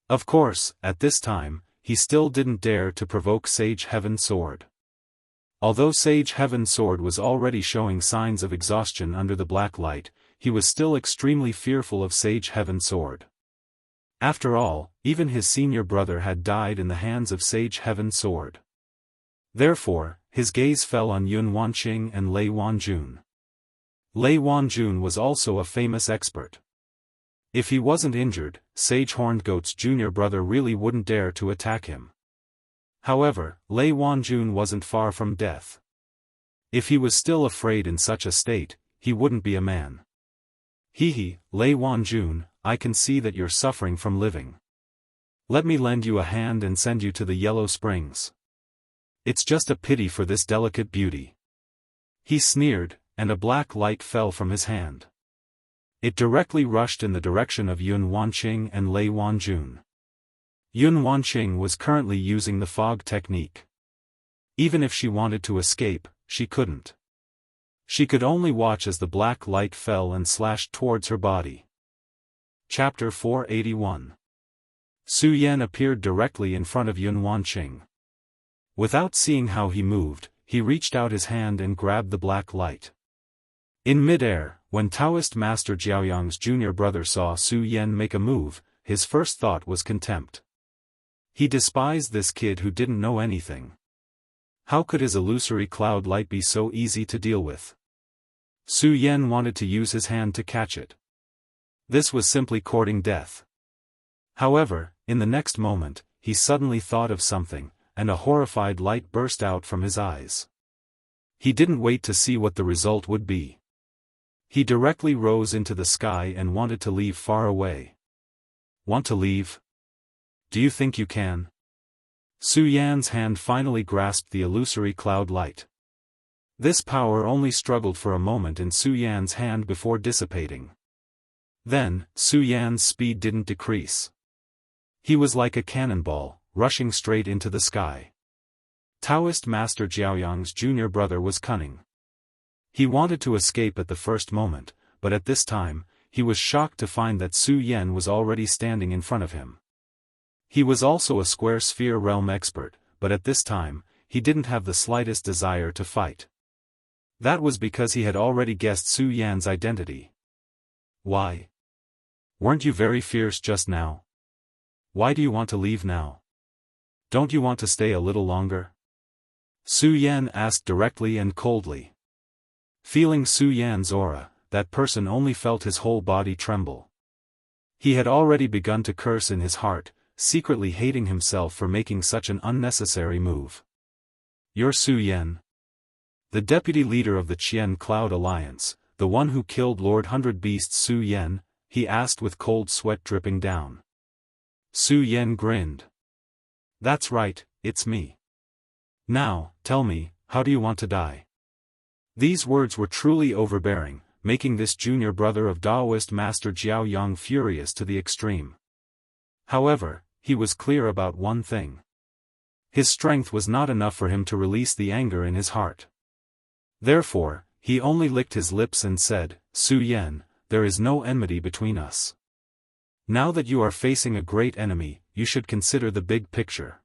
Of course, at this time, he still didn't dare to provoke Sage Heaven's sword. Although Sage Heaven's sword was already showing signs of exhaustion under the black light, he was still extremely fearful of Sage Heaven's sword. After all, even his senior brother had died in the hands of Sage Heaven's sword. Therefore, his gaze fell on Yun Wanqing and Lei Wanjun. Lei Wanjun was also a famous expert. If he wasn't injured, Sage Horned Goat's junior brother really wouldn't dare to attack him. However, Lei Wanjun wasn't far from death. If he was still afraid in such a state, he wouldn't be a man. Hee, Lei Wanjun, I can see that you're suffering from living. Let me lend you a hand and send you to the Yellow Springs. It's just a pity for this delicate beauty. He sneered, and a black light fell from his hand. It directly rushed in the direction of Yun Wanqing and Lei Wanjun. Yun Wanqing was currently using the fog technique. Even if she wanted to escape, she couldn't. She could only watch as the black light fell and slashed towards her body. Chapter 481. Su Yan appeared directly in front of Yun Wanqing. Without seeing how he moved, he reached out his hand and grabbed the black light. In midair, when Taoist Master Jiaoyang's junior brother saw Su Yan make a move, his first thought was contempt. He despised this kid who didn't know anything. How could his illusory cloud light be so easy to deal with? Su Yan wanted to use his hand to catch it. This was simply courting death. However, in the next moment, he suddenly thought of something, and a horrified light burst out from his eyes. He didn't wait to see what the result would be. He directly rose into the sky and wanted to leave far away. Want to leave? Do you think you can? Su Yan's hand finally grasped the illusory cloud light. This power only struggled for a moment in Su Yan's hand before dissipating. Then, Su Yan's speed didn't decrease. He was like a cannonball, rushing straight into the sky. Taoist Master Jiaoyang's junior brother was cunning. He wanted to escape at the first moment, but at this time, he was shocked to find that Su Yan was already standing in front of him. He was also a square sphere realm expert, but at this time, he didn't have the slightest desire to fight. That was because he had already guessed Su Yan's identity. Why? Weren't you very fierce just now? Why do you want to leave now? Don't you want to stay a little longer? Su Yan asked directly and coldly. Feeling Su Yan's aura, that person only felt his whole body tremble. He had already begun to curse in his heart, secretly hating himself for making such an unnecessary move. "You're Su Yan? The deputy leader of the Qian Cloud Alliance, the one who killed Lord Hundred Beasts Su Yan?" he asked with cold sweat dripping down. Su Yan grinned. "That's right, it's me. Now, tell me, how do you want to die?" These words were truly overbearing, making this junior brother of Taoist Master Jiao Yang furious to the extreme. However, he was clear about one thing. His strength was not enough for him to release the anger in his heart. Therefore, he only licked his lips and said, "Su Yan, there is no enmity between us. Now that you are facing a great enemy, you should consider the big picture.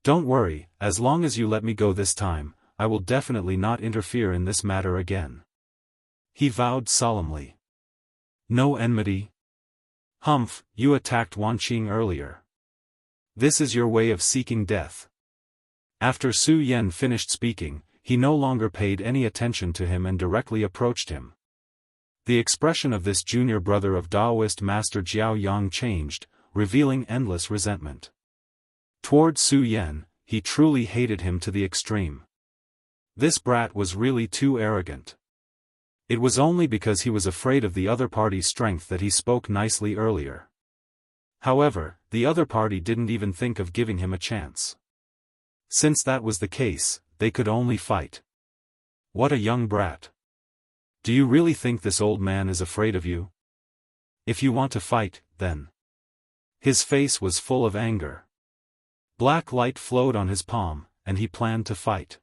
Don't worry, as long as you let me go this time, I will definitely not interfere in this matter again." He vowed solemnly. "No enmity? Humph, you attacked Wanqing earlier. This is your way of seeking death." After Su Yan finished speaking, he no longer paid any attention to him and directly approached him. The expression of this junior brother of Taoist Master Jiao Yang changed, revealing endless resentment. Toward Su Yan, he truly hated him to the extreme. This brat was really too arrogant. It was only because he was afraid of the other party's strength that he spoke nicely earlier. However, the other party didn't even think of giving him a chance. Since that was the case, they could only fight. What a young brat. Do you really think this old man is afraid of you? If you want to fight, then. His face was full of anger. Black light flowed on his palm, and he planned to fight.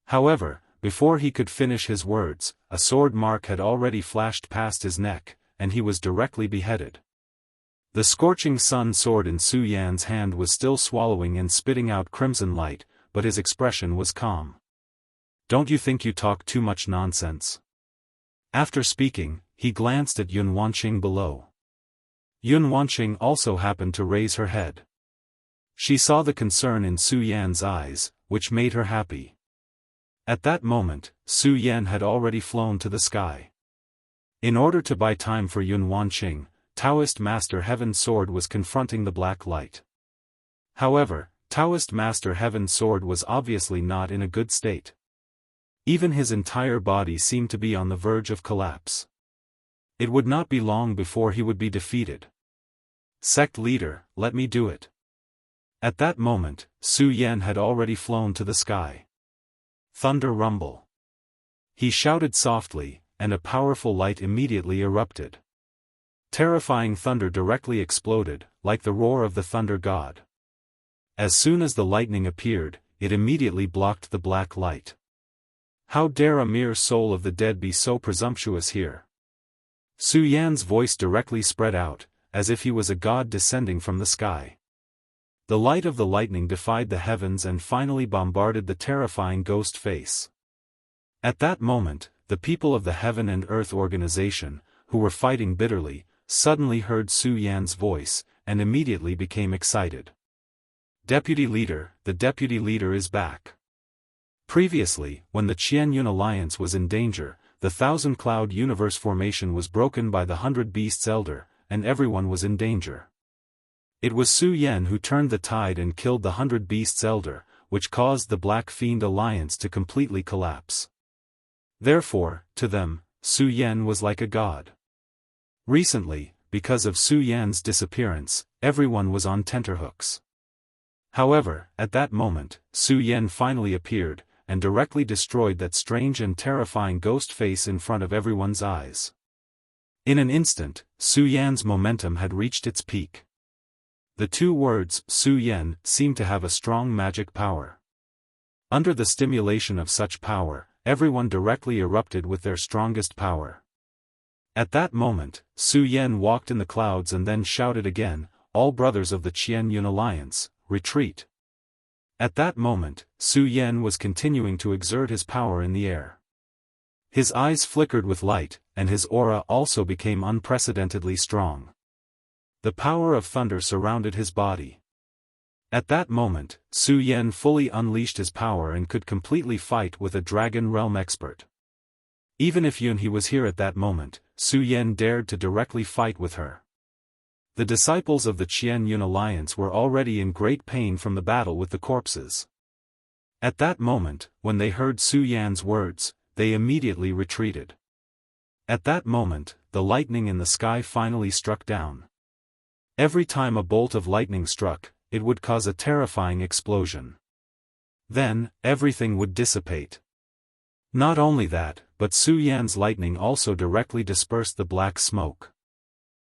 However, before he could finish his words, a sword mark had already flashed past his neck, and he was directly beheaded. The scorching sun sword in Su Yan's hand was still swallowing and spitting out crimson light, but his expression was calm. "Don't you think you talk too much nonsense?" After speaking, he glanced at Yun Wanqing below. Yun Wanqing also happened to raise her head. She saw the concern in Su Yan's eyes, which made her happy. At that moment, Su Yan had already flown to the sky. In order to buy time for Yun Wanqing, Taoist Master Heaven's sword was confronting the black light. However, Taoist Master Heaven's sword was obviously not in a good state. Even his entire body seemed to be on the verge of collapse. It would not be long before he would be defeated. "Sect leader, let me do it." At that moment, Su Yan had already flown to the sky. Thunder rumble. He shouted softly, and a powerful light immediately erupted. Terrifying thunder directly exploded, like the roar of the thunder god. As soon as the lightning appeared, it immediately blocked the black light. How dare a mere soul of the dead be so presumptuous here? Su Yan's voice directly spread out, as if he was a god descending from the sky. The light of the lightning defied the heavens and finally bombarded the terrifying ghost face. At that moment, the people of the Heaven and Earth Organization, who were fighting bitterly, suddenly heard Su Yan's voice, and immediately became excited. "Deputy Leader, the Deputy Leader is back." Previously, when the Qianyun Alliance was in danger, the Thousand Cloud Universe formation was broken by the 100 Beasts Elder, and everyone was in danger. It was Su Yan who turned the tide and killed the 100 Beasts Elder, which caused the Black Fiend Alliance to completely collapse. Therefore, to them, Su Yan was like a god. Recently, because of Su Yan's disappearance, everyone was on tenterhooks. However, at that moment, Su Yan finally appeared, and directly destroyed that strange and terrifying ghost face in front of everyone's eyes. In an instant, Su Yan's momentum had reached its peak. The two words, Su Yan, seemed to have a strong magic power. Under the stimulation of such power, everyone directly erupted with their strongest power. At that moment, Su Yan walked in the clouds and then shouted again, "All brothers of the Qianyun Alliance, retreat." At that moment, Su Yan was continuing to exert his power in the air. His eyes flickered with light, and his aura also became unprecedentedly strong. The power of thunder surrounded his body. At that moment, Su Yan fully unleashed his power and could completely fight with a Dragon Realm expert. Even if Yun He was here at that moment, Su Yan dared to directly fight with her. The disciples of the Qian Yun alliance were already in great pain from the battle with the corpses. At that moment, when they heard Su Yan's words, they immediately retreated. At that moment, the lightning in the sky finally struck down. Every time a bolt of lightning struck, it would cause a terrifying explosion. Then, everything would dissipate. Not only that, but Su Yan's lightning also directly dispersed the black smoke.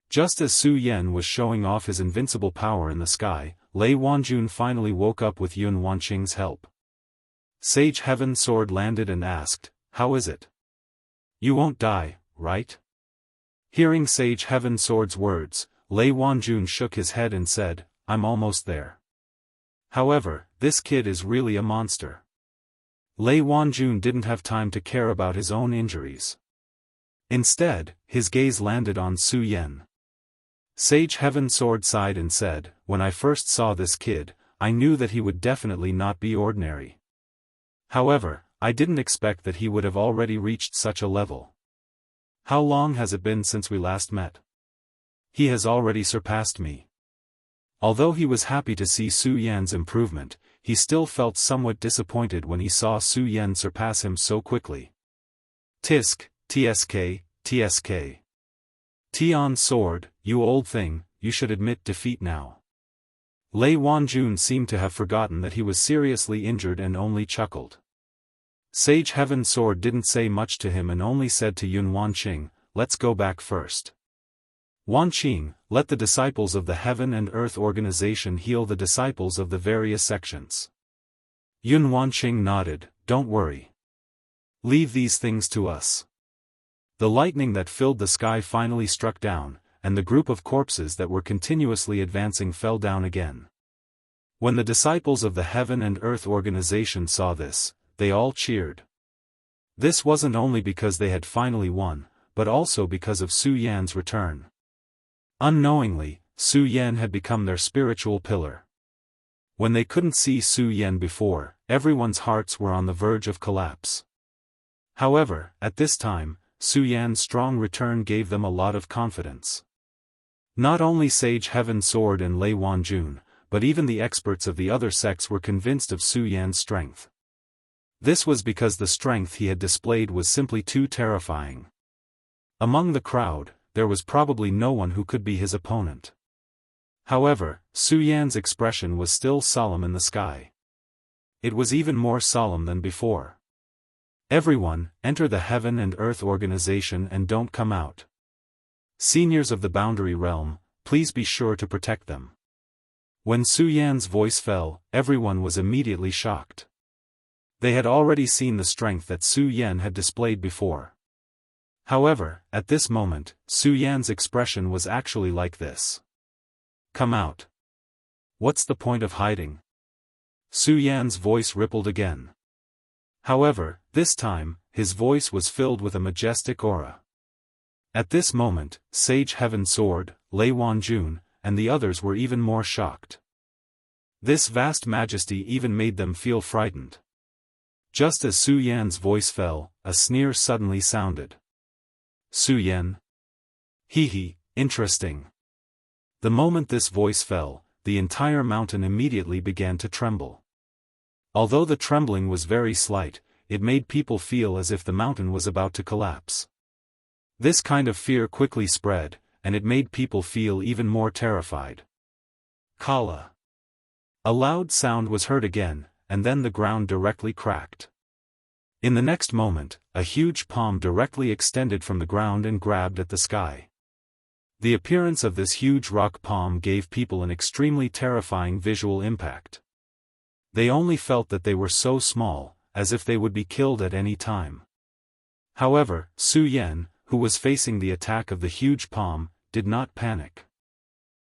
Just as Su Yan was showing off his invincible power in the sky, Lei Wanjun finally woke up with Yun Wanqing's help. Sage Heaven Sword landed and asked, "How is it? You won't die, right?" Hearing Sage Heaven Sword's words, Lei Wanjun shook his head and said, "I'm almost there. However, this kid is really a monster." Lei Wanjun didn't have time to care about his own injuries. Instead, his gaze landed on Su Yan. Sage Heaven Sword sighed and said, "When I first saw this kid, I knew that he would definitely not be ordinary. However, I didn't expect that he would have already reached such a level. How long has it been since we last met? He has already surpassed me." Although he was happy to see Su Yan's improvement, he still felt somewhat disappointed when he saw Su Yan surpass him so quickly. "Tisk, tsk, tsk. Tian Sword, you old thing, you should admit defeat now." Lei Wanjun seemed to have forgotten that he was seriously injured and only chuckled. Sage Heaven Sword didn't say much to him and only said to Yun Wanqing, "Let's go back first. Wanqing, let the disciples of the Heaven and Earth organization heal the disciples of the various sections." Yun Wanqing nodded, "Don't worry. Leave these things to us." The lightning that filled the sky finally struck down, and the group of corpses that were continuously advancing fell down again. When the disciples of the Heaven and Earth organization saw this, they all cheered. This wasn't only because they had finally won, but also because of Su Yan's return. Unknowingly, Su Yan had become their spiritual pillar. When they couldn't see Su Yan before, everyone's hearts were on the verge of collapse. However, at this time, Su Yan's strong return gave them a lot of confidence. Not only Sage Heaven Sword and Lei Wanjun, but even the experts of the other sects were convinced of Su Yan's strength. This was because the strength he had displayed was simply too terrifying. Among the crowd, there was probably no one who could be his opponent. However, Su Yan's expression was still solemn in the sky. It was even more solemn than before. "Everyone, enter the Heaven and Earth organization and don't come out. Seniors of the Boundary Realm, please be sure to protect them." When Su Yan's voice fell, everyone was immediately shocked. They had already seen the strength that Su Yan had displayed before. However, at this moment, Su Yan's expression was actually like this. "Come out. What's the point of hiding?" Su Yan's voice rippled again. However, this time, his voice was filled with a majestic aura. At this moment, Sage Heaven Sword, Lei Wanjun, and the others were even more shocked. This vast majesty even made them feel frightened. Just as Su Yan's voice fell, a sneer suddenly sounded. "Su Yan? Hee, interesting." The moment this voice fell, the entire mountain immediately began to tremble. Although the trembling was very slight, it made people feel as if the mountain was about to collapse. This kind of fear quickly spread, and it made people feel even more terrified. Kala. A loud sound was heard again, and then the ground directly cracked. In the next moment, a huge palm directly extended from the ground and grabbed at the sky. The appearance of this huge rock palm gave people an extremely terrifying visual impact. They only felt that they were so small, as if they would be killed at any time. However, Su Yan, who was facing the attack of the huge palm, did not panic.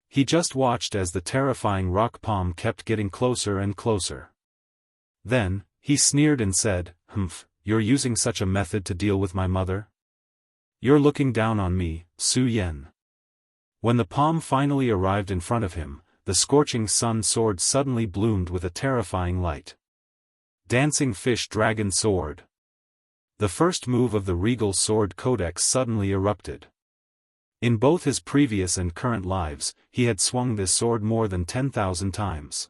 He just watched as the terrifying rock palm kept getting closer and closer. Then, he sneered and said, "Humph, you're using such a method to deal with my mother? You're looking down on me, Su Yan." When the palm finally arrived in front of him, the scorching sun sword suddenly bloomed with a terrifying light. Dancing Fish Dragon Sword. The first move of the Regal Sword Codex suddenly erupted. In both his previous and current lives, he had swung this sword more than 10,000 times.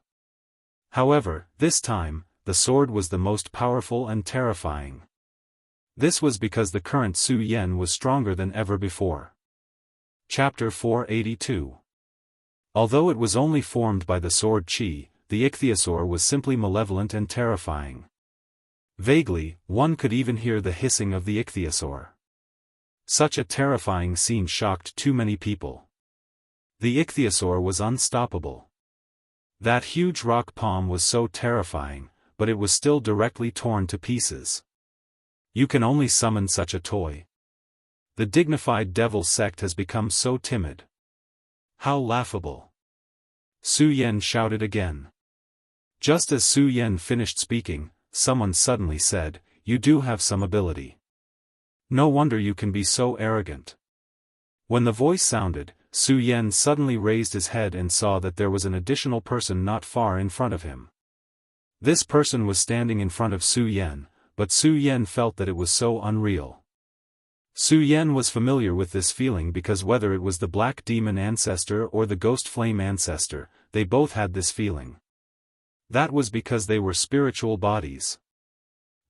However, this time, the sword was the most powerful and terrifying. This was because the current Su Yan was stronger than ever before. Chapter 482. Although it was only formed by the sword Qi, the ichthyosaur was simply malevolent and terrifying. Vaguely, one could even hear the hissing of the ichthyosaur. Such a terrifying scene shocked too many people. The ichthyosaur was unstoppable. That huge rock palm was so terrifying, but it was still directly torn to pieces. You can only summon such a toy. The dignified devil sect has become so timid. How laughable. Su Yan shouted again. Just as Su Yan finished speaking, someone suddenly said, "You do have some ability. No wonder you can be so arrogant." When the voice sounded, Su Yan suddenly raised his head and saw that there was an additional person not far in front of him. This person was standing in front of Su Yan, but Su Yan felt that it was so unreal. Su Yan was familiar with this feeling because whether it was the Black Demon Ancestor or the Ghost Flame Ancestor, they both had this feeling. That was because they were spiritual bodies.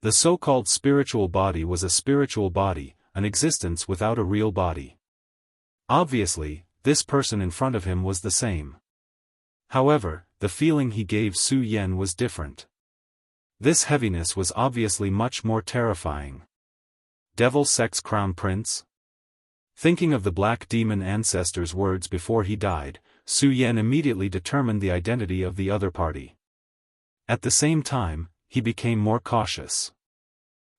The so-called spiritual body was a spiritual body, an existence without a real body. Obviously, this person in front of him was the same. However, the feeling he gave Su Yan was different. This heaviness was obviously much more terrifying. Devil Sect's Crown Prince? Thinking of the Black Demon Ancestor's words before he died, Su Yan immediately determined the identity of the other party. At the same time, he became more cautious.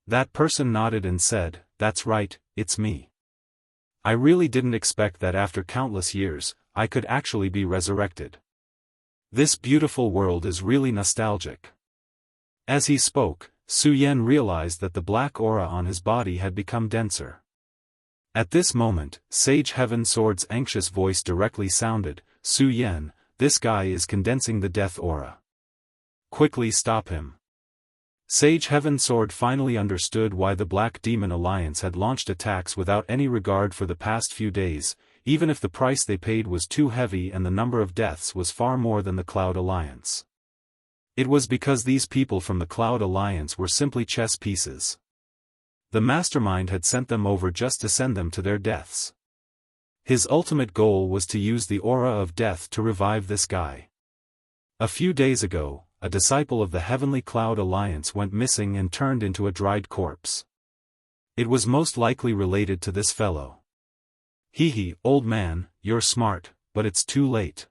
That person nodded and said, "That's right, it's me. I really didn't expect that after countless years, I could actually be resurrected. This beautiful world is really nostalgic." As he spoke, Su Yan realized that the black aura on his body had become denser. At this moment, Sage Heaven Sword's anxious voice directly sounded, "Su Yan, this guy is condensing the death aura. Quickly stop him." Sage Heaven Sword finally understood why the Black Demon Alliance had launched attacks without any regard for the past few days, even if the price they paid was too heavy and the number of deaths was far more than the Cloud Alliance. It was because these people from the Cloud Alliance were simply chess pieces. The mastermind had sent them over just to send them to their deaths. His ultimate goal was to use the aura of death to revive this guy. A few days ago, a disciple of the Heavenly Cloud Alliance went missing and turned into a dried corpse. It was most likely related to this fellow. Hee, old man, you're smart, but it's too late.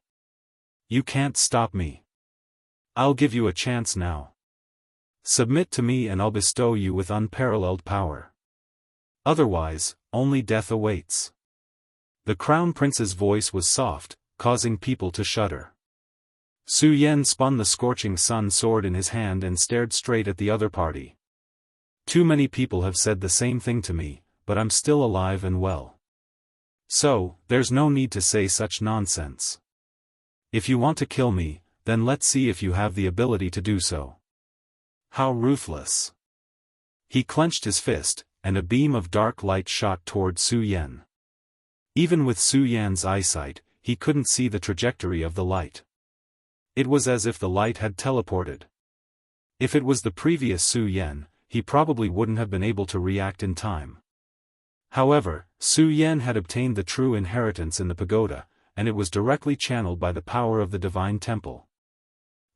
You can't stop me. I'll give you a chance now. Submit to me and I'll bestow you with unparalleled power. Otherwise, only death awaits. The Crown Prince's voice was soft, causing people to shudder. Su Yan spun the Scorching Sun sword in his hand and stared straight at the other party. Too many people have said the same thing to me, but I'm still alive and well. So, there's no need to say such nonsense. If you want to kill me, then let's see if you have the ability to do so. How ruthless. He clenched his fist, and a beam of dark light shot toward Su Yan. Even with Su Yan's eyesight, he couldn't see the trajectory of the light. It was as if the light had teleported. If it was the previous Su Yan, he probably wouldn't have been able to react in time. However, Su Yan had obtained the true inheritance in the pagoda, and it was directly channeled by the power of the divine temple.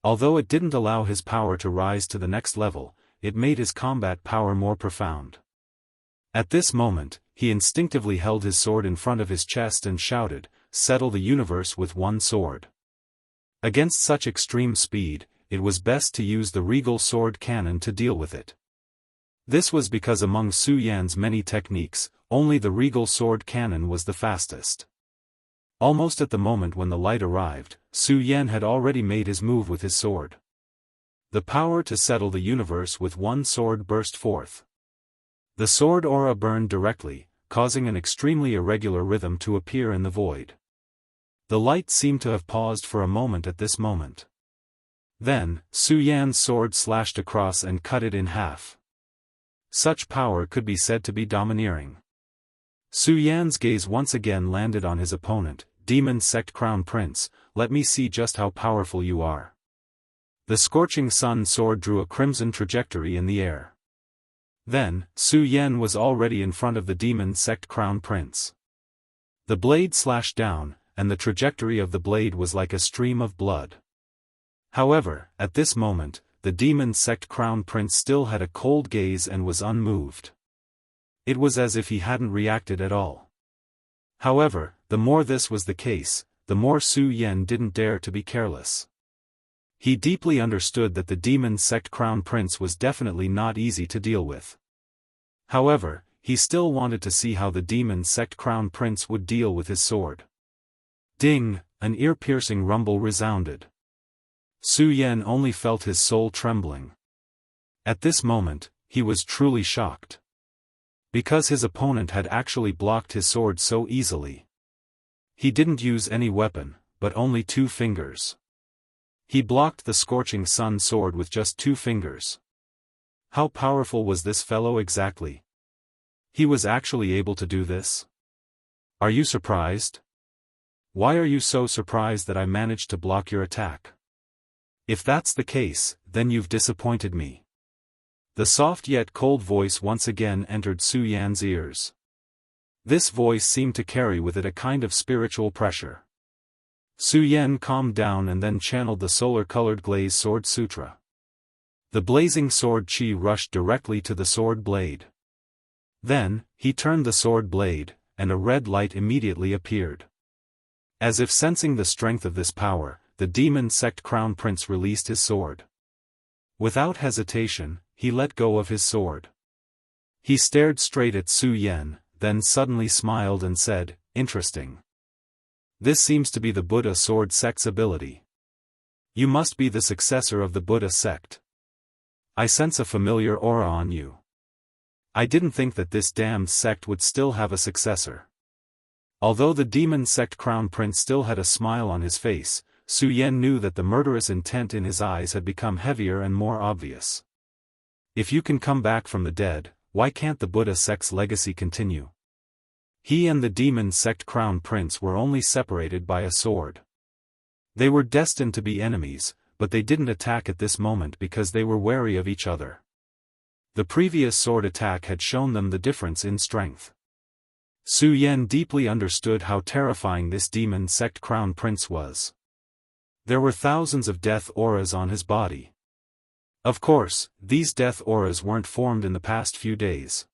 Although it didn't allow his power to rise to the next level, it made his combat power more profound. At this moment, he instinctively held his sword in front of his chest and shouted, "Settle the universe with one sword." Against such extreme speed, it was best to use the regal sword cannon to deal with it. This was because among Su Yan's many techniques, only the regal sword cannon was the fastest. Almost at the moment when the light arrived, Su Yan had already made his move with his sword. The power to settle the universe with one sword burst forth. The sword aura burned directly, causing an extremely irregular rhythm to appear in the void. The light seemed to have paused for a moment at this moment. Then, Su Yan's sword slashed across and cut it in half. Such power could be said to be domineering. Su Yan's gaze once again landed on his opponent, Demon Sect Crown Prince. Let me see just how powerful you are. The scorching sun sword drew a crimson trajectory in the air. Then, Su Yan was already in front of the Demon Sect Crown Prince. The blade slashed down, and the trajectory of the blade was like a stream of blood. However, at this moment, the Demon Sect Crown Prince still had a cold gaze and was unmoved. It was as if he hadn't reacted at all. However, the more this was the case, the more Su Yan didn't dare to be careless. He deeply understood that the Demon Sect Crown Prince was definitely not easy to deal with. However, he still wanted to see how the Demon Sect Crown Prince would deal with his sword. Ding! An ear-piercing rumble resounded. Su Yan only felt his soul trembling. At this moment, he was truly shocked. Because his opponent had actually blocked his sword so easily. He didn't use any weapon, but only 2 fingers. He blocked the scorching sun sword with just 2 fingers. How powerful was this fellow exactly? He was actually able to do this? Are you surprised? Why are you so surprised that I managed to block your attack? If that's the case, then you've disappointed me. The soft yet cold voice once again entered Su Yan's ears. This voice seemed to carry with it a kind of spiritual pressure. Su Yan calmed down and then channeled the solar-colored glaze sword sutra. The blazing sword chi rushed directly to the sword blade. Then, he turned the sword blade, and a red light immediately appeared. As if sensing the strength of this power, the Demon Sect Crown Prince released his sword. Without hesitation, he let go of his sword. He stared straight at Su Yan, then suddenly smiled and said, "Interesting. This seems to be the Buddha Sword Sect's ability. You must be the successor of the Buddha sect. I sense a familiar aura on you. I didn't think that this damned sect would still have a successor." Although the Demon Sect Crown Prince still had a smile on his face, Su Yan knew that the murderous intent in his eyes had become heavier and more obvious. If you can come back from the dead, why can't the Buddha sect's legacy continue? He and the Demon Sect Crown Prince were only separated by a sword. They were destined to be enemies, but they didn't attack at this moment because they were wary of each other. The previous sword attack had shown them the difference in strength. Su Yan deeply understood how terrifying this Demon Sect Crown Prince was. There were thousands of death auras on his body. Of course, these death auras weren't formed in the past few days.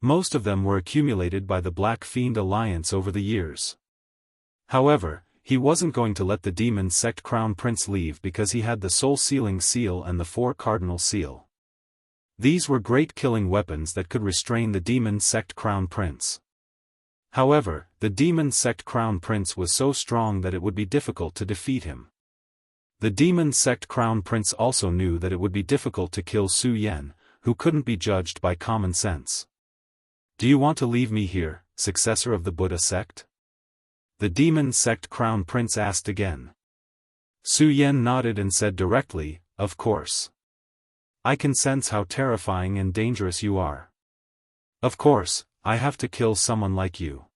Most of them were accumulated by the Black Fiend Alliance over the years. However, he wasn't going to let the Demon Sect Crown Prince leave because he had the Soul Sealing Seal and the 4 Cardinal Seal. These were great killing weapons that could restrain the Demon Sect Crown Prince. However, the Demon Sect Crown Prince was so strong that it would be difficult to defeat him. The Demon Sect Crown Prince also knew that it would be difficult to kill Su Yan, who couldn't be judged by common sense. "Do you want to leave me here, successor of the Buddha sect?" The Demon Sect Crown Prince asked again. Su Yan nodded and said directly, "Of course. I can sense how terrifying and dangerous you are. Of course, I have to kill someone like you."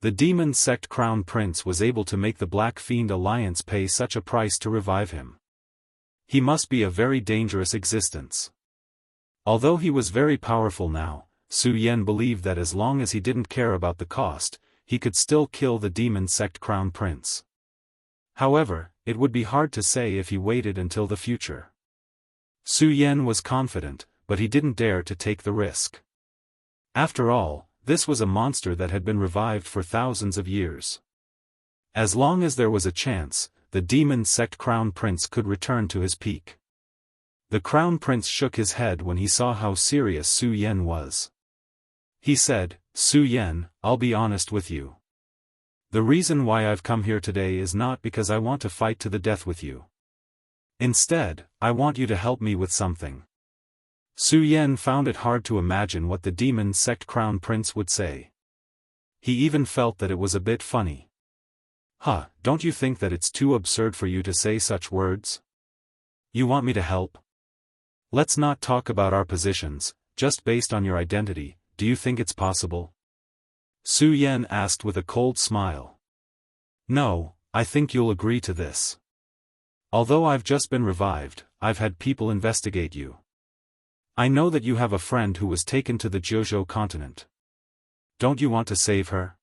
The Demon Sect Crown Prince was able to make the Black Fiend Alliance pay such a price to revive him. He must be a very dangerous existence. Although he was very powerful now, Su Yan believed that as long as he didn't care about the cost, he could still kill the Demon Sect Crown Prince. However, it would be hard to say if he waited until the future. Su Yan was confident, but he didn't dare to take the risk. After all, this was a monster that had been revived for thousands of years. As long as there was a chance, the Demon Sect Crown Prince could return to his peak. The Crown Prince shook his head when he saw how serious Su Yan was. He said, "Su Yan, I'll be honest with you. The reason why I've come here today is not because I want to fight to the death with you. Instead, I want you to help me with something." Su Yan found it hard to imagine what the Demon Sect Crown Prince would say. He even felt that it was a bit funny. Don't you think that it's too absurd for you to say such words? You want me to help? Let's not talk about our positions, just based on your identity, do you think it's possible? Su Yan asked with a cold smile. No, I think you'll agree to this. Although I've just been revived, I've had people investigate you. I know that you have a friend who was taken to the Jiuzhou continent. Don't you want to save her?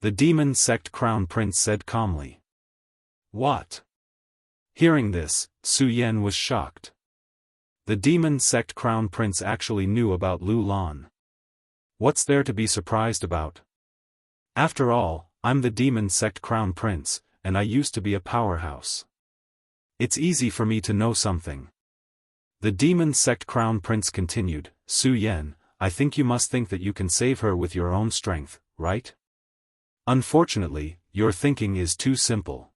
The demon sect crown prince said calmly. What? Hearing this, Su Yan was shocked. The demon sect crown prince actually knew about Lu Lan. What's there to be surprised about? After all, I'm the demon sect crown prince, and I used to be a powerhouse. It's easy for me to know something. The demon sect crown prince continued, Su Yan, I think you must think that you can save her with your own strength, right? Unfortunately, your thinking is too simple.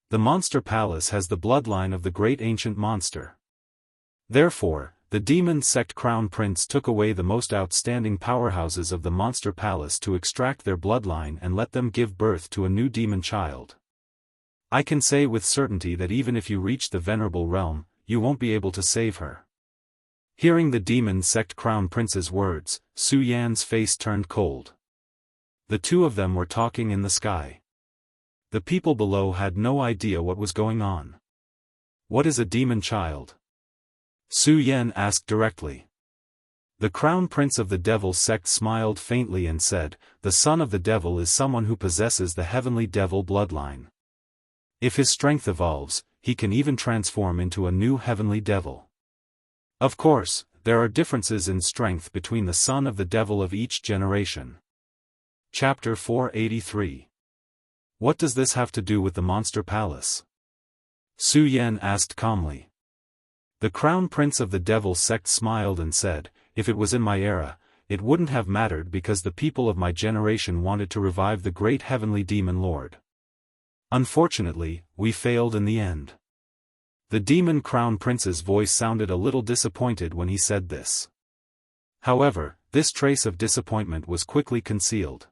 The monster palace has the bloodline of the great ancient monster. Therefore, the demon sect crown prince took away the most outstanding powerhouses of the monster palace to extract their bloodline and let them give birth to a new demon child. I can say with certainty that even if you reach the venerable realm, you won't be able to save her. Hearing the demon sect crown prince's words, Su Yan's face turned cold. The two of them were talking in the sky. The people below had no idea what was going on. What is a demon child? Su Yan asked directly. The crown prince of the devil sect smiled faintly and said, the son of the devil is someone who possesses the heavenly devil bloodline. If his strength evolves, he can even transform into a new heavenly devil. Of course, there are differences in strength between the son of the devil of each generation. Chapter 483. What does this have to do with the monster palace? Su Yan asked calmly. The crown prince of the devil sect smiled and said, if it was in my era, it wouldn't have mattered because the people of my generation wanted to revive the great heavenly demon lord. Unfortunately, we failed in the end. The demon crown prince's voice sounded a little disappointed when he said this. However, this trace of disappointment was quickly concealed.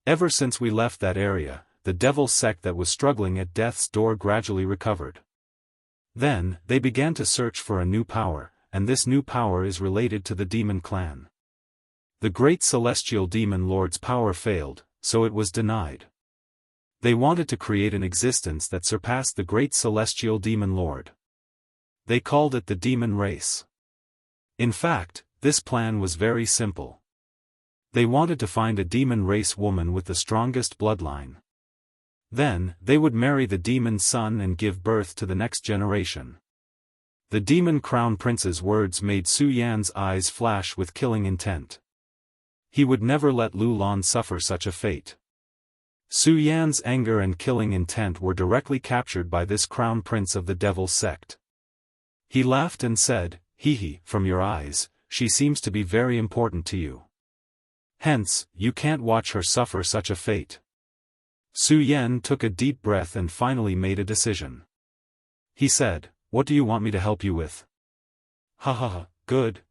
Ever since we left that area, the devil sect that was struggling at death's door gradually recovered. Then, they began to search for a new power, and this new power is related to the demon clan. The great celestial demon lord's power failed, so it was denied. They wanted to create an existence that surpassed the great celestial demon lord. They called it the demon race. In fact, this plan was very simple. They wanted to find a demon race woman with the strongest bloodline. Then, they would marry the demon's son and give birth to the next generation. The demon crown prince's words made Su Yan's eyes flash with killing intent. He would never let Lu Lan suffer such a fate. Su Yan's anger and killing intent were directly captured by this crown prince of the devil sect. He laughed and said, hee, from your eyes, she seems to be very important to you. Hence, you can't watch her suffer such a fate. Su Yan took a deep breath and finally made a decision. He said, what do you want me to help you with? Ha, good.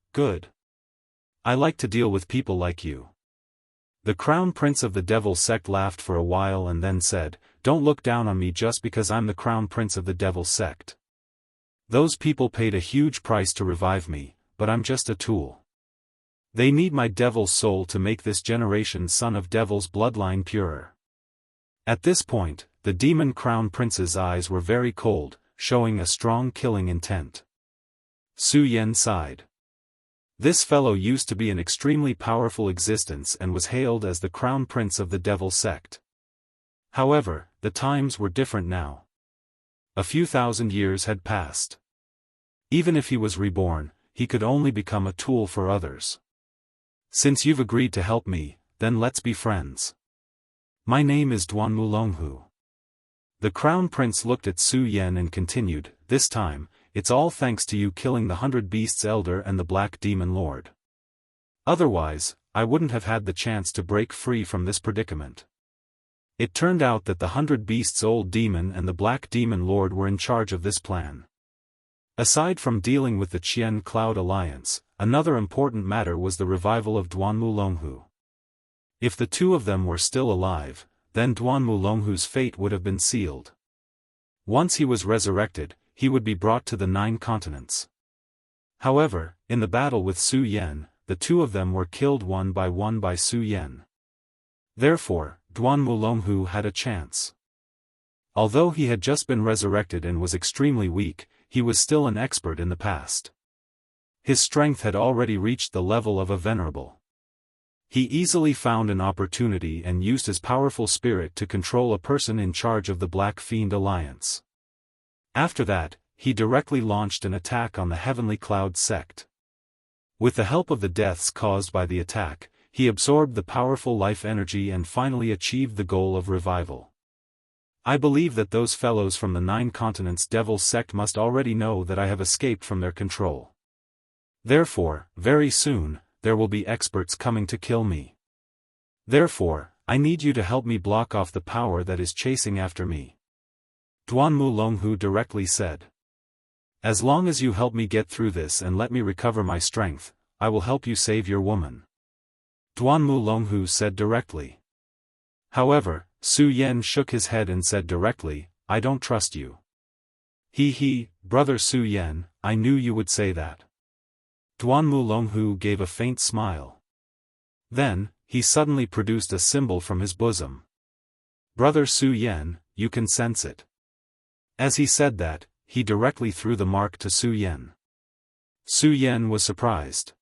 I like to deal with people like you. The crown prince of the devil sect laughed for a while and then said, don't look down on me just because I'm the crown prince of the devil sect. Those people paid a huge price to revive me, but I'm just a tool. They need my devil's soul to make this generation's son of devil's bloodline purer. At this point, the demon crown prince's eyes were very cold, showing a strong killing intent. Su Yan sighed. This fellow used to be an extremely powerful existence and was hailed as the crown prince of the devil sect. However, the times were different now. A few thousand years had passed. Even if he was reborn, he could only become a tool for others. Since you've agreed to help me, then let's be friends. My name is Duan Mulonghu. The crown prince looked at Su Yan and continued, this time, it's all thanks to you killing the 100 Beasts Elder and the Black Demon Lord. Otherwise, I wouldn't have had the chance to break free from this predicament. It turned out that the 100 Beasts Old Demon and the Black Demon Lord were in charge of this plan. Aside from dealing with the Qian Cloud Alliance, another important matter was the revival of Duan Mulonghu. If the two of them were still alive, then Duan Mulonghu's fate would have been sealed. Once he was resurrected, he would be brought to the 9 continents. However, in the battle with Su Yan, the two of them were killed one by Su Yan. Therefore, Duan Mulonghu had a chance. Although he had just been resurrected and was extremely weak, he was still an expert in the past. His strength had already reached the level of a venerable. He easily found an opportunity and used his powerful spirit to control a person in charge of the Black Fiend Alliance. After that, he directly launched an attack on the Heavenly Cloud sect. With the help of the deaths caused by the attack, he absorbed the powerful life energy and finally achieved the goal of revival. I believe that those fellows from the 9 continents Devil sect must already know that I have escaped from their control. Therefore, very soon, there will be experts coming to kill me. Therefore, I need you to help me block off the power that is chasing after me. Duan Mulonghu directly said. As long as you help me get through this and let me recover my strength, I will help you save your woman. Duan Mulonghu said directly. However, Su Yan shook his head and said directly, I don't trust you. Brother Su Yan, I knew you would say that. Duan Mulonghu gave a faint smile. Then, he suddenly produced a symbol from his bosom. Brother Su Yan, you can sense it. As he said that, he directly threw the mark to Su Yan. Su Yan was surprised.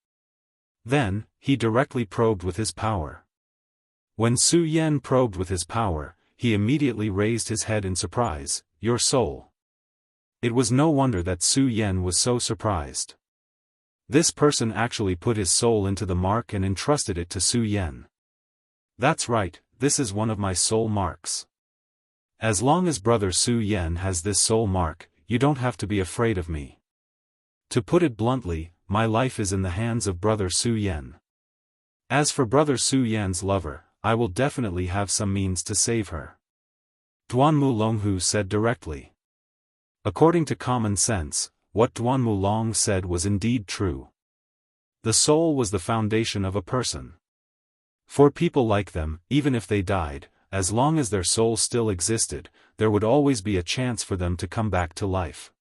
Then, he directly probed with his power. When Su Yan probed with his power, he immediately raised his head in surprise, your soul. It was no wonder that Su Yan was so surprised. This person actually put his soul into the mark and entrusted it to Su Yan. That's right, this is one of my soul marks. As long as Brother Su Yan has this soul mark, you don't have to be afraid of me. To put it bluntly, my life is in the hands of Brother Su Yan. As for Brother Su Yan's lover, I will definitely have some means to save her. Duan Mulonghu said directly. According to common sense, what Duan Mulong said was indeed true. The soul was the foundation of a person. For people like them, even if they died, as long as their soul still existed, there would always be a chance for them to come back to life.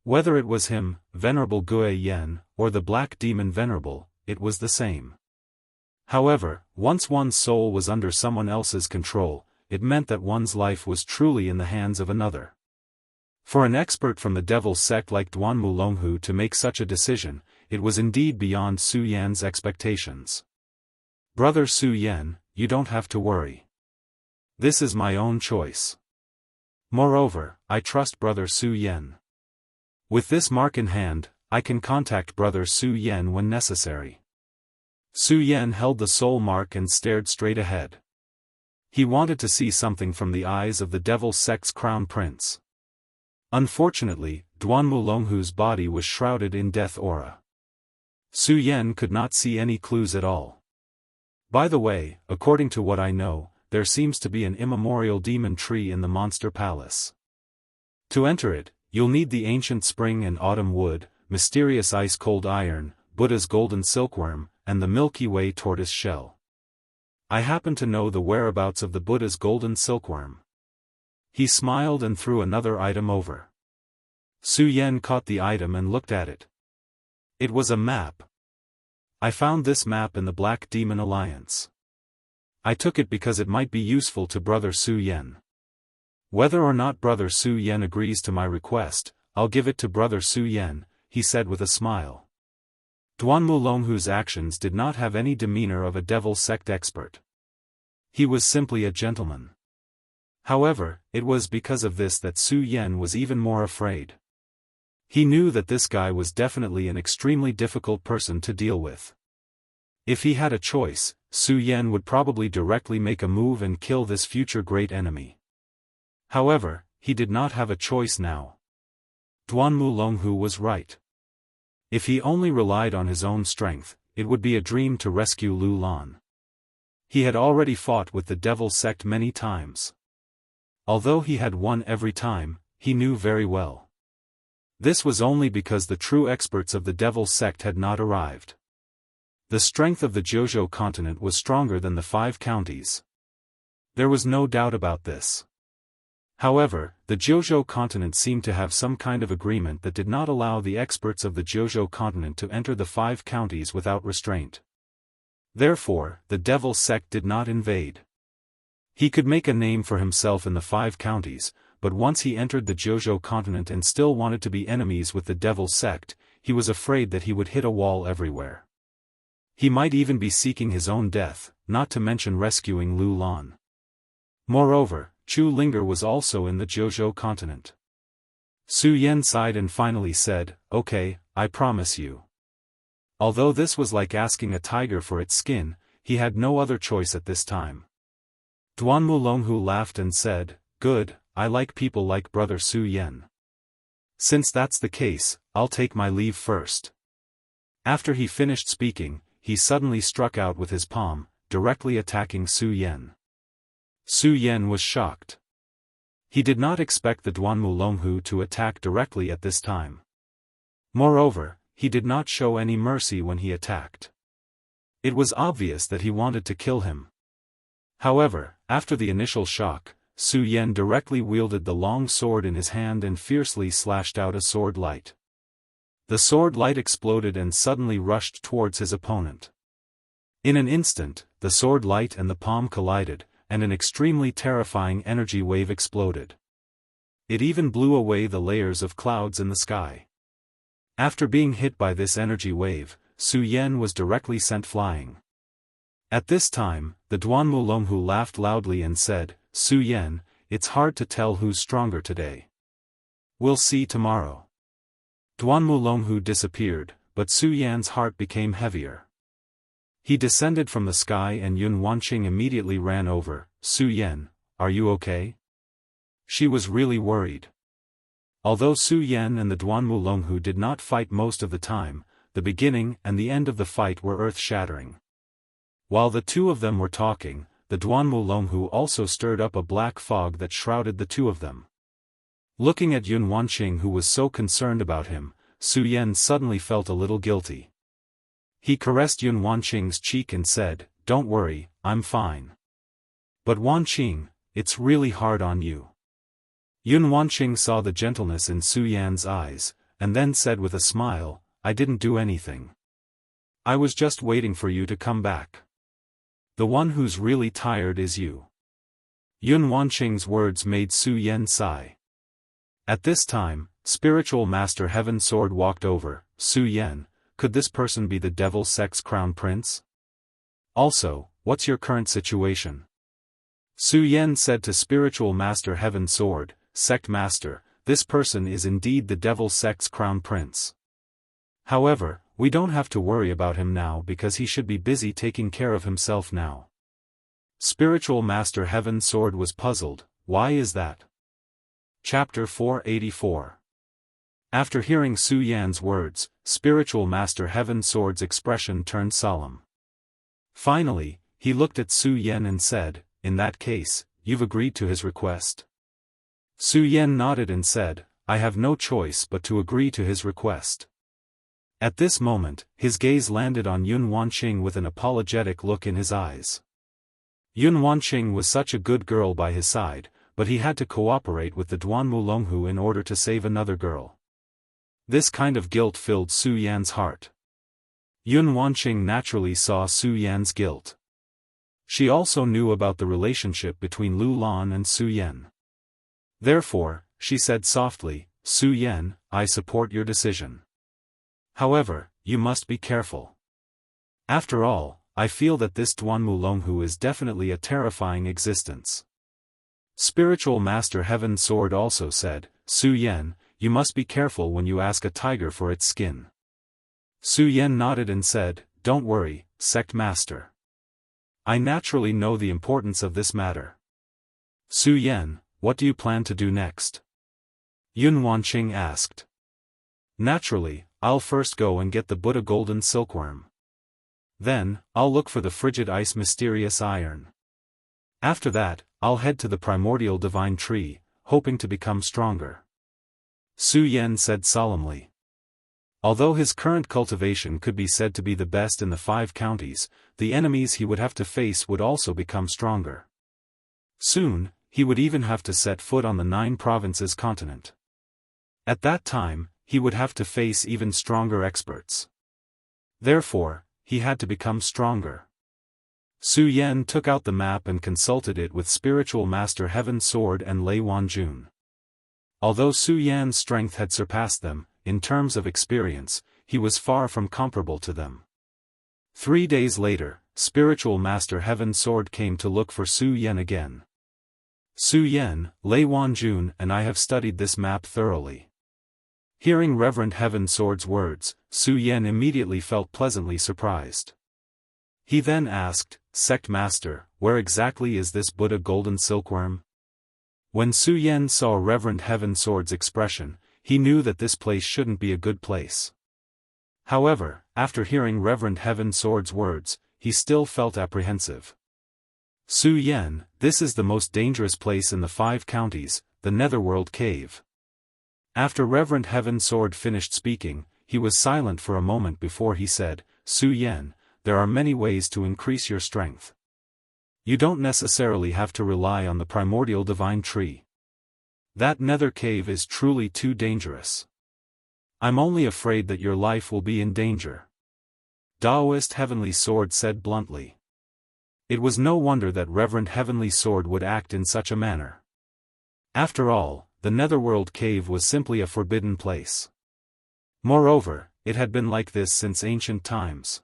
Whether it was him, Venerable Gue Yen, or the Black Demon Venerable, it was the same. However, once one's soul was under someone else's control, it meant that one's life was truly in the hands of another. For an expert from the Devil sect like Duan Mulonghu to make such a decision, it was indeed beyond Su Yan's expectations. Brother Su Yan, you don't have to worry. This is my own choice. Moreover, I trust Brother Su Yan. With this mark in hand, I can contact Brother Su Yan when necessary. Su Yan held the soul mark and stared straight ahead. He wanted to see something from the eyes of the Devil sect's crown prince. Unfortunately, Duan Mulonghu's body was shrouded in death aura. Su Yan could not see any clues at all. By the way, according to what I know, there seems to be an immemorial demon tree in the Monster Palace. To enter it, you'll need the ancient spring and autumn wood, mysterious ice-cold iron, Buddha's golden silkworm, and the Milky Way tortoise shell. I happen to know the whereabouts of the Buddha's golden silkworm. He smiled and threw another item over. Su Yan caught the item and looked at it. It was a map. I found this map in the Black Demon Alliance. I took it because it might be useful to Brother Su Yan. Whether or not Brother Su Yan agrees to my request, I'll give it to Brother Su Yan, he said with a smile. Duan Mulonghu's actions did not have any demeanor of a Devil sect expert. He was simply a gentleman. However, it was because of this that Su Yan was even more afraid. He knew that this guy was definitely an extremely difficult person to deal with. If he had a choice, Su Yan would probably directly make a move and kill this future great enemy. However, he did not have a choice now. Duan Mulonghu was right. If he only relied on his own strength, it would be a dream to rescue Lu Lan. He had already fought with the Devil sect many times. Although he had won every time, he knew very well. This was only because the true experts of the Devil sect had not arrived. The strength of the Jiuzhou continent was stronger than the 5 counties. There was no doubt about this. However, the Jiuzhou continent seemed to have some kind of agreement that did not allow the experts of the Jiuzhou continent to enter the 5 counties without restraint. Therefore, the devil sect did not invade. He could make a name for himself in the 5 counties, but once he entered the Jojo continent and still wanted to be enemies with the devil sect, he was afraid that he would hit a wall everywhere. He might even be seeking his own death, not to mention rescuing Lu Lan. Moreover, Chu Linger was also in the Jojo continent. Su Yan sighed and finally said, "Okay, I promise you." Although this was like asking a tiger for its skin, he had no other choice at this time. Duan Mulonghu laughed and said, "Good, I like people like brother Su Yan. Since that's the case, I'll take my leave first." After he finished speaking, he suddenly struck out with his palm, directly attacking Su Yan. Su Yan was shocked. He did not expect the Duan Mulonghu to attack directly at this time. Moreover, he did not show any mercy when he attacked. It was obvious that he wanted to kill him. However, after the initial shock, Su Yan directly wielded the long sword in his hand and fiercely slashed out a sword light. The sword light exploded and suddenly rushed towards his opponent. In an instant, the sword light and the palm collided, and an extremely terrifying energy wave exploded. It even blew away the layers of clouds in the sky. After being hit by this energy wave, Su Yan was directly sent flying. At this time, the Duan Mulonghu laughed loudly and said, "Su Yan, it's hard to tell who's stronger today. We'll see tomorrow." Duan Mulonghu disappeared, but Su Yan's heart became heavier. He descended from the sky and Yun Wanqing immediately ran over. "Su Yan, are you okay?" She was really worried. Although Su Yan and the Duan Mulonghu did not fight most of the time, the beginning and the end of the fight were earth-shattering. While the two of them were talking, the Duan Mulonghu also stirred up a black fog that shrouded the two of them. Looking at Yun Wanqing, who was so concerned about him, Su Yan suddenly felt a little guilty. He caressed Yun Wanqing's cheek and said, "Don't worry, I'm fine." "But Wanqing, it's really hard on you." Yun Wanqing saw the gentleness in Su Yan's eyes, and then said with a smile, "I didn't do anything. I was just waiting for you to come back. The one who's really tired is you." Yun Wanqing's words made Su Yan sigh. At this time, Spiritual Master Heaven Sword walked over. "Su Yan, could this person be the Devil Sect's crown prince? Also, what's your current situation?" Su Yan said to Spiritual Master Heaven Sword, "Sect Master, this person is indeed the Devil Sect's crown prince. However, we don't have to worry about him now because he should be busy taking care of himself now." Spiritual Master Heaven Sword was puzzled. Why is that? Chapter 484. After hearing Su Yan's words, Spiritual Master Heaven Sword's expression turned solemn. Finally, he looked at Su Yan and said, "In that case, you've agreed to his request?" Su Yan nodded and said, "I have no choice but to agree to his request." At this moment, his gaze landed on Yun Wanqing with an apologetic look in his eyes. Yun Wanqing was such a good girl by his side, but he had to cooperate with the Duan Mulonghu in order to save another girl. This kind of guilt filled Su Yan's heart. Yun Wanqing naturally saw Su Yan's guilt. She also knew about the relationship between Lu Lan and Su Yan. Therefore, she said softly, "Su Yan, I support your decision. However, you must be careful. After all, I feel that this Duan Mulonghu is definitely a terrifying existence." Spiritual Master Heaven Sword also said, "Su Yan, you must be careful when you ask a tiger for its skin." Su Yan nodded and said, "Don't worry, Sect Master. I naturally know the importance of this matter." "Su Yan, what do you plan to do next?" Yun Wanqing asked. "Naturally, I'll first go and get the Buddha Golden Silkworm. Then, I'll look for the Frigid Ice Mysterious Iron. After that, I'll head to the Primordial Divine Tree, hoping to become stronger." Su Yan said solemnly. Although his current cultivation could be said to be the best in the 5 counties, the enemies he would have to face would also become stronger. Soon, he would even have to set foot on the 9 provinces continent. At that time, he would have to face even stronger experts. Therefore, he had to become stronger. Su Yan took out the map and consulted it with Spiritual Master Heaven's Sword and Lei Wanjun. Although Su Yan's strength had surpassed them, in terms of experience, he was far from comparable to them. 3 days later, Spiritual Master Heaven's Sword came to look for Su Yan again. Su Yan, Lei Wanjun and I have studied this map thoroughly. Hearing Reverend Heaven's Sword's words, Su Yan immediately felt pleasantly surprised. He then asked, Sect Master, where exactly is this Buddha golden silkworm? When Su Yan saw Reverend Heaven's Sword's expression, he knew that this place shouldn't be a good place. However, after hearing Reverend Heaven's Sword's words, he still felt apprehensive. Su Yan, this is the most dangerous place in the 5 counties, the Netherworld Cave. After Reverend Heaven's Sword finished speaking, he was silent for a moment before he said, Su Yan, there are many ways to increase your strength. You don't necessarily have to rely on the primordial divine tree. That nether cave is truly too dangerous. I'm only afraid that your life will be in danger. Taoist Heavenly Sword said bluntly. It was no wonder that Reverend Heavenly Sword would act in such a manner. After all, the Netherworld Cave was simply a forbidden place. Moreover, it had been like this since ancient times.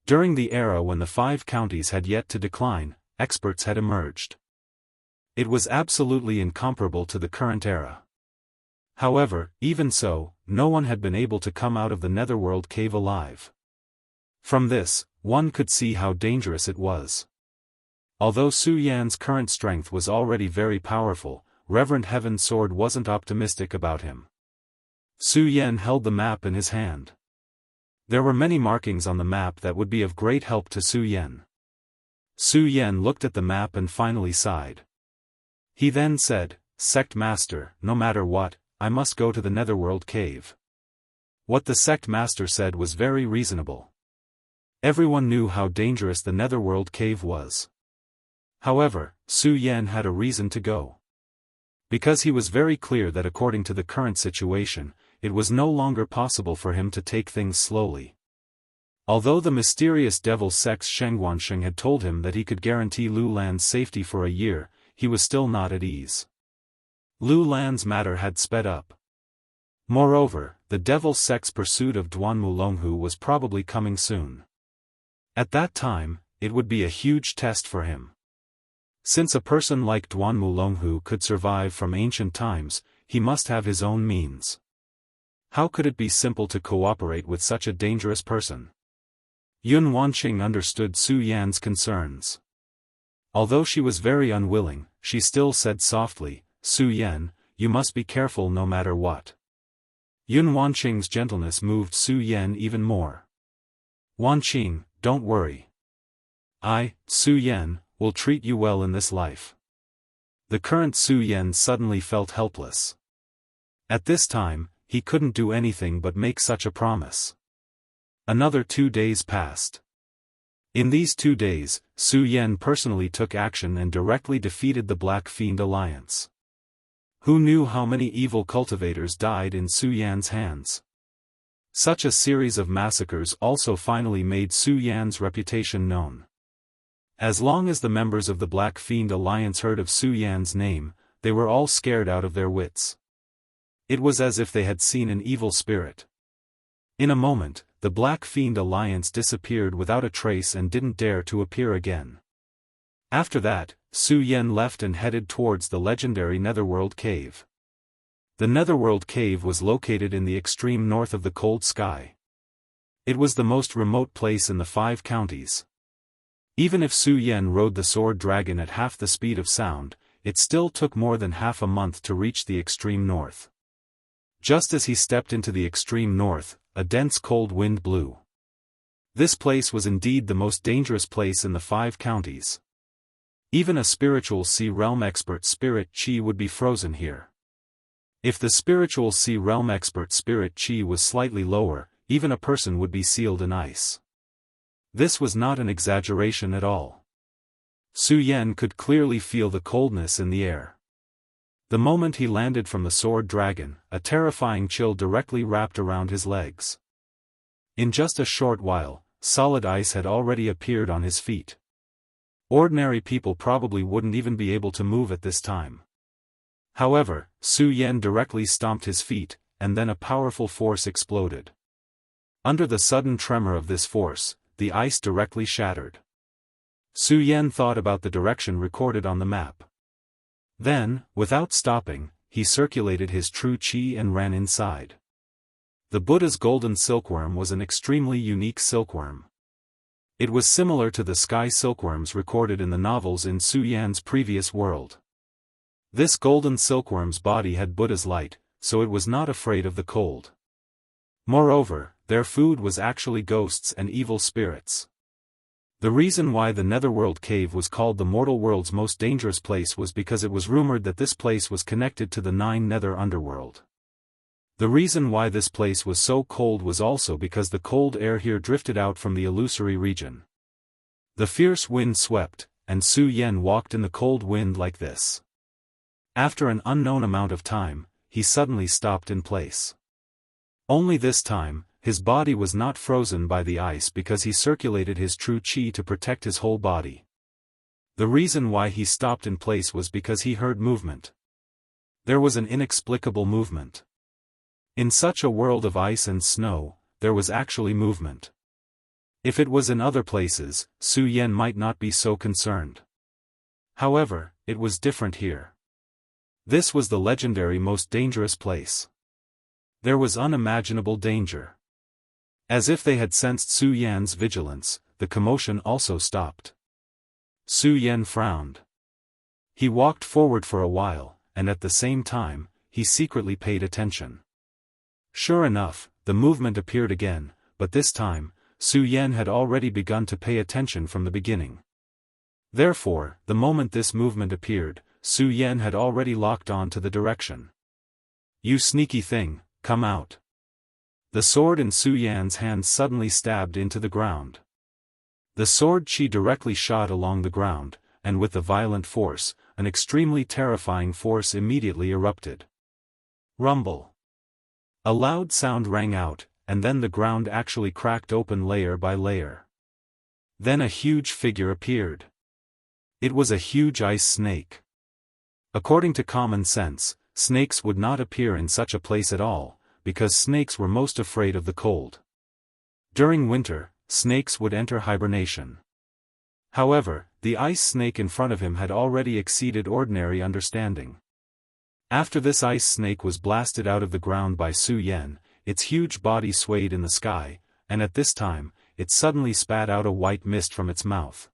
During the era when the 5 counties had yet to decline, experts had emerged. It was absolutely incomparable to the current era. However, even so, no one had been able to come out of the Netherworld Cave alive. From this, one could see how dangerous it was. Although Su Yan's current strength was already very powerful, Reverend Heaven's Sword wasn't optimistic about him. Su Yan held the map in his hand. There were many markings on the map that would be of great help to Su Yan. Su Yan looked at the map and finally sighed. He then said, Sect Master, no matter what, I must go to the Netherworld Cave. What the Sect Master said was very reasonable. Everyone knew how dangerous the Netherworld Cave was. However, Su Yan had a reason to go. Because he was very clear that according to the current situation, it was no longer possible for him to take things slowly. Although the mysterious devil Sex Shengguansheng had told him that he could guarantee Lu Lan's safety for a year, he was still not at ease. Lu Lan's matter had sped up. Moreover, the devil Sex pursuit of Duan Mulonghu was probably coming soon. At that time, it would be a huge test for him. Since a person like Duan Mulonghu could survive from ancient times, he must have his own means. How could it be simple to cooperate with such a dangerous person? Yun Wanqing understood Su Yan's concerns. Although she was very unwilling, she still said softly, Su Yan, you must be careful no matter what. Yun Wanqing's gentleness moved Su Yan even more. Wanqing, don't worry. I, Su Yan, will treat you well in this life. The current Su Yan suddenly felt helpless. At this time, he couldn't do anything but make such a promise. Another 2 days passed. In these 2 days, Su Yan personally took action and directly defeated the Black Fiend Alliance. Who knew how many evil cultivators died in Su Yan's hands? Such a series of massacres also finally made Su Yan's reputation known. As long as the members of the Black Fiend Alliance heard of Su Yan's name, they were all scared out of their wits. It was as if they had seen an evil spirit. In a moment, the Black Fiend Alliance disappeared without a trace and didn't dare to appear again. After that, Su Yan left and headed towards the legendary Netherworld Cave. The Netherworld Cave was located in the extreme north of the cold sky. It was the most remote place in the 5 counties. Even if Su Yan rode the sword dragon at half the speed of sound, it still took more than half a month to reach the extreme north. Just as he stepped into the extreme north, a dense cold wind blew. This place was indeed the most dangerous place in the 5 counties. Even a spiritual sea realm expert spirit chi would be frozen here. If the spiritual sea realm expert spirit chi was slightly lower, even a person would be sealed in ice. This was not an exaggeration at all. Su Yan could clearly feel the coldness in the air. The moment he landed from the sword dragon, a terrifying chill directly wrapped around his legs. In just a short while, solid ice had already appeared on his feet. Ordinary people probably wouldn't even be able to move at this time. However, Su Yan directly stomped his feet, and then a powerful force exploded. Under the sudden tremor of this force, the ice directly shattered. Su Yan thought about the direction recorded on the map. Then, without stopping, he circulated his true qi and ran inside. The Buddha's golden silkworm was an extremely unique silkworm. It was similar to the sky silkworms recorded in the novels in Su Yan's previous world. This golden silkworm's body had Buddha's light, so it was not afraid of the cold. Moreover, their food was actually ghosts and evil spirits. The reason why the Netherworld Cave was called the mortal world's most dangerous place was because it was rumored that this place was connected to the 9 nether underworld. The reason why this place was so cold was also because the cold air here drifted out from the illusory region. The fierce wind swept, and Su Yan walked in the cold wind like this. After an unknown amount of time, he suddenly stopped in place. Only this time, his body was not frozen by the ice because he circulated his true qi to protect his whole body. The reason why he stopped in place was because he heard movement. There was an inexplicable movement. In such a world of ice and snow, there was actually movement. If it was in other places, Su Yan might not be so concerned. However, it was different here. This was the legendary most dangerous place. There was unimaginable danger. As if they had sensed Su Yan's vigilance, the commotion also stopped. Su Yan frowned. He walked forward for a while, and at the same time, he secretly paid attention. Sure enough, the movement appeared again, but this time, Su Yan had already begun to pay attention from the beginning. Therefore, the moment this movement appeared, Su Yan had already locked on to the direction. "You sneaky thing, come out." The sword in Su Yan's hand suddenly stabbed into the ground. The sword qi directly shot along the ground, and with a violent force, an extremely terrifying force immediately erupted. Rumble. A loud sound rang out, and then the ground actually cracked open layer by layer. Then a huge figure appeared. It was a huge ice snake. According to common sense, snakes would not appear in such a place at all, because snakes were most afraid of the cold. During winter, snakes would enter hibernation. However, the ice snake in front of him had already exceeded ordinary understanding. After this ice snake was blasted out of the ground by Su Yan, its huge body swayed in the sky, and at this time, it suddenly spat out a white mist from its mouth.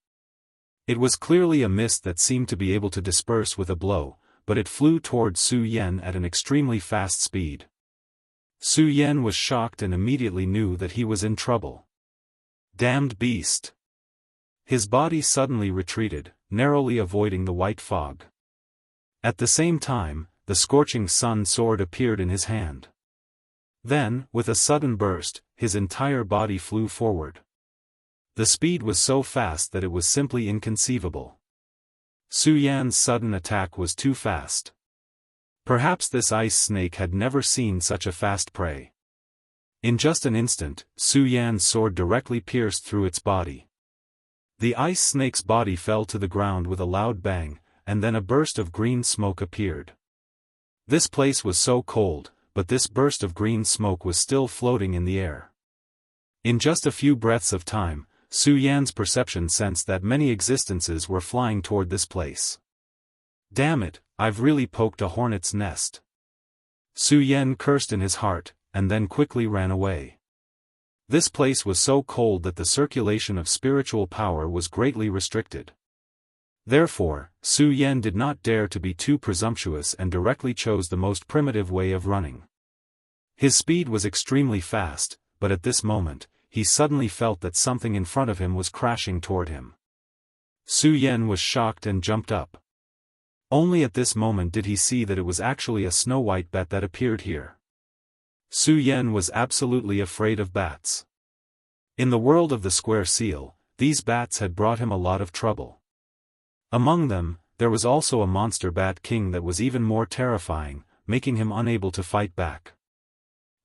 It was clearly a mist that seemed to be able to disperse with a blow, but it flew towards Su Yan at an extremely fast speed. Su Yan was shocked and immediately knew that he was in trouble. Damned beast! His body suddenly retreated, narrowly avoiding the white fog. At the same time, the scorching sun sword appeared in his hand. Then, with a sudden burst, his entire body flew forward. The speed was so fast that it was simply inconceivable. Su Yan's sudden attack was too fast. Perhaps this ice snake had never seen such a fast prey. In just an instant, Su Yan's sword directly pierced through its body. The ice snake's body fell to the ground with a loud bang, and then a burst of green smoke appeared. This place was so cold, but this burst of green smoke was still floating in the air. In just a few breaths of time, Su Yan's perception sensed that many existences were flying toward this place. Damn it, I've really poked a hornet's nest. Su Yan cursed in his heart, and then quickly ran away. This place was so cold that the circulation of spiritual power was greatly restricted. Therefore, Su Yan did not dare to be too presumptuous and directly chose the most primitive way of running. His speed was extremely fast, but at this moment, he suddenly felt that something in front of him was crashing toward him. Su Yan was shocked and jumped up. Only at this moment did he see that it was actually a snow-white bat that appeared here. Su Yan was absolutely afraid of bats. In the world of the square seal, these bats had brought him a lot of trouble. Among them, there was also a monster bat king that was even more terrifying, making him unable to fight back.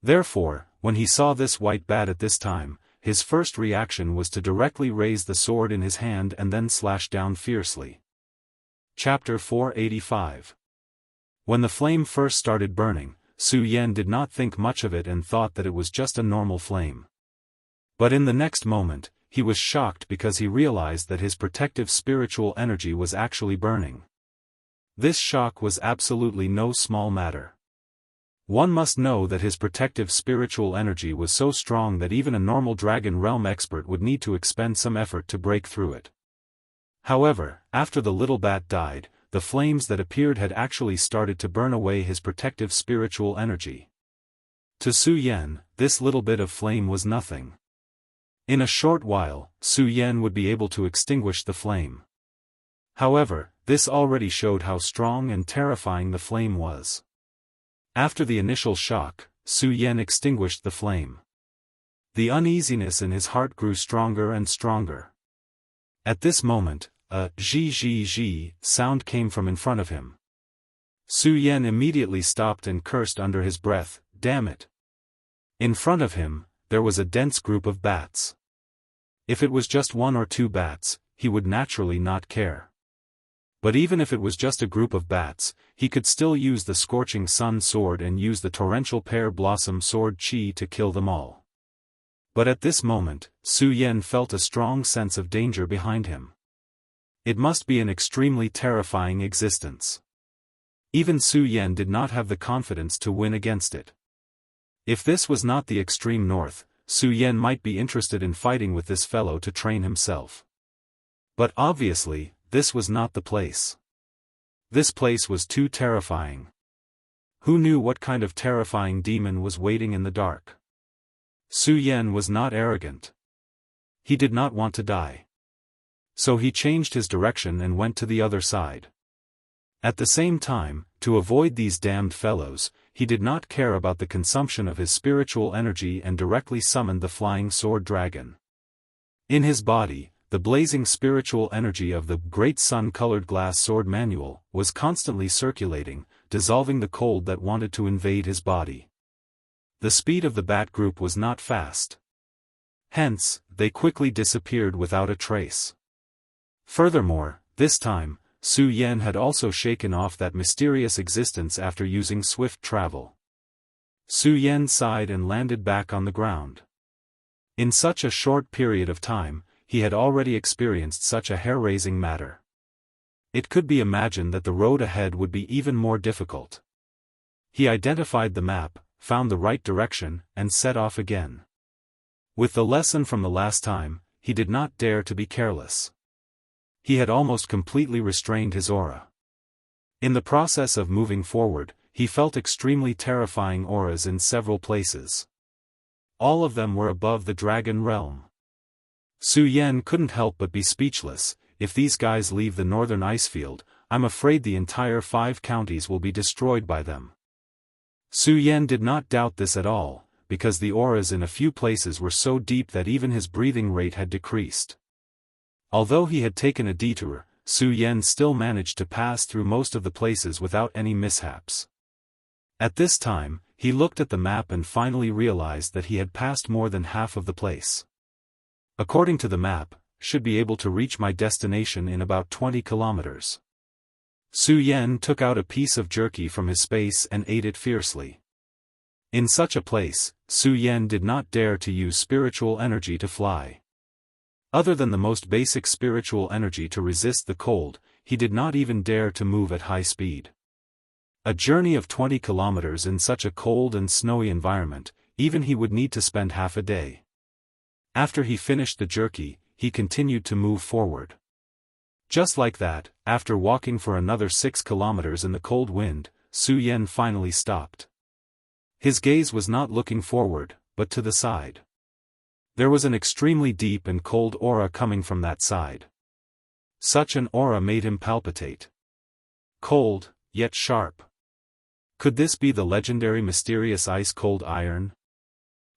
Therefore, when he saw this white bat at this time, his first reaction was to directly raise the sword in his hand and then slash down fiercely. Chapter 485. When the flame first started burning, Su Yan did not think much of it and thought that it was just a normal flame. But in the next moment, he was shocked because he realized that his protective spiritual energy was actually burning. This shock was absolutely no small matter. One must know that his protective spiritual energy was so strong that even a normal Dragon Realm expert would need to expend some effort to break through it. However, after the little bat died, the flames that appeared had actually started to burn away his protective spiritual energy. To Su Yan, this little bit of flame was nothing. In a short while, Su Yan would be able to extinguish the flame. However, this already showed how strong and terrifying the flame was. After the initial shock, Su Yan extinguished the flame. The uneasiness in his heart grew stronger and stronger. At this moment, a zhi sound came from in front of him. Su Yan immediately stopped and cursed under his breath, "Damn it!" In front of him, there was a dense group of bats. If it was just one or two bats, he would naturally not care. But even if it was just a group of bats, he could still use the Scorching Sun sword and use the Torrential Pear Blossom sword chi to kill them all. But at this moment, Su Yan felt a strong sense of danger behind him. It must be an extremely terrifying existence. Even Su Yan did not have the confidence to win against it. If this was not the extreme north, Su Yan might be interested in fighting with this fellow to train himself. But obviously, this was not the place. This place was too terrifying. Who knew what kind of terrifying demon was waiting in the dark? Su Yan was not arrogant. He did not want to die. So he changed his direction and went to the other side. At the same time, to avoid these damned fellows, he did not care about the consumption of his spiritual energy and directly summoned the flying sword dragon. In his body, the blazing spiritual energy of the great sun-colored glass sword manual was constantly circulating, dissolving the cold that wanted to invade his body. The speed of the bat group was not fast. Hence, they quickly disappeared without a trace. Furthermore, this time, Su Yan had also shaken off that mysterious existence after using swift travel. Su Yan sighed and landed back on the ground. In such a short period of time, he had already experienced such a hair-raising matter. It could be imagined that the road ahead would be even more difficult. He identified the map, found the right direction, and set off again. With the lesson from the last time, he did not dare to be careless. He had almost completely restrained his aura. In the process of moving forward, he felt extremely terrifying auras in several places. All of them were above the Dragon Realm. Su Yan couldn't help but be speechless. If these guys leave the northern ice field, I'm afraid the entire 5 counties will be destroyed by them. Su Yan did not doubt this at all, because the auras in a few places were so deep that even his breathing rate had decreased. Although he had taken a detour, Su Yan still managed to pass through most of the places without any mishaps. At this time, he looked at the map and finally realized that he had passed more than half of the place. According to the map, should be able to reach my destination in about 20 kilometers. Su Yan took out a piece of jerky from his space and ate it fiercely. In such a place, Su Yan did not dare to use spiritual energy to fly. Other than the most basic spiritual energy to resist the cold, he did not even dare to move at high speed. A journey of 20 kilometers in such a cold and snowy environment, even he would need to spend half a day. After he finished the jerky, he continued to move forward. Just like that, after walking for another 6 kilometers in the cold wind, Su Yan finally stopped. His gaze was not looking forward, but to the side. There was an extremely deep and cold aura coming from that side. Such an aura made him palpitate. Cold, yet sharp. Could this be the legendary mysterious ice-cold iron?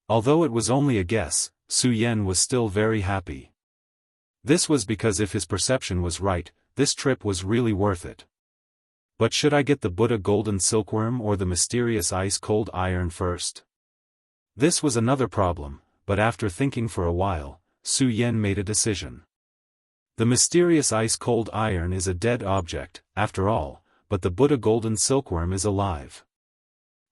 Although it was only a guess, Su Yan was still very happy. This was because if his perception was right, this trip was really worth it. But should I get the Buddha golden silkworm or the mysterious ice-cold iron first? This was another problem. but after thinking for a while, Su Yan made a decision. The mysterious ice-cold iron is a dead object, after all, but the Buddha golden silkworm is alive.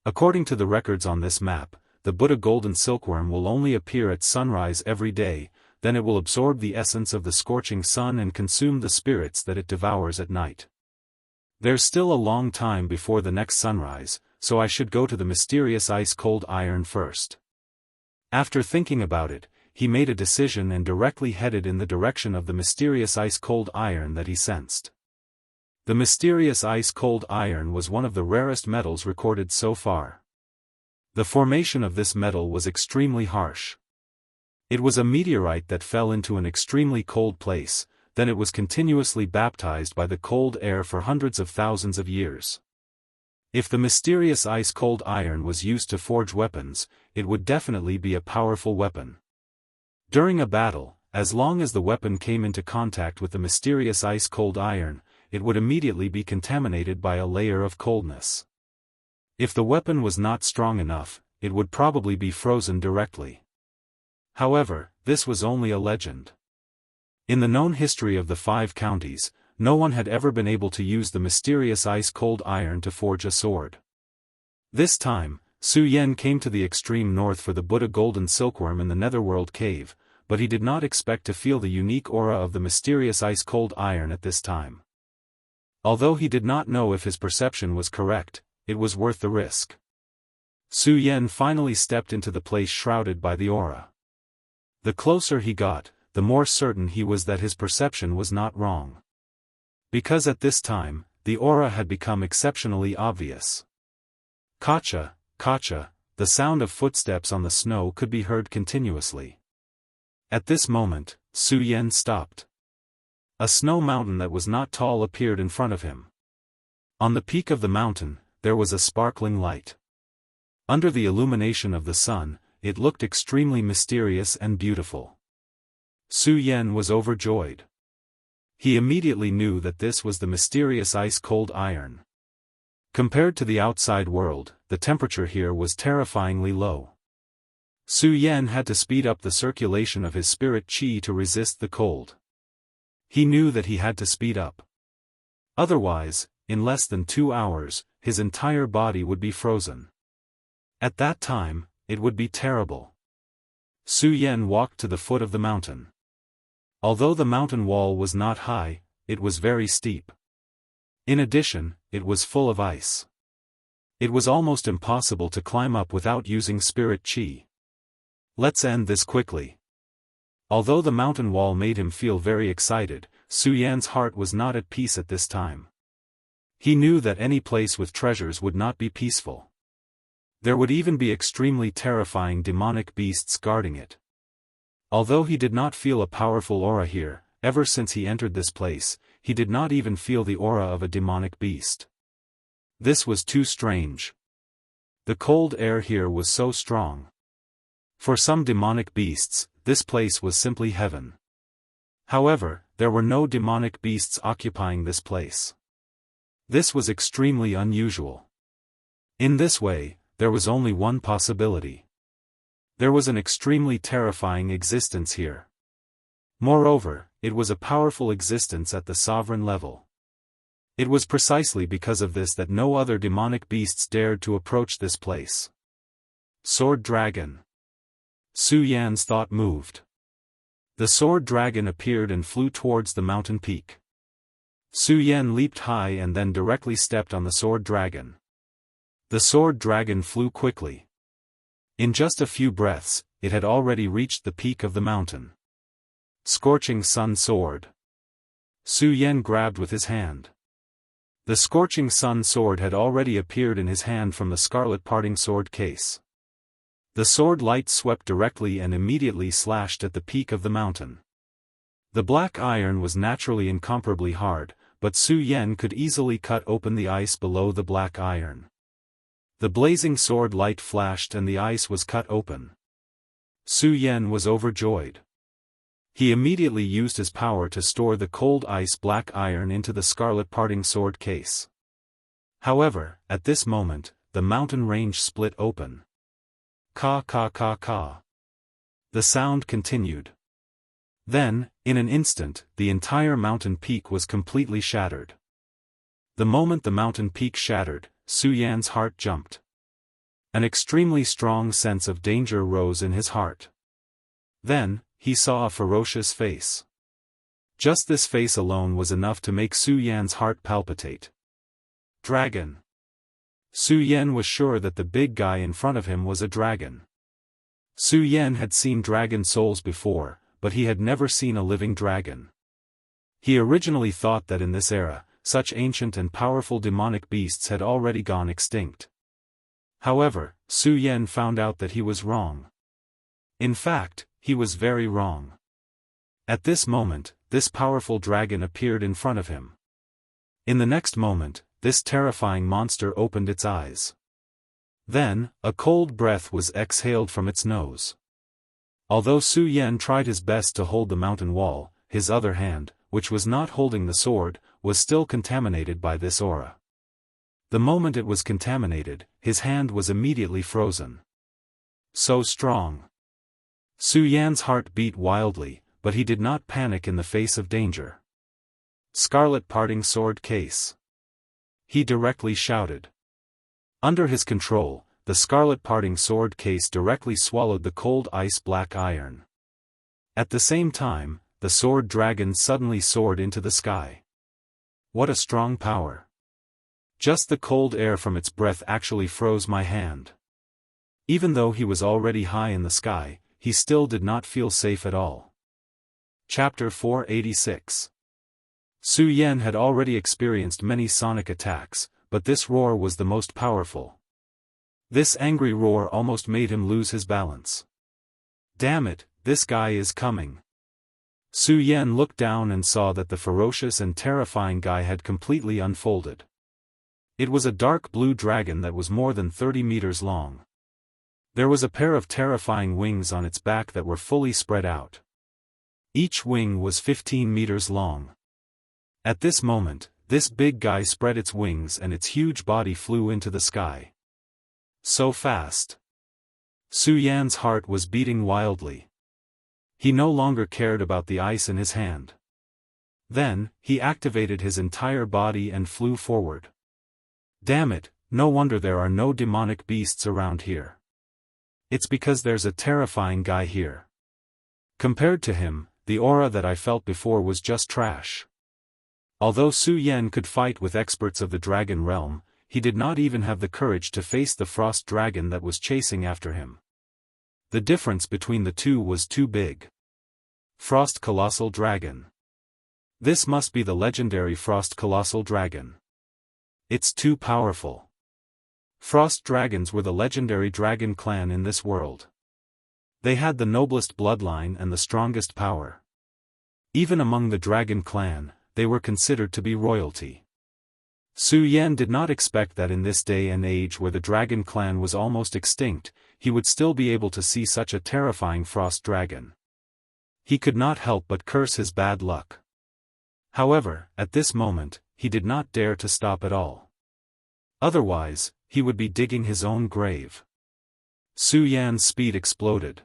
According to the records on this map, the Buddha golden silkworm will only appear at sunrise every day, then it will absorb the essence of the scorching sun and consume the spirits that it devours at night. There's still a long time before the next sunrise, so I should go to the mysterious ice-cold iron first. After thinking about it, he made a decision and directly headed in the direction of the mysterious ice-cold iron that he sensed. The mysterious ice-cold iron was one of the rarest metals recorded so far. The formation of this metal was extremely harsh. It was a meteorite that fell into an extremely cold place, then it was continuously baptized by the cold air for hundreds of thousands of years. If the mysterious ice-cold iron was used to forge weapons, it would definitely be a powerful weapon. During a battle, as long as the weapon came into contact with the mysterious ice-cold iron, it would immediately be contaminated by a layer of coldness. If the weapon was not strong enough, it would probably be frozen directly. However, this was only a legend. In the known history of the 5 counties, no one had ever been able to use the mysterious ice-cold iron to forge a sword. This time, Su Yan came to the extreme north for the Buddha golden silkworm in the Netherworld cave, but he did not expect to feel the unique aura of the mysterious ice-cold iron at this time. Although he did not know if his perception was correct, it was worth the risk. Su Yan finally stepped into the place shrouded by the aura. The closer he got, the more certain he was that his perception was not wrong. Because at this time, the aura had become exceptionally obvious. Kacha, kacha, the sound of footsteps on the snow could be heard continuously. At this moment, Su Yan stopped. A snow mountain that was not tall appeared in front of him. On the peak of the mountain, there was a sparkling light. Under the illumination of the sun, it looked extremely mysterious and beautiful. Su Yan was overjoyed. He immediately knew that this was the mysterious ice-cold iron. Compared to the outside world, the temperature here was terrifyingly low. Su Yan had to speed up the circulation of his spirit qi to resist the cold. He knew that he had to speed up. Otherwise, in less than 2 hours, his entire body would be frozen. At that time, it would be terrible. Su Yan walked to the foot of the mountain. Although the mountain wall was not high, it was very steep. In addition, it was full of ice. It was almost impossible to climb up without using spirit qi. Let's end this quickly. Although the mountain wall made him feel very excited, Su Yan's heart was not at peace at this time. He knew that any place with treasures would not be peaceful. There would even be extremely terrifying demonic beasts guarding it. Although he did not feel a powerful aura here, ever since he entered this place, he did not even feel the aura of a demonic beast. This was too strange. The cold air here was so strong. For some demonic beasts, this place was simply heaven. However, there were no demonic beasts occupying this place. This was extremely unusual. In this way, there was only one possibility. There was an extremely terrifying existence here. Moreover, it was a powerful existence at the sovereign level. It was precisely because of this that no other demonic beasts dared to approach this place. Sword Dragon. Su Yan's thought moved. The sword dragon appeared and flew towards the mountain peak. Su Yan leaped high and then directly stepped on the sword dragon. The sword dragon flew quickly. In just a few breaths, it had already reached the peak of the mountain. Scorching Sun Sword. Su Yan grabbed with his hand. The Scorching Sun Sword had already appeared in his hand from the scarlet parting sword case. The sword light swept directly and immediately slashed at the peak of the mountain. The black iron was naturally incomparably hard, but Su Yan could easily cut open the ice below the black iron. The blazing sword light flashed and the ice was cut open. Su Yan was overjoyed. He immediately used his power to store the cold ice black iron into the scarlet parting sword case. However, at this moment, the mountain range split open. Ka ka ka ka. The sound continued. Then, in an instant, the entire mountain peak was completely shattered. The moment the mountain peak shattered, Su Yan's heart jumped. An extremely strong sense of danger rose in his heart. Then, he saw a ferocious face. Just this face alone was enough to make Su Yan's heart palpitate. Dragon. Su Yan was sure that the big guy in front of him was a dragon. Su Yan had seen dragon souls before, but he had never seen a living dragon. He originally thought that in this era, such ancient and powerful demonic beasts had already gone extinct. However, Su Yan found out that he was wrong. In fact, he was very wrong. At this moment, this powerful dragon appeared in front of him. In the next moment, this terrifying monster opened its eyes. Then, a cold breath was exhaled from its nose. Although Su Yan tried his best to hold the mountain wall, his other hand, which was not holding the sword, was still contaminated by this aura. The moment it was contaminated, his hand was immediately frozen. So strong. Su Yan's heart beat wildly, but he did not panic in the face of danger. Scarlet parting sword case. He directly shouted. Under his control, the scarlet parting sword case directly swallowed the cold ice-black iron. At the same time, the sword dragon suddenly soared into the sky. What a strong power! Just the cold air from its breath actually froze my hand. Even though he was already high in the sky, he still did not feel safe at all. Chapter 486. Su Yan had already experienced many sonic attacks, but this roar was the most powerful. This angry roar almost made him lose his balance. Damn it, this guy is coming. Su Yan looked down and saw that the ferocious and terrifying guy had completely unfolded. It was a dark blue dragon that was more than 30 meters long. There was a pair of terrifying wings on its back that were fully spread out. Each wing was 15 meters long. At this moment, this big guy spread its wings and its huge body flew into the sky. So fast. Su Yan's heart was beating wildly. He no longer cared about the ice in his hand. Then, he activated his entire body and flew forward. Damn it, no wonder there are no demonic beasts around here. It's because there's a terrifying guy here. Compared to him, the aura that I felt before was just trash. Although Su Yan could fight with experts of the dragon realm, he did not even have the courage to face the frost dragon that was chasing after him. The difference between the two was too big. Frost Colossal Dragon. This must be the legendary Frost Colossal Dragon. It's too powerful. Frost dragons were the legendary dragon clan in this world. They had the noblest bloodline and the strongest power. Even among the dragon clan, they were considered to be royalty. Su Yan did not expect that in this day and age where the dragon clan was almost extinct, he would still be able to see such a terrifying frost dragon. He could not help but curse his bad luck. However, at this moment, he did not dare to stop at all. Otherwise, he would be digging his own grave. Su Yan's speed exploded.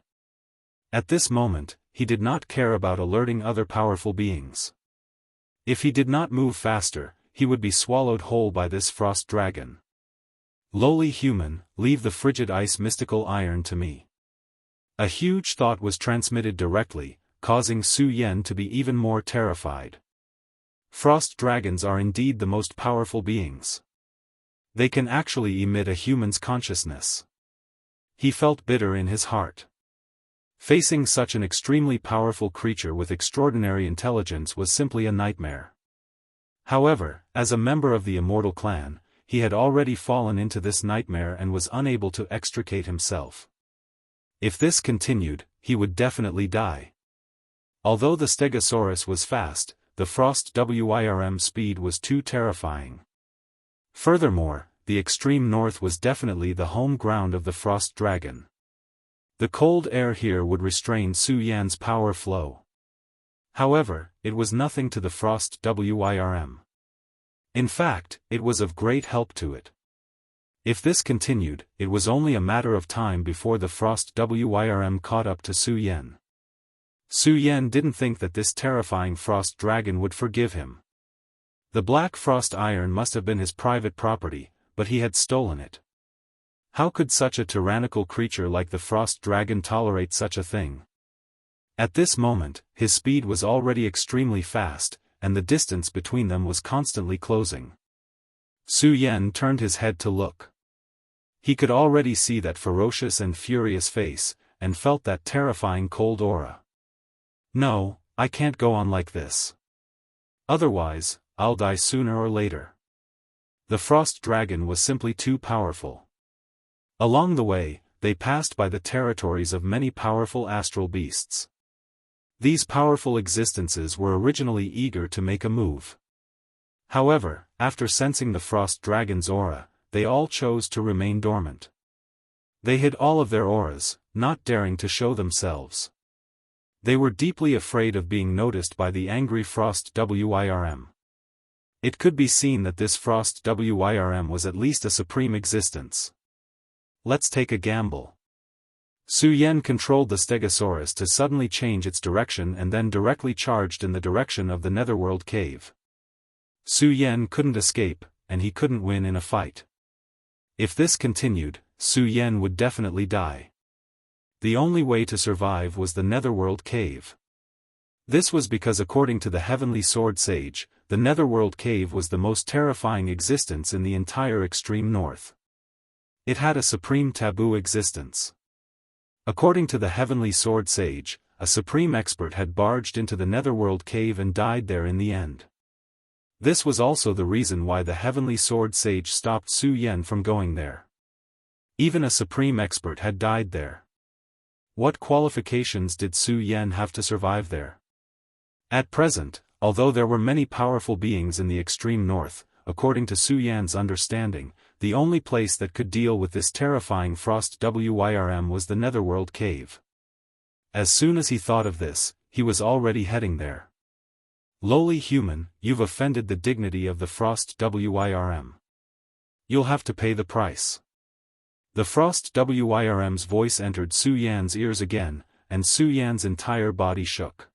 At this moment, he did not care about alerting other powerful beings. If he did not move faster, he would be swallowed whole by this frost dragon. Lowly human, leave the frigid ice mystical iron to me. A huge thought was transmitted directly, causing Su Yan to be even more terrified. Frost dragons are indeed the most powerful beings. They can actually emit a human's consciousness. He felt bitter in his heart. Facing such an extremely powerful creature with extraordinary intelligence was simply a nightmare. However, as a member of the immortal clan, he had already fallen into this nightmare and was unable to extricate himself. If this continued, he would definitely die. Although the Stegosaurus was fast, the Frost Wyrm speed was too terrifying. Furthermore, the extreme north was definitely the home ground of the Frost Dragon. The cold air here would restrain Su Yan's power flow. However, it was nothing to the Frost Wyrm. In fact, it was of great help to it. If this continued, it was only a matter of time before the Frost Wyrm caught up to Su Yan. Su Yan didn't think that this terrifying frost dragon would forgive him. The black frost iron must have been his private property, but he had stolen it. How could such a tyrannical creature like the frost dragon tolerate such a thing? At this moment, his speed was already extremely fast, and the distance between them was constantly closing. Su Yan turned his head to look. He could already see that ferocious and furious face, and felt that terrifying cold aura. No, I can't go on like this. Otherwise, I'll die sooner or later. The frost dragon was simply too powerful. Along the way, they passed by the territories of many powerful astral beasts. These powerful existences were originally eager to make a move. However, after sensing the frost dragon's aura, they all chose to remain dormant. They hid all of their auras, not daring to show themselves. They were deeply afraid of being noticed by the angry frost Wyrm. It could be seen that this frost Wyrm was at least a supreme existence. Let's take a gamble. Su Yan controlled the Stegosaurus to suddenly change its direction and then directly charged in the direction of the Netherworld cave. Su Yan couldn't escape, and he couldn't win in a fight. If this continued, Su Yan would definitely die. The only way to survive was the Netherworld cave. This was because according to the Heavenly Sword Sage, the Netherworld cave was the most terrifying existence in the entire extreme north. It had a supreme taboo existence. According to the Heavenly Sword Sage, a supreme expert had barged into the Netherworld cave and died there in the end. This was also the reason why the Heavenly Sword Sage stopped Su Yan from going there. Even a supreme expert had died there. What qualifications did Su Yan have to survive there? At present, although there were many powerful beings in the extreme north, according to Su Yan's understanding, the only place that could deal with this terrifying frost Wyrm was the Netherworld cave. As soon as he thought of this, he was already heading there. Lowly human, you've offended the dignity of the frost Wyrm. You'll have to pay the price. The frost Wyrm's voice entered Su Yan's ears again, and Su Yan's entire body shook.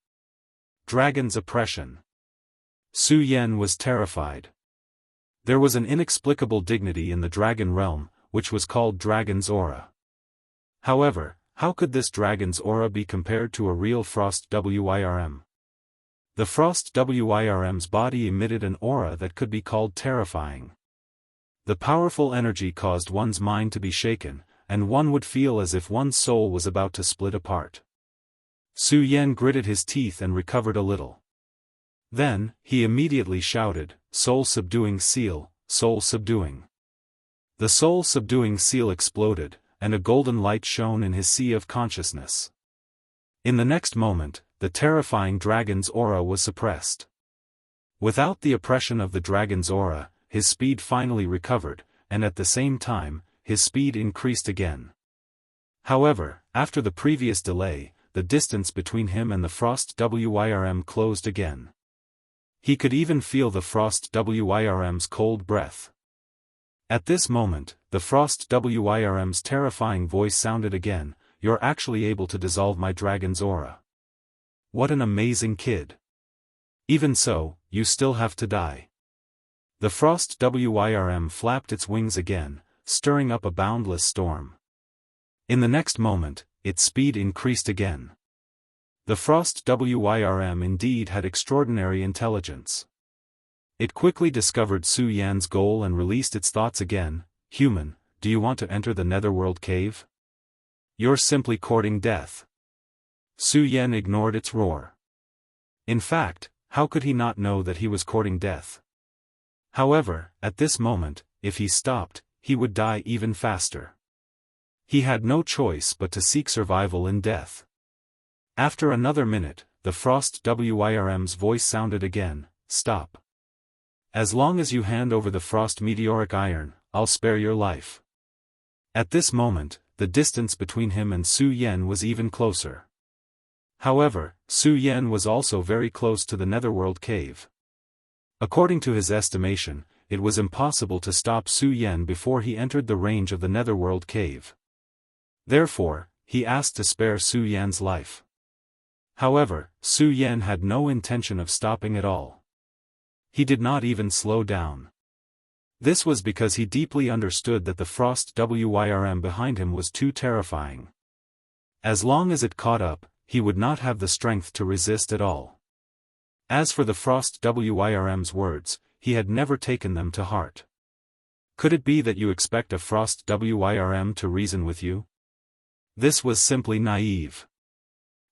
Dragon's oppression. Su Yan was terrified. There was an inexplicable dignity in the dragon realm, which was called Dragon's Aura. However, how could this dragon's aura be compared to a real frost Wyrm? The frost Wyrm's body emitted an aura that could be called terrifying. The powerful energy caused one's mind to be shaken, and one would feel as if one's soul was about to split apart. Su Yan gritted his teeth and recovered a little. Then, he immediately shouted, "Soul-subduing seal, soul-subduing." The soul-subduing seal exploded, and a golden light shone in his sea of consciousness. In the next moment, the terrifying dragon's aura was suppressed. Without the oppression of the dragon's aura, his speed finally recovered, and at the same time, his speed increased again. However, after the previous delay, the distance between him and the frost Wyrm closed again. He could even feel the frost Wyrm's cold breath. At this moment, the frost Wyrm's terrifying voice sounded again, "You're actually able to dissolve my dragon's aura. What an amazing kid. Even so, you still have to die." The frost Wyrm flapped its wings again, stirring up a boundless storm. In the next moment, its speed increased again. The frost Wyrm indeed had extraordinary intelligence. It quickly discovered Su Yan's goal and released its thoughts again. "Human, do you want to enter the Netherworld cave? You're simply courting death." Su Yan ignored its roar. In fact, how could he not know that he was courting death? However, at this moment, if he stopped, he would die even faster. He had no choice but to seek survival in death. After another minute, the frost Wyrm's voice sounded again, "Stop. As long as you hand over the frost meteoric iron, I'll spare your life." At this moment, the distance between him and Su Yan was even closer. However, Su Yan was also very close to the Netherworld cave. According to his estimation, it was impossible to stop Su Yan before he entered the range of the netherworld cave. Therefore, he asked to spare Su Yan's life. However, Su Yan had no intention of stopping at all. He did not even slow down. This was because he deeply understood that the frost wyrm behind him was too terrifying. As long as it caught up, he would not have the strength to resist at all. As for the frost wyrm's words, he had never taken them to heart. Could it be that you expect a frost wyrm to reason with you? This was simply naive.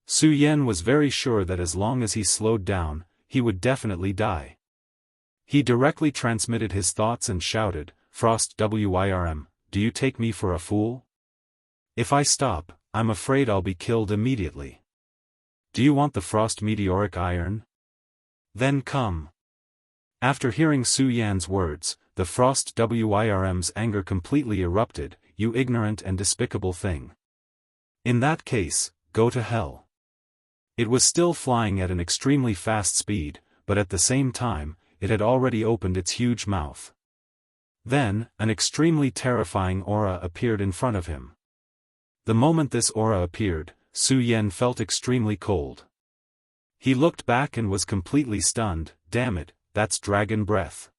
Su Yan was very sure that as long as he slowed down, he would definitely die. He directly transmitted his thoughts and shouted, "Frost wyrm, do you take me for a fool? If I stop, I'm afraid I'll be killed immediately. Do you want the frost meteoric iron? Then come." After hearing Su Yan's words, the frost wyrm's anger completely erupted. "You ignorant and despicable thing. In that case, go to hell." It was still flying at an extremely fast speed, but at the same time, it had already opened its huge mouth. Then, an extremely terrifying aura appeared in front of him. The moment this aura appeared, Su Yan felt extremely cold. He looked back and was completely stunned. Damn it, that's dragon breath.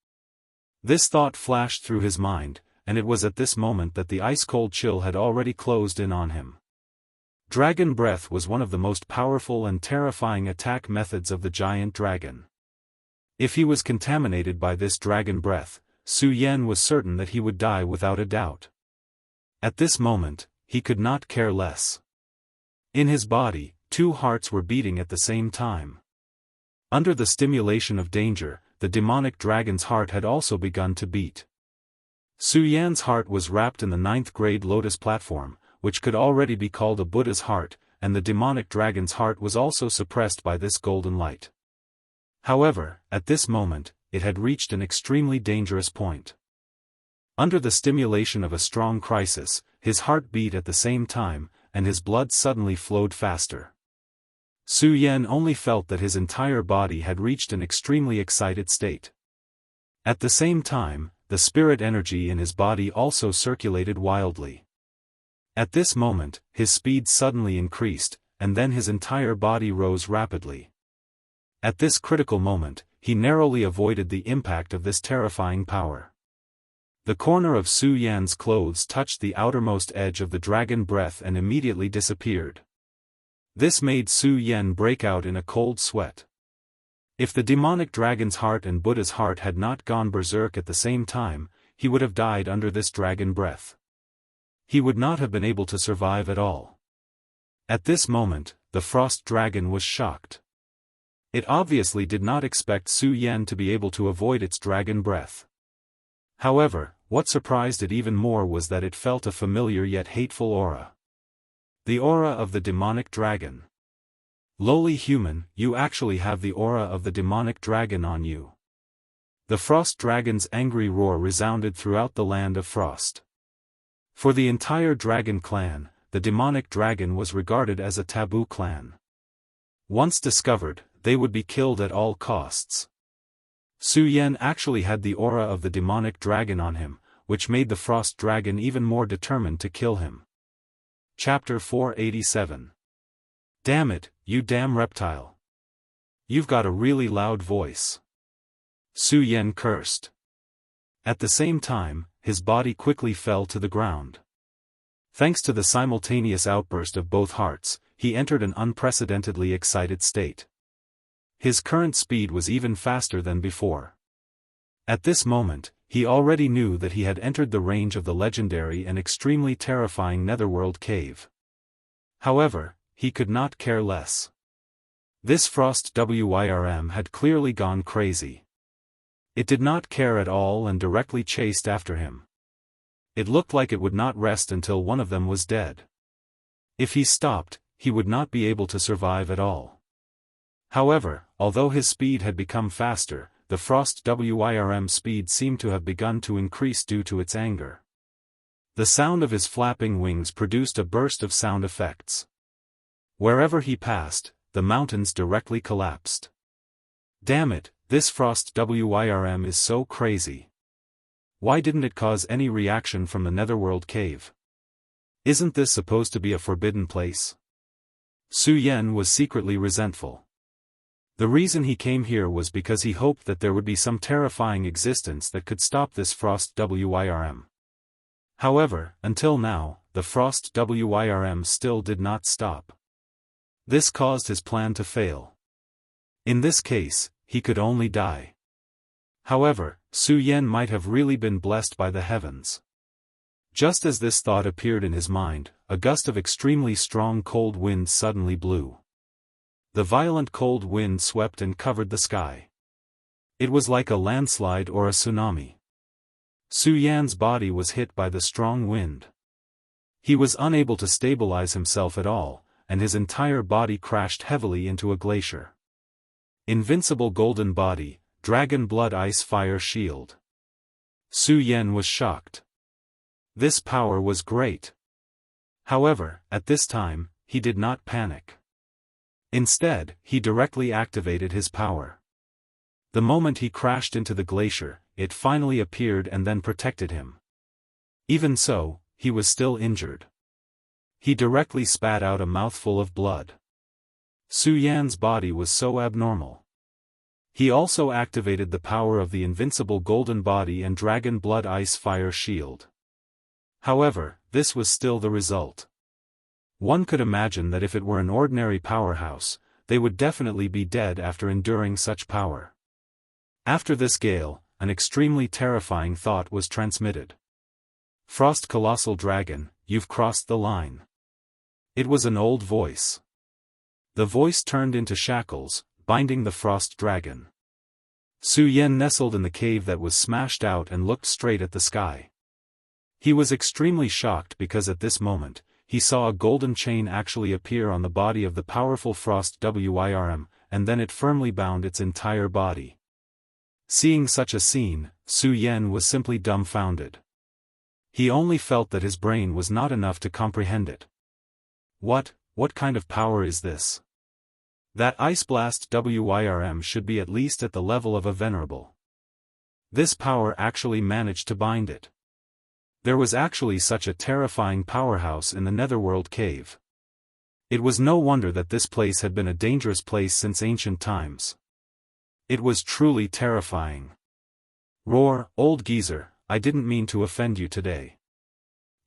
This thought flashed through his mind, and it was at this moment that the ice-cold chill had already closed in on him. Dragon breath was one of the most powerful and terrifying attack methods of the giant dragon. If he was contaminated by this dragon breath, Su Yan was certain that he would die without a doubt. At this moment, he could not care less. In his body, two hearts were beating at the same time. Under the stimulation of danger, the demonic dragon's heart had also begun to beat. Su Yan's heart was wrapped in the 9th grade lotus platform, which could already be called a Buddha's heart, and the demonic dragon's heart was also suppressed by this golden light. However, at this moment, it had reached an extremely dangerous point. Under the stimulation of a strong crisis, his heart beat at the same time, and his blood suddenly flowed faster. Su Yan only felt that his entire body had reached an extremely excited state. At the same time, the spirit energy in his body also circulated wildly. At this moment, his speed suddenly increased, and then his entire body rose rapidly. At this critical moment, he narrowly avoided the impact of this terrifying power. The corner of Su Yan's clothes touched the outermost edge of the dragon breath and immediately disappeared. This made Su Yan break out in a cold sweat. If the demonic dragon's heart and Buddha's heart had not gone berserk at the same time, he would have died under this dragon breath. He would not have been able to survive at all. At this moment, the frost dragon was shocked. It obviously did not expect Su Yan to be able to avoid its dragon breath. However, what surprised it even more was that it felt a familiar yet hateful aura. The aura of the demonic dragon. Lowly human, you actually have the aura of the demonic dragon on you. The frost dragon's angry roar resounded throughout the land of frost. For the entire dragon clan, the demonic dragon was regarded as a taboo clan. Once discovered, they would be killed at all costs. Su Yan actually had the aura of the demonic dragon on him, which made the frost dragon even more determined to kill him. Chapter 487. Damn it, you damn reptile. You've got a really loud voice. Su Yan cursed. At the same time, his body quickly fell to the ground. Thanks to the simultaneous outburst of both hearts, he entered an unprecedentedly excited state. His current speed was even faster than before. At this moment, he already knew that he had entered the range of the legendary and extremely terrifying Netherworld cave. However, he could not care less. This frost wyrm had clearly gone crazy. It did not care at all and directly chased after him. It looked like it would not rest until one of them was dead. If he stopped, he would not be able to survive at all. However, although his speed had become faster, the frost wyrm speed seemed to have begun to increase due to its anger. The sound of his flapping wings produced a burst of sound effects. Wherever he passed, the mountains directly collapsed. Damn it, this frost wyrm is so crazy. Why didn't it cause any reaction from the netherworld cave? Isn't this supposed to be a forbidden place? Su Yan was secretly resentful. The reason he came here was because he hoped that there would be some terrifying existence that could stop this Frost Wyrm. However, until now, the Frost Wyrm still did not stop. This caused his plan to fail. In this case, he could only die. However, Su Yan might have really been blessed by the heavens. Just as this thought appeared in his mind, a gust of extremely strong cold wind suddenly blew. The violent cold wind swept and covered the sky. It was like a landslide or a tsunami. Su Yan's body was hit by the strong wind. He was unable to stabilize himself at all, and his entire body crashed heavily into a glacier. Invincible golden body, dragon blood ice fire shield. Su Yan was shocked. This power was great. However, at this time, he did not panic. Instead, he directly activated his power. The moment he crashed into the glacier, it finally appeared and then protected him. Even so, he was still injured. He directly spat out a mouthful of blood. Su Yan's body was so abnormal. He also activated the power of the invincible golden body and dragon blood ice fire shield. However, this was still the result. One could imagine that if it were an ordinary powerhouse, they would definitely be dead after enduring such power. After this gale, an extremely terrifying thought was transmitted. Frost Colossal Dragon, you've crossed the line. It was an old voice. The voice turned into shackles, binding the Frost Dragon. Su Yan nestled in the cave that was smashed out and looked straight at the sky. He was extremely shocked because at this moment, he saw a golden chain actually appear on the body of the powerful Frost Wyrm, and then it firmly bound its entire body. Seeing such a scene, Su Yan was simply dumbfounded. He only felt that his brain was not enough to comprehend it. What kind of power is this? That Ice Blast Wyrm should be at least at the level of a venerable. This power actually managed to bind it. There was actually such a terrifying powerhouse in the Netherworld cave. It was no wonder that this place had been a dangerous place since ancient times. It was truly terrifying. Roar, old geezer, I didn't mean to offend you today.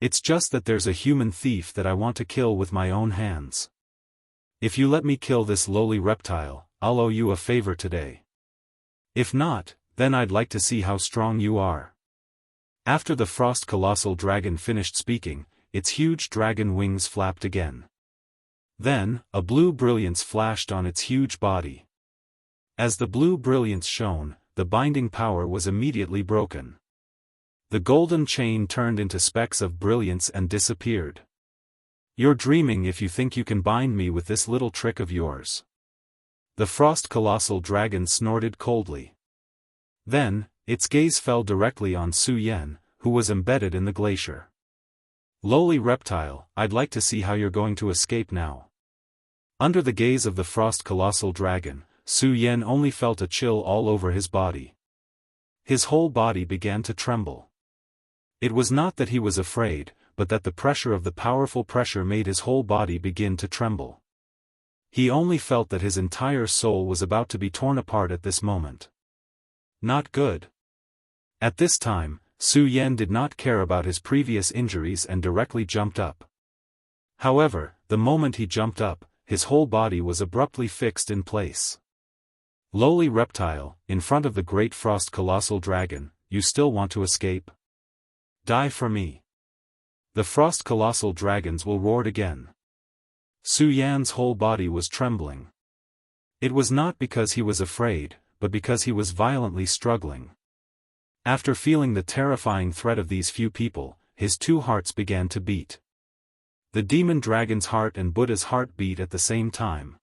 It's just that there's a human thief that I want to kill with my own hands. If you let me kill this lowly reptile, I'll owe you a favor today. If not, then I'd like to see how strong you are. After the Frost Colossal Dragon finished speaking, its huge dragon wings flapped again. Then, a blue brilliance flashed on its huge body. As the blue brilliance shone, the binding power was immediately broken. The golden chain turned into specks of brilliance and disappeared. You're dreaming if you think you can bind me with this little trick of yours. The Frost Colossal Dragon snorted coldly. Then, its gaze fell directly on Su Yan, who was embedded in the glacier. Lowly reptile, I'd like to see how you're going to escape now. Under the gaze of the Frost Colossal Dragon, Su Yan only felt a chill all over his body. His whole body began to tremble. It was not that he was afraid, but that the pressure of the powerful pressure made his whole body begin to tremble. He only felt that his entire soul was about to be torn apart at this moment. Not good. At this time, Su Yan did not care about his previous injuries and directly jumped up. However, the moment he jumped up, his whole body was abruptly fixed in place. Lowly reptile, in front of the great Frost Colossal Dragon, you still want to escape? Die for me. The Frost Colossal Dragons will roar again. Su Yan's whole body was trembling. It was not because he was afraid, but because he was violently struggling. After feeling the terrifying threat of these few people, his two hearts began to beat. The demon dragon's heart and Buddha's heart beat at the same time.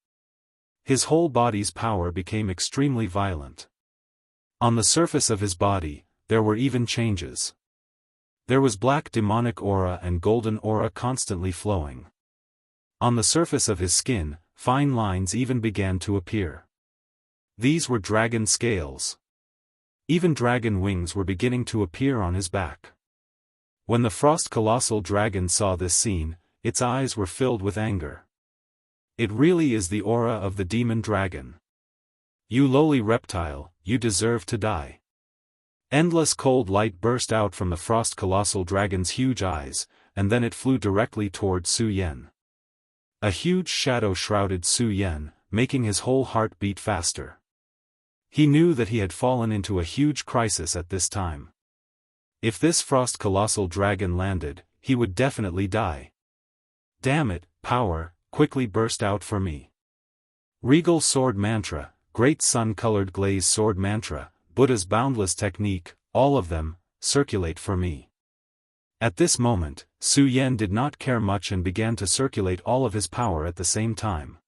His whole body's power became extremely violent. On the surface of his body, there were even changes. There was black demonic aura and golden aura constantly flowing. On the surface of his skin, fine lines even began to appear. These were dragon scales. Even dragon wings were beginning to appear on his back. When the frost colossal dragon saw this scene, its eyes were filled with anger. It really is the aura of the demon dragon. You lowly reptile, you deserve to die. Endless cold light burst out from the frost colossal dragon's huge eyes, and then it flew directly toward Su Yan. A huge shadow shrouded Su Yan, making his whole heart beat faster. He knew that he had fallen into a huge crisis at this time. If this frost colossal dragon landed, he would definitely die. Damn it, power, quickly burst out for me. Regal sword mantra, great sun-colored glaze sword mantra, Buddha's boundless technique, all of them, circulate for me. At this moment, Su Yan did not care much and began to circulate all of his power at the same time.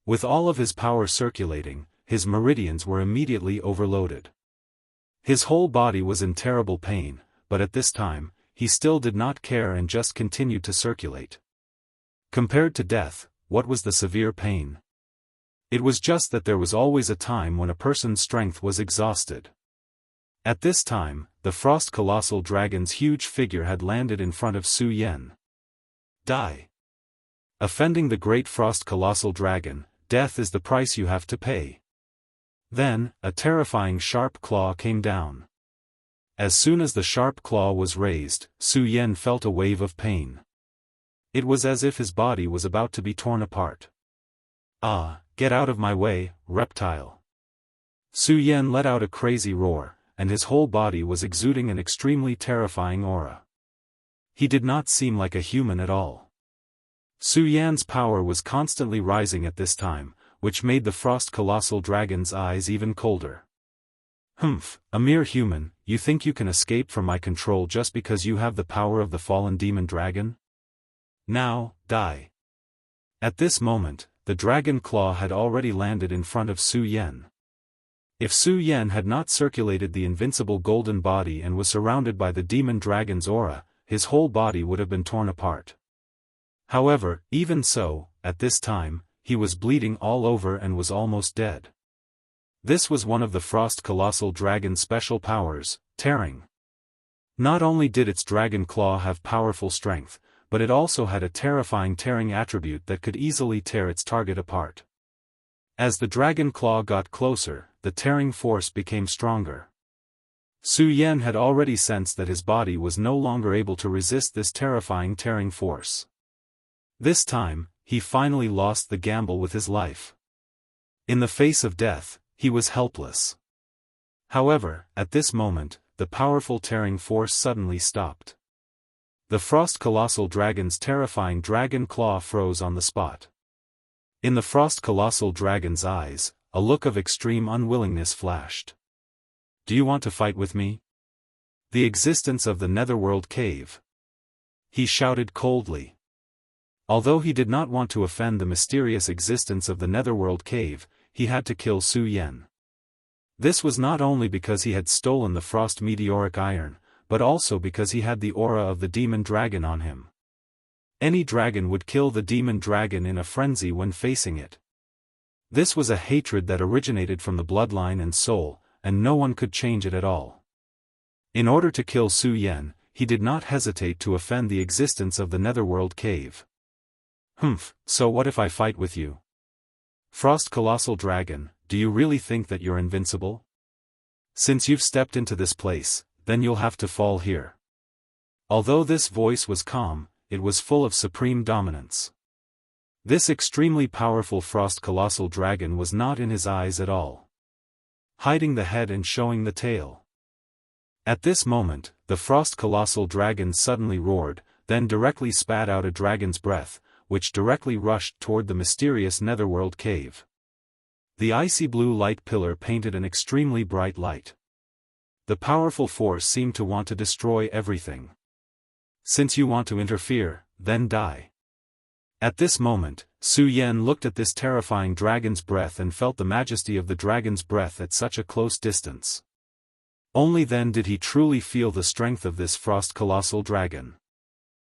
With all of his power circulating, his meridians were immediately overloaded. His whole body was in terrible pain, but at this time, he still did not care and just continued to circulate. Compared to death, what was the severe pain? It was just that there was always a time when a person's strength was exhausted. At this time, the frost colossal dragon's huge figure had landed in front of Su Yan. Die. Offending the great frost colossal dragon, death is the price you have to pay. Then, a terrifying sharp claw came down. As soon as the sharp claw was raised, Su Yan felt a wave of pain. It was as if his body was about to be torn apart. Ah, get out of my way, reptile. Su Yan let out a crazy roar, and his whole body was exuding an extremely terrifying aura. He did not seem like a human at all. Su Yan's power was constantly rising at this time, which made the frost colossal dragon's eyes even colder. Humph, a mere human, you think you can escape from my control just because you have the power of the fallen demon dragon? Now, die. At this moment, the dragon claw had already landed in front of Su Yan. If Su Yan had not circulated the invincible golden body and was surrounded by the demon dragon's aura, his whole body would have been torn apart. However, even so, at this time, he was bleeding all over and was almost dead. This was one of the frost colossal dragon's special powers, tearing. Not only did its dragon claw have powerful strength, but it also had a terrifying tearing attribute that could easily tear its target apart. As the dragon claw got closer, the tearing force became stronger. Su Yan had already sensed that his body was no longer able to resist this terrifying tearing force. This time, he finally lost the gamble with his life. In the face of death, he was helpless. However, at this moment, the powerful tearing force suddenly stopped. The frost colossal dragon's terrifying dragon claw froze on the spot. In the frost colossal dragon's eyes, a look of extreme unwillingness flashed. Do you want to fight with me? The existence of the netherworld cave. He shouted coldly. Although he did not want to offend the mysterious existence of the netherworld cave, he had to kill Su Yan. This was not only because he had stolen the frost meteoric iron, but also because he had the aura of the demon dragon on him. Any dragon would kill the demon dragon in a frenzy when facing it. This was a hatred that originated from the bloodline and soul, and no one could change it at all. In order to kill Su Yan, he did not hesitate to offend the existence of the netherworld cave. Humph, so what if I fight with you? Frost colossal dragon, do you really think that you're invincible? Since you've stepped into this place, then you'll have to fall here. Although this voice was calm, it was full of supreme dominance. This extremely powerful frost colossal dragon was not in his eyes at all. Hiding the head and showing the tail. At this moment, the frost colossal dragon suddenly roared, then directly spat out a dragon's breath, which directly rushed toward the mysterious netherworld cave. The icy blue light pillar painted an extremely bright light. The powerful force seemed to want to destroy everything. Since you want to interfere, then die. At this moment, Su Yan looked at this terrifying dragon's breath and felt the majesty of the dragon's breath at such a close distance. Only then did he truly feel the strength of this frost colossal dragon.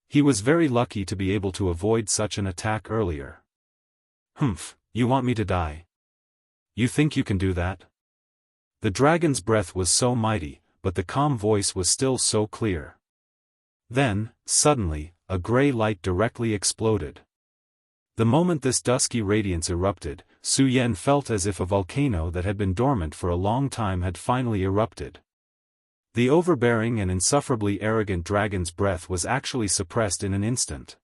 He was very lucky to be able to avoid such an attack earlier. Humph, you want me to die? You think you can do that? The dragon's breath was so mighty, but the calm voice was still so clear. Then, suddenly, a gray light directly exploded. The moment this dusky radiance erupted, Su Yan felt as if a volcano that had been dormant for a long time had finally erupted. The overbearing and insufferably arrogant dragon's breath was actually suppressed in an instant.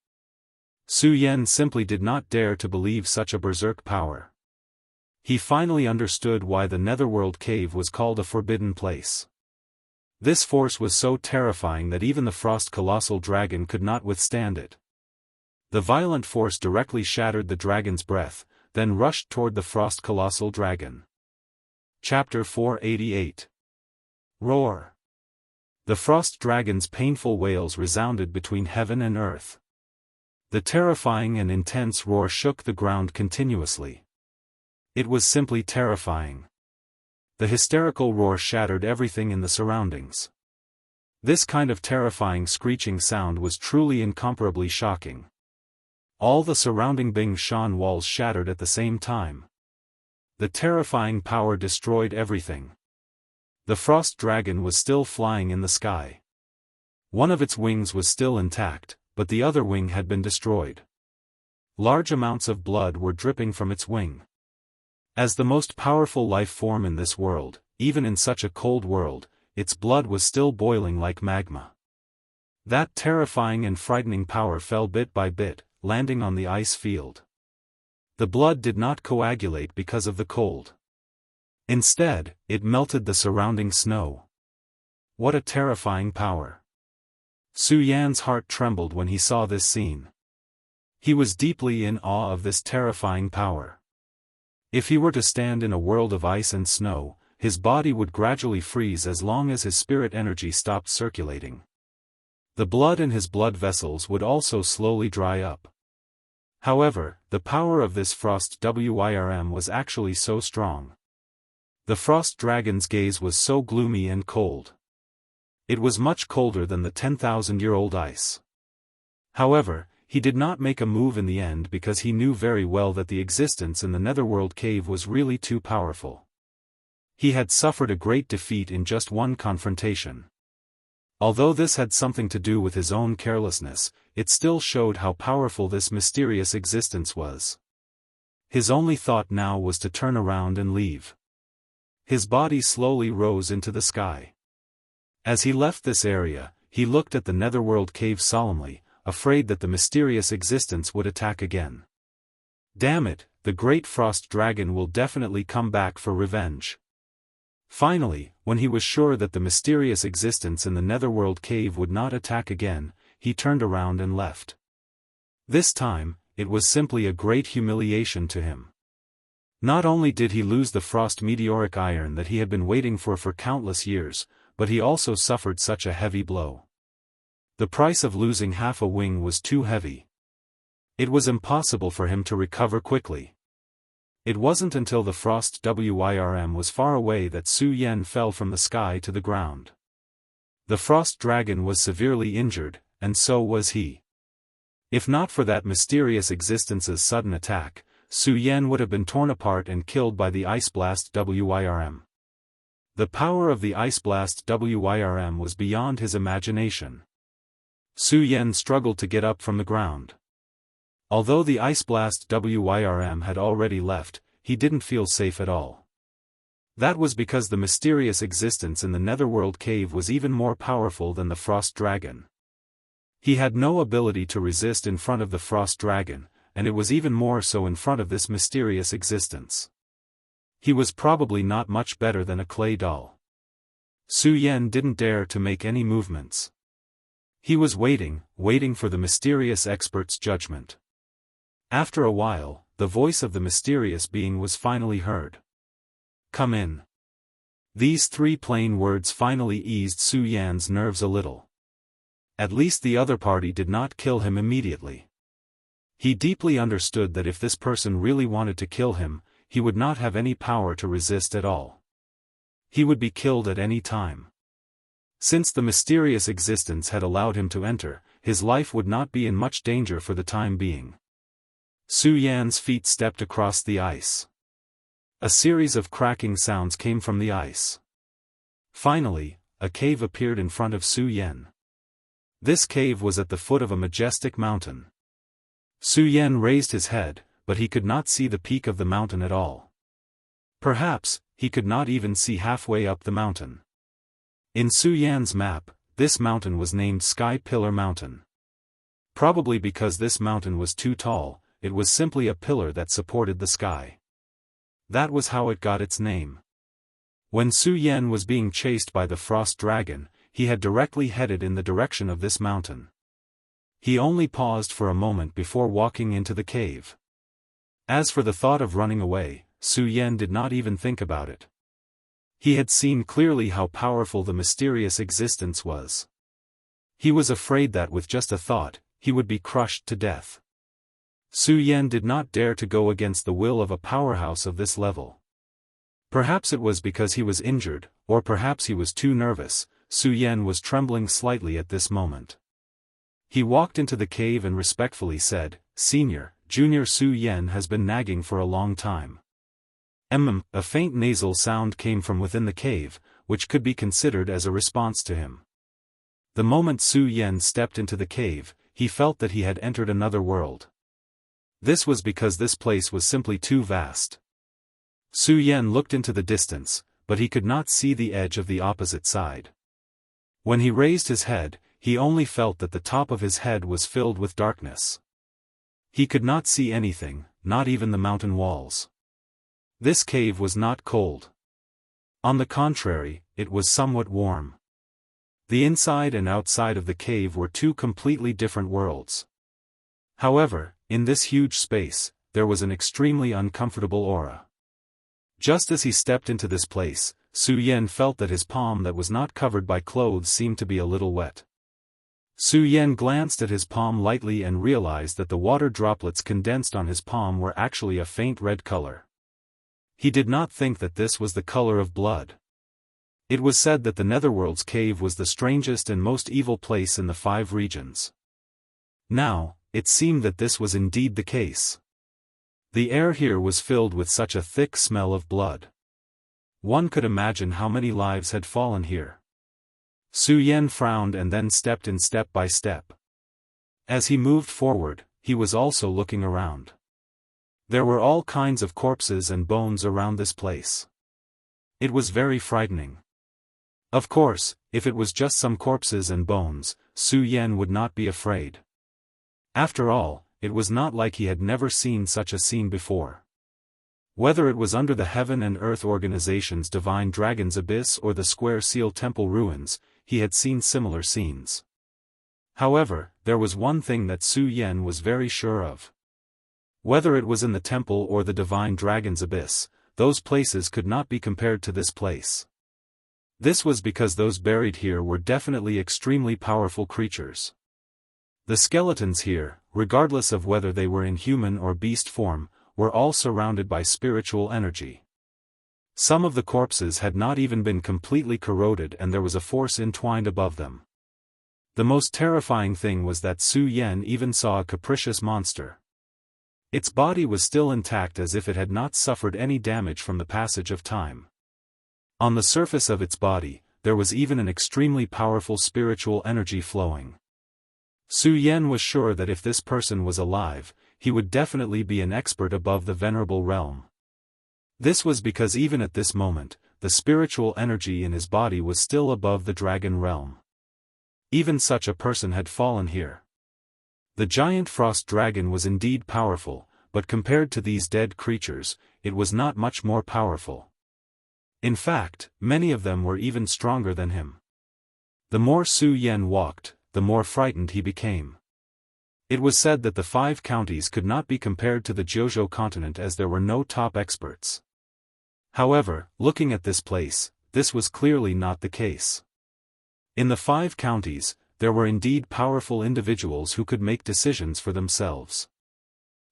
Su Yan simply did not dare to believe such a berserk power. He finally understood why the Netherworld Cave was called a forbidden place. This force was so terrifying that even the Frost Colossal Dragon could not withstand it. The violent force directly shattered the dragon's breath, then rushed toward the Frost Colossal Dragon. Chapter 488. Roar. The Frost Dragon's painful wails resounded between heaven and earth. The terrifying and intense roar shook the ground continuously. It was simply terrifying. The hysterical roar shattered everything in the surroundings. This kind of terrifying screeching sound was truly incomparably shocking. All the surrounding Bing Shan walls shattered at the same time. The terrifying power destroyed everything. The Frost Dragon was still flying in the sky. One of its wings was still intact, but the other wing had been destroyed. Large amounts of blood were dripping from its wing. As the most powerful life form in this world, even in such a cold world, its blood was still boiling like magma. That terrifying and frightening power fell bit by bit, landing on the ice field. The blood did not coagulate because of the cold. Instead, it melted the surrounding snow. What a terrifying power! Su Yan's heart trembled when he saw this scene. He was deeply in awe of this terrifying power. If he were to stand in a world of ice and snow, his body would gradually freeze as long as his spirit energy stopped circulating. The blood in his blood vessels would also slowly dry up. However, the power of this Frost Wyrm was actually so strong. The Frost Dragon's gaze was so gloomy and cold. It was much colder than the 10,000-year-old ice. However, he did not make a move in the end because he knew very well that the existence in the Netherworld Cave was really too powerful. He had suffered a great defeat in just one confrontation. Although this had something to do with his own carelessness, it still showed how powerful this mysterious existence was. His only thought now was to turn around and leave. His body slowly rose into the sky. As he left this area, he looked at the Netherworld Cave solemnly, afraid that the mysterious existence would attack again. Damn it, the Great Frost Dragon will definitely come back for revenge. Finally, when he was sure that the mysterious existence in the Netherworld Cave would not attack again, he turned around and left. This time, it was simply a great humiliation to him. Not only did he lose the Frost Meteoric Iron that he had been waiting for countless years, but he also suffered such a heavy blow. The price of losing half a wing was too heavy. It was impossible for him to recover quickly. It wasn't until the Frost Wyrm was far away that Su Yan fell from the sky to the ground. The Frost Dragon was severely injured, and so was he. If not for that mysterious existence's sudden attack, Su Yan would have been torn apart and killed by the Ice Blast Wyrm. The power of the Ice Blast Wyrm was beyond his imagination. Su Yan struggled to get up from the ground. Although the Ice Blast Wyrm had already left, he didn't feel safe at all. That was because the mysterious existence in the Netherworld Cave was even more powerful than the Frost Dragon. He had no ability to resist in front of the Frost Dragon, and it was even more so in front of this mysterious existence. He was probably not much better than a clay doll. Su Yan didn't dare to make any movements. He was waiting for the mysterious expert's judgment. After a while, the voice of the mysterious being was finally heard. "Come in." These three plain words finally eased Su Yan's nerves a little. At least the other party did not kill him immediately. He deeply understood that if this person really wanted to kill him, he would not have any power to resist at all. He would be killed at any time. Since the mysterious existence had allowed him to enter, his life would not be in much danger for the time being. Su Yan's feet stepped across the ice. A series of cracking sounds came from the ice. Finally, a cave appeared in front of Su Yan. This cave was at the foot of a majestic mountain. Su Yan raised his head, but he could not see the peak of the mountain at all. Perhaps, he could not even see halfway up the mountain. In Su Yan's map, this mountain was named Sky Pillar Mountain. Probably because this mountain was too tall, it was simply a pillar that supported the sky. That was how it got its name. When Su Yan was being chased by the frost dragon, he had directly headed in the direction of this mountain. He only paused for a moment before walking into the cave. As for the thought of running away, Su Yan did not even think about it. He had seen clearly how powerful the mysterious existence was. He was afraid that with just a thought, he would be crushed to death. Su Yan did not dare to go against the will of a powerhouse of this level. Perhaps it was because he was injured, or perhaps he was too nervous. Su Yan was trembling slightly at this moment. He walked into the cave and respectfully said, "Senior, Junior Su Yan has been nagging for a long time." A faint nasal sound came from within the cave, which could be considered as a response to him. The moment Su Yan stepped into the cave, he felt that he had entered another world. This was because this place was simply too vast. Su Yan looked into the distance, but he could not see the edge of the opposite side. When he raised his head, he only felt that the top of his head was filled with darkness. He could not see anything, not even the mountain walls. This cave was not cold. On the contrary, it was somewhat warm. The inside and outside of the cave were two completely different worlds. However, in this huge space, there was an extremely uncomfortable aura. Just as he stepped into this place, Su Yan felt that his palm that was not covered by clothes seemed to be a little wet. Su Yan glanced at his palm lightly and realized that the water droplets condensed on his palm were actually a faint red color. He did not think that this was the color of blood. It was said that the Netherworld's cave was the strangest and most evil place in the 5 regions. Now, it seemed that this was indeed the case. The air here was filled with such a thick smell of blood. One could imagine how many lives had fallen here. Su Yan frowned and then stepped in step by step. As he moved forward, he was also looking around. There were all kinds of corpses and bones around this place. It was very frightening. Of course, if it was just some corpses and bones, Su Yan would not be afraid. After all, it was not like he had never seen such a scene before. Whether it was under the Heaven and Earth Organization's Divine Dragon's Abyss or the Square Seal Temple ruins, he had seen similar scenes. However, there was one thing that Su Yan was very sure of. Whether it was in the temple or the Divine Dragon's Abyss, those places could not be compared to this place. This was because those buried here were definitely extremely powerful creatures. The skeletons here, regardless of whether they were in human or beast form, were all surrounded by spiritual energy. Some of the corpses had not even been completely corroded and there was a force entwined above them. The most terrifying thing was that Su Yan even saw a capricious monster. Its body was still intact as if it had not suffered any damage from the passage of time. On the surface of its body, there was even an extremely powerful spiritual energy flowing. Su Yan was sure that if this person was alive, he would definitely be an expert above the venerable realm. This was because even at this moment, the spiritual energy in his body was still above the dragon realm. Even such a person had fallen here. The giant frost dragon was indeed powerful, but compared to these dead creatures, it was not much more powerful. In fact, many of them were even stronger than him. The more Su Yan walked, the more frightened he became. It was said that the 5 counties could not be compared to the Jiuzhou continent as there were no top experts. However, looking at this place, this was clearly not the case. In the 5 counties, there were indeed powerful individuals who could make decisions for themselves.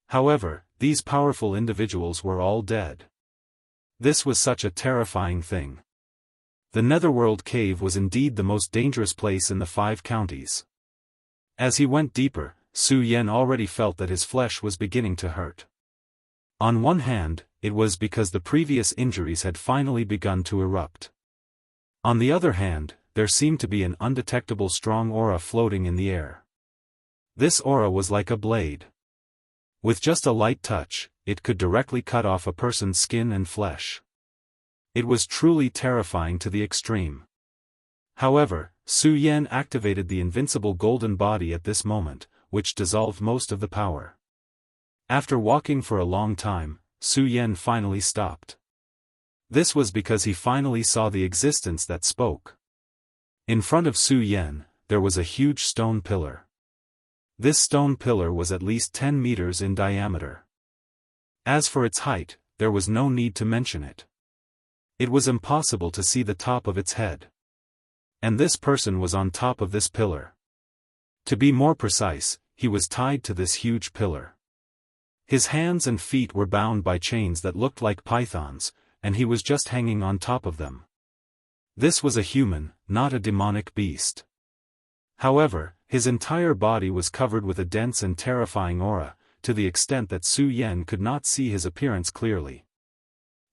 However, these powerful individuals were all dead. This was such a terrifying thing. The Netherworld cave was indeed the most dangerous place in the 5 counties. As he went deeper, Su Yan already felt that his flesh was beginning to hurt. On one hand, it was because the previous injuries had finally begun to erupt. On the other hand, there seemed to be an undetectable strong aura floating in the air. This aura was like a blade. With just a light touch, it could directly cut off a person's skin and flesh. It was truly terrifying to the extreme. However, Su Yan activated the invincible golden body at this moment, which dissolved most of the power. After walking for a long time, Su Yan finally stopped. This was because he finally saw the existence that spoke. In front of Su Yan, there was a huge stone pillar. This stone pillar was at least 10 meters in diameter. As for its height, there was no need to mention it. It was impossible to see the top of its head. And this person was on top of this pillar. To be more precise, he was tied to this huge pillar. His hands and feet were bound by chains that looked like pythons, and he was just hanging on top of them. This was a human, not a demonic beast. However, his entire body was covered with a dense and terrifying aura, to the extent that Su Yan could not see his appearance clearly.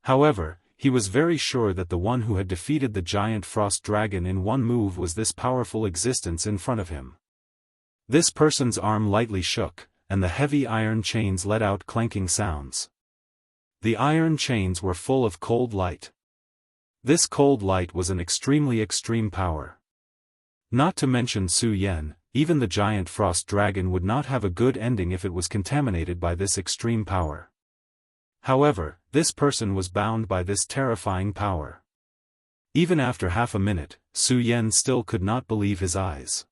However, he was very sure that the one who had defeated the giant frost dragon in one move was this powerful existence in front of him. This person's arm lightly shook, and the heavy iron chains let out clanking sounds. The iron chains were full of cold light. This cold light was an extremely extreme power. Not to mention Su Yan, even the giant frost dragon would not have a good ending if it was contaminated by this extreme power. However, this person was bound by this terrifying power. Even after half a minute, Su Yan still could not believe his eyes.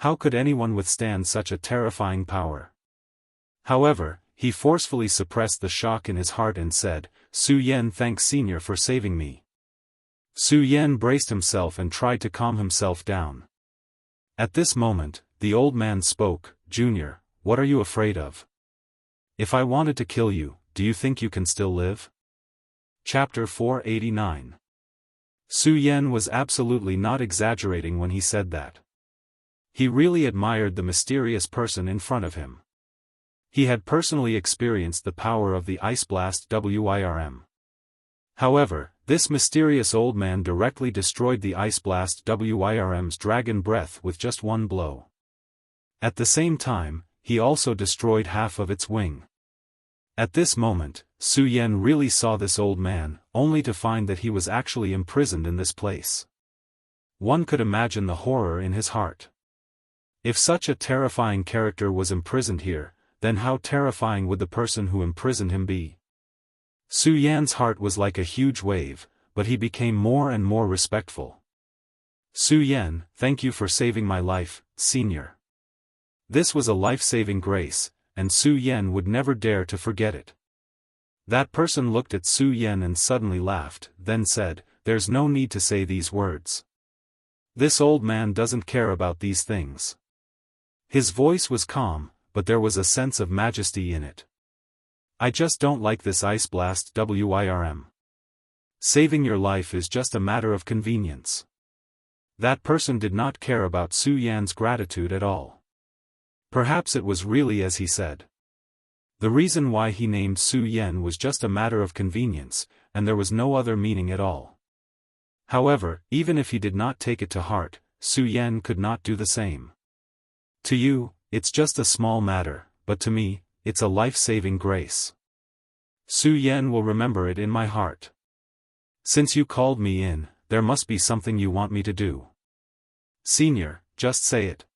How could anyone withstand such a terrifying power? However, he forcefully suppressed the shock in his heart and said, "Su Yan, thanks Senior for saving me." Su Yan braced himself and tried to calm himself down. At this moment, the old man spoke, "Junior, what are you afraid of? If I wanted to kill you, do you think you can still live?" Chapter 489. Su Yan was absolutely not exaggerating when he said that. He really admired the mysterious person in front of him. He had personally experienced the power of the Ice Blast Wirm. However, this mysterious old man directly destroyed the Ice Blast Wirm's dragon breath with just one blow. At the same time, he also destroyed half of its wing. At this moment, Su Yan really saw this old man, only to find that he was actually imprisoned in this place. One could imagine the horror in his heart. If such a terrifying character was imprisoned here, then how terrifying would the person who imprisoned him be? Su Yan's heart was like a huge wave, but he became more and more respectful. "Su Yan, thank you for saving my life, Senior." This was a life-saving grace, and Su Yan would never dare to forget it. That person looked at Su Yan and suddenly laughed, then said, "There's no need to say these words. This old man doesn't care about these things." His voice was calm, but there was a sense of majesty in it. "I just don't like this Ice Blast Wirm. Saving your life is just a matter of convenience." That person did not care about Su Yan's gratitude at all. Perhaps it was really as he said. The reason why he named Su Yan was just a matter of convenience, and there was no other meaning at all. However, even if he did not take it to heart, Su Yan could not do the same. "To you, it's just a small matter, but to me, it's a life-saving grace. Su Yan will remember it in my heart. Since you called me in, there must be something you want me to do. Senior, just say it."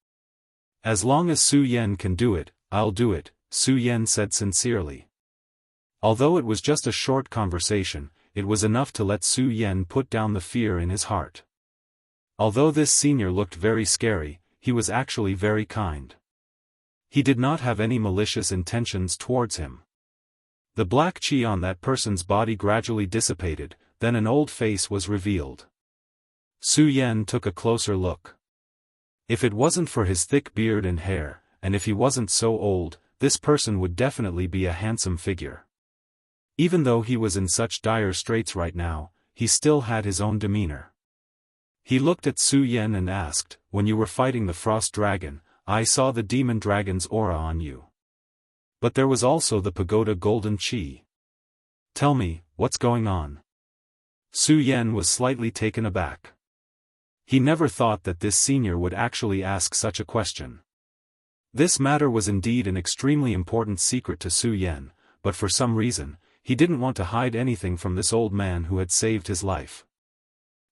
"As long as Su Yan can do it, I'll do it," Su Yan said sincerely. Although it was just a short conversation, it was enough to let Su Yan put down the fear in his heart. Although this senior looked very scary, he was actually very kind. He did not have any malicious intentions towards him. The black chi on that person's body gradually dissipated, then an old face was revealed. Su Yan took a closer look. If it wasn't for his thick beard and hair, and if he wasn't so old, this person would definitely be a handsome figure. Even though he was in such dire straits right now, he still had his own demeanor. He looked at Su Yan and asked, "When you were fighting the frost dragon, I saw the demon dragon's aura on you. But there was also the pagoda golden chi. Tell me, what's going on? Su Yan was slightly taken aback. He never thought that this senior would actually ask such a question. This matter was indeed an extremely important secret to Su Yan, but for some reason, he didn't want to hide anything from this old man who had saved his life.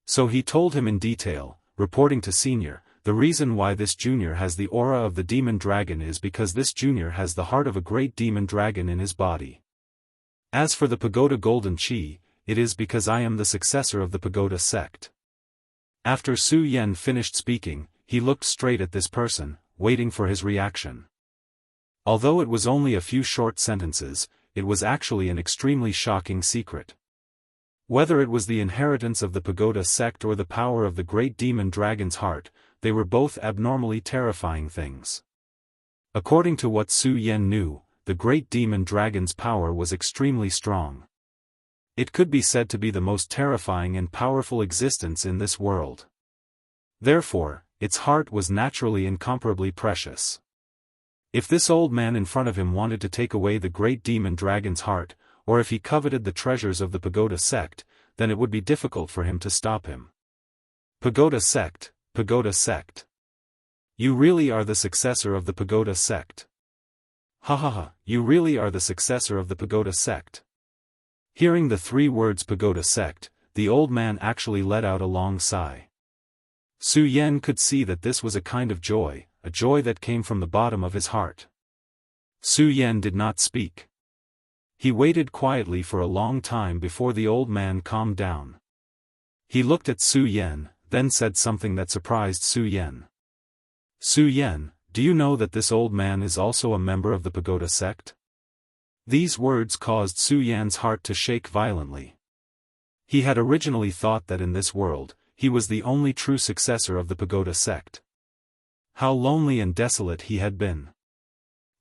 So he told him in detail, reporting to Senior, the reason why this junior has the aura of the demon dragon is because this junior has the heart of a great demon dragon in his body. As for the pagoda golden chi, it is because I am the successor of the pagoda sect. After Su Yan finished speaking, he looked straight at this person, waiting for his reaction. Although it was only a few short sentences, it was actually an extremely shocking secret. Whether it was the inheritance of the pagoda sect or the power of the great demon dragon's heart, they were both abnormally terrifying things. According to what Su Yan knew, the great demon dragon's power was extremely strong. It could be said to be the most terrifying and powerful existence in this world. Therefore, its heart was naturally incomparably precious. If this old man in front of him wanted to take away the great demon dragon's heart, or if he coveted the treasures of the pagoda sect, then it would be difficult for him to stop him. Pagoda sect, pagoda sect. You really are the successor of the pagoda sect. Ha ha ha, you really are the successor of the pagoda sect. Hearing the 3 words pagoda sect, the old man actually let out a long sigh. Su Yan could see that this was a kind of joy, a joy that came from the bottom of his heart. Su Yan did not speak. He waited quietly for a long time before the old man calmed down. He looked at Su Yan, then said something that surprised Su Yan. Su Yan, do you know that this old man is also a member of the pagoda sect? These words caused Su Yan's heart to shake violently. He had originally thought that in this world, he was the only true successor of the pagoda sect. How lonely and desolate he had been.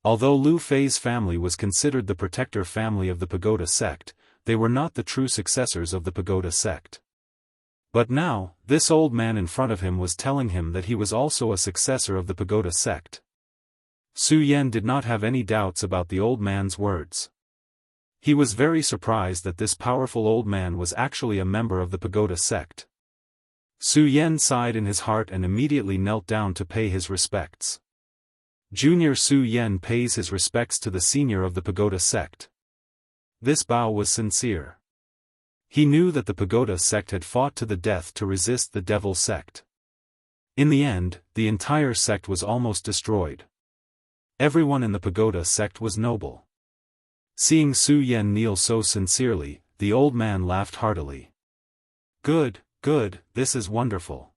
Although Lu Fei's family was considered the protector family of the pagoda sect, they were not the true successors of the pagoda sect. But now, this old man in front of him was telling him that he was also a successor of the pagoda sect. Su Yan did not have any doubts about the old man's words. He was very surprised that this powerful old man was actually a member of the pagoda sect. Su Yan sighed in his heart and immediately knelt down to pay his respects. Junior Su Yan pays his respects to the senior of the pagoda sect. This bow was sincere. He knew that the pagoda sect had fought to the death to resist the devil sect. In the end, the entire sect was almost destroyed. Everyone in the pagoda sect was noble. Seeing Su Yan kneel so sincerely, the old man laughed heartily. Good, good, this is wonderful.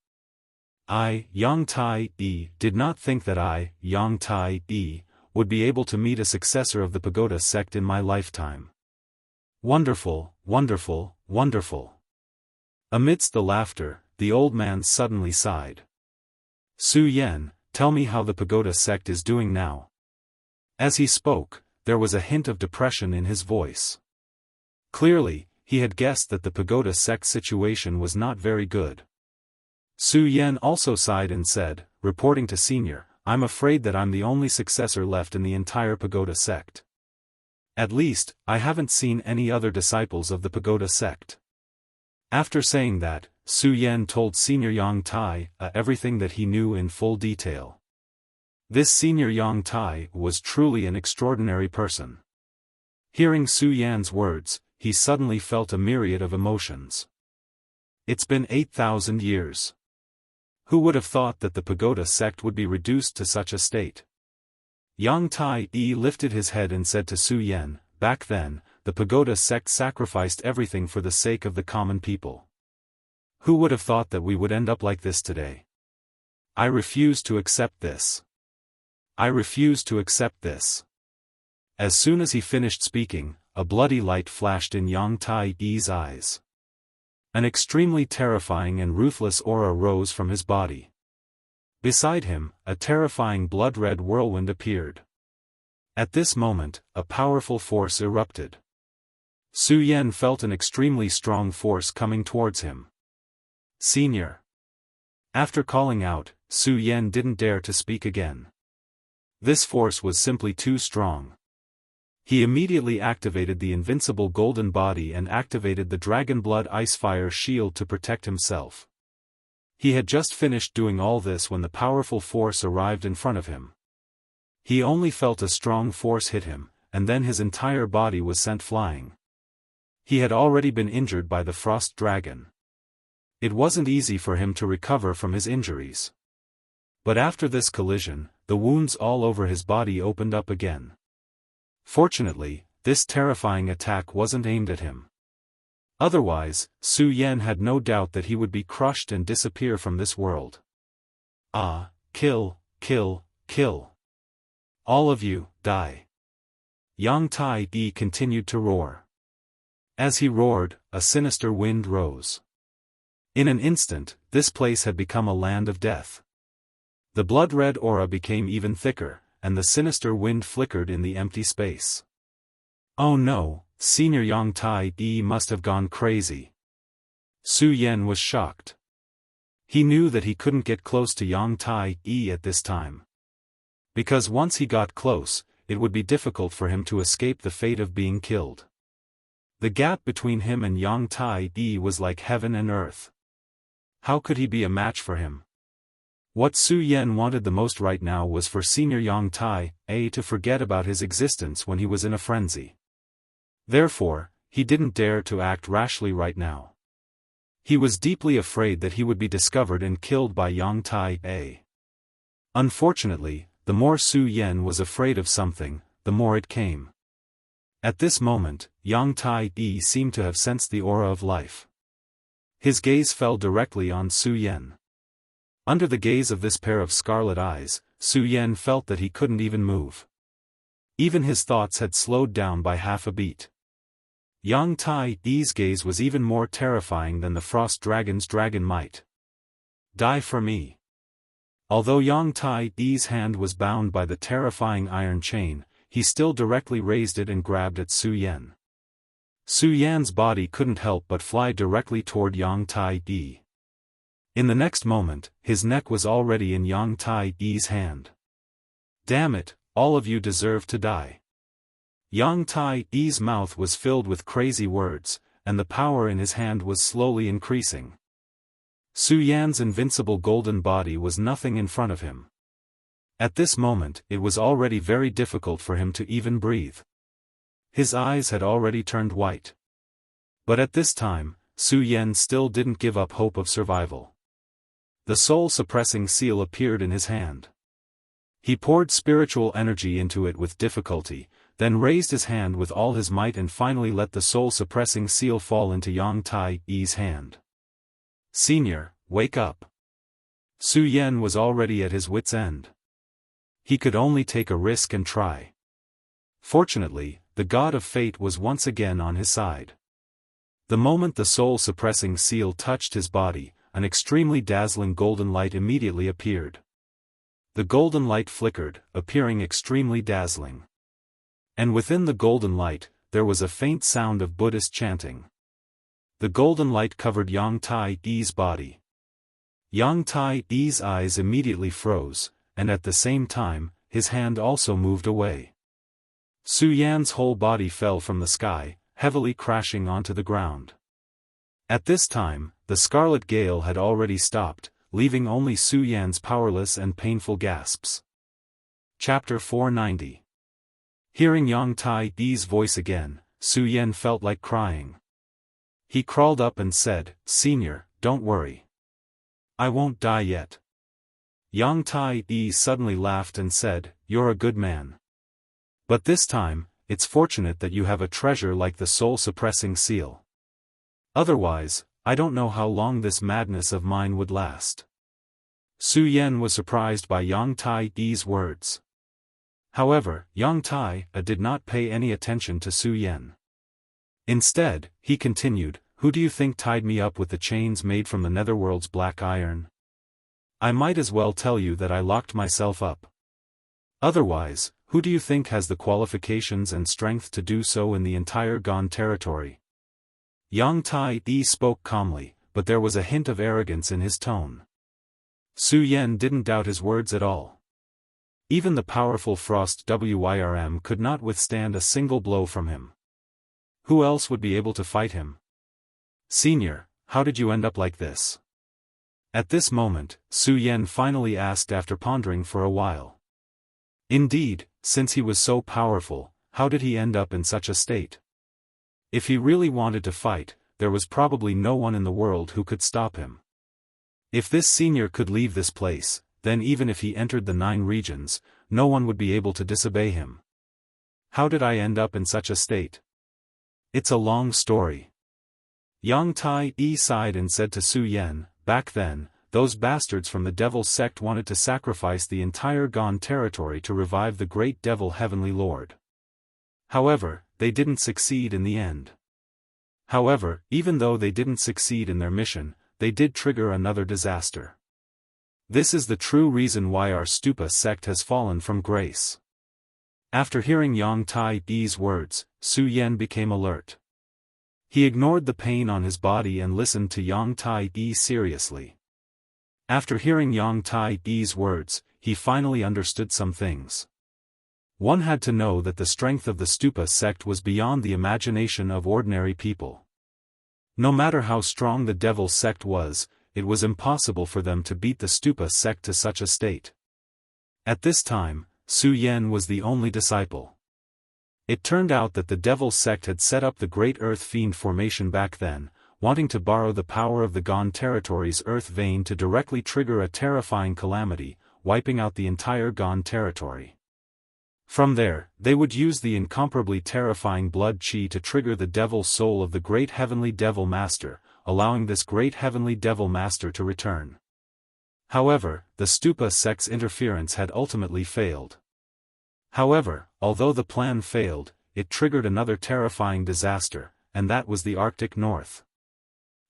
I, Yang Tai-yi, did not think that I, Yang Tai-yi, would be able to meet a successor of the pagoda sect in my lifetime. Wonderful, wonderful, wonderful. Amidst the laughter, the old man suddenly sighed. Su Yan, tell me how the pagoda sect is doing now. As he spoke, there was a hint of depression in his voice. Clearly, he had guessed that the pagoda sect situation was not very good. Su Yan also sighed and said, reporting to Senior, I'm afraid that I'm the only successor left in the entire pagoda sect. At least, I haven't seen any other disciples of the pagoda sect. After saying that, Su Yan told Senior Yang Tai everything that he knew in full detail. This Senior Yang Tai was truly an extraordinary person. Hearing Su Yan's words, he suddenly felt a myriad of emotions. It's been 8,000 years. Who would have thought that the pagoda sect would be reduced to such a state? Yang Tai-yi lifted his head and said to Su Yan, back then, the pagoda sect sacrificed everything for the sake of the common people. Who would have thought that we would end up like this today? I refuse to accept this. I refuse to accept this. As soon as he finished speaking, a bloody light flashed in Yang Tai-yi's eyes. An extremely terrifying and ruthless aura rose from his body. Beside him, a terrifying blood-red whirlwind appeared. At this moment, a powerful force erupted. Su Yan felt an extremely strong force coming towards him. Senior. After calling out, Su Yan didn't dare to speak again. This force was simply too strong. He immediately activated the invincible golden body and activated the dragon blood ice fire shield to protect himself. He had just finished doing all this when the powerful force arrived in front of him. He only felt a strong force hit him, and then his entire body was sent flying. He had already been injured by the frost dragon. It wasn't easy for him to recover from his injuries. But after this collision, the wounds all over his body opened up again. Fortunately, this terrifying attack wasn't aimed at him. Otherwise, Su Yan had no doubt that he would be crushed and disappear from this world. Ah, kill, kill, kill. All of you, die. Yang Tai continued to roar. As he roared, a sinister wind rose. In an instant, this place had become a land of death. The blood-red aura became even thicker, and the sinister wind flickered in the empty space. Oh no, Senior Yang Tai must have gone crazy. Su Yan was shocked. He knew that he couldn't get close to Yang Tai at this time. Because once he got close, it would be difficult for him to escape the fate of being killed. The gap between him and Yang Tai was like heaven and earth. How could he be a match for him? What Su Yan wanted the most right now was for Senior Yang Tai to forget about his existence when he was in a frenzy. Therefore, he didn't dare to act rashly right now. He was deeply afraid that he would be discovered and killed by Yang Tai. Unfortunately, the more Su Yan was afraid of something, the more it came. At this moment, Yang Tai seemed to have sensed the aura of life. His gaze fell directly on Su Yan. Under the gaze of this pair of scarlet eyes, Su Yan felt that he couldn't even move. Even his thoughts had slowed down by half a beat. Yang Tai's gaze was even more terrifying than the frost dragon's dragon might. Die for me. Although Yang Tai's hand was bound by the terrifying iron chain, he still directly raised it and grabbed at Su Yan. Su Yan's body couldn't help but fly directly toward Yang Tai. In the next moment, his neck was already in Yang Tai-Yi's hand. Damn it, all of you deserve to die. Yang Tai-Yi's mouth was filled with crazy words, and the power in his hand was slowly increasing. Su Yan's invincible golden body was nothing in front of him. At this moment, it was already very difficult for him to even breathe. His eyes had already turned white. But at this time, Su Yan still didn't give up hope of survival. The soul-suppressing seal appeared in his hand. He poured spiritual energy into it with difficulty, then raised his hand with all his might and finally let the soul-suppressing seal fall into Yang Tai-Yi's hand. Senior, wake up. Su Yan was already at his wit's end. He could only take a risk and try. Fortunately, the god of fate was once again on his side. The moment the soul-suppressing seal touched his body, an extremely dazzling golden light immediately appeared. The golden light flickered, appearing extremely dazzling. And within the golden light, there was a faint sound of Buddhist chanting. The golden light covered Yang Tai-Yi's body. Yang Tai-Yi's eyes immediately froze, and at the same time, his hand also moved away. Su Yan's whole body fell from the sky, heavily crashing onto the ground. At this time, the scarlet gale had already stopped, leaving only Su Yan's powerless and painful gasps. Chapter 490. Hearing Yang Tai-Yi's voice again, Su Yan felt like crying. He crawled up and said, "Senior, don't worry. I won't die yet." Yang Tai-Yi suddenly laughed and said, "You're a good man. But this time, it's fortunate that you have a treasure like the soul-suppressing seal. Otherwise, I don't know how long this madness of mine would last." Su Yan was surprised by Yang Tai-Yi's words. However, Yang Tai did not pay any attention to Su Yan. Instead, he continued, "Who do you think tied me up with the chains made from the netherworld's black iron? I might as well tell you that I locked myself up. Otherwise, who do you think has the qualifications and strength to do so in the entire Gone territory?" Yang Tai-Yi spoke calmly, but there was a hint of arrogance in his tone. Su Yan didn't doubt his words at all. Even the powerful Frost Wyrm could not withstand a single blow from him. Who else would be able to fight him? Senior, how did you end up like this? At this moment, Su Yan finally asked after pondering for a while. Indeed, since he was so powerful, how did he end up in such a state? If he really wanted to fight, there was probably no one in the world who could stop him. If this senior could leave this place, then even if he entered the 9 regions, no one would be able to disobey him. How did I end up in such a state? It's a long story. Yang Tai sighed and said to Su Yan, back then, those bastards from the Devil sect wanted to sacrifice the entire Gon territory to revive the great Devil Heavenly Lord. However, they didn't succeed in the end. However, even though they didn't succeed in their mission, they did trigger another disaster. This is the true reason why our Stupa sect has fallen from grace. After hearing Yang Tai's words, Su Yan became alert. He ignored the pain on his body and listened to Yang Tai seriously. After hearing Yang Tai's words, he finally understood some things. One had to know that the strength of the Stupa sect was beyond the imagination of ordinary people. No matter how strong the Devil sect was, it was impossible for them to beat the Stupa sect to such a state. At this time, Su Yan was the only disciple. It turned out that the Devil sect had set up the Great Earth Fiend formation back then, wanting to borrow the power of the Gon territory's Earth Vein to directly trigger a terrifying calamity, wiping out the entire Gon territory. From there, they would use the incomparably terrifying blood chi to trigger the Devil soul of the Great Heavenly Devil Master, allowing this Great Heavenly Devil Master to return. However, the Stupa sect's interference had ultimately failed. However, although the plan failed, it triggered another terrifying disaster, and that was the Arctic North.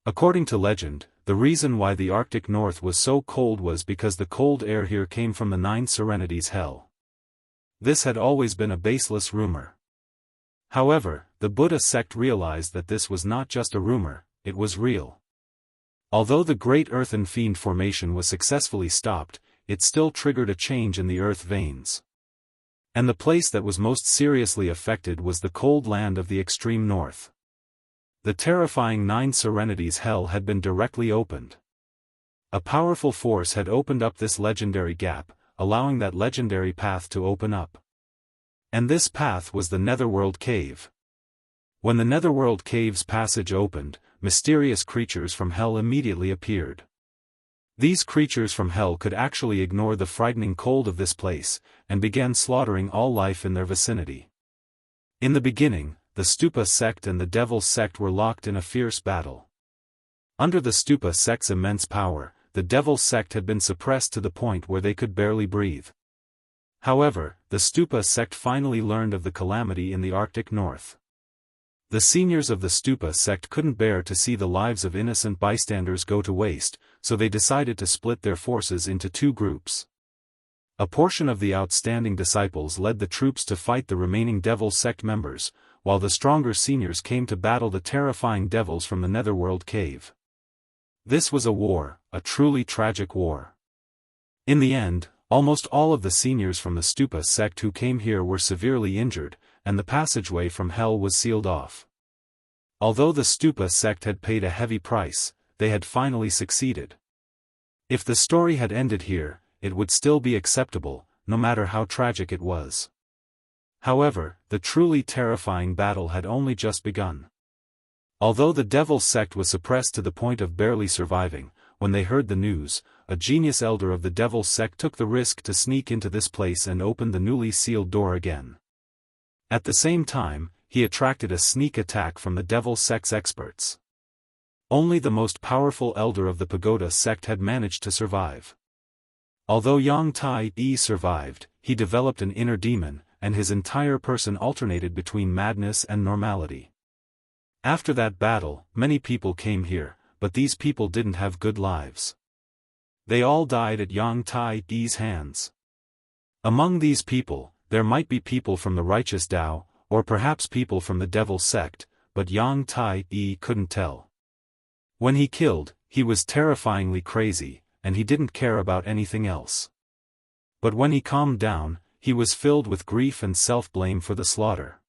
According to legend, the reason why the Arctic North was so cold was because the cold air here came from the 9 Serenities hell. This had always been a baseless rumor. However, the Buddha sect realized that this was not just a rumor, it was real. Although the Great Earthen Fiend formation was successfully stopped, it still triggered a change in the earth veins. And the place that was most seriously affected was the cold land of the extreme north. The terrifying 9 Serenities hell had been directly opened. A powerful force had opened up this legendary gap, allowing that legendary path to open up. And this path was the Netherworld Cave. When the Netherworld Cave's passage opened, mysterious creatures from hell immediately appeared. These creatures from hell could actually ignore the frightening cold of this place, and began slaughtering all life in their vicinity. In the beginning, the Stupa sect and the Devil sect were locked in a fierce battle. Under the Stupa sect's immense power, the Devil sect had been suppressed to the point where they could barely breathe. However, the Stupa sect finally learned of the calamity in the Arctic North. The seniors of the Stupa sect couldn't bear to see the lives of innocent bystanders go to waste, so they decided to split their forces into 2 groups. A portion of the outstanding disciples led the troops to fight the remaining Devil sect members, while the stronger seniors came to battle the terrifying devils from the Netherworld Cave. This was a war, a truly tragic war. In the end, almost all of the seniors from the Stupa sect who came here were severely injured, and the passageway from hell was sealed off. Although the Stupa sect had paid a heavy price, they had finally succeeded. If the story had ended here, it would still be acceptable, no matter how tragic it was. However, the truly terrifying battle had only just begun. Although the Devil sect was suppressed to the point of barely surviving, when they heard the news, a genius elder of the Devil sect took the risk to sneak into this place and open the newly sealed door again. At the same time, he attracted a sneak attack from the Devil sect's experts. Only the most powerful elder of the Pagoda sect had managed to survive. Although Yang Tai survived, he developed an inner demon, and his entire person alternated between madness and normality. After that battle, many people came here, but these people didn't have good lives. They all died at Yang Tai's hands. Among these people, there might be people from the righteous Tao, or perhaps people from the Devil sect, but Yang Tai couldn't tell. When he killed, he was terrifyingly crazy, and he didn't care about anything else. But when he calmed down, he was filled with grief and self-blame for the slaughter.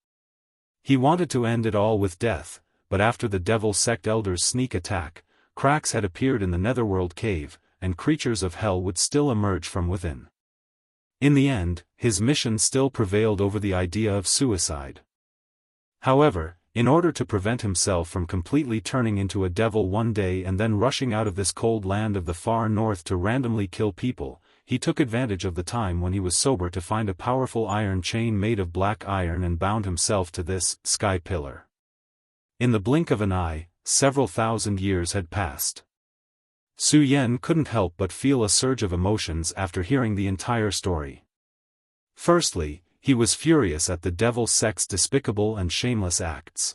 He wanted to end it all with death, but after the devil sect elders' sneak attack, cracks had appeared in the netherworld cave, and creatures of hell would still emerge from within. In the end, his mission still prevailed over the idea of suicide. However, in order to prevent himself from completely turning into a devil one day and then rushing out of this cold land of the far north to randomly kill people, he took advantage of the time when he was sober to find a powerful iron chain made of black iron and bound himself to this sky pillar. In the blink of an eye, several thousand years had passed. Su Yan couldn't help but feel a surge of emotions after hearing the entire story. Firstly, he was furious at the devil sect's despicable and shameless acts.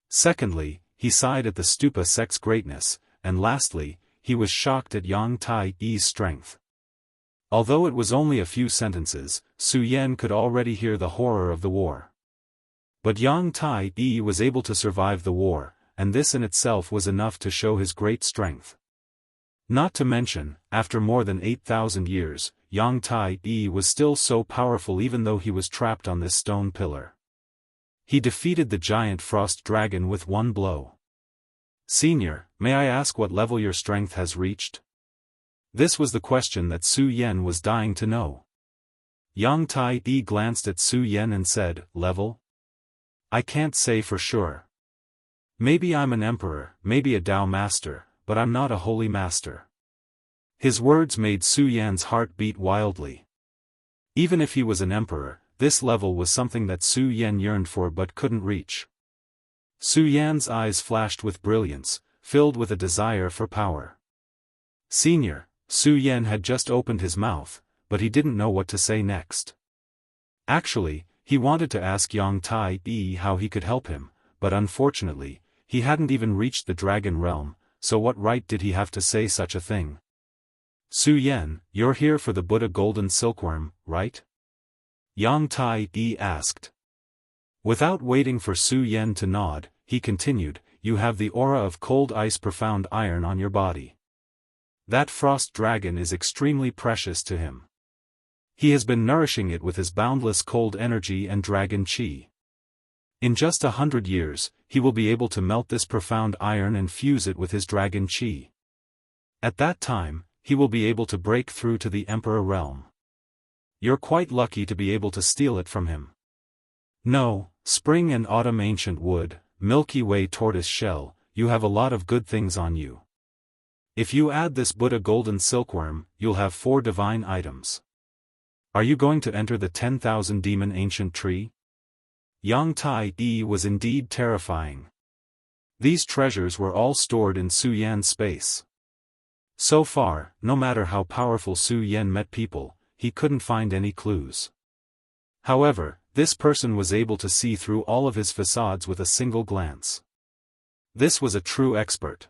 Secondly, he sighed at the Stupa sect's greatness, and lastly, he was shocked at Yang Tai-Yi's strength. Although it was only a few sentences, Su Yan could already hear the horror of the war. But Yang Tai-Yi was able to survive the war, and this in itself was enough to show his great strength. Not to mention, after more than 8,000 years, Yang Tai-Yi was still so powerful even though he was trapped on this stone pillar. He defeated the giant frost dragon with one blow. "Senior, may I ask what level your strength has reached?" This was the question that Su Yan was dying to know. Yang Tai-Yi glanced at Su Yan and said, "Level? I can't say for sure. Maybe I'm an emperor, maybe a Tao master, but I'm not a holy master." His words made Su Yan's heart beat wildly. Even if he was an emperor, this level was something that Su Yan yearned for but couldn't reach. Su Yan's eyes flashed with brilliance, filled with a desire for power. "Senior," Su Yan had just opened his mouth, but he didn't know what to say next. Actually, he wanted to ask Yang Tai-Yi how he could help him, but unfortunately, he hadn't even reached the dragon realm, so what right did he have to say such a thing? "Su Yan, you're here for the Buddha golden silkworm, right?" Yang Tai-Yi asked. Without waiting for Su Yan to nod, he continued, "You have the aura of cold ice profound iron on your body. That frost dragon is extremely precious to him. He has been nourishing it with his boundless cold energy and dragon chi. In just 100 years, he will be able to melt this profound iron and fuse it with his dragon chi. At that time, he will be able to break through to the Emperor realm. You're quite lucky to be able to steal it from him. No, spring and autumn ancient wood, Milky Way tortoise shell, you have a lot of good things on you. If you add this Buddha golden silkworm, you'll have 4 divine items. Are you going to enter the 10,000 demon ancient tree?" Yang Tai-Yi was indeed terrifying. These treasures were all stored in Su Yan's space. So far, no matter how powerful Su Yan met people, he couldn't find any clues. However, this person was able to see through all of his facades with a single glance. This was a true expert.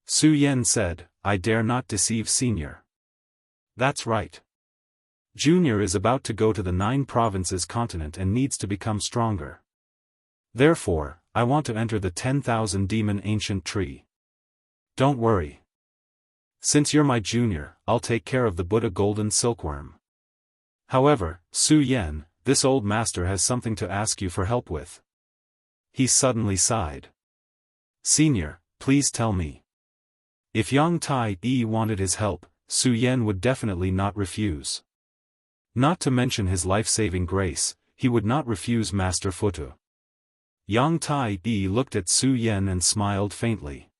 Su Yan said, "I dare not deceive Senior." "That's right. Junior is about to go to the 9 provinces continent and needs to become stronger. Therefore, I want to enter the 10,000 demon ancient tree. Don't worry. Since you're my junior, I'll take care of the Buddha golden silkworm. However, Su Yan, this old master has something to ask you for help with." He suddenly sighed. "Senior, please tell me." If Yang Tai-Yi wanted his help, Su Yan would definitely not refuse. Not to mention his life-saving grace, he would not refuse Master Futu. Yang Tai-Yi looked at Su Yan and smiled faintly.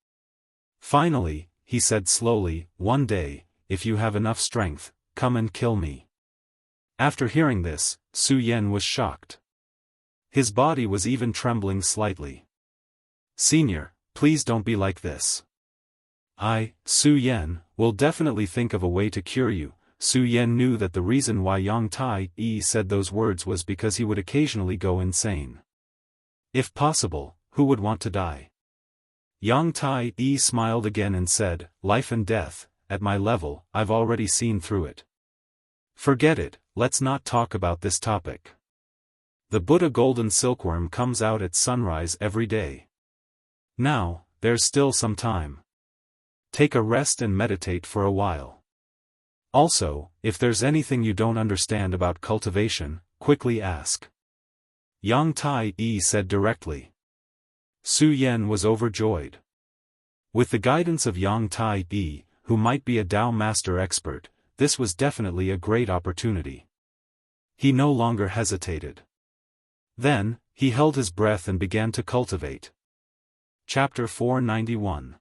"Finally," he said slowly, "one day, if you have enough strength, come and kill me." After hearing this, Su Yan was shocked. His body was even trembling slightly. "Senior, please don't be like this. Su Yan, will definitely think of a way to cure you." Su Yan knew that the reason why Yang Tai-Yi said those words was because he would occasionally go insane. If possible, who would want to die? Yang Tai-Yi smiled again and said, "Life and death, at my level, I've already seen through it. Forget it, let's not talk about this topic. The Buddha golden silkworm comes out at sunrise every day. Now, there's still some time. Take a rest and meditate for a while. Also, if there's anything you don't understand about cultivation, quickly ask. Yang Tai said directly. Su Yan was overjoyed. With the guidance of Yang Tai, who might be a Tao master expert, this was definitely a great opportunity. He no longer hesitated. Then, he held his breath and began to cultivate. Chapter 491.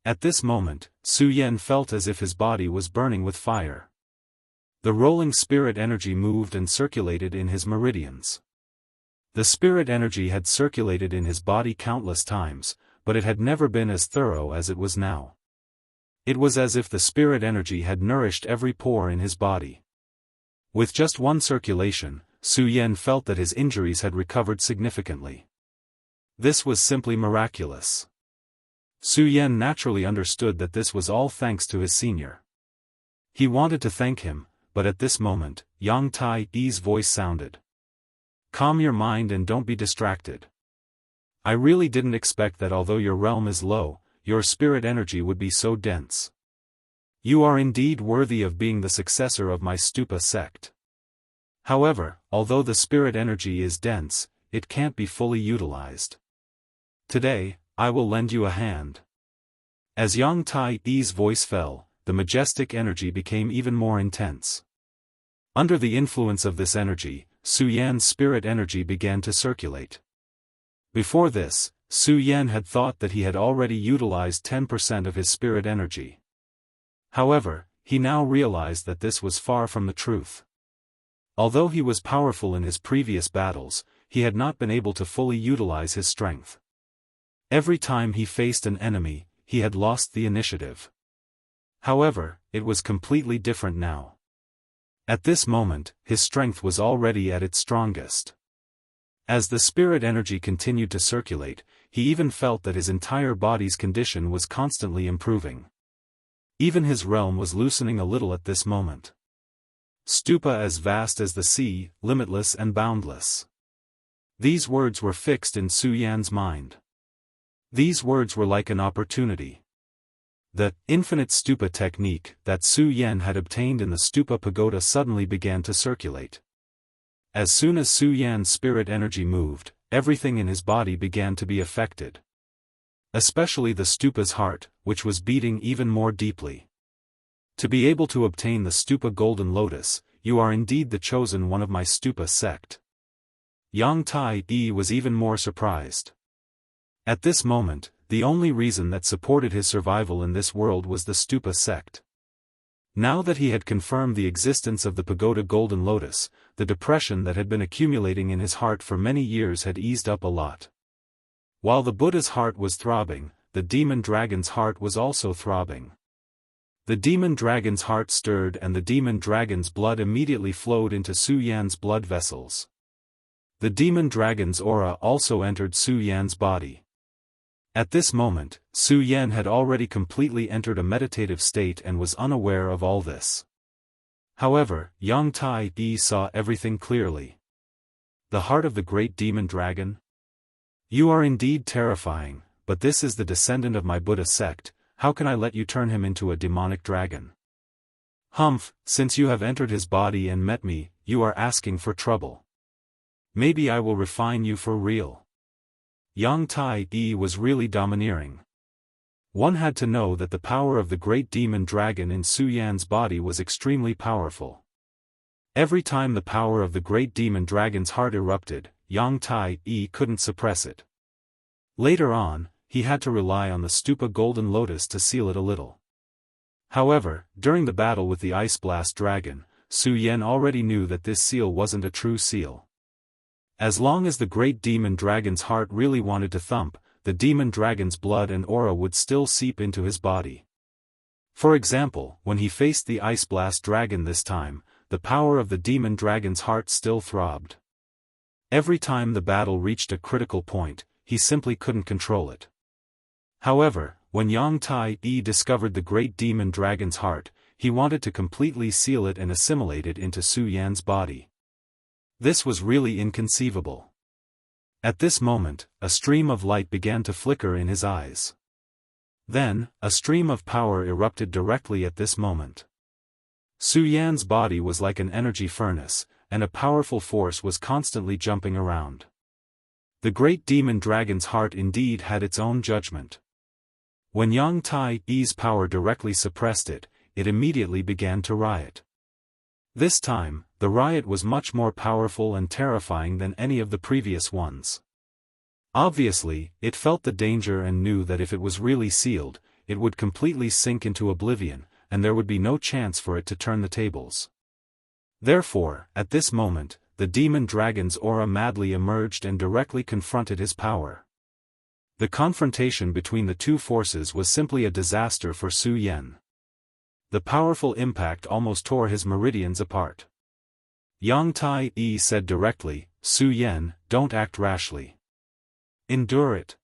At this moment, Su Yan felt as if his body was burning with fire. The rolling spirit energy moved and circulated in his meridians. The spirit energy had circulated in his body countless times, but it had never been as thorough as it was now. It was as if the spirit energy had nourished every pore in his body. With just one circulation, Su Yan felt that his injuries had recovered significantly. This was simply miraculous. Su Yan naturally understood that this was all thanks to his senior. He wanted to thank him, but at this moment, Yang Tai's voice sounded. Calm your mind and don't be distracted. I really didn't expect that although your realm is low, your spirit energy would be so dense. You are indeed worthy of being the successor of my Stupa sect. However, although the spirit energy is dense, it can't be fully utilized. Today, I will lend you a hand. As Yang Tai's voice fell, the majestic energy became even more intense. Under the influence of this energy, Su Yan's spirit energy began to circulate. Before this, Su Yan had thought that he had already utilized 10% of his spirit energy. However, he now realized that this was far from the truth. Although he was powerful in his previous battles, he had not been able to fully utilize his strength. Every time he faced an enemy, he had lost the initiative. However, it was completely different now. At this moment, his strength was already at its strongest. As the spirit energy continued to circulate, he even felt that his entire body's condition was constantly improving. Even his realm was loosening a little at this moment. Stupa as vast as the sea, limitless and boundless. These words were fixed in Su Yan's mind. These words were like an opportunity. The infinite stupa technique that Su Yan had obtained in the stupa pagoda suddenly began to circulate. As soon as Su Yan's spirit energy moved, everything in his body began to be affected. Especially the stupa's heart, which was beating even more deeply. To be able to obtain the stupa golden lotus, you are indeed the chosen one of my stupa sect. Yang Tai was even more surprised. At this moment, the only reason that supported his survival in this world was the stupa sect. Now that he had confirmed the existence of the pagoda golden lotus, the depression that had been accumulating in his heart for many years had eased up a lot. While the Buddha's heart was throbbing, the demon dragon's heart was also throbbing. The demon dragon's heart stirred and the demon dragon's blood immediately flowed into Su Yan's blood vessels. The demon dragon's aura also entered Su Yan's body. At this moment, Su Yan had already completely entered a meditative state and was unaware of all this. However, Yang Tai saw everything clearly. The heart of the great demon dragon? You are indeed terrifying, but this is the descendant of my Buddha sect. How can I let you turn him into a demonic dragon? Humph, since you have entered his body and met me, you are asking for trouble. Maybe I will refine you for real. Yang Tai was really domineering. One had to know that the power of the great demon dragon in Su Yan's body was extremely powerful. Every time the power of the great demon dragon's heart erupted, Yang Tai couldn't suppress it. Later on, he had to rely on the stupa golden lotus to seal it a little. However, during the battle with the ice blast dragon, Su Yan already knew that this seal wasn't a true seal. As long as the great demon dragon's heart really wanted to thump, the demon dragon's blood and aura would still seep into his body. For example, when he faced the ice blast dragon this time, the power of the demon dragon's heart still throbbed. Every time the battle reached a critical point, he simply couldn't control it. However, when Yang Tai discovered the great demon dragon's heart, he wanted to completely seal it and assimilate it into Su Yan's body. This was really inconceivable. At this moment, a stream of light began to flicker in his eyes. Then, a stream of power erupted directly at this moment. Su Yan's body was like an energy furnace, and a powerful force was constantly jumping around. The great demon dragon's heart indeed had its own judgment. When Yang Tai-Yi's power directly suppressed it, it immediately began to riot. This time, the riot was much more powerful and terrifying than any of the previous ones. Obviously, it felt the danger and knew that if it was really sealed, it would completely sink into oblivion, and there would be no chance for it to turn the tables. Therefore, at this moment, the demon dragon's aura madly emerged and directly confronted his power. The confrontation between the two forces was simply a disaster for Su Yan. The powerful impact almost tore his meridians apart. Yang Tai-Yi said directly, "Su Yan, don't act rashly. Endure it.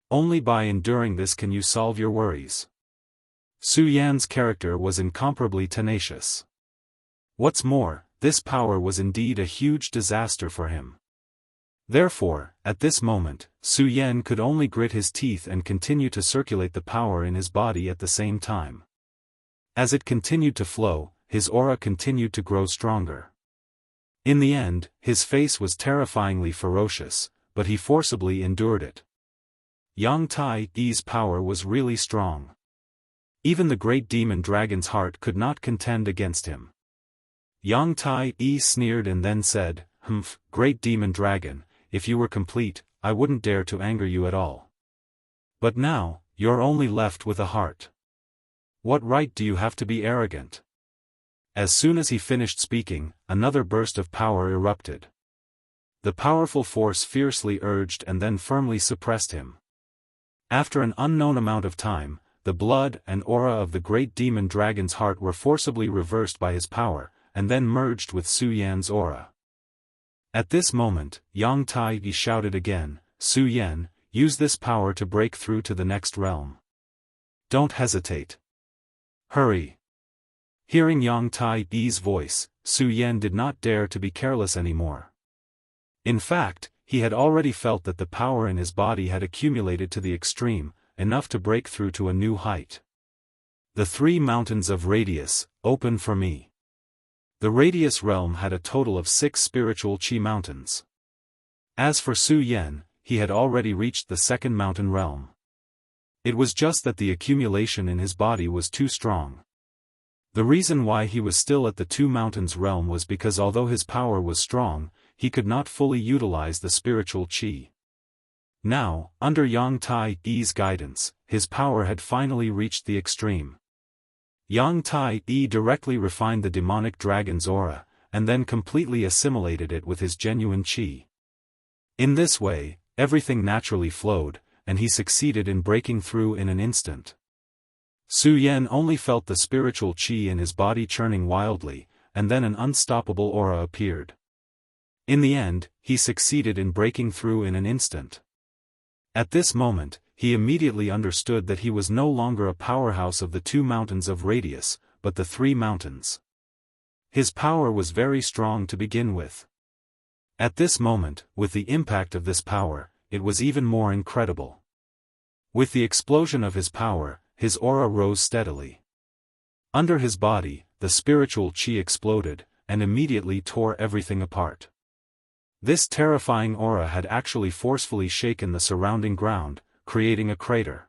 Only by enduring this can you solve your worries." Su Yan's character was incomparably tenacious. What's more, this power was indeed a huge disaster for him. Therefore, at this moment, Su Yan could only grit his teeth and continue to circulate the power in his body at the same time. As it continued to flow, his aura continued to grow stronger. In the end, his face was terrifyingly ferocious, but he forcibly endured it. Yang Tai-Yi's power was really strong. Even the great demon dragon's heart could not contend against him. Yang Tai-Yi sneered and then said, "Humph, great demon dragon, if you were complete, I wouldn't dare to anger you at all. But now, you're only left with a heart. What right do you have to be arrogant?" As soon as he finished speaking, another burst of power erupted. The powerful force fiercely urged and then firmly suppressed him. After an unknown amount of time, the blood and aura of the great demon dragon's heart were forcibly reversed by his power, and then merged with Su Yan's aura. At this moment, Yang Tai-Yi shouted again, "Su Yan, use this power to break through to the next realm. Don't hesitate. Hurry." Hearing Yang Tai-Yi's voice, Su Yan did not dare to be careless anymore. In fact, he had already felt that the power in his body had accumulated to the extreme, enough to break through to a new height. The 3 mountains of Radius, open for me. The Radius realm had a total of 6 spiritual Qi mountains. As for Su Yan, he had already reached the 2nd mountain realm. It was just that the accumulation in his body was too strong. The reason why he was still at the 2 mountains realm was because although his power was strong, he could not fully utilize the spiritual Qi. Now, under Yang Tai-Yi's guidance, his power had finally reached the extreme. Yang Tai-Yi directly refined the demonic dragon's aura, and then completely assimilated it with his genuine Qi. In this way, everything naturally flowed, and he succeeded in breaking through in an instant. Su Yan only felt the spiritual Qi in his body churning wildly, and then an unstoppable aura appeared. In the end, he succeeded in breaking through in an instant. At this moment, he immediately understood that he was no longer a powerhouse of the 2 mountains of Radius, but the 3 mountains. His power was very strong to begin with. At this moment, with the impact of this power, it was even more incredible. With the explosion of his power, his aura rose steadily. Under his body, the spiritual Qi exploded, and immediately tore everything apart. This terrifying aura had actually forcefully shaken the surrounding ground, creating a crater.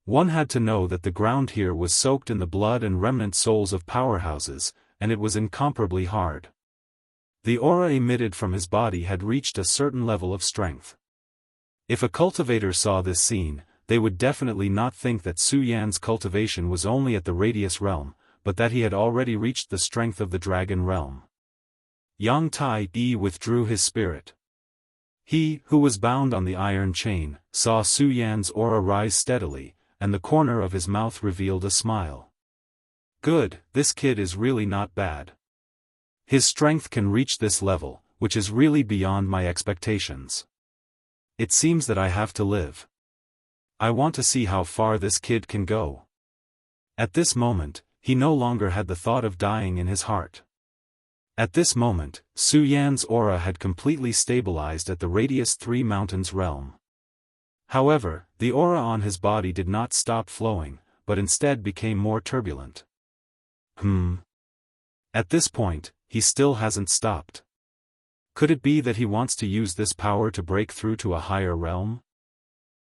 One had to know that the ground here was soaked in the blood and remnant souls of powerhouses, and it was incomparably hard. The aura emitted from his body had reached a certain level of strength. If a cultivator saw this scene, they would definitely not think that Su Yan's cultivation was only at the Radius realm, but that he had already reached the strength of the Dragon realm. Yang Tai-Yi withdrew his spirit. He, who was bound on the iron chain, saw Su Yan's aura rise steadily, and the corner of his mouth revealed a smile. Good, this kid is really not bad. His strength can reach this level, which is really beyond my expectations. It seems that I have to live. I want to see how far this kid can go. At this moment, he no longer had the thought of dying in his heart. At this moment, Su Yan's aura had completely stabilized at the Radius 3 Mountains realm. However, the aura on his body did not stop flowing, but instead became more turbulent. At this point, he still hasn't stopped. Could it be that he wants to use this power to break through to a higher realm?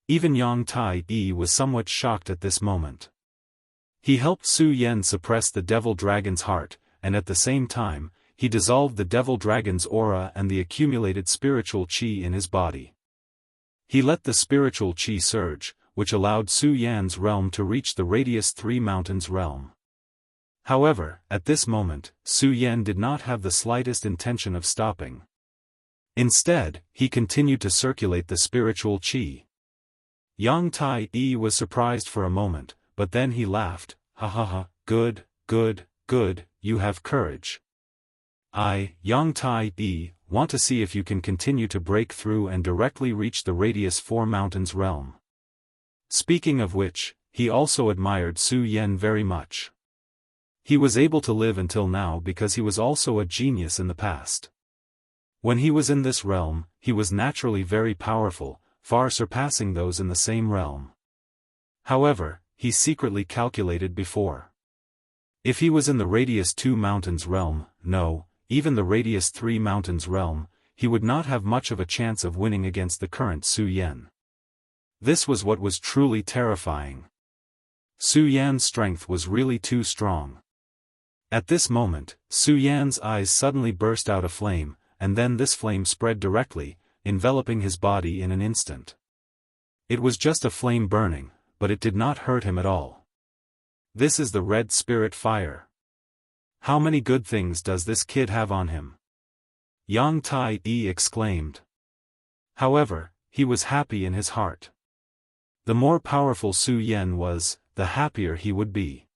Even Yang Tai was somewhat shocked at this moment. He helped Su Yan suppress the devil dragon's heart, and at the same time, he dissolved the devil dragon's aura and the accumulated spiritual qi in his body. He let the spiritual qi surge, which allowed Su Yan's realm to reach the Radius 3 Mountains realm. However, at this moment, Su Yan did not have the slightest intention of stopping. Instead, he continued to circulate the spiritual qi. Yang Tai was surprised for a moment, but then he laughed, "Ha ha ha, good, good, good, you have courage. Yang Tai want to see if you can continue to break through and directly reach the Radius 4 Mountains realm." Speaking of which, he also admired Su Yan very much. He was able to live until now because he was also a genius in the past. When he was in this realm, he was naturally very powerful, far surpassing those in the same realm. However, he secretly calculated before. If he was in the Radius 2 Mountains realm, no, even the Radius 3 Mountains realm, he would not have much of a chance of winning against the current Su Yan. This was what was truly terrifying. Su Yan's strength was really too strong. At this moment, Su Yan's eyes suddenly burst out a flame, and then this flame spread directly, enveloping his body in an instant. It was just a flame burning, but it did not hurt him at all. This is the red spirit fire. How many good things does this kid have on him? Yang Tai exclaimed. However, he was happy in his heart. The more powerful Su Yan was, the happier he would be.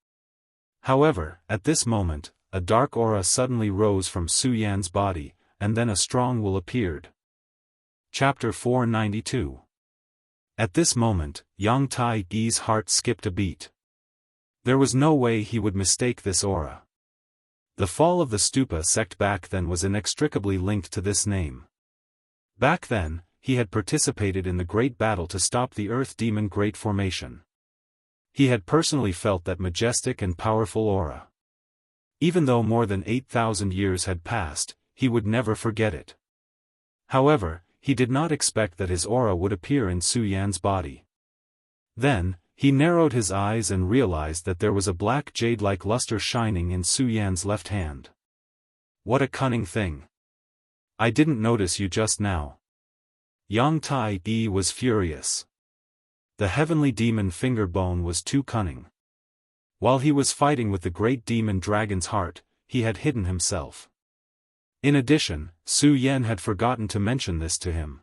However, at this moment, a dark aura suddenly rose from Su Yan's body, and then a strong will appeared. Chapter 492. At this moment, Yang Tai's heart skipped a beat. There was no way he would mistake this aura. The fall of the Stupa sect back then was inextricably linked to this name. Back then, he had participated in the great battle to stop the Earth Demon Great Formation. He had personally felt that majestic and powerful aura. Even though more than 8,000 years had passed, he would never forget it. However, he did not expect that his aura would appear in Su Yan's body. Then, he narrowed his eyes and realized that there was a black jade-like luster shining in Su Yan's left hand. What a cunning thing! I didn't notice you just now. Yang Tai was furious. The heavenly demon finger bone was too cunning. While he was fighting with the great demon dragon's heart, he had hidden himself. In addition, Su Yan had forgotten to mention this to him.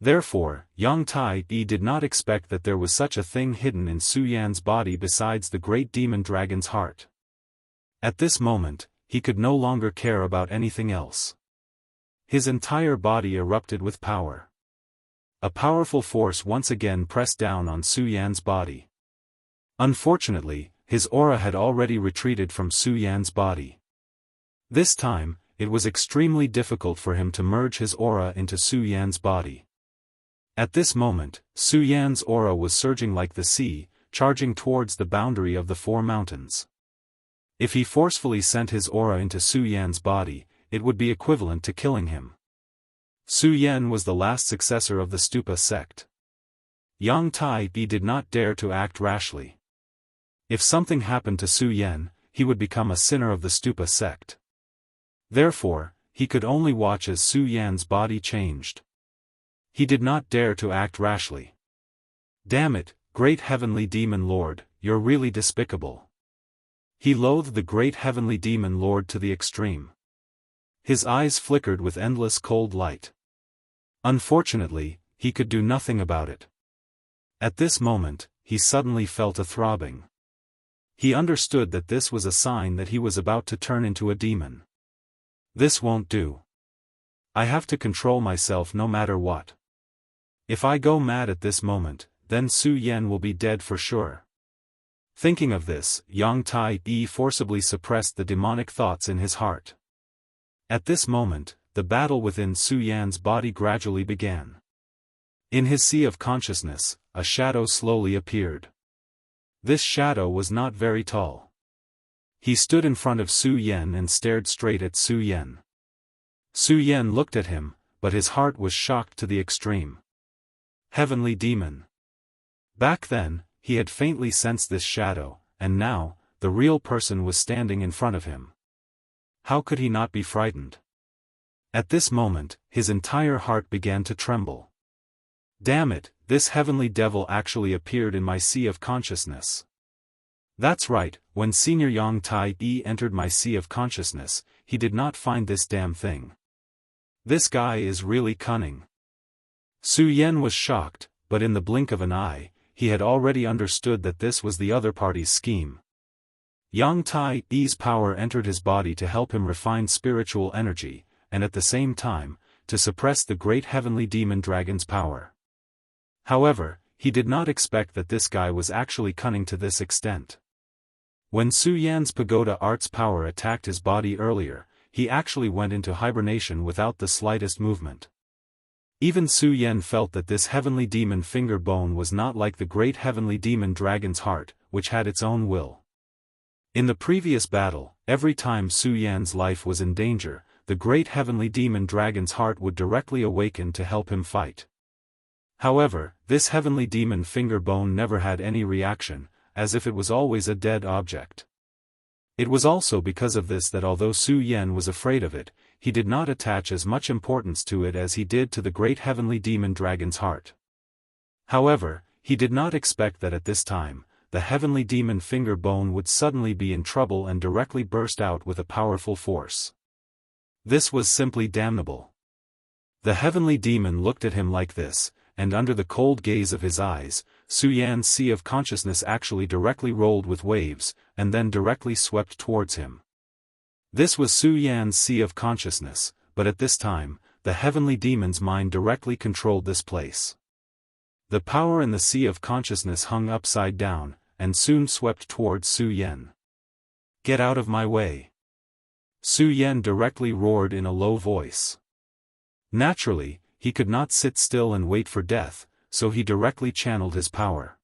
Therefore, Yang Tai did not expect that there was such a thing hidden in Su Yan's body besides the great demon dragon's heart. At this moment, he could no longer care about anything else. His entire body erupted with power. A powerful force once again pressed down on Su Yan's body. Unfortunately, his aura had already retreated from Su Yan's body. This time, it was extremely difficult for him to merge his aura into Su Yan's body. At this moment, Su Yan's aura was surging like the sea, charging towards the boundary of the 4 mountains. If he forcefully sent his aura into Su Yan's body, it would be equivalent to killing him. Su Yan was the last successor of the Stupa sect. Yang Tai did not dare to act rashly. If something happened to Su Yan, he would become a sinner of the Stupa sect. Therefore, he could only watch as Su Yan's body changed. He did not dare to act rashly. Damn it, great heavenly demon lord, you're really despicable. He loathed the great heavenly demon lord to the extreme. His eyes flickered with endless cold light. Unfortunately, he could do nothing about it. At this moment, he suddenly felt a throbbing. He understood that this was a sign that he was about to turn into a demon. This won't do. I have to control myself no matter what. If I go mad at this moment, then Su Yan will be dead for sure. Thinking of this, Yang Tai forcibly suppressed the demonic thoughts in his heart. At this moment, the battle within Su Yan's body gradually began. In his sea of consciousness, a shadow slowly appeared. This shadow was not very tall. He stood in front of Su Yan and stared straight at Su Yan. Su Yan looked at him, but his heart was shocked to the extreme. Heavenly Demon. Back then, he had faintly sensed this shadow, and now, the real person was standing in front of him. How could he not be frightened? At this moment, his entire heart began to tremble. Damn it, this heavenly devil actually appeared in my sea of consciousness. That's right, when Senior Yang Tai entered my sea of consciousness, he did not find this damn thing. This guy is really cunning. Su Yan was shocked, but in the blink of an eye, he had already understood that this was the other party's scheme. Yang Tai's power entered his body to help him refine spiritual energy, and at the same time, to suppress the great heavenly demon dragon's power. However, he did not expect that this guy was actually cunning to this extent. When Su Yan's pagoda art's power attacked his body earlier, he actually went into hibernation without the slightest movement. Even Su Yan felt that this heavenly demon finger bone was not like the great heavenly demon dragon's heart, which had its own will. In the previous battle, every time Su Yan's life was in danger, the great heavenly demon dragon's heart would directly awaken to help him fight. However, this heavenly demon finger bone never had any reaction, as if it was always a dead object. It was also because of this that although Su Yan was afraid of it, he did not attach as much importance to it as he did to the great heavenly demon dragon's heart. However, he did not expect that at this time, the heavenly demon finger bone would suddenly be in trouble and directly burst out with a powerful force. This was simply damnable. The heavenly demon looked at him like this, and under the cold gaze of his eyes, Su Yan's sea of consciousness actually directly rolled with waves, and then directly swept towards him. This was Su Yan's sea of consciousness, but at this time, the heavenly demon's mind directly controlled this place. The power in the sea of consciousness hung upside down, and soon swept towards Su Yan. Get out of my way! Su Yan directly roared in a low voice. Naturally, he could not sit still and wait for death, so he directly channeled his power.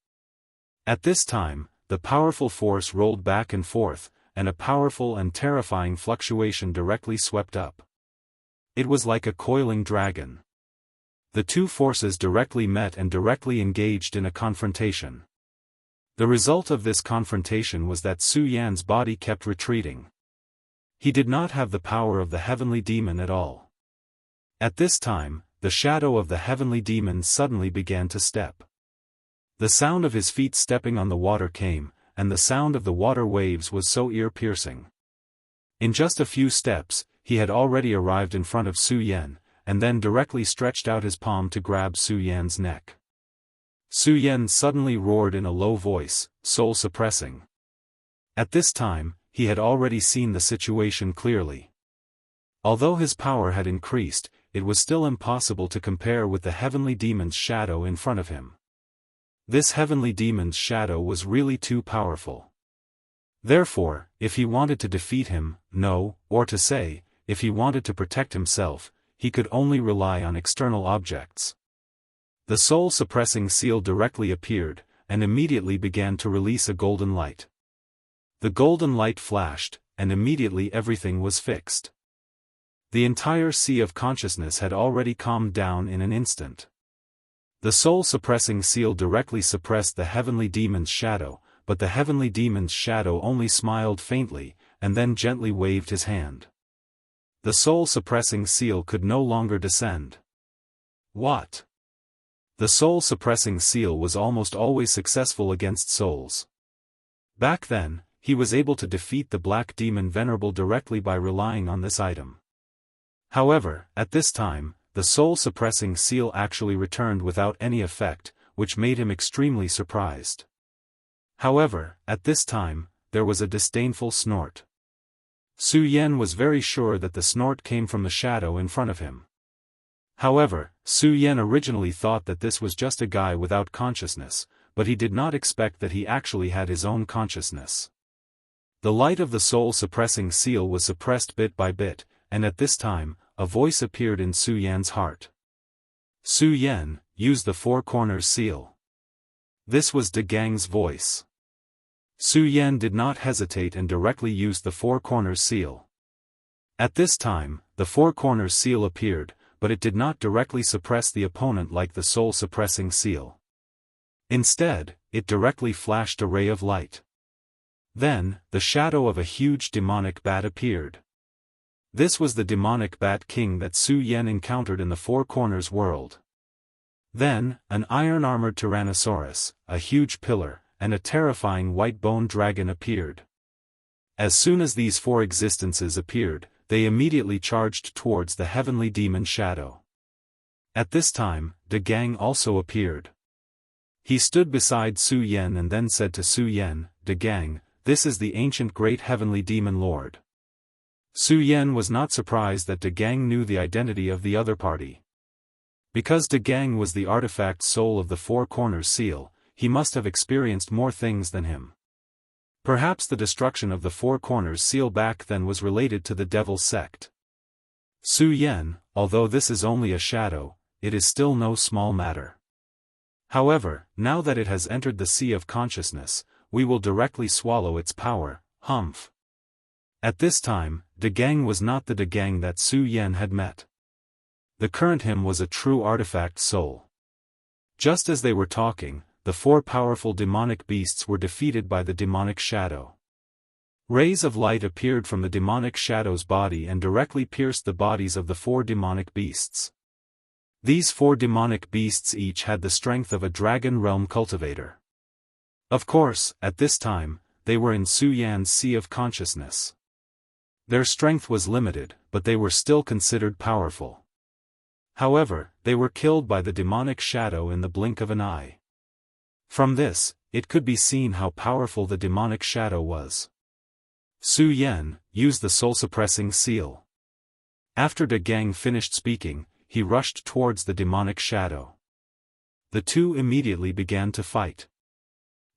At this time, the powerful force rolled back and forth, and a powerful and terrifying fluctuation directly swept up. It was like a coiling dragon. The two forces directly met and directly engaged in a confrontation. The result of this confrontation was that Su Yan's body kept retreating. He did not have the power of the heavenly demon at all. At this time, the shadow of the heavenly demon suddenly began to step. The sound of his feet stepping on the water came, and the sound of the water waves was so ear-piercing. In just a few steps, he had already arrived in front of Su Yan, and then directly stretched out his palm to grab Su Yan's neck. Su Yan suddenly roared in a low voice, soul-suppressing. At this time, he had already seen the situation clearly. Although his power had increased, it was still impossible to compare with the heavenly demon's shadow in front of him. This heavenly demon's shadow was really too powerful. Therefore, if he wanted to defeat him, or to say, if he wanted to protect himself, he could only rely on external objects. The soul-suppressing seal directly appeared, and immediately began to release a golden light. The golden light flashed, and immediately everything was fixed. The entire sea of consciousness had already calmed down in an instant. The soul-suppressing seal directly suppressed the heavenly demon's shadow, but the heavenly demon's shadow only smiled faintly, and then gently waved his hand. The soul-suppressing seal could no longer descend. What? The soul-suppressing seal was almost always successful against souls. Back then, he was able to defeat the black demon Venerable directly by relying on this item. However, at this time, the soul-suppressing seal actually returned without any effect, which made him extremely surprised. However, at this time, there was a disdainful snort. Su Yan was very sure that the snort came from the shadow in front of him. However, Su Yan originally thought that this was just a guy without consciousness, but he did not expect that he actually had his own consciousness. The light of the soul-suppressing seal was suppressed bit by bit, and at this time, a voice appeared in Su Yan's heart. Su Yan, use the four corners seal. This was De Gang's voice. Su Yan did not hesitate and directly used the Four Corners seal. At this time, the Four Corners seal appeared, but it did not directly suppress the opponent like the soul-suppressing seal. Instead, it directly flashed a ray of light. Then, the shadow of a huge demonic bat appeared. This was the demonic bat king that Su Yan encountered in the Four Corners world. Then, an iron-armored Tyrannosaurus, a huge pillar, and a terrifying white-boned dragon appeared. As soon as these four existences appeared, they immediately charged towards the heavenly demon shadow. At this time, De Gang also appeared. He stood beside Su Yan and then said to Su Yan, "De Gang, this is the ancient great heavenly demon lord." Su Yan was not surprised that De Gang knew the identity of the other party. Because De Gang was the artifact soul of the Four Corners seal, he must have experienced more things than him. Perhaps the destruction of the Four Corners seal back then was related to the Devil's Sect. Su Yan, although this is only a shadow, it is still no small matter. However, now that it has entered the sea of consciousness, we will directly swallow its power, humph. At this time, De Gang was not the De Gang that Su Yan had met. The current him was a true artifact soul. Just as they were talking, the four powerful demonic beasts were defeated by the demonic shadow. Rays of light appeared from the demonic shadow's body and directly pierced the bodies of the four demonic beasts. These four demonic beasts each had the strength of a dragon realm cultivator. Of course, at this time, they were in Su Yan's sea of consciousness. Their strength was limited, but they were still considered powerful. However, they were killed by the demonic shadow in the blink of an eye. From this, it could be seen how powerful the demonic shadow was. Su Yan used the soul-suppressing seal. After De Gang finished speaking, he rushed towards the demonic shadow. The two immediately began to fight.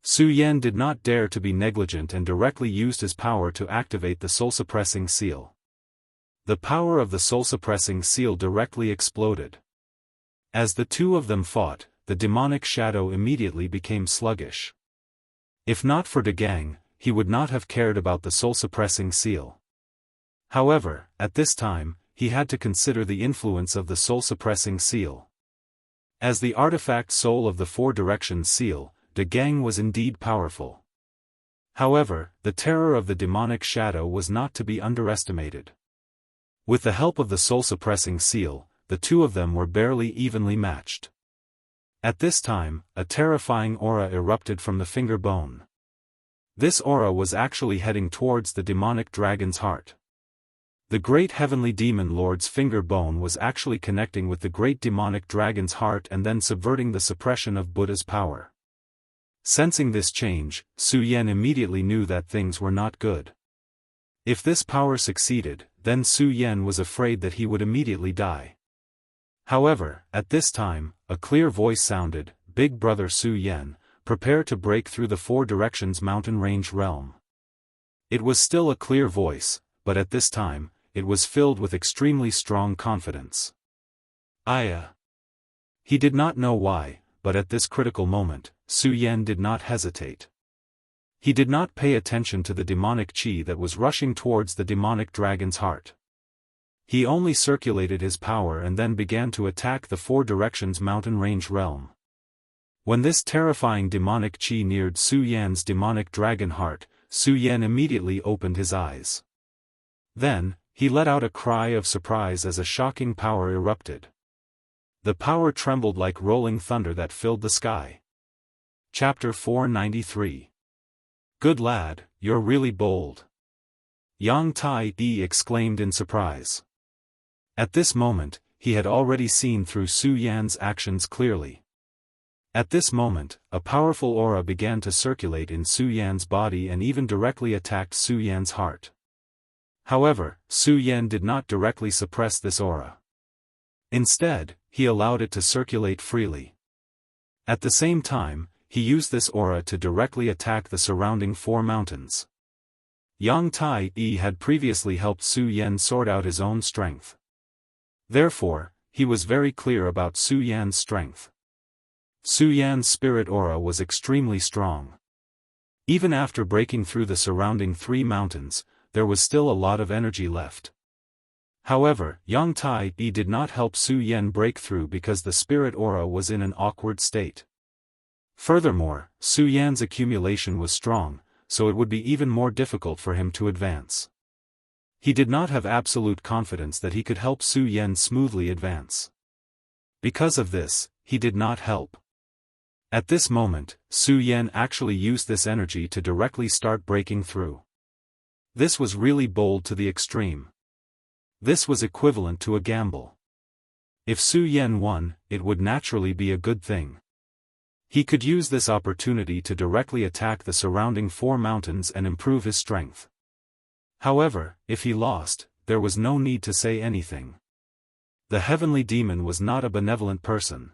Su Yan did not dare to be negligent and directly used his power to activate the soul-suppressing seal. The power of the soul-suppressing seal directly exploded. As the two of them fought, the demonic shadow immediately became sluggish. If not for De Gang, he would not have cared about the soul-suppressing seal. However, at this time, he had to consider the influence of the soul-suppressing seal. As the artifact soul of the Four Directions seal, De Gang was indeed powerful. However, the terror of the demonic shadow was not to be underestimated. With the help of the soul-suppressing seal, the two of them were barely evenly matched. At this time, a terrifying aura erupted from the finger bone. This aura was actually heading towards the demonic dragon's heart. The great heavenly demon lord's finger bone was actually connecting with the great demonic dragon's heart and then subverting the suppression of Buddha's power. Sensing this change, Su Yan immediately knew that things were not good. If this power succeeded, then Su Yan was afraid that he would immediately die. However, at this time, a clear voice sounded, "Big brother Su Yan, prepare to break through the Four Directions mountain range realm." It was still a clear voice, but at this time, it was filled with extremely strong confidence. Aya. He did not know why, but at this critical moment, Su Yan did not hesitate. He did not pay attention to the demonic chi that was rushing towards the demonic dragon's heart. He only circulated his power and then began to attack the Four Directions mountain range realm. When this terrifying demonic chi neared Su Yan's demonic dragon heart, Su Yan immediately opened his eyes. Then, he let out a cry of surprise as a shocking power erupted. The power trembled like rolling thunder that filled the sky. Chapter 493. Good lad, you're really bold. Yang Tai-e exclaimed in surprise. At this moment, he had already seen through Su Yan's actions clearly. At this moment, a powerful aura began to circulate in Su Yan's body and even directly attacked Su Yan's heart. However, Su Yan did not directly suppress this aura. Instead, he allowed it to circulate freely. At the same time, he used this aura to directly attack the surrounding four mountains. Yang Tai-e had previously helped Su Yan sort out his own strength. Therefore, he was very clear about Su Yan's strength. Su Yan's spirit aura was extremely strong. Even after breaking through the surrounding 3 mountains, there was still a lot of energy left. However, Yang Tai did not help Su Yan break through because the spirit aura was in an awkward state. Furthermore, Su Yan's accumulation was strong, so it would be even more difficult for him to advance. He did not have absolute confidence that he could help Su Yan smoothly advance. Because of this, he did not help. At this moment, Su Yan actually used this energy to directly start breaking through. This was really bold to the extreme. This was equivalent to a gamble. If Su Yan won, it would naturally be a good thing. He could use this opportunity to directly attack the surrounding 4 mountains and improve his strength. However, if he lost, there was no need to say anything. The heavenly demon was not a benevolent person.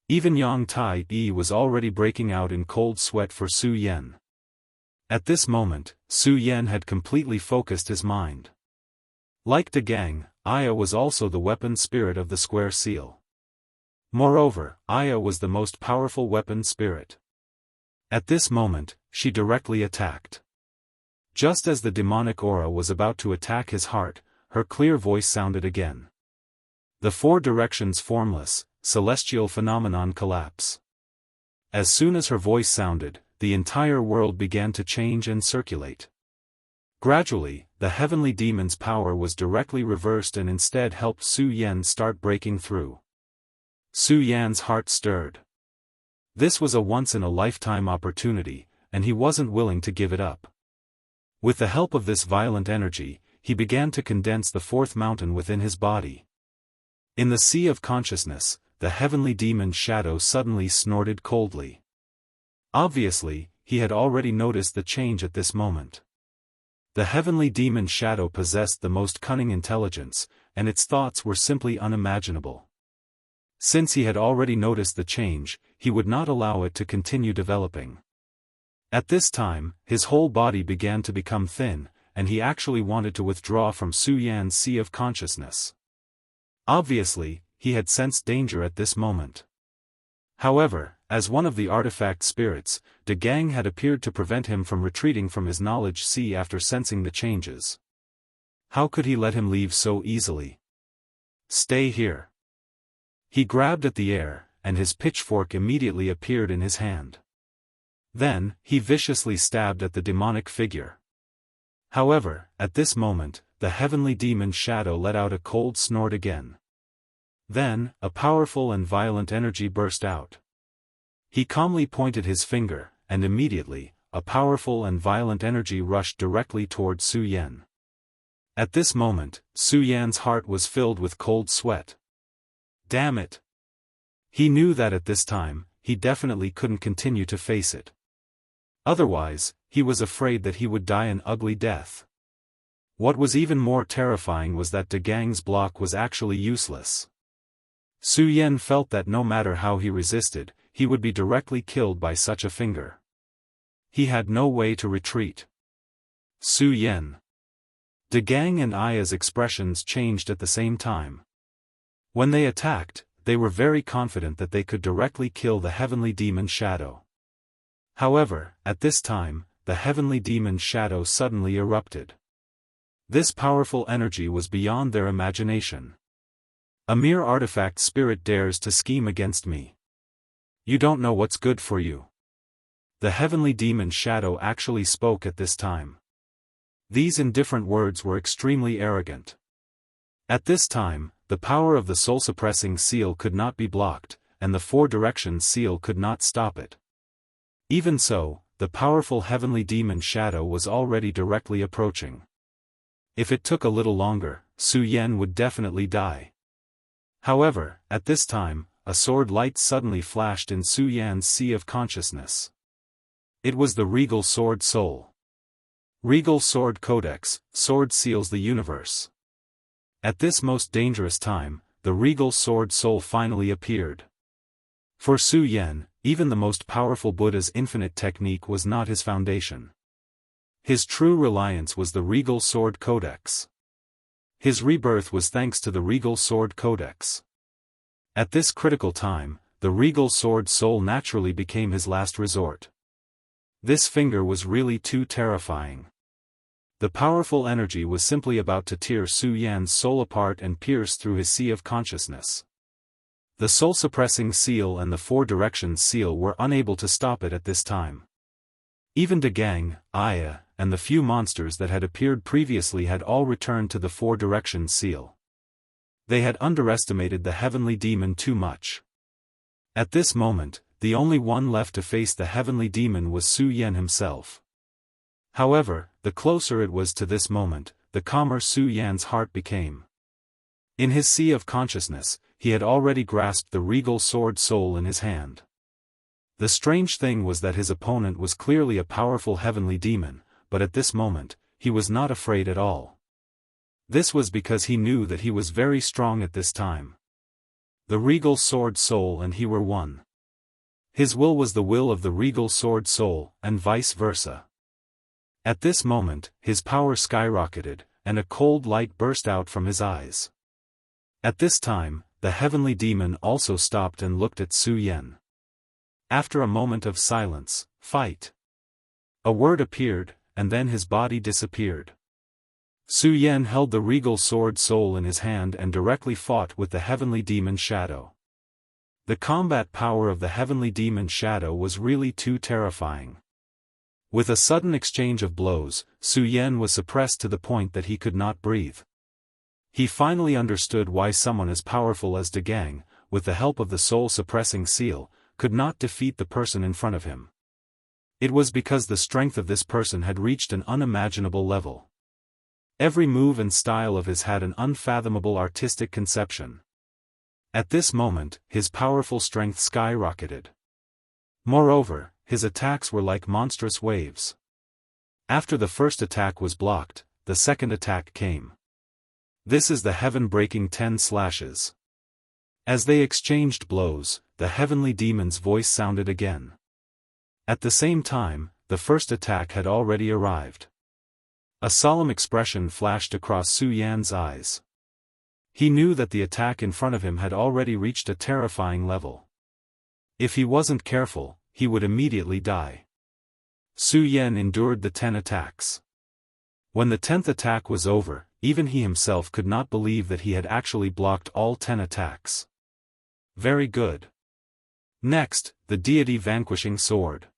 Even Yang Tai was already breaking out in cold sweat for Su Yan. At this moment, Su Yan had completely focused his mind. Like De Gang, Aya was also the weapon spirit of the square seal. Moreover, Aya was the most powerful weapon spirit. At this moment, she directly attacked. Just as the demonic aura was about to attack his heart, her clear voice sounded again. The 4 directions formless, celestial phenomenon collapse. As soon as her voice sounded, the entire world began to change and circulate. Gradually, the heavenly demon's power was directly reversed and instead helped Su Yan start breaking through. Su Yan's heart stirred. This was a once-in-a-lifetime opportunity, and he wasn't willing to give it up. With the help of this violent energy, he began to condense the 4th mountain within his body. In the sea of consciousness, the heavenly demon's shadow suddenly snorted coldly. Obviously, he had already noticed the change at this moment. The heavenly demon's shadow possessed the most cunning intelligence, and its thoughts were simply unimaginable. Since he had already noticed the change, he would not allow it to continue developing. At this time, his whole body began to become thin, and he actually wanted to withdraw from Su Yan's sea of consciousness. Obviously, he had sensed danger at this moment. However, as one of the artifact spirits, De Gang had appeared to prevent him from retreating from his knowledge sea after sensing the changes. How could he let him leave so easily? Stay here. He grabbed at the air, and his pitchfork immediately appeared in his hand. Then, he viciously stabbed at the demonic figure. However, at this moment, the heavenly demon's shadow let out a cold snort again. Then, a powerful and violent energy burst out. He calmly pointed his finger, and immediately, a powerful and violent energy rushed directly toward Su Yan. At this moment, Su Yan's heart was filled with cold sweat. Damn it! He knew that at this time, he definitely couldn't continue to face it. Otherwise, he was afraid that he would die an ugly death. What was even more terrifying was that De Gang's block was actually useless. Su Yan felt that no matter how he resisted, he would be directly killed by such a finger. He had no way to retreat. Su Yan. De Gang and Aya's expressions changed at the same time. When they attacked, they were very confident that they could directly kill the heavenly demon's shadow. However, at this time, the heavenly demon's shadow suddenly erupted. This powerful energy was beyond their imagination. A mere artifact spirit dares to scheme against me. You don't know what's good for you. The heavenly demon's shadow actually spoke at this time. These indifferent words were extremely arrogant. At this time, the power of the soul-suppressing seal could not be blocked, and the 4-direction seal could not stop it. Even so, the powerful heavenly demon's shadow was already directly approaching. If it took a little longer, Su Yan would definitely die. However, at this time, a sword light suddenly flashed in Su Yan's sea of consciousness. It was the Regal Sword Soul. Regal Sword Codex, sword seals the universe. At this most dangerous time, the Regal Sword Soul finally appeared. For Su Yan, even the most powerful Buddha's infinite technique was not his foundation. His true reliance was the Regal Sword Codex. His rebirth was thanks to the Regal Sword Codex. At this critical time, the Regal Sword Soul naturally became his last resort. This finger was really too terrifying. The powerful energy was simply about to tear Su Yan's soul apart and pierce through his sea of consciousness. The soul-suppressing seal and the Four Directions seal were unable to stop it at this time. Even De Gang, Aya, and the few monsters that had appeared previously had all returned to the Four Directions seal. They had underestimated the heavenly demon too much. At this moment, the only one left to face the heavenly demon was Su Yan himself. However, the closer it was to this moment, the calmer Su Yan's heart became. In his sea of consciousness, he had already grasped the regal sword soul in his hand. The strange thing was that his opponent was clearly a powerful heavenly demon, but at this moment, he was not afraid at all. This was because he knew that he was very strong at this time. The regal sword soul and he were one. His will was the will of the regal sword soul, and vice versa. At this moment, his power skyrocketed, and a cold light burst out from his eyes. At this time, the heavenly demon also stopped and looked at Su Yan. After a moment of silence, fight. A word appeared, and then his body disappeared. Su Yan held the regal sword soul in his hand and directly fought with the heavenly demon shadow. The combat power of the heavenly demon shadow was really too terrifying. With a sudden exchange of blows, Su Yan was suppressed to the point that he could not breathe. He finally understood why someone as powerful as De Gang, with the help of the soul-suppressing seal, could not defeat the person in front of him. It was because the strength of this person had reached an unimaginable level. Every move and style of his had an unfathomable artistic conception. At this moment, his powerful strength skyrocketed. Moreover, his attacks were like monstrous waves. After the first attack was blocked, the second attack came. This is the heaven-breaking 10 slashes. As they exchanged blows, the heavenly demon's voice sounded again. At the same time, the first attack had already arrived. A solemn expression flashed across Su Yan's eyes. He knew that the attack in front of him had already reached a terrifying level. If he wasn't careful, he would immediately die. Su Yan endured the 10 attacks. When the 10th attack was over, even he himself could not believe that he had actually blocked all 10 attacks. Very good. Next, the deity vanquishing sword.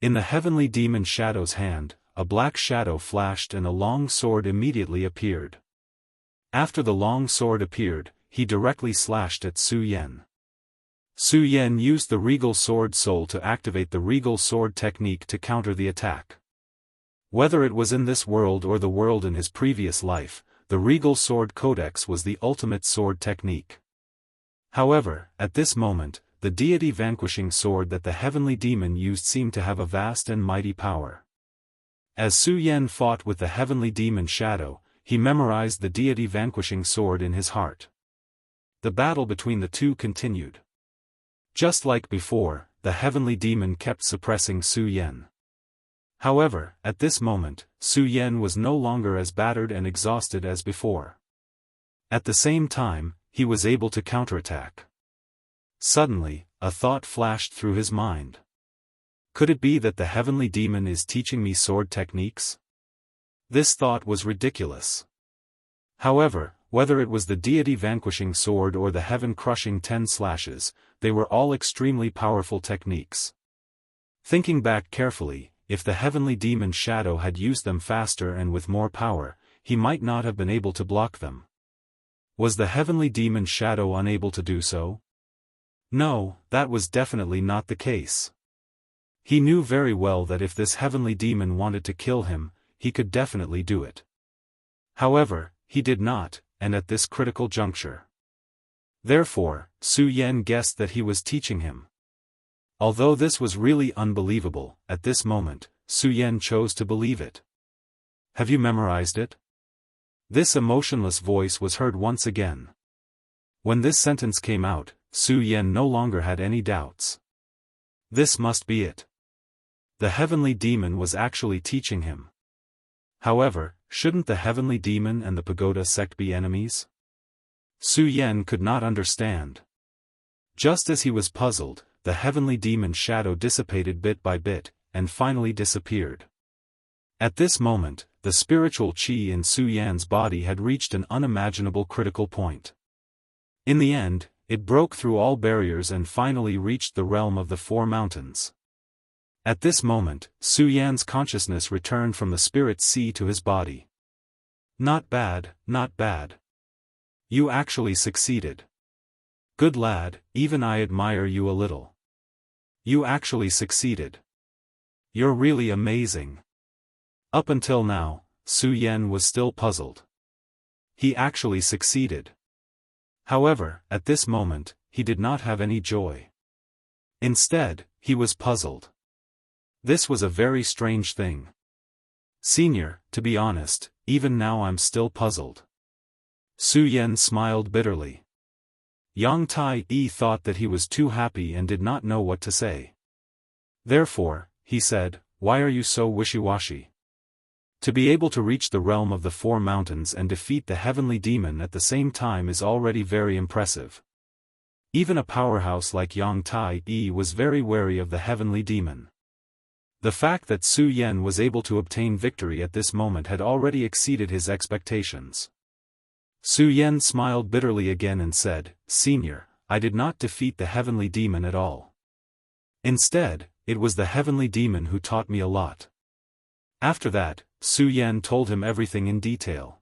In the heavenly demon shadow's hand, a black shadow flashed and a long sword immediately appeared. After the long sword appeared, he directly slashed at Su Yan. Su Yan used the regal sword soul to activate the regal sword technique to counter the attack. Whether it was in this world or the world in his previous life, the regal sword codex was the ultimate sword technique. However, at this moment, the deity vanquishing sword that the heavenly demon used seemed to have a vast and mighty power. As Su Yan fought with the heavenly demon shadow, he memorized the deity vanquishing sword in his heart. The battle between the two continued. Just like before, the heavenly demon kept suppressing Su Yan. However, at this moment, Su Yan was no longer as battered and exhausted as before. At the same time, he was able to counterattack. Suddenly, a thought flashed through his mind. Could it be that the heavenly demon is teaching me sword techniques? This thought was ridiculous. However, whether it was the deity vanquishing sword or the heaven-crushing 10 slashes, they were all extremely powerful techniques. Thinking back carefully, if the heavenly demon shadow had used them faster and with more power, he might not have been able to block them. Was the heavenly demon shadow unable to do so? No, that was definitely not the case. He knew very well that if this heavenly demon wanted to kill him, he could definitely do it. However, he did not, and at this critical juncture. Therefore, Su Yan guessed that he was teaching him. Although this was really unbelievable, at this moment, Su Yan chose to believe it. Have you memorized it? This emotionless voice was heard once again. When this sentence came out, Su Yan no longer had any doubts. This must be it. The heavenly demon was actually teaching him. However, shouldn't the heavenly demon and the pagoda sect be enemies? Su Yan could not understand. Just as he was puzzled, the heavenly demon shadow dissipated bit by bit, and finally disappeared. At this moment, the spiritual qi in Su Yan's body had reached an unimaginable critical point. In the end, it broke through all barriers and finally reached the realm of the Four Mountains. At this moment, Su Yan's consciousness returned from the spirit sea to his body. Not bad, not bad. You actually succeeded. Good lad, even I admire you a little. You actually succeeded. You're really amazing. Up until now, Su Yan was still puzzled. He actually succeeded. However, at this moment, he did not have any joy. Instead, he was puzzled. This was a very strange thing. Senior, to be honest, even now I'm still puzzled. Su Yan smiled bitterly. Yang Tai-yi thought that he was too happy and did not know what to say. Therefore, he said, why are you so wishy-washy? To be able to reach the realm of the Four Mountains and defeat the heavenly demon at the same time is already very impressive. Even a powerhouse like Yang Tai-yi was very wary of the heavenly demon. The fact that Su Yan was able to obtain victory at this moment had already exceeded his expectations. Su Yan smiled bitterly again and said, Senior, I did not defeat the heavenly demon at all. Instead, it was the heavenly demon who taught me a lot. After that, Su Yan told him everything in detail.